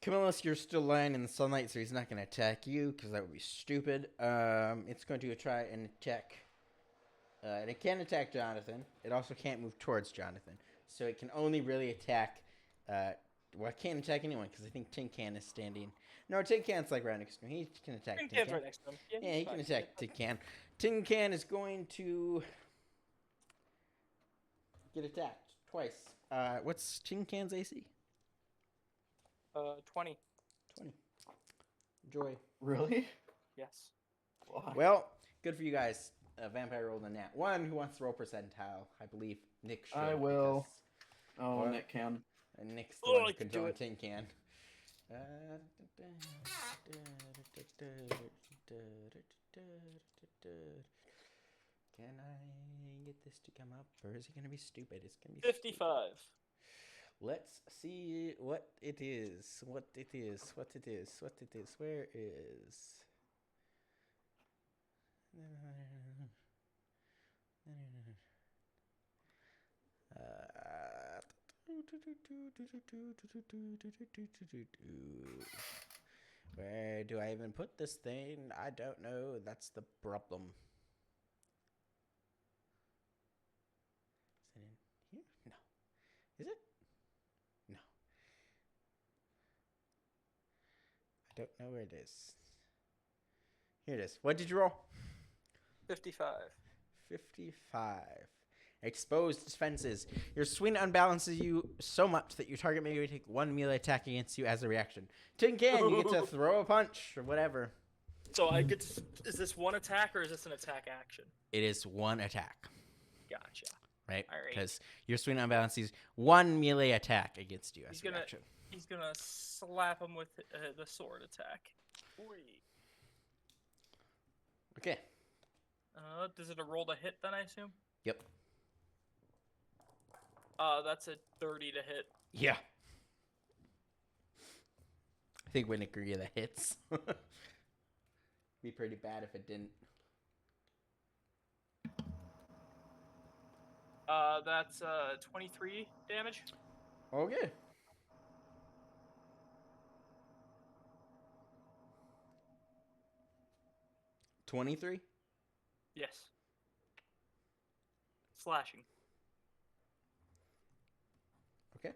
[SPEAKER 1] Camillus, you're still lying in the sunlight, so he's not going to attack you because that would be stupid. It's going to try and attack. And it can't attack Jonathan. It also can't move towards Jonathan. So it can only really attack. Well, it can't attack anyone because I think Tin Can is standing. No, Tin Can's like right next to him. He can attack
[SPEAKER 7] Tin
[SPEAKER 1] Tin
[SPEAKER 7] Can's
[SPEAKER 1] Can.
[SPEAKER 7] right next to him.
[SPEAKER 1] Yeah,
[SPEAKER 7] he's
[SPEAKER 1] he can
[SPEAKER 7] fine.
[SPEAKER 1] attack Tin Can. Tin Can is going to get attacked twice. What's Tin Can's AC?
[SPEAKER 7] 20.
[SPEAKER 1] 20. Joy.
[SPEAKER 5] Really?
[SPEAKER 7] Yes.
[SPEAKER 5] Fuck.
[SPEAKER 1] Well, good for you guys. Vampire rolled a nat 1. Who wants to roll percentile? I believe Nick should.
[SPEAKER 5] I will.
[SPEAKER 1] because-
[SPEAKER 5] Oh,
[SPEAKER 1] What?
[SPEAKER 5] Nick can.
[SPEAKER 1] And Nick's the
[SPEAKER 7] Oh,
[SPEAKER 1] one
[SPEAKER 7] I can do
[SPEAKER 1] controlling
[SPEAKER 7] it.
[SPEAKER 1] Tin Can. Can I get this to come up, or is it going to be stupid? It's going to be
[SPEAKER 7] 55.
[SPEAKER 1] Stupid. Let's see what it is. What it is. What it is. What it is. Where is? Where do I even put this thing? I don't know. That's the problem. Is it in here? No. Is it? No. I don't know where it is. Here it is. What did you roll?
[SPEAKER 7] 55.
[SPEAKER 1] 55. Exposed defenses. Your swing unbalances you so much that your target may take 1 melee attack against you as a reaction. Tin Can, you get to throw a punch or whatever.
[SPEAKER 7] So I get to, is this one attack or is this an attack action?
[SPEAKER 1] It is 1 attack,
[SPEAKER 7] Gotcha.
[SPEAKER 1] right?
[SPEAKER 7] All right.
[SPEAKER 1] Because your swing unbalances 1 melee attack against you as
[SPEAKER 7] He's
[SPEAKER 1] a
[SPEAKER 7] gonna-
[SPEAKER 1] reaction.
[SPEAKER 7] He's gonna slap him with the sword attack.
[SPEAKER 1] Okay.
[SPEAKER 7] Does it a roll to hit then, I assume?
[SPEAKER 1] Yep.
[SPEAKER 7] That's a 30 to hit.
[SPEAKER 1] Yeah. I think we can agree that hits. Be pretty bad if it didn't.
[SPEAKER 7] That's 23 damage.
[SPEAKER 1] Okay. $23?
[SPEAKER 7] Yes. Slashing.
[SPEAKER 1] Okay.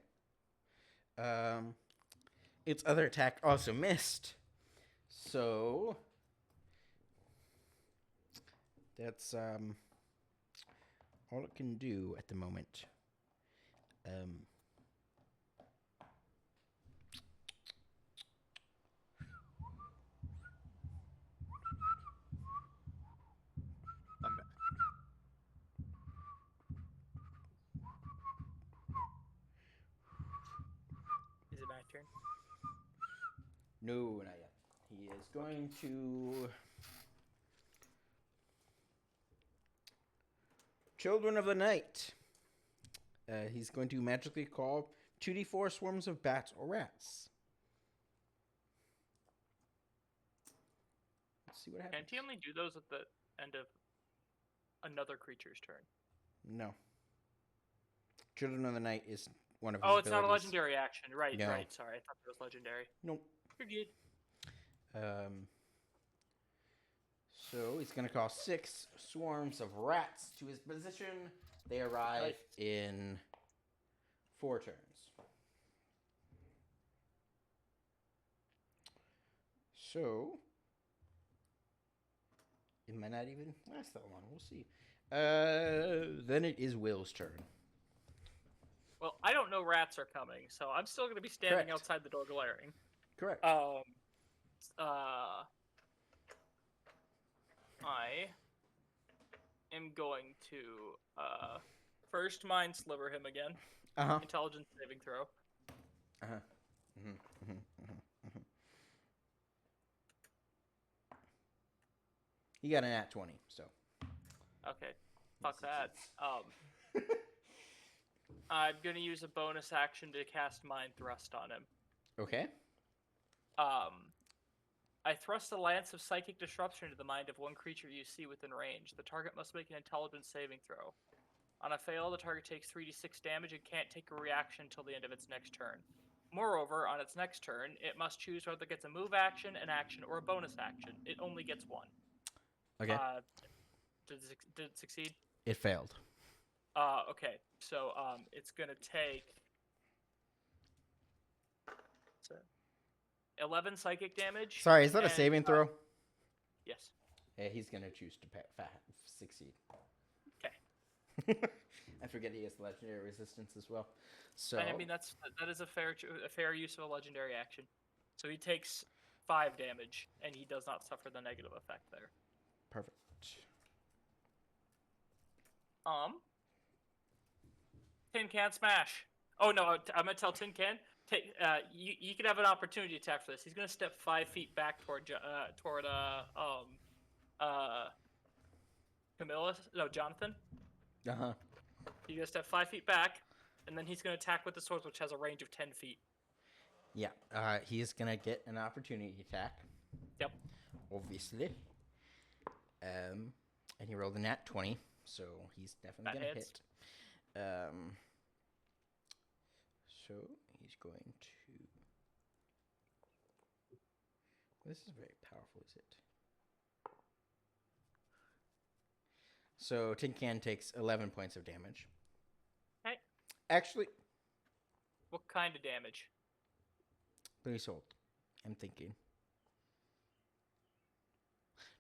[SPEAKER 1] Its other attack also missed. So that's all it can do at the moment.
[SPEAKER 4] I'm back.
[SPEAKER 7] Is it my turn?
[SPEAKER 1] No, not yet. He is going to Children of the Night. He's going to magically call 2d4 swarms of bats or rats. Let's see what happens.
[SPEAKER 7] Can't he only do those at the end of another creature's turn?
[SPEAKER 1] No. Children of the Night is one of his
[SPEAKER 7] Oh, it's not a
[SPEAKER 1] abilities.
[SPEAKER 7] legendary action. Right,
[SPEAKER 1] No.
[SPEAKER 7] right. Sorry, I thought it was legendary.
[SPEAKER 1] Nope.
[SPEAKER 7] You're good.
[SPEAKER 1] So he's going to call 6 swarms of rats to his position. They arrive
[SPEAKER 7] Right.
[SPEAKER 1] in 4 turns. So it might not even last that long. We'll see. Then it is Will's turn.
[SPEAKER 7] Well, I don't know rats are coming, so I'm still going to be standing
[SPEAKER 1] Correct.
[SPEAKER 7] outside the door glaring.
[SPEAKER 1] Correct.
[SPEAKER 7] I am going to first mind sliver him again.
[SPEAKER 1] Uh-huh.
[SPEAKER 7] Intelligence saving throw.
[SPEAKER 1] Uh-huh. He got an at 20, so.
[SPEAKER 7] Okay, fuck that. I'm gonna use a bonus action to cast Mind Thrust on him.
[SPEAKER 1] Okay.
[SPEAKER 7] I thrust a lance of psychic disruption into the mind of one creature you see within range. The target must make an intelligence saving throw. On a fail, the target takes 3d6 damage and can't take a reaction until the end of its next turn. Moreover, on its next turn, it must choose whether it gets a move action, an action, or a bonus action. It only gets one.
[SPEAKER 1] Okay.
[SPEAKER 7] Did it succeed?
[SPEAKER 1] It failed.
[SPEAKER 7] Okay. So it's gonna take 11 psychic damage.
[SPEAKER 1] Sorry, is that a
[SPEAKER 7] and,
[SPEAKER 1] saving throw?
[SPEAKER 7] Yes.
[SPEAKER 1] Yeah, he's gonna choose to succeed.
[SPEAKER 7] Okay.
[SPEAKER 1] I forget he has legendary resistance as well. So
[SPEAKER 7] I mean that is a fair use of a legendary action. So he takes 5 damage, and he does not suffer the negative effect there.
[SPEAKER 1] perfect.
[SPEAKER 7] Tin Can smash. Oh no, I'm gonna tell Tin Can. You can have an opportunity attack for this. He's gonna step 5 feet back toward Jonathan.
[SPEAKER 1] Uh-huh.
[SPEAKER 7] He's gonna step 5 feet back, and then he's gonna attack with the sword, which has a range of 10 feet.
[SPEAKER 1] Yeah. He is gonna get an opportunity attack.
[SPEAKER 7] Yep.
[SPEAKER 1] Obviously. And he rolled a nat 20, so he's definitely
[SPEAKER 7] That
[SPEAKER 1] gonna
[SPEAKER 7] hits.
[SPEAKER 1] hit. So he's going to. This is very powerful, is it? So Tin Can takes 11 points of damage.
[SPEAKER 7] Okay.
[SPEAKER 1] Actually,
[SPEAKER 7] What kind of damage?
[SPEAKER 1] please hold. I'm thinking.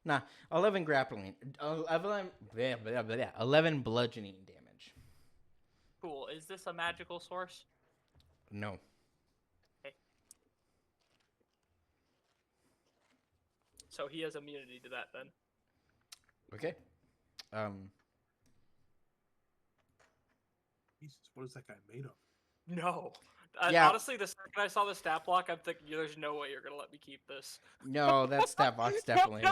[SPEAKER 1] Nah, 11 grappling. 11 bludgeoning damage.
[SPEAKER 7] Cool. Is this a magical source?
[SPEAKER 1] No.
[SPEAKER 7] Okay. So he has immunity to that then.
[SPEAKER 1] Okay.
[SPEAKER 2] Jesus, what is that guy made of?
[SPEAKER 7] No.
[SPEAKER 1] Yeah.
[SPEAKER 7] Honestly, the second I saw the stat block, I'm thinking, there's no way you're gonna let me keep this.
[SPEAKER 1] No, that stat box definitely.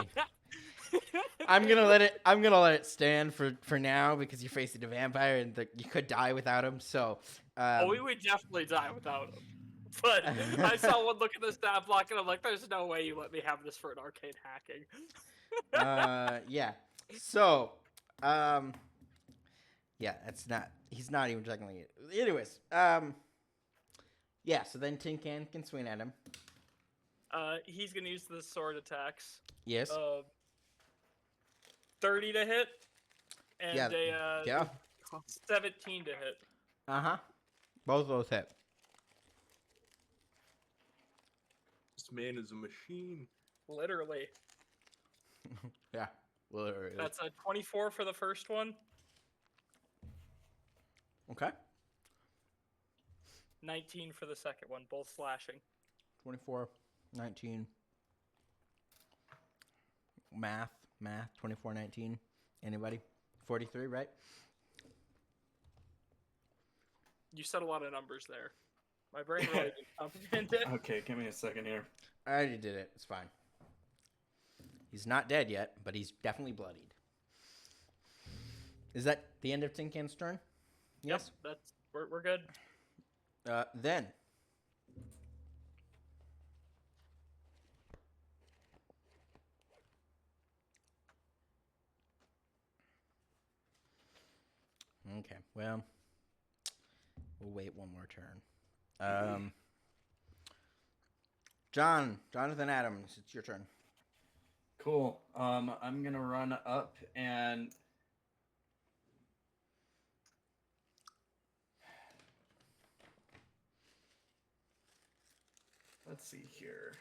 [SPEAKER 1] I'm gonna let it stand for now because you're facing a vampire and you could die without him. So.
[SPEAKER 7] We would definitely die without him. But I saw one look at the stat block and I'm like, there's no way you let me have this for an arcade hacking.
[SPEAKER 1] Yeah. So, yeah, that's not. He's not even technically. Anyways, yeah. So then Tin Can swing at him.
[SPEAKER 7] He's gonna use the sword attacks.
[SPEAKER 1] Yes.
[SPEAKER 7] 30 to hit, and
[SPEAKER 1] Yeah.
[SPEAKER 7] 17 to hit.
[SPEAKER 1] Both of those hit.
[SPEAKER 2] This man is a machine.
[SPEAKER 7] Literally.
[SPEAKER 1] Yeah. Literally.
[SPEAKER 7] That's a 24 for the first one.
[SPEAKER 1] Okay.
[SPEAKER 7] 19 for the second one, both slashing.
[SPEAKER 1] 24, 19. Math. 24, 19. Anybody? 43, right?
[SPEAKER 7] You said a lot of numbers there. My brain really didn't comprehend it.
[SPEAKER 5] Okay, give me a second here.
[SPEAKER 1] I already did it. It's fine. He's not dead yet, but he's definitely bloodied. Is that the end of Tin Can's turn? Yes.
[SPEAKER 7] Yep, we're good.
[SPEAKER 1] Then. Okay. Well, we'll wait one more turn. Jonathan Adams, it's your turn.
[SPEAKER 5] Cool. I'm gonna run up and let's see here.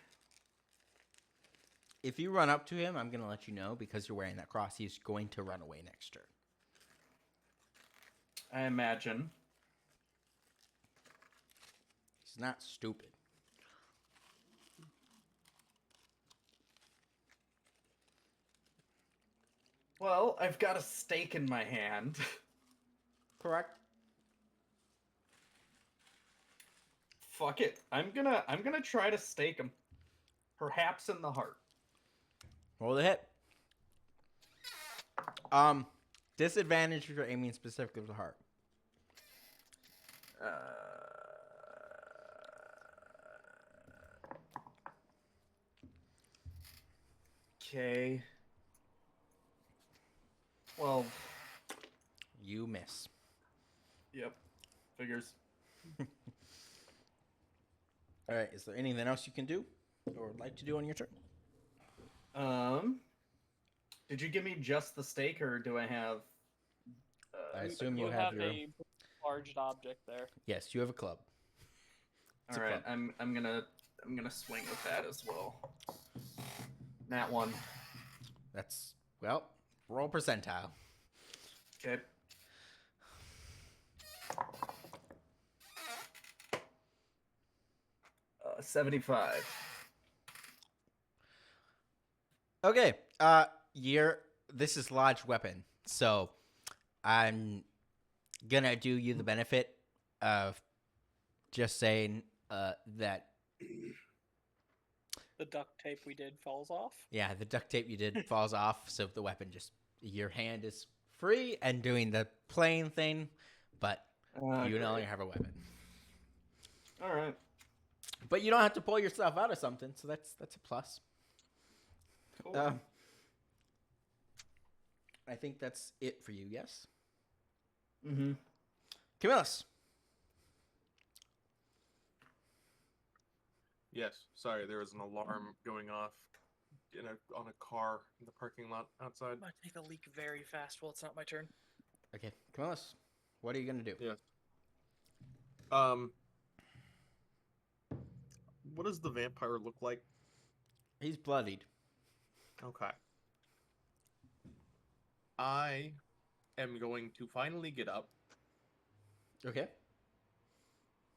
[SPEAKER 1] If you run up to him, I'm gonna let you know because you're wearing that cross. He's going to run away next turn.
[SPEAKER 5] I imagine.
[SPEAKER 1] He's not stupid.
[SPEAKER 5] Well, I've got a stake in my hand.
[SPEAKER 1] Correct.
[SPEAKER 5] Fuck it. I'm gonna try to stake him. Perhaps in the heart.
[SPEAKER 1] Roll the hit. Disadvantage if you're aiming specifically with the heart.
[SPEAKER 5] Okay. Well,
[SPEAKER 1] You miss.
[SPEAKER 5] yep. Figures.
[SPEAKER 1] All right. Is there anything else you can do or would like to do on your turn?
[SPEAKER 6] Did you give me just the stake, or do I have?
[SPEAKER 1] I assume
[SPEAKER 3] You
[SPEAKER 1] you have your.
[SPEAKER 3] a large object there.
[SPEAKER 1] Yes, you have a club. It's
[SPEAKER 6] All
[SPEAKER 1] a
[SPEAKER 6] right,
[SPEAKER 1] club.
[SPEAKER 6] I'm gonna swing with that as well. That one.
[SPEAKER 1] That's well. Roll percentile.
[SPEAKER 6] Okay. Uh, 75.
[SPEAKER 1] Okay. This is lodged weapon, so I'm gonna do you the benefit of just saying that.
[SPEAKER 3] The duct tape we did falls off.
[SPEAKER 1] Yeah, the duct tape you did falls off, so the weapon just your hand is free and doing the playing thing, but you no longer have a weapon.
[SPEAKER 6] All right.
[SPEAKER 1] But you don't have to pull yourself out of something, so that's a plus.
[SPEAKER 6] Cool.
[SPEAKER 1] I think that's it for you. Yes.
[SPEAKER 6] Mm-hmm.
[SPEAKER 1] Camillus.
[SPEAKER 4] Yes. Sorry, there was an alarm going off on a car in the parking lot outside.
[SPEAKER 3] I'm gonna take a leak very fast while it's not my turn.
[SPEAKER 1] Okay, Camillus. What are you gonna do?
[SPEAKER 4] Yes. What does the vampire look like?
[SPEAKER 1] He's bloodied.
[SPEAKER 4] Okay. I am going to finally get up.
[SPEAKER 1] Okay.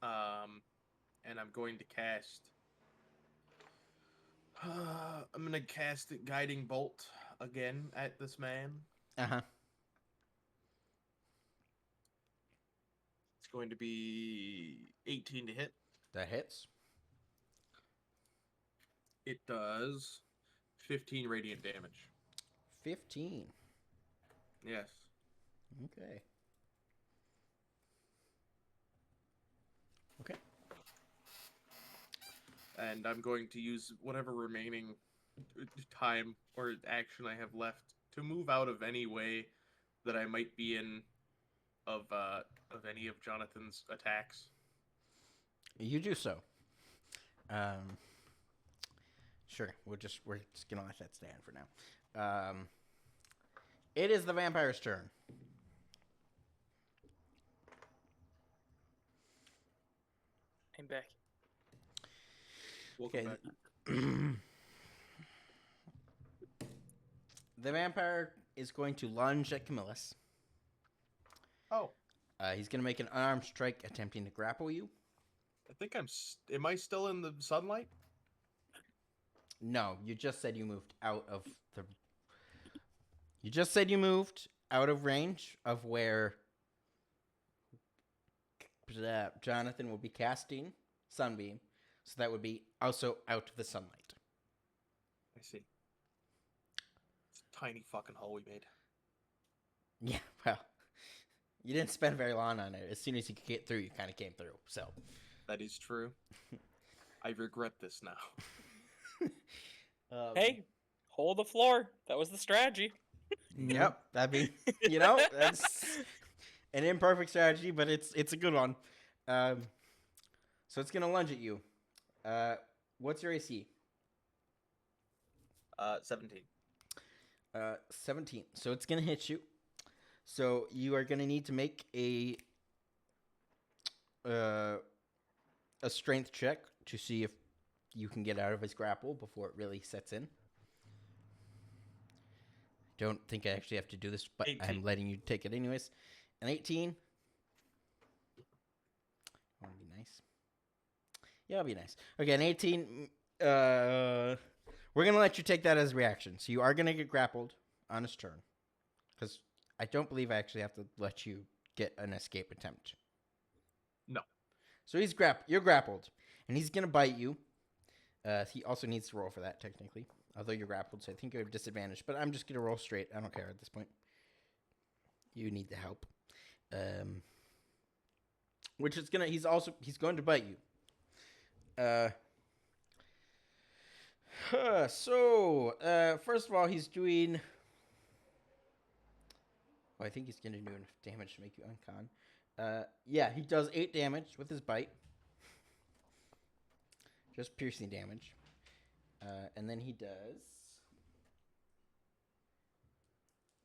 [SPEAKER 4] And I'm going to cast. I'm gonna cast Guiding Bolt again at this man.
[SPEAKER 1] Uh-huh.
[SPEAKER 4] It's going to be 18 to hit.
[SPEAKER 1] That hits.
[SPEAKER 4] It does 15 radiant damage.
[SPEAKER 1] 15.
[SPEAKER 4] Yes.
[SPEAKER 1] Okay. Okay.
[SPEAKER 4] And I'm going to use whatever remaining time or action I have left to move out of any way that I might be in of any of Jonathan's attacks.
[SPEAKER 1] You do so. Sure. We're just gonna let that stand for now. It is the vampire's turn.
[SPEAKER 3] I'm back.
[SPEAKER 4] Welcome
[SPEAKER 1] Okay.
[SPEAKER 4] back.
[SPEAKER 1] The vampire is going to lunge at Camillus.
[SPEAKER 4] Oh,
[SPEAKER 1] He's going to make an unarmed strike attempting to grapple you.
[SPEAKER 4] I think am I still in the sunlight?
[SPEAKER 1] No, you just said you moved out of the... You just said you moved out of range of where Jonathan will be casting Sunbeam. So that would be also out of the sunlight.
[SPEAKER 4] I see. It's a tiny fucking hole we made.
[SPEAKER 1] Yeah, well, you didn't spend very long on it. As soon as you could get through, you kind of came through. So
[SPEAKER 4] That is true. I regret this now.
[SPEAKER 3] Hey, hold the floor. That was the strategy.
[SPEAKER 1] Yep, that'd be, that's an imperfect strategy, but it's a good one. So it's gonna lunge at you. What's your AC?
[SPEAKER 4] 17.
[SPEAKER 1] 17. So it's gonna hit you. So you are gonna need to make a strength check to see if you can get out of his grapple before it really sets in. Don't think I actually have to do this, but
[SPEAKER 5] 18.
[SPEAKER 1] I'm letting you take it anyways. An 18. Want to be nice? Yeah, I'll be nice. Okay, an 18. We're gonna let you take that as a reaction. So you are gonna get grappled on his turn, because I don't believe I actually have to let you get an escape attempt.
[SPEAKER 4] No.
[SPEAKER 1] So you're grappled, and he's gonna bite you. He also needs to roll for that technically, although you're grappled. So I think you have disadvantage. But I'm just gonna roll straight. I don't care at this point. You need the help. Which is gonna. He's going to bite you. First of all, he's doing. I think he's gonna do enough damage to make you uncon. Yeah, he does 8 damage with his bite. just piercing damage. And then he does.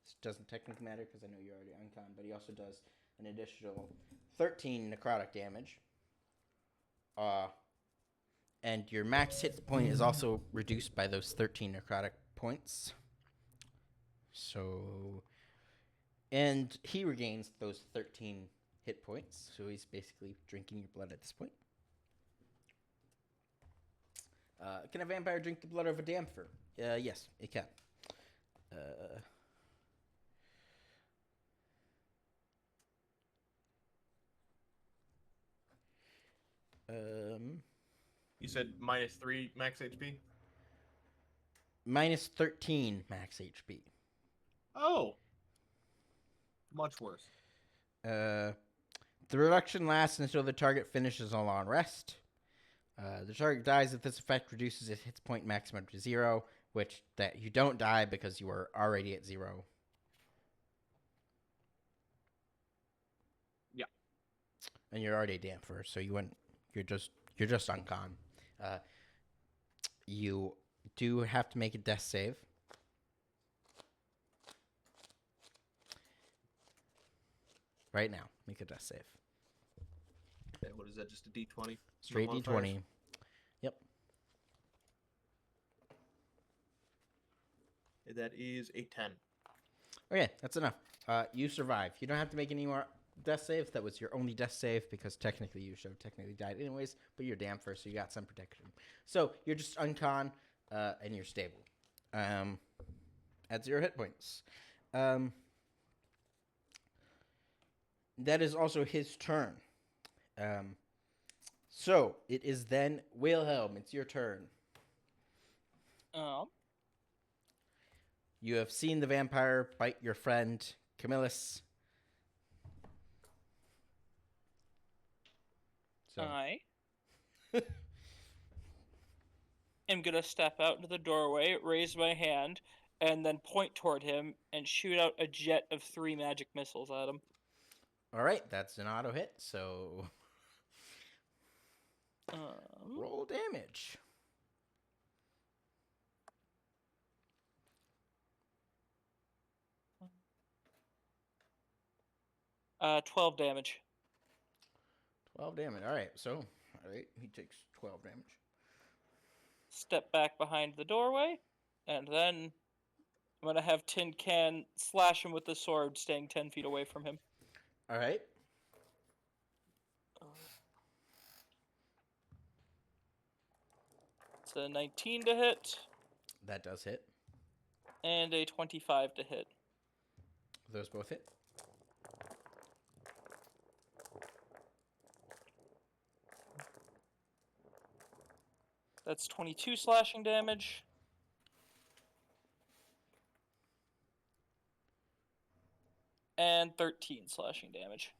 [SPEAKER 1] This doesn't technically matter because I know you're already uncon, but he also does an additional 13 necrotic damage. And your max hit point is also reduced by those 13 necrotic points. So, and he regains those 13 hit points. So he's basically drinking your blood at this point. Can a vampire drink the blood of a damper? Yes, it can.
[SPEAKER 4] You said -3 max HP?
[SPEAKER 1] Minus 13 max HP.
[SPEAKER 4] Oh! Much worse.
[SPEAKER 1] The reduction lasts until the target finishes a long rest. The target dies if this effect reduces its hit point maximum to 0, which that you don't die because you are already at 0.
[SPEAKER 4] Yeah.
[SPEAKER 1] And you're already a damper, so you're just uncon. You do have to make a death save. Right now, make a death save.
[SPEAKER 4] Okay, what is that? Just a D20?
[SPEAKER 1] Straight
[SPEAKER 4] No modifiers?
[SPEAKER 1] D20. Yep.
[SPEAKER 4] That is a 10.
[SPEAKER 1] Okay, that's enough. You survive. You don't have to make any more death saves. That was your only death save because technically you should have technically died anyways, but you're damper, so you got some protection. So you're just uncon, and you're stable. At 0 hit points. That is also his turn. So it is then Wilhelm. It's your turn. You have seen the vampire bite your friend Camillus. So.
[SPEAKER 7] I am gonna step out into the doorway, raise my hand, and then point toward him and shoot out a jet of 3 magic missiles at him.
[SPEAKER 1] All right, that's an auto hit. So roll damage.
[SPEAKER 7] Uh, 12 damage.
[SPEAKER 1] 12 damage. All right, so he takes 12 damage.
[SPEAKER 7] Step back behind the doorway, and then I'm gonna have Tin Can slash him with the sword, staying 10 feet away from him.
[SPEAKER 1] All right.
[SPEAKER 7] It's a 19 to hit,
[SPEAKER 1] That does hit.
[SPEAKER 7] and a 25 to hit.
[SPEAKER 1] Those both hit.
[SPEAKER 7] That's 22 slashing damage. And 13 slashing damage.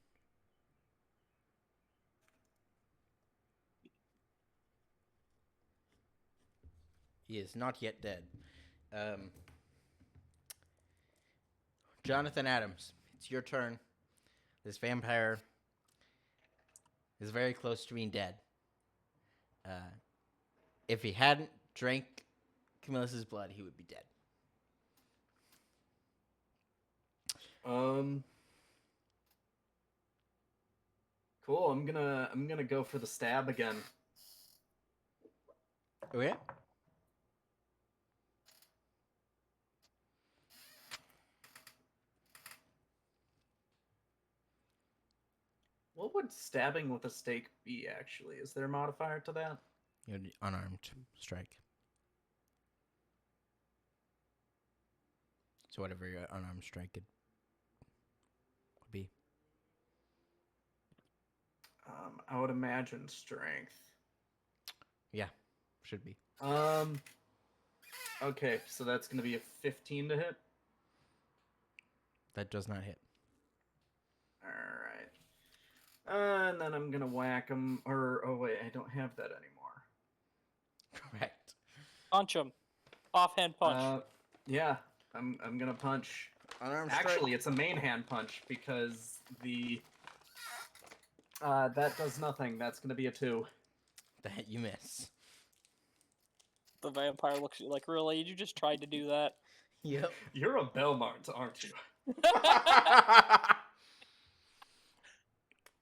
[SPEAKER 1] He is not yet dead. Jonathan Adams, it's your turn. This vampire is very close to being dead. If he hadn't drank Camillus' blood, he would be dead.
[SPEAKER 6] Cool. I'm gonna go for the stab again.
[SPEAKER 1] Okay.
[SPEAKER 6] What would stabbing with a stake be, actually? Is there a modifier to that?
[SPEAKER 1] You would unarmed strike. So whatever your unarmed strike would be.
[SPEAKER 6] I would imagine strength.
[SPEAKER 1] Yeah, should be.
[SPEAKER 6] Okay, so that's gonna be a 15 to hit.
[SPEAKER 1] That does not hit.
[SPEAKER 6] Alright. And then I'm gonna whack him, oh wait, I don't have that anymore.
[SPEAKER 1] Correct.
[SPEAKER 7] Punch him. Offhand punch.
[SPEAKER 6] Yeah, I'm gonna punch.
[SPEAKER 1] Unarmed strike.
[SPEAKER 6] Actually, it's a main hand punch because the that does nothing. That's gonna be a 2.
[SPEAKER 1] That you miss.
[SPEAKER 7] The vampire looks at you like, really? You just tried to do that?
[SPEAKER 1] Yep.
[SPEAKER 5] You're a Belmont, aren't you?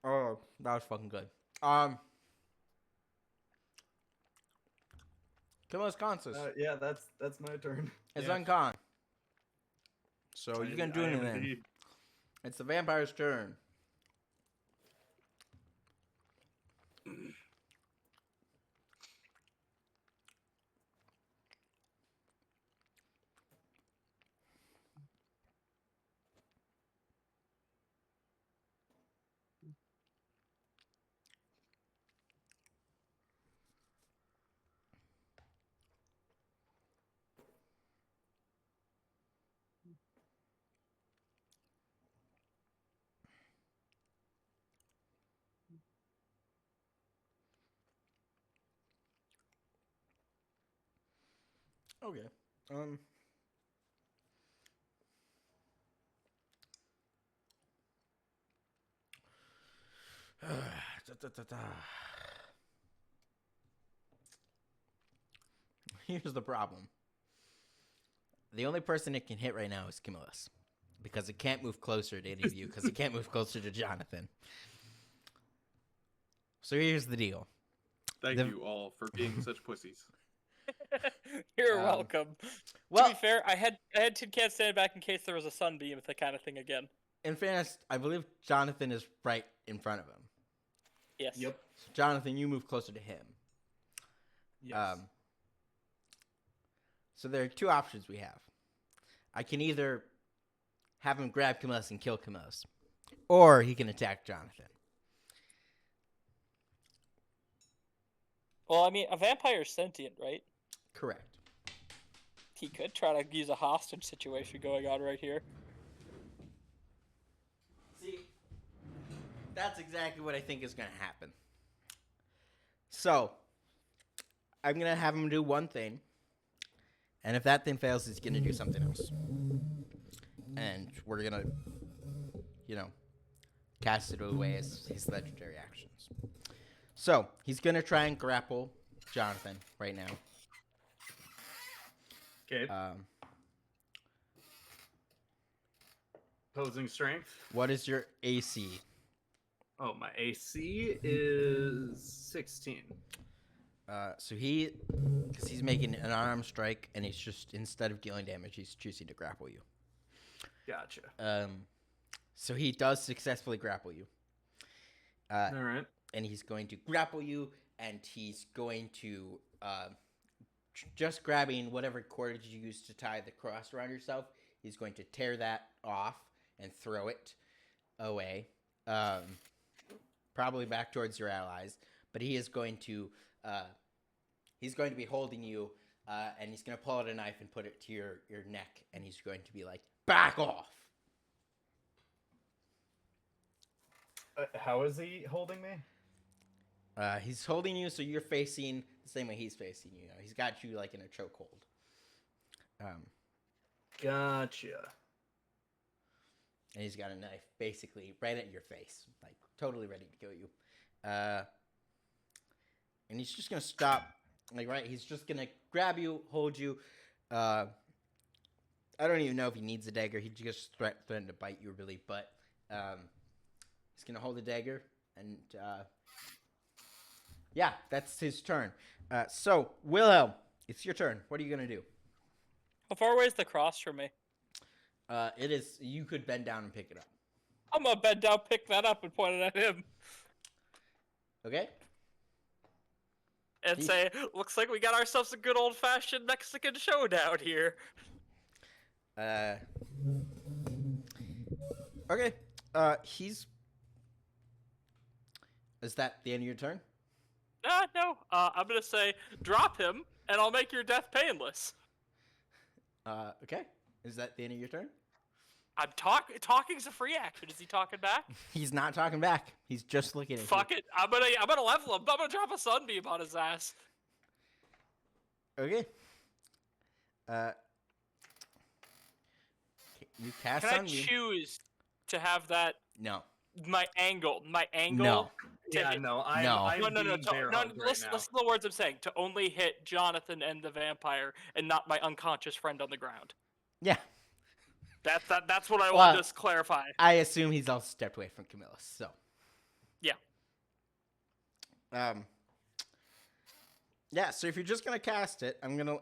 [SPEAKER 1] Oh, that was fucking good. Kilos Kansas.
[SPEAKER 6] Yeah, that's my turn.
[SPEAKER 1] It's
[SPEAKER 2] yeah.
[SPEAKER 1] uncon. So you can do
[SPEAKER 2] I am
[SPEAKER 1] anything.
[SPEAKER 2] indeed.
[SPEAKER 1] It's the vampire's turn. Okay. Here's the problem. The only person it can hit right now is Camillus. Because it can't move closer to any of you, because it can't move closer to Jonathan. So here's the deal.
[SPEAKER 2] Thank you all for being such pussies.
[SPEAKER 7] You're welcome.
[SPEAKER 1] Well,
[SPEAKER 7] to be fair, I had Tin Can stand back in case there was a sunbeam, if that kind of thing again.
[SPEAKER 1] in fairness, I believe Jonathan is right in front of him.
[SPEAKER 7] Yes.
[SPEAKER 5] Yep.
[SPEAKER 1] So Jonathan, you move closer to him.
[SPEAKER 5] Yes.
[SPEAKER 1] So there are two options we have. I can either have him grab Camillus and kill Camillus, or he can attack Jonathan.
[SPEAKER 7] Well, I mean, a vampire's sentient, right?
[SPEAKER 1] Correct.
[SPEAKER 7] He could try to use a hostage situation going on right here.
[SPEAKER 1] See, that's exactly what I think is going to happen. So, I'm going to have him do one thing, and if that thing fails, he's going to do something else. And we're going to, cast it away as his legendary actions. So, he's going to try and grapple Jonathan right now.
[SPEAKER 6] Okay. Opposing strength.
[SPEAKER 1] What is your AC?
[SPEAKER 6] Oh, my AC is 16.
[SPEAKER 1] So because he's making an unarmed strike, and he's just, instead of dealing damage, he's choosing to grapple you.
[SPEAKER 6] Gotcha.
[SPEAKER 1] So he does successfully grapple you.
[SPEAKER 6] All right.
[SPEAKER 1] And he's going to grapple you, and he's going to, just grabbing whatever cord you used to tie the cross around yourself, he's going to tear that off and throw it away, probably back towards your allies. But he is going to, be holding you, and he's going to pull out a knife and put it to your neck, and he's going to be like, back off!
[SPEAKER 6] How is he holding me?
[SPEAKER 1] He's holding you so you're facing the same way he's facing you. He's got you like in a chokehold.
[SPEAKER 6] Gotcha.
[SPEAKER 1] And he's got a knife basically right at your face, like totally ready to kill you. And he's just gonna stop, he's just gonna grab you, hold you. I don't even know if he needs a dagger. He just threatened to bite you, really, but he's gonna hold the dagger and. Yeah, that's his turn. So, Wilhelm, it's your turn. What are you going to do?
[SPEAKER 7] How far away is the cross from me?
[SPEAKER 1] It is, you could bend down and pick it up.
[SPEAKER 7] I'm gonna bend down, pick that up, and point it at him.
[SPEAKER 1] Okay?
[SPEAKER 7] And say, looks like we got ourselves a good old-fashioned Mexican showdown here.
[SPEAKER 1] Okay. Is that the end of your turn?
[SPEAKER 7] No. I'm gonna say, drop him, and I'll make your death painless.
[SPEAKER 1] Okay. Is that the end of your turn?
[SPEAKER 7] I'm talking's a free action. Is he talking back?
[SPEAKER 1] He's not talking back. He's just looking at you.
[SPEAKER 7] Fuck it. I'm gonna level him. I'm gonna drop a sunbeam on his ass.
[SPEAKER 1] Okay. You cast
[SPEAKER 7] Can I
[SPEAKER 1] Sunbeam.
[SPEAKER 7] choose to have that?
[SPEAKER 1] No.
[SPEAKER 3] my angle.
[SPEAKER 1] No.
[SPEAKER 3] To
[SPEAKER 6] Yeah,
[SPEAKER 3] hit,
[SPEAKER 6] no, I'm
[SPEAKER 1] No.
[SPEAKER 6] I'm
[SPEAKER 3] no.
[SPEAKER 6] being bear hugged right
[SPEAKER 3] Listen,
[SPEAKER 6] now.
[SPEAKER 3] listen to the words I'm saying. To only hit Jonathan and the vampire, and not my unconscious friend on the ground.
[SPEAKER 1] Yeah.
[SPEAKER 3] That's what I
[SPEAKER 1] Well,
[SPEAKER 3] want to clarify.
[SPEAKER 1] I assume he's also stepped away from Camillus. So.
[SPEAKER 3] Yeah.
[SPEAKER 1] Yeah. So if you're just gonna cast it, I'm gonna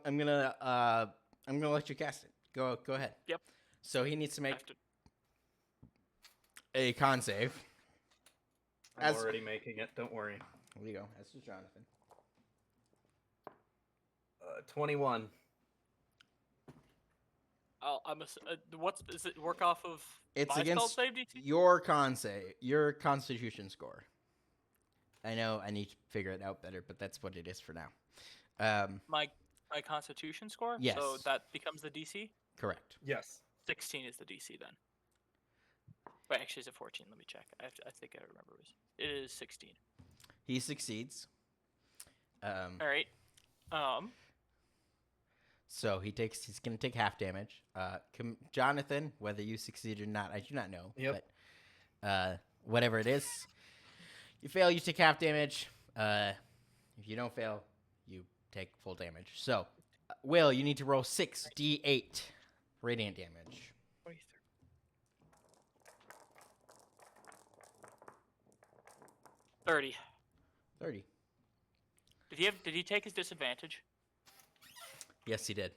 [SPEAKER 1] let you cast it. Go ahead.
[SPEAKER 3] Yep.
[SPEAKER 1] So he needs to
[SPEAKER 3] I
[SPEAKER 1] make
[SPEAKER 3] have to-
[SPEAKER 1] a con save.
[SPEAKER 6] I'm
[SPEAKER 1] As-
[SPEAKER 6] already making it. Don't worry.
[SPEAKER 1] There you go. That's just Jonathan.
[SPEAKER 6] 21.
[SPEAKER 3] what's is it? Work off of
[SPEAKER 1] It's
[SPEAKER 3] my spell
[SPEAKER 1] against
[SPEAKER 3] save DC?
[SPEAKER 1] your con save, your Constitution score. I know I need to figure it out better, but that's what it is for now.
[SPEAKER 3] My Constitution score.
[SPEAKER 1] Yes.
[SPEAKER 3] So that becomes the DC.
[SPEAKER 1] Correct.
[SPEAKER 6] Yes.
[SPEAKER 3] 16 is the DC then. Wait, actually, is it 14? Let me check. I think I remember. It is 16.
[SPEAKER 1] He succeeds.
[SPEAKER 3] All right.
[SPEAKER 1] So he's gonna take half damage. Jonathan, whether you succeed or not, I do not know.
[SPEAKER 6] Yep.
[SPEAKER 1] But whatever it is, you fail, you take half damage. If you don't fail, you take full damage. So, Will, you need to roll 6d8 radiant damage.
[SPEAKER 3] 23. 30.
[SPEAKER 1] 30.
[SPEAKER 3] Did he take his disadvantage?
[SPEAKER 1] Yes, he did.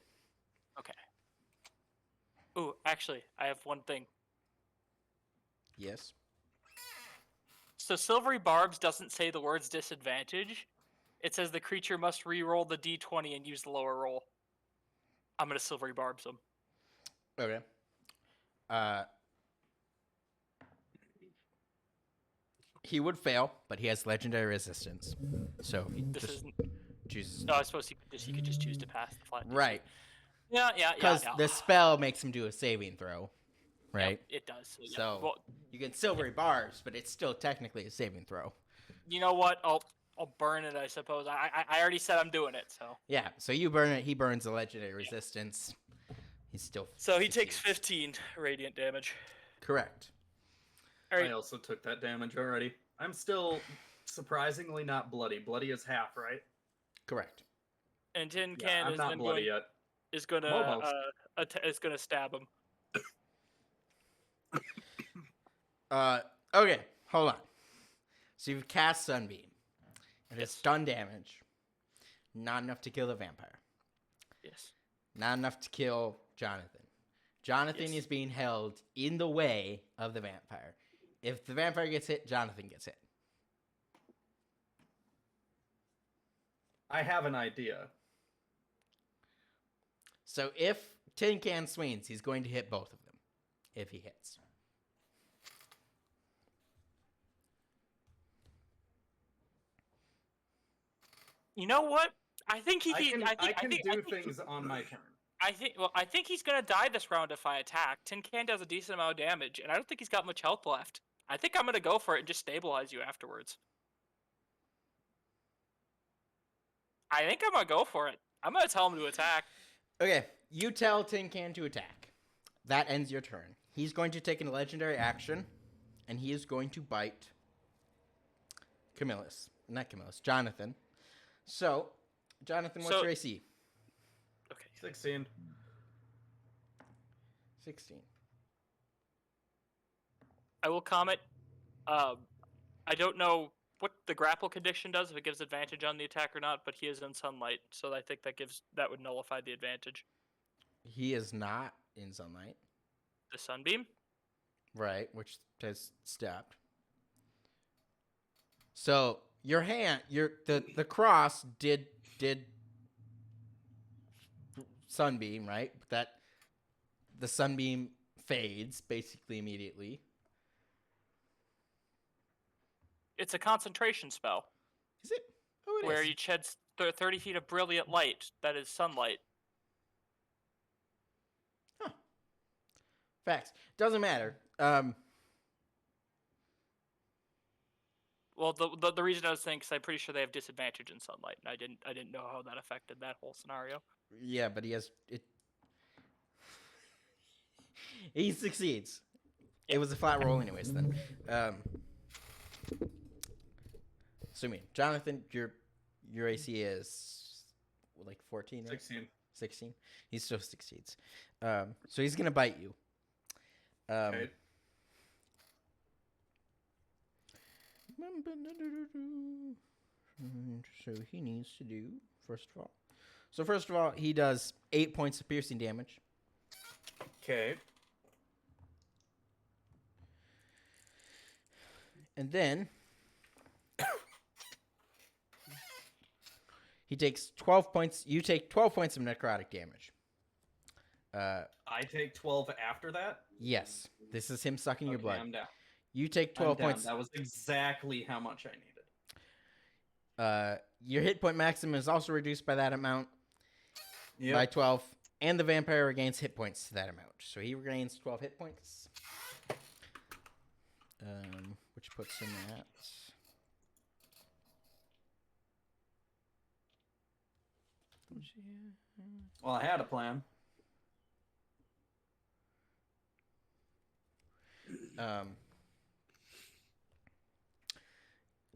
[SPEAKER 3] Okay. Ooh, actually, I have one thing.
[SPEAKER 1] Yes.
[SPEAKER 3] So Silvery Barbs doesn't say the words disadvantage. It says the creature must re-roll the d20 and use the lower roll. I'm gonna Silvery Barbs him.
[SPEAKER 1] Okay. He would fail, but he has legendary resistance. So he
[SPEAKER 3] This
[SPEAKER 1] just
[SPEAKER 3] isn't.
[SPEAKER 1] chooses.
[SPEAKER 3] No, I suppose he could just choose to pass the flat. DC.
[SPEAKER 1] Right.
[SPEAKER 3] Yeah.
[SPEAKER 1] Because
[SPEAKER 3] Yeah.
[SPEAKER 1] the spell makes him do a saving throw. Right?
[SPEAKER 3] Yep, it does. Yeah.
[SPEAKER 1] So
[SPEAKER 3] Well,
[SPEAKER 1] you get silvery bars, but it's still technically a saving throw.
[SPEAKER 3] you know what? I'll burn it. I suppose. I already said I'm doing it. So.
[SPEAKER 1] Yeah, so you burn it, he burns the legendary resistance. He's still.
[SPEAKER 3] So he takes
[SPEAKER 1] succeeds.
[SPEAKER 3] 15 radiant damage.
[SPEAKER 1] Correct.
[SPEAKER 3] All right.
[SPEAKER 6] I also took that damage already. I'm still surprisingly not bloody. Bloody is half, right?
[SPEAKER 1] Correct.
[SPEAKER 3] And Tin
[SPEAKER 6] Yeah,
[SPEAKER 3] Can
[SPEAKER 6] I'm
[SPEAKER 3] is
[SPEAKER 6] not
[SPEAKER 3] then
[SPEAKER 6] bloody
[SPEAKER 3] going,
[SPEAKER 6] yet.
[SPEAKER 3] is gonna
[SPEAKER 6] Almost.
[SPEAKER 3] is gonna stab him.
[SPEAKER 1] Okay, hold on. So you've cast Sunbeam. It has
[SPEAKER 3] Yes.
[SPEAKER 1] done damage. Not enough to kill the vampire.
[SPEAKER 3] Yes.
[SPEAKER 1] Not enough to kill Jonathan. Jonathan
[SPEAKER 3] Yes.
[SPEAKER 1] is being held in the way of the vampire. If the vampire gets hit, Jonathan gets hit.
[SPEAKER 6] I have an idea.
[SPEAKER 1] So if Tin Can swings, he's going to hit both of them. If he hits.
[SPEAKER 3] You know what? I think he
[SPEAKER 6] I
[SPEAKER 3] can.
[SPEAKER 6] can do things on my turn.
[SPEAKER 3] I think he's gonna die this round if I attack. Tin Can does a decent amount of damage, and I don't think he's got much health left. I think I'm gonna go for it and just stabilize you afterwards. I think I'm gonna go for it. I'm gonna tell him to attack.
[SPEAKER 1] Okay, you tell Tin Can to attack. That ends your turn. He's going to take a legendary action, and he is going to bite Jonathan. So, Jonathan, what's
[SPEAKER 3] So-
[SPEAKER 1] your AC?
[SPEAKER 3] Okay.
[SPEAKER 6] 16.
[SPEAKER 1] 16.
[SPEAKER 3] I will comment. I don't know what the grapple condition does, if it gives advantage on the attack or not, but he is in sunlight, so I think that would nullify the advantage.
[SPEAKER 1] He is not in sunlight.
[SPEAKER 3] The sunbeam.
[SPEAKER 1] Right, which has stopped. So your hand, the cross did sunbeam, right? But that the sunbeam fades basically immediately.
[SPEAKER 3] It's a concentration spell
[SPEAKER 1] Is it? Oh, it
[SPEAKER 3] where
[SPEAKER 1] is.
[SPEAKER 3] you shed 30 feet of brilliant light that is sunlight.
[SPEAKER 1] Facts. Doesn't matter.
[SPEAKER 3] Well, the reason I was saying, because I'm pretty sure they have disadvantage in sunlight, and I didn't know how that affected that whole scenario.
[SPEAKER 1] Yeah, but he has it. He succeeds. It was a flat roll, anyways. Then, so I mean, Jonathan, your AC is like 14, right?
[SPEAKER 6] 16.
[SPEAKER 1] 16. He still succeeds. So he's gonna bite you.
[SPEAKER 6] Okay.
[SPEAKER 1] So he needs to do first of all, he does 8 points of piercing damage.
[SPEAKER 6] Okay.
[SPEAKER 1] And then he takes 12 points. You take 12 points of necrotic damage.
[SPEAKER 6] I take 12 after that.
[SPEAKER 1] Yes, this is him sucking your
[SPEAKER 6] Okay,
[SPEAKER 1] blood.
[SPEAKER 6] I'm down.
[SPEAKER 1] You take
[SPEAKER 6] I'm
[SPEAKER 1] 12
[SPEAKER 6] down.
[SPEAKER 1] points.
[SPEAKER 6] That was exactly how much I needed.
[SPEAKER 1] Your hit point maximum is also reduced by that amount
[SPEAKER 6] Yep.
[SPEAKER 1] by 12, and the vampire regains hit points to that amount. So he regains 12 hit points, which puts him at.
[SPEAKER 6] Well, I had a plan.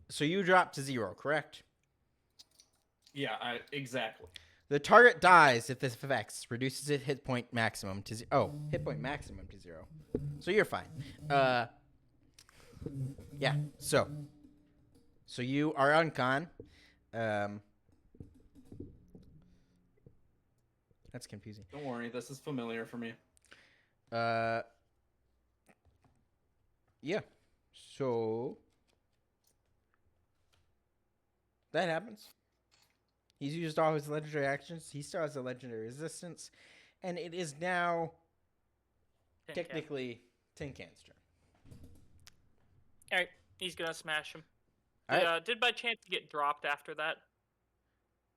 [SPEAKER 1] So you drop to 0, correct?
[SPEAKER 6] Yeah, exactly.
[SPEAKER 1] The target dies if this effects reduces its hit point maximum to 0. Oh, hit point maximum to 0. So you're fine. Yeah. So you are uncon. That's confusing.
[SPEAKER 6] Don't worry, this is familiar for me.
[SPEAKER 1] Yeah. So that happens. He's used all his legendary actions. He still has a legendary resistance, and it is now technically Tin Can's turn.
[SPEAKER 7] All right, he's gonna smash him.
[SPEAKER 1] All right.
[SPEAKER 7] Did by chance get dropped after that?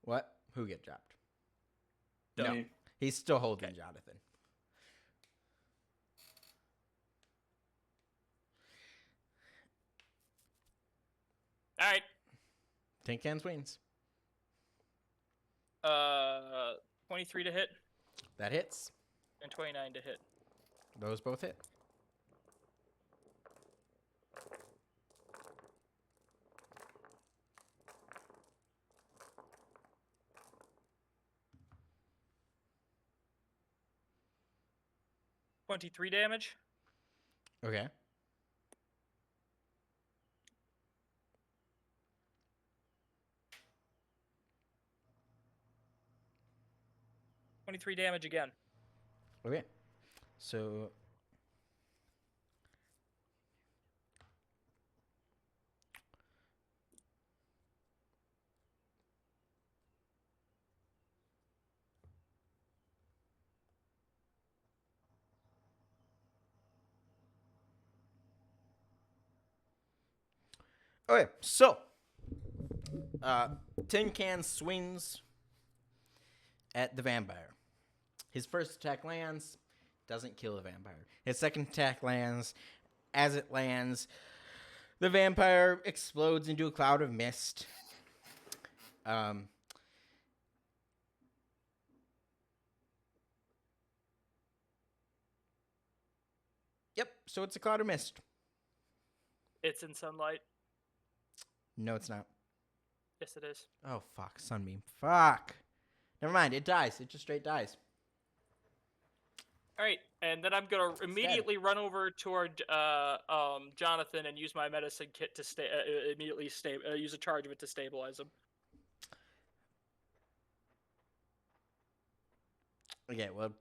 [SPEAKER 1] What? Who get dropped?
[SPEAKER 6] Me.
[SPEAKER 1] No, he's still holding Jonathan.
[SPEAKER 7] All right.
[SPEAKER 1] Tin Can wins.
[SPEAKER 7] 23 to hit
[SPEAKER 1] That hits.
[SPEAKER 7] and 29 to hit.
[SPEAKER 1] Those both hit.
[SPEAKER 7] $23 damage.
[SPEAKER 1] Okay.
[SPEAKER 7] $23 damage again.
[SPEAKER 1] Okay. So okay, so Tin Can swings at the vampire. His first attack lands, doesn't kill the vampire. His second attack lands. As it lands, the vampire explodes into a cloud of mist. Yep, so it's a cloud of mist.
[SPEAKER 7] It's in sunlight.
[SPEAKER 1] No, it's not.
[SPEAKER 7] Yes, it is.
[SPEAKER 1] Oh, fuck. Sunbeam. Fuck. Never mind. It dies. It just straight dies.
[SPEAKER 7] All right, and then I'm gonna immediately run over toward Jonathan and use my medicine kit to use a charge of it to stabilize him.
[SPEAKER 1] Okay, well,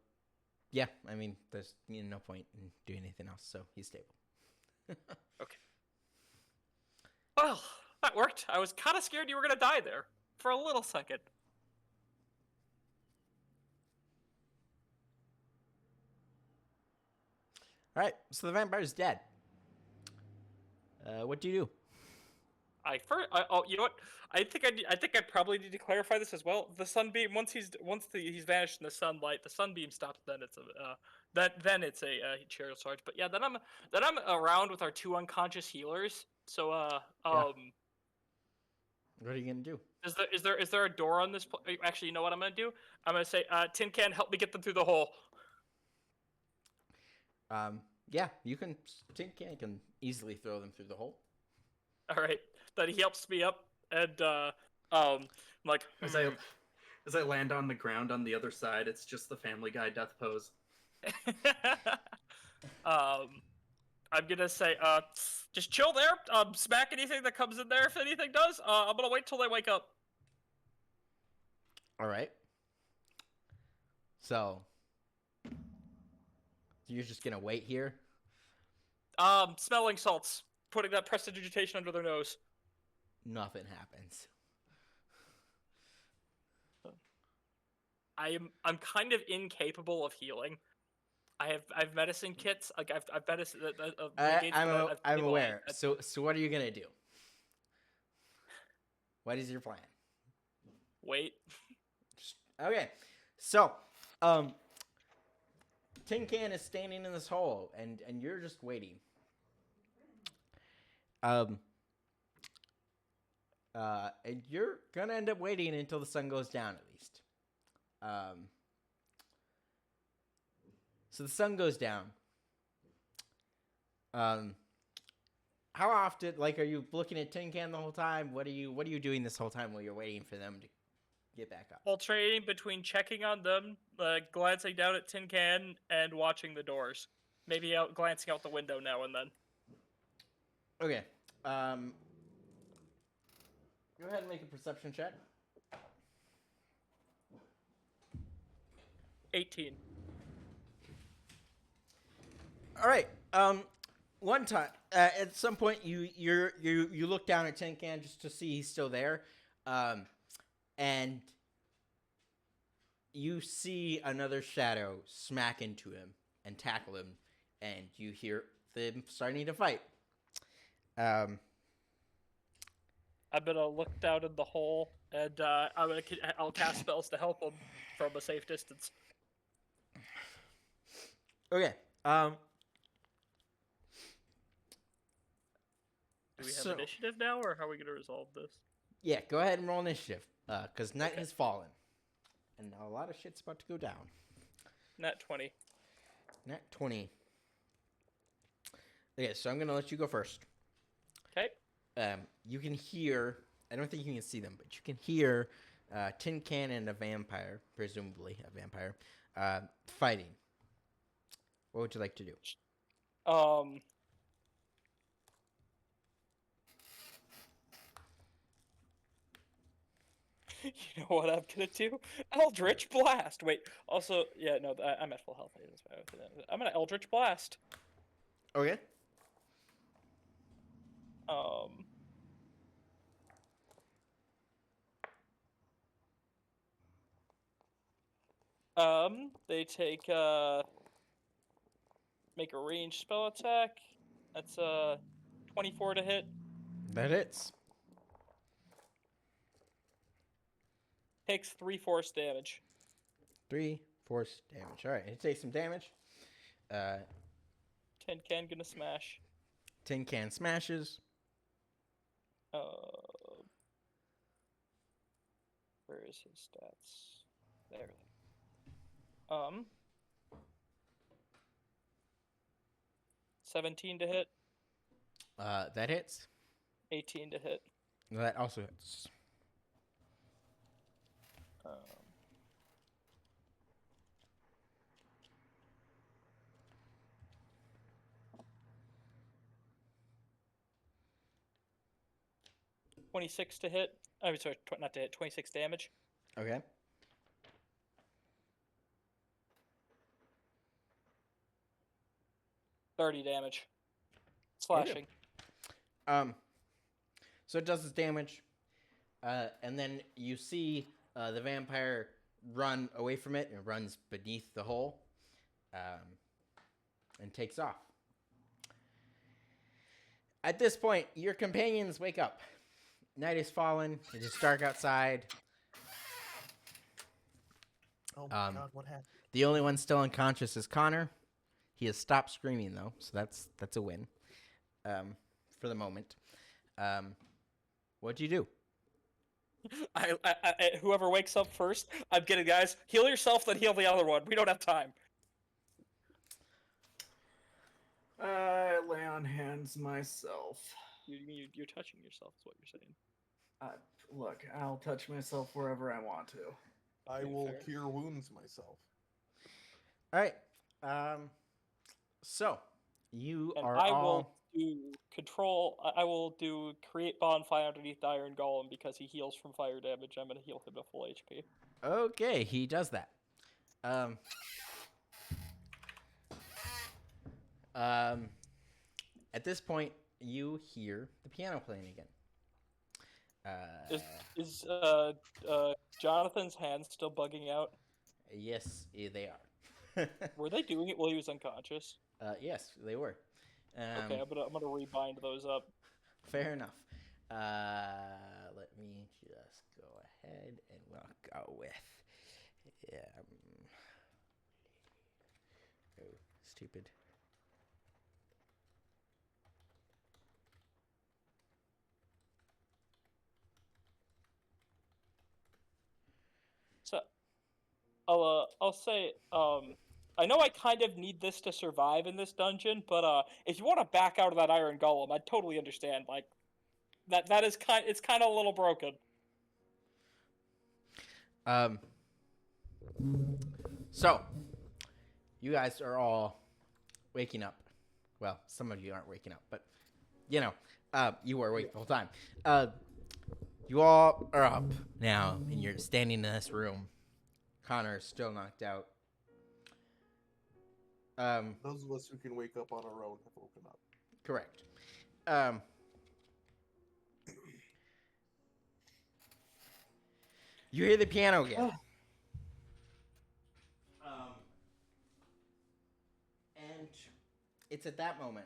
[SPEAKER 1] yeah. I mean, there's no point in doing anything else, so he's stable.
[SPEAKER 7] Okay. Well, that worked. I was kind of scared you were gonna die there for a little second.
[SPEAKER 1] All right, so the vampire's dead. What do you do?
[SPEAKER 7] You know what? I think I probably need to clarify this as well. The sunbeam, once he's vanished in the sunlight, the sunbeam stops. Then it's a chariot charge. But yeah, then I'm around with our 2 unconscious healers. So
[SPEAKER 1] What are you gonna do?
[SPEAKER 7] is there a door on this? Actually, you know what I'm gonna do? I'm gonna say, Tin Can, help me get them through the hole.
[SPEAKER 1] Yeah, you can. Tin Can can easily throw them through the hole.
[SPEAKER 3] All right. Then he helps me up, and I'm like,
[SPEAKER 6] As I land on the ground on the other side, it's just the Family Guy death pose.
[SPEAKER 3] I'm gonna say, just chill there. Smack anything that comes in there if anything does. I'm gonna wait till they wake up.
[SPEAKER 1] All right. So you're just gonna wait here.
[SPEAKER 3] Smelling salts. Putting that prestidigitation under their nose.
[SPEAKER 1] Nothing happens.
[SPEAKER 3] I'm kind of incapable of healing. I have medicine kits. Like I've medicine.
[SPEAKER 1] I'm aware. So what are you gonna do? What is your plan?
[SPEAKER 3] Wait.
[SPEAKER 1] Okay. So, Tin Can is standing in this hole, and you're just waiting. And you're gonna end up waiting until the sun goes down, at least. So the sun goes down. How often, like, are you looking at Tin Can the whole time? What are you doing this whole time while you're waiting for them to get back up?
[SPEAKER 3] Alternating between checking on them, glancing down at Tin Can, and watching the doors. Maybe glancing out the window now and then.
[SPEAKER 1] Okay. Go ahead and make a perception check.
[SPEAKER 3] 18.
[SPEAKER 1] All right. One time, at some point, you look down at Tin Can just to see he's still there, and you see another shadow smack into him and tackle him, and you hear them starting to fight.
[SPEAKER 3] I'm gonna look down in the hole, and I'll cast spells to help him from a safe distance.
[SPEAKER 1] Okay.
[SPEAKER 3] Do we have initiative now, or how are we gonna resolve this?
[SPEAKER 1] Yeah, go ahead and roll initiative, because night has fallen, and a lot of shit's about to go down.
[SPEAKER 3] Nat 20.
[SPEAKER 1] Nat 20. Okay, so I'm gonna let you go first.
[SPEAKER 3] Okay.
[SPEAKER 1] You can hear. I don't think you can see them, but you can hear Tin Can and a vampire, presumably a vampire, fighting. What would you like to do?
[SPEAKER 3] You know what I'm gonna do? Eldritch Blast! Wait, also, yeah, no, I'm at full health. I'm gonna Eldritch Blast.
[SPEAKER 1] Okay.
[SPEAKER 3] They take, make a ranged spell attack. That's, 24 to hit.
[SPEAKER 1] That hits.
[SPEAKER 3] Takes 3 force damage.
[SPEAKER 1] 3 force damage. All right, it takes some damage.
[SPEAKER 3] Tin Can gonna smash.
[SPEAKER 1] Tin Can smashes.
[SPEAKER 3] Where is his stats? There. 17 to hit.
[SPEAKER 1] That hits.
[SPEAKER 3] 18 to hit.
[SPEAKER 1] That also hits.
[SPEAKER 3] 26 to hit. I'm sorry, not to hit. 26 damage.
[SPEAKER 1] Okay.
[SPEAKER 3] $30 damage. Slashing.
[SPEAKER 1] So it does its damage, and then you see the vampire run away from it and runs beneath the hole, and takes off. At this point, your companions wake up. Night has fallen. It is dark outside.
[SPEAKER 8] Oh my god, what happened?
[SPEAKER 1] The only one still unconscious is Connor. He has stopped screaming though, so that's a win. For the moment. What'd you do?
[SPEAKER 3] I whoever wakes up first, I'm getting, guys, heal yourself, then heal the other one. We don't have time.
[SPEAKER 6] I lay on hands myself.
[SPEAKER 7] You're touching yourself, is what you're saying.
[SPEAKER 6] Look, I'll touch myself wherever I want to.
[SPEAKER 8] I
[SPEAKER 7] Okay,
[SPEAKER 8] will
[SPEAKER 7] fair.
[SPEAKER 8] cure wounds myself.
[SPEAKER 1] All right. So you
[SPEAKER 7] And
[SPEAKER 1] are
[SPEAKER 7] I
[SPEAKER 1] all.
[SPEAKER 7] will do control. I will do create bonfire underneath the Iron Golem because he heals from fire damage. I'm gonna heal him at full HP.
[SPEAKER 1] Okay, he does that. At this point, you hear the piano playing again.
[SPEAKER 7] Is Jonathan's hands still bugging out?
[SPEAKER 1] Yes, they are.
[SPEAKER 7] Were they doing it while he was unconscious?
[SPEAKER 1] Yes, they were.
[SPEAKER 7] Okay, I'm gonna rebind those up.
[SPEAKER 1] Fair enough. Let me just go ahead and we'll go with. Oh, stupid.
[SPEAKER 7] So, I'll say, I know I kind of need this to survive in this dungeon, but if you want to back out of that Iron Golem, I totally understand. Like, that is it's kind of a little broken.
[SPEAKER 1] So, you guys are all waking up. Well, some of you aren't waking up, but, you know, you were awake the whole time. You all are up now, and you're standing in this room. Connor is still knocked out.
[SPEAKER 8] Those of us who can wake up on our own have woken up.
[SPEAKER 1] Correct. You hear the piano again. And it's at that moment,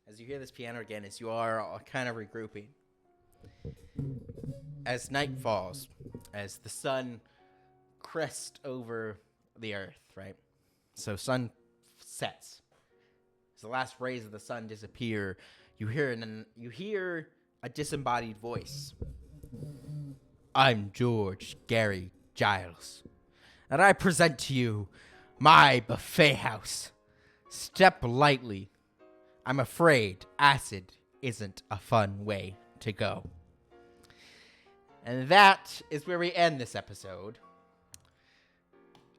[SPEAKER 1] as you hear this piano again, as you are all kind of regrouping, as night falls, as the sun crests over the earth, right? So sun sets. As the last rays of the sun disappear, you hear a disembodied voice. I'm George Gary Giles, and I present to you my buffet house. Step lightly. I'm afraid acid isn't a fun way to go. And that is where we end this episode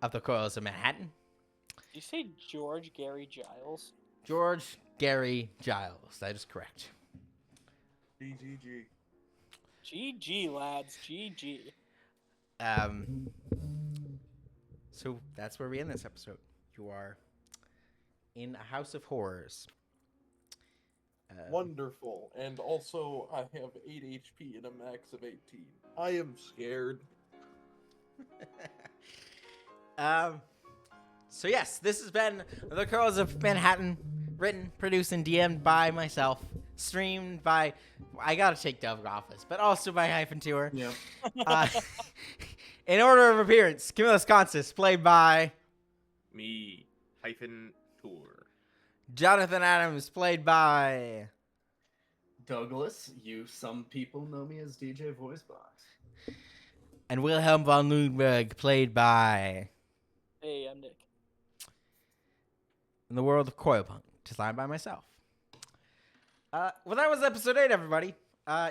[SPEAKER 1] of The Coils of Manhattan.
[SPEAKER 7] Did you say George Gary Giles?
[SPEAKER 1] George Gary Giles. That is correct.
[SPEAKER 8] GGG.
[SPEAKER 7] GG, lads. GG.
[SPEAKER 1] So that's where we end this episode. You are in a house of horrors.
[SPEAKER 8] Wonderful. And also, I have 8 HP and a max of 18. I am scared.
[SPEAKER 1] So yes, this has been The Coils of Manhattan, written, produced, and DM'd by myself, streamed by, I gotta take Dove off this, but also by HyphenTour.
[SPEAKER 6] Yeah.
[SPEAKER 1] In order of appearance, Camillus Consus, played by
[SPEAKER 4] Me, HyphenTour.
[SPEAKER 1] Jonathan Adams, played by
[SPEAKER 6] Douglas, some people know me as DJ Voicebox.
[SPEAKER 1] and Wilhelm von Lundberg, played by
[SPEAKER 7] Hey, I'm Nick.
[SPEAKER 1] In the World of Coilpunk, designed by myself. Well, that was episode 8, everybody.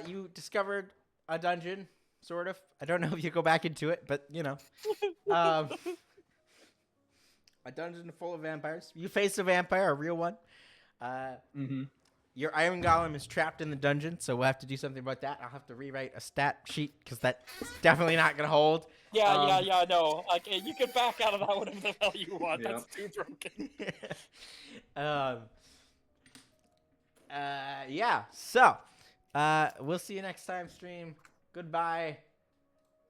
[SPEAKER 1] You discovered a dungeon, sort of. I don't know if you go back into it, but, you know. A dungeon full of vampires. You face a vampire, a real one. Your Iron Golem is trapped in the dungeon, so we'll have to do something about that. I'll have to rewrite a stat sheet, because that's definitely not going to hold.
[SPEAKER 7] Yeah, no. Okay, you can back out of that whatever the hell you want.
[SPEAKER 6] Yeah.
[SPEAKER 7] That's too broken.
[SPEAKER 1] Yeah, so, we'll see you next time, stream. Goodbye.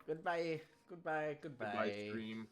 [SPEAKER 1] Goodbye.
[SPEAKER 4] Goodbye, stream.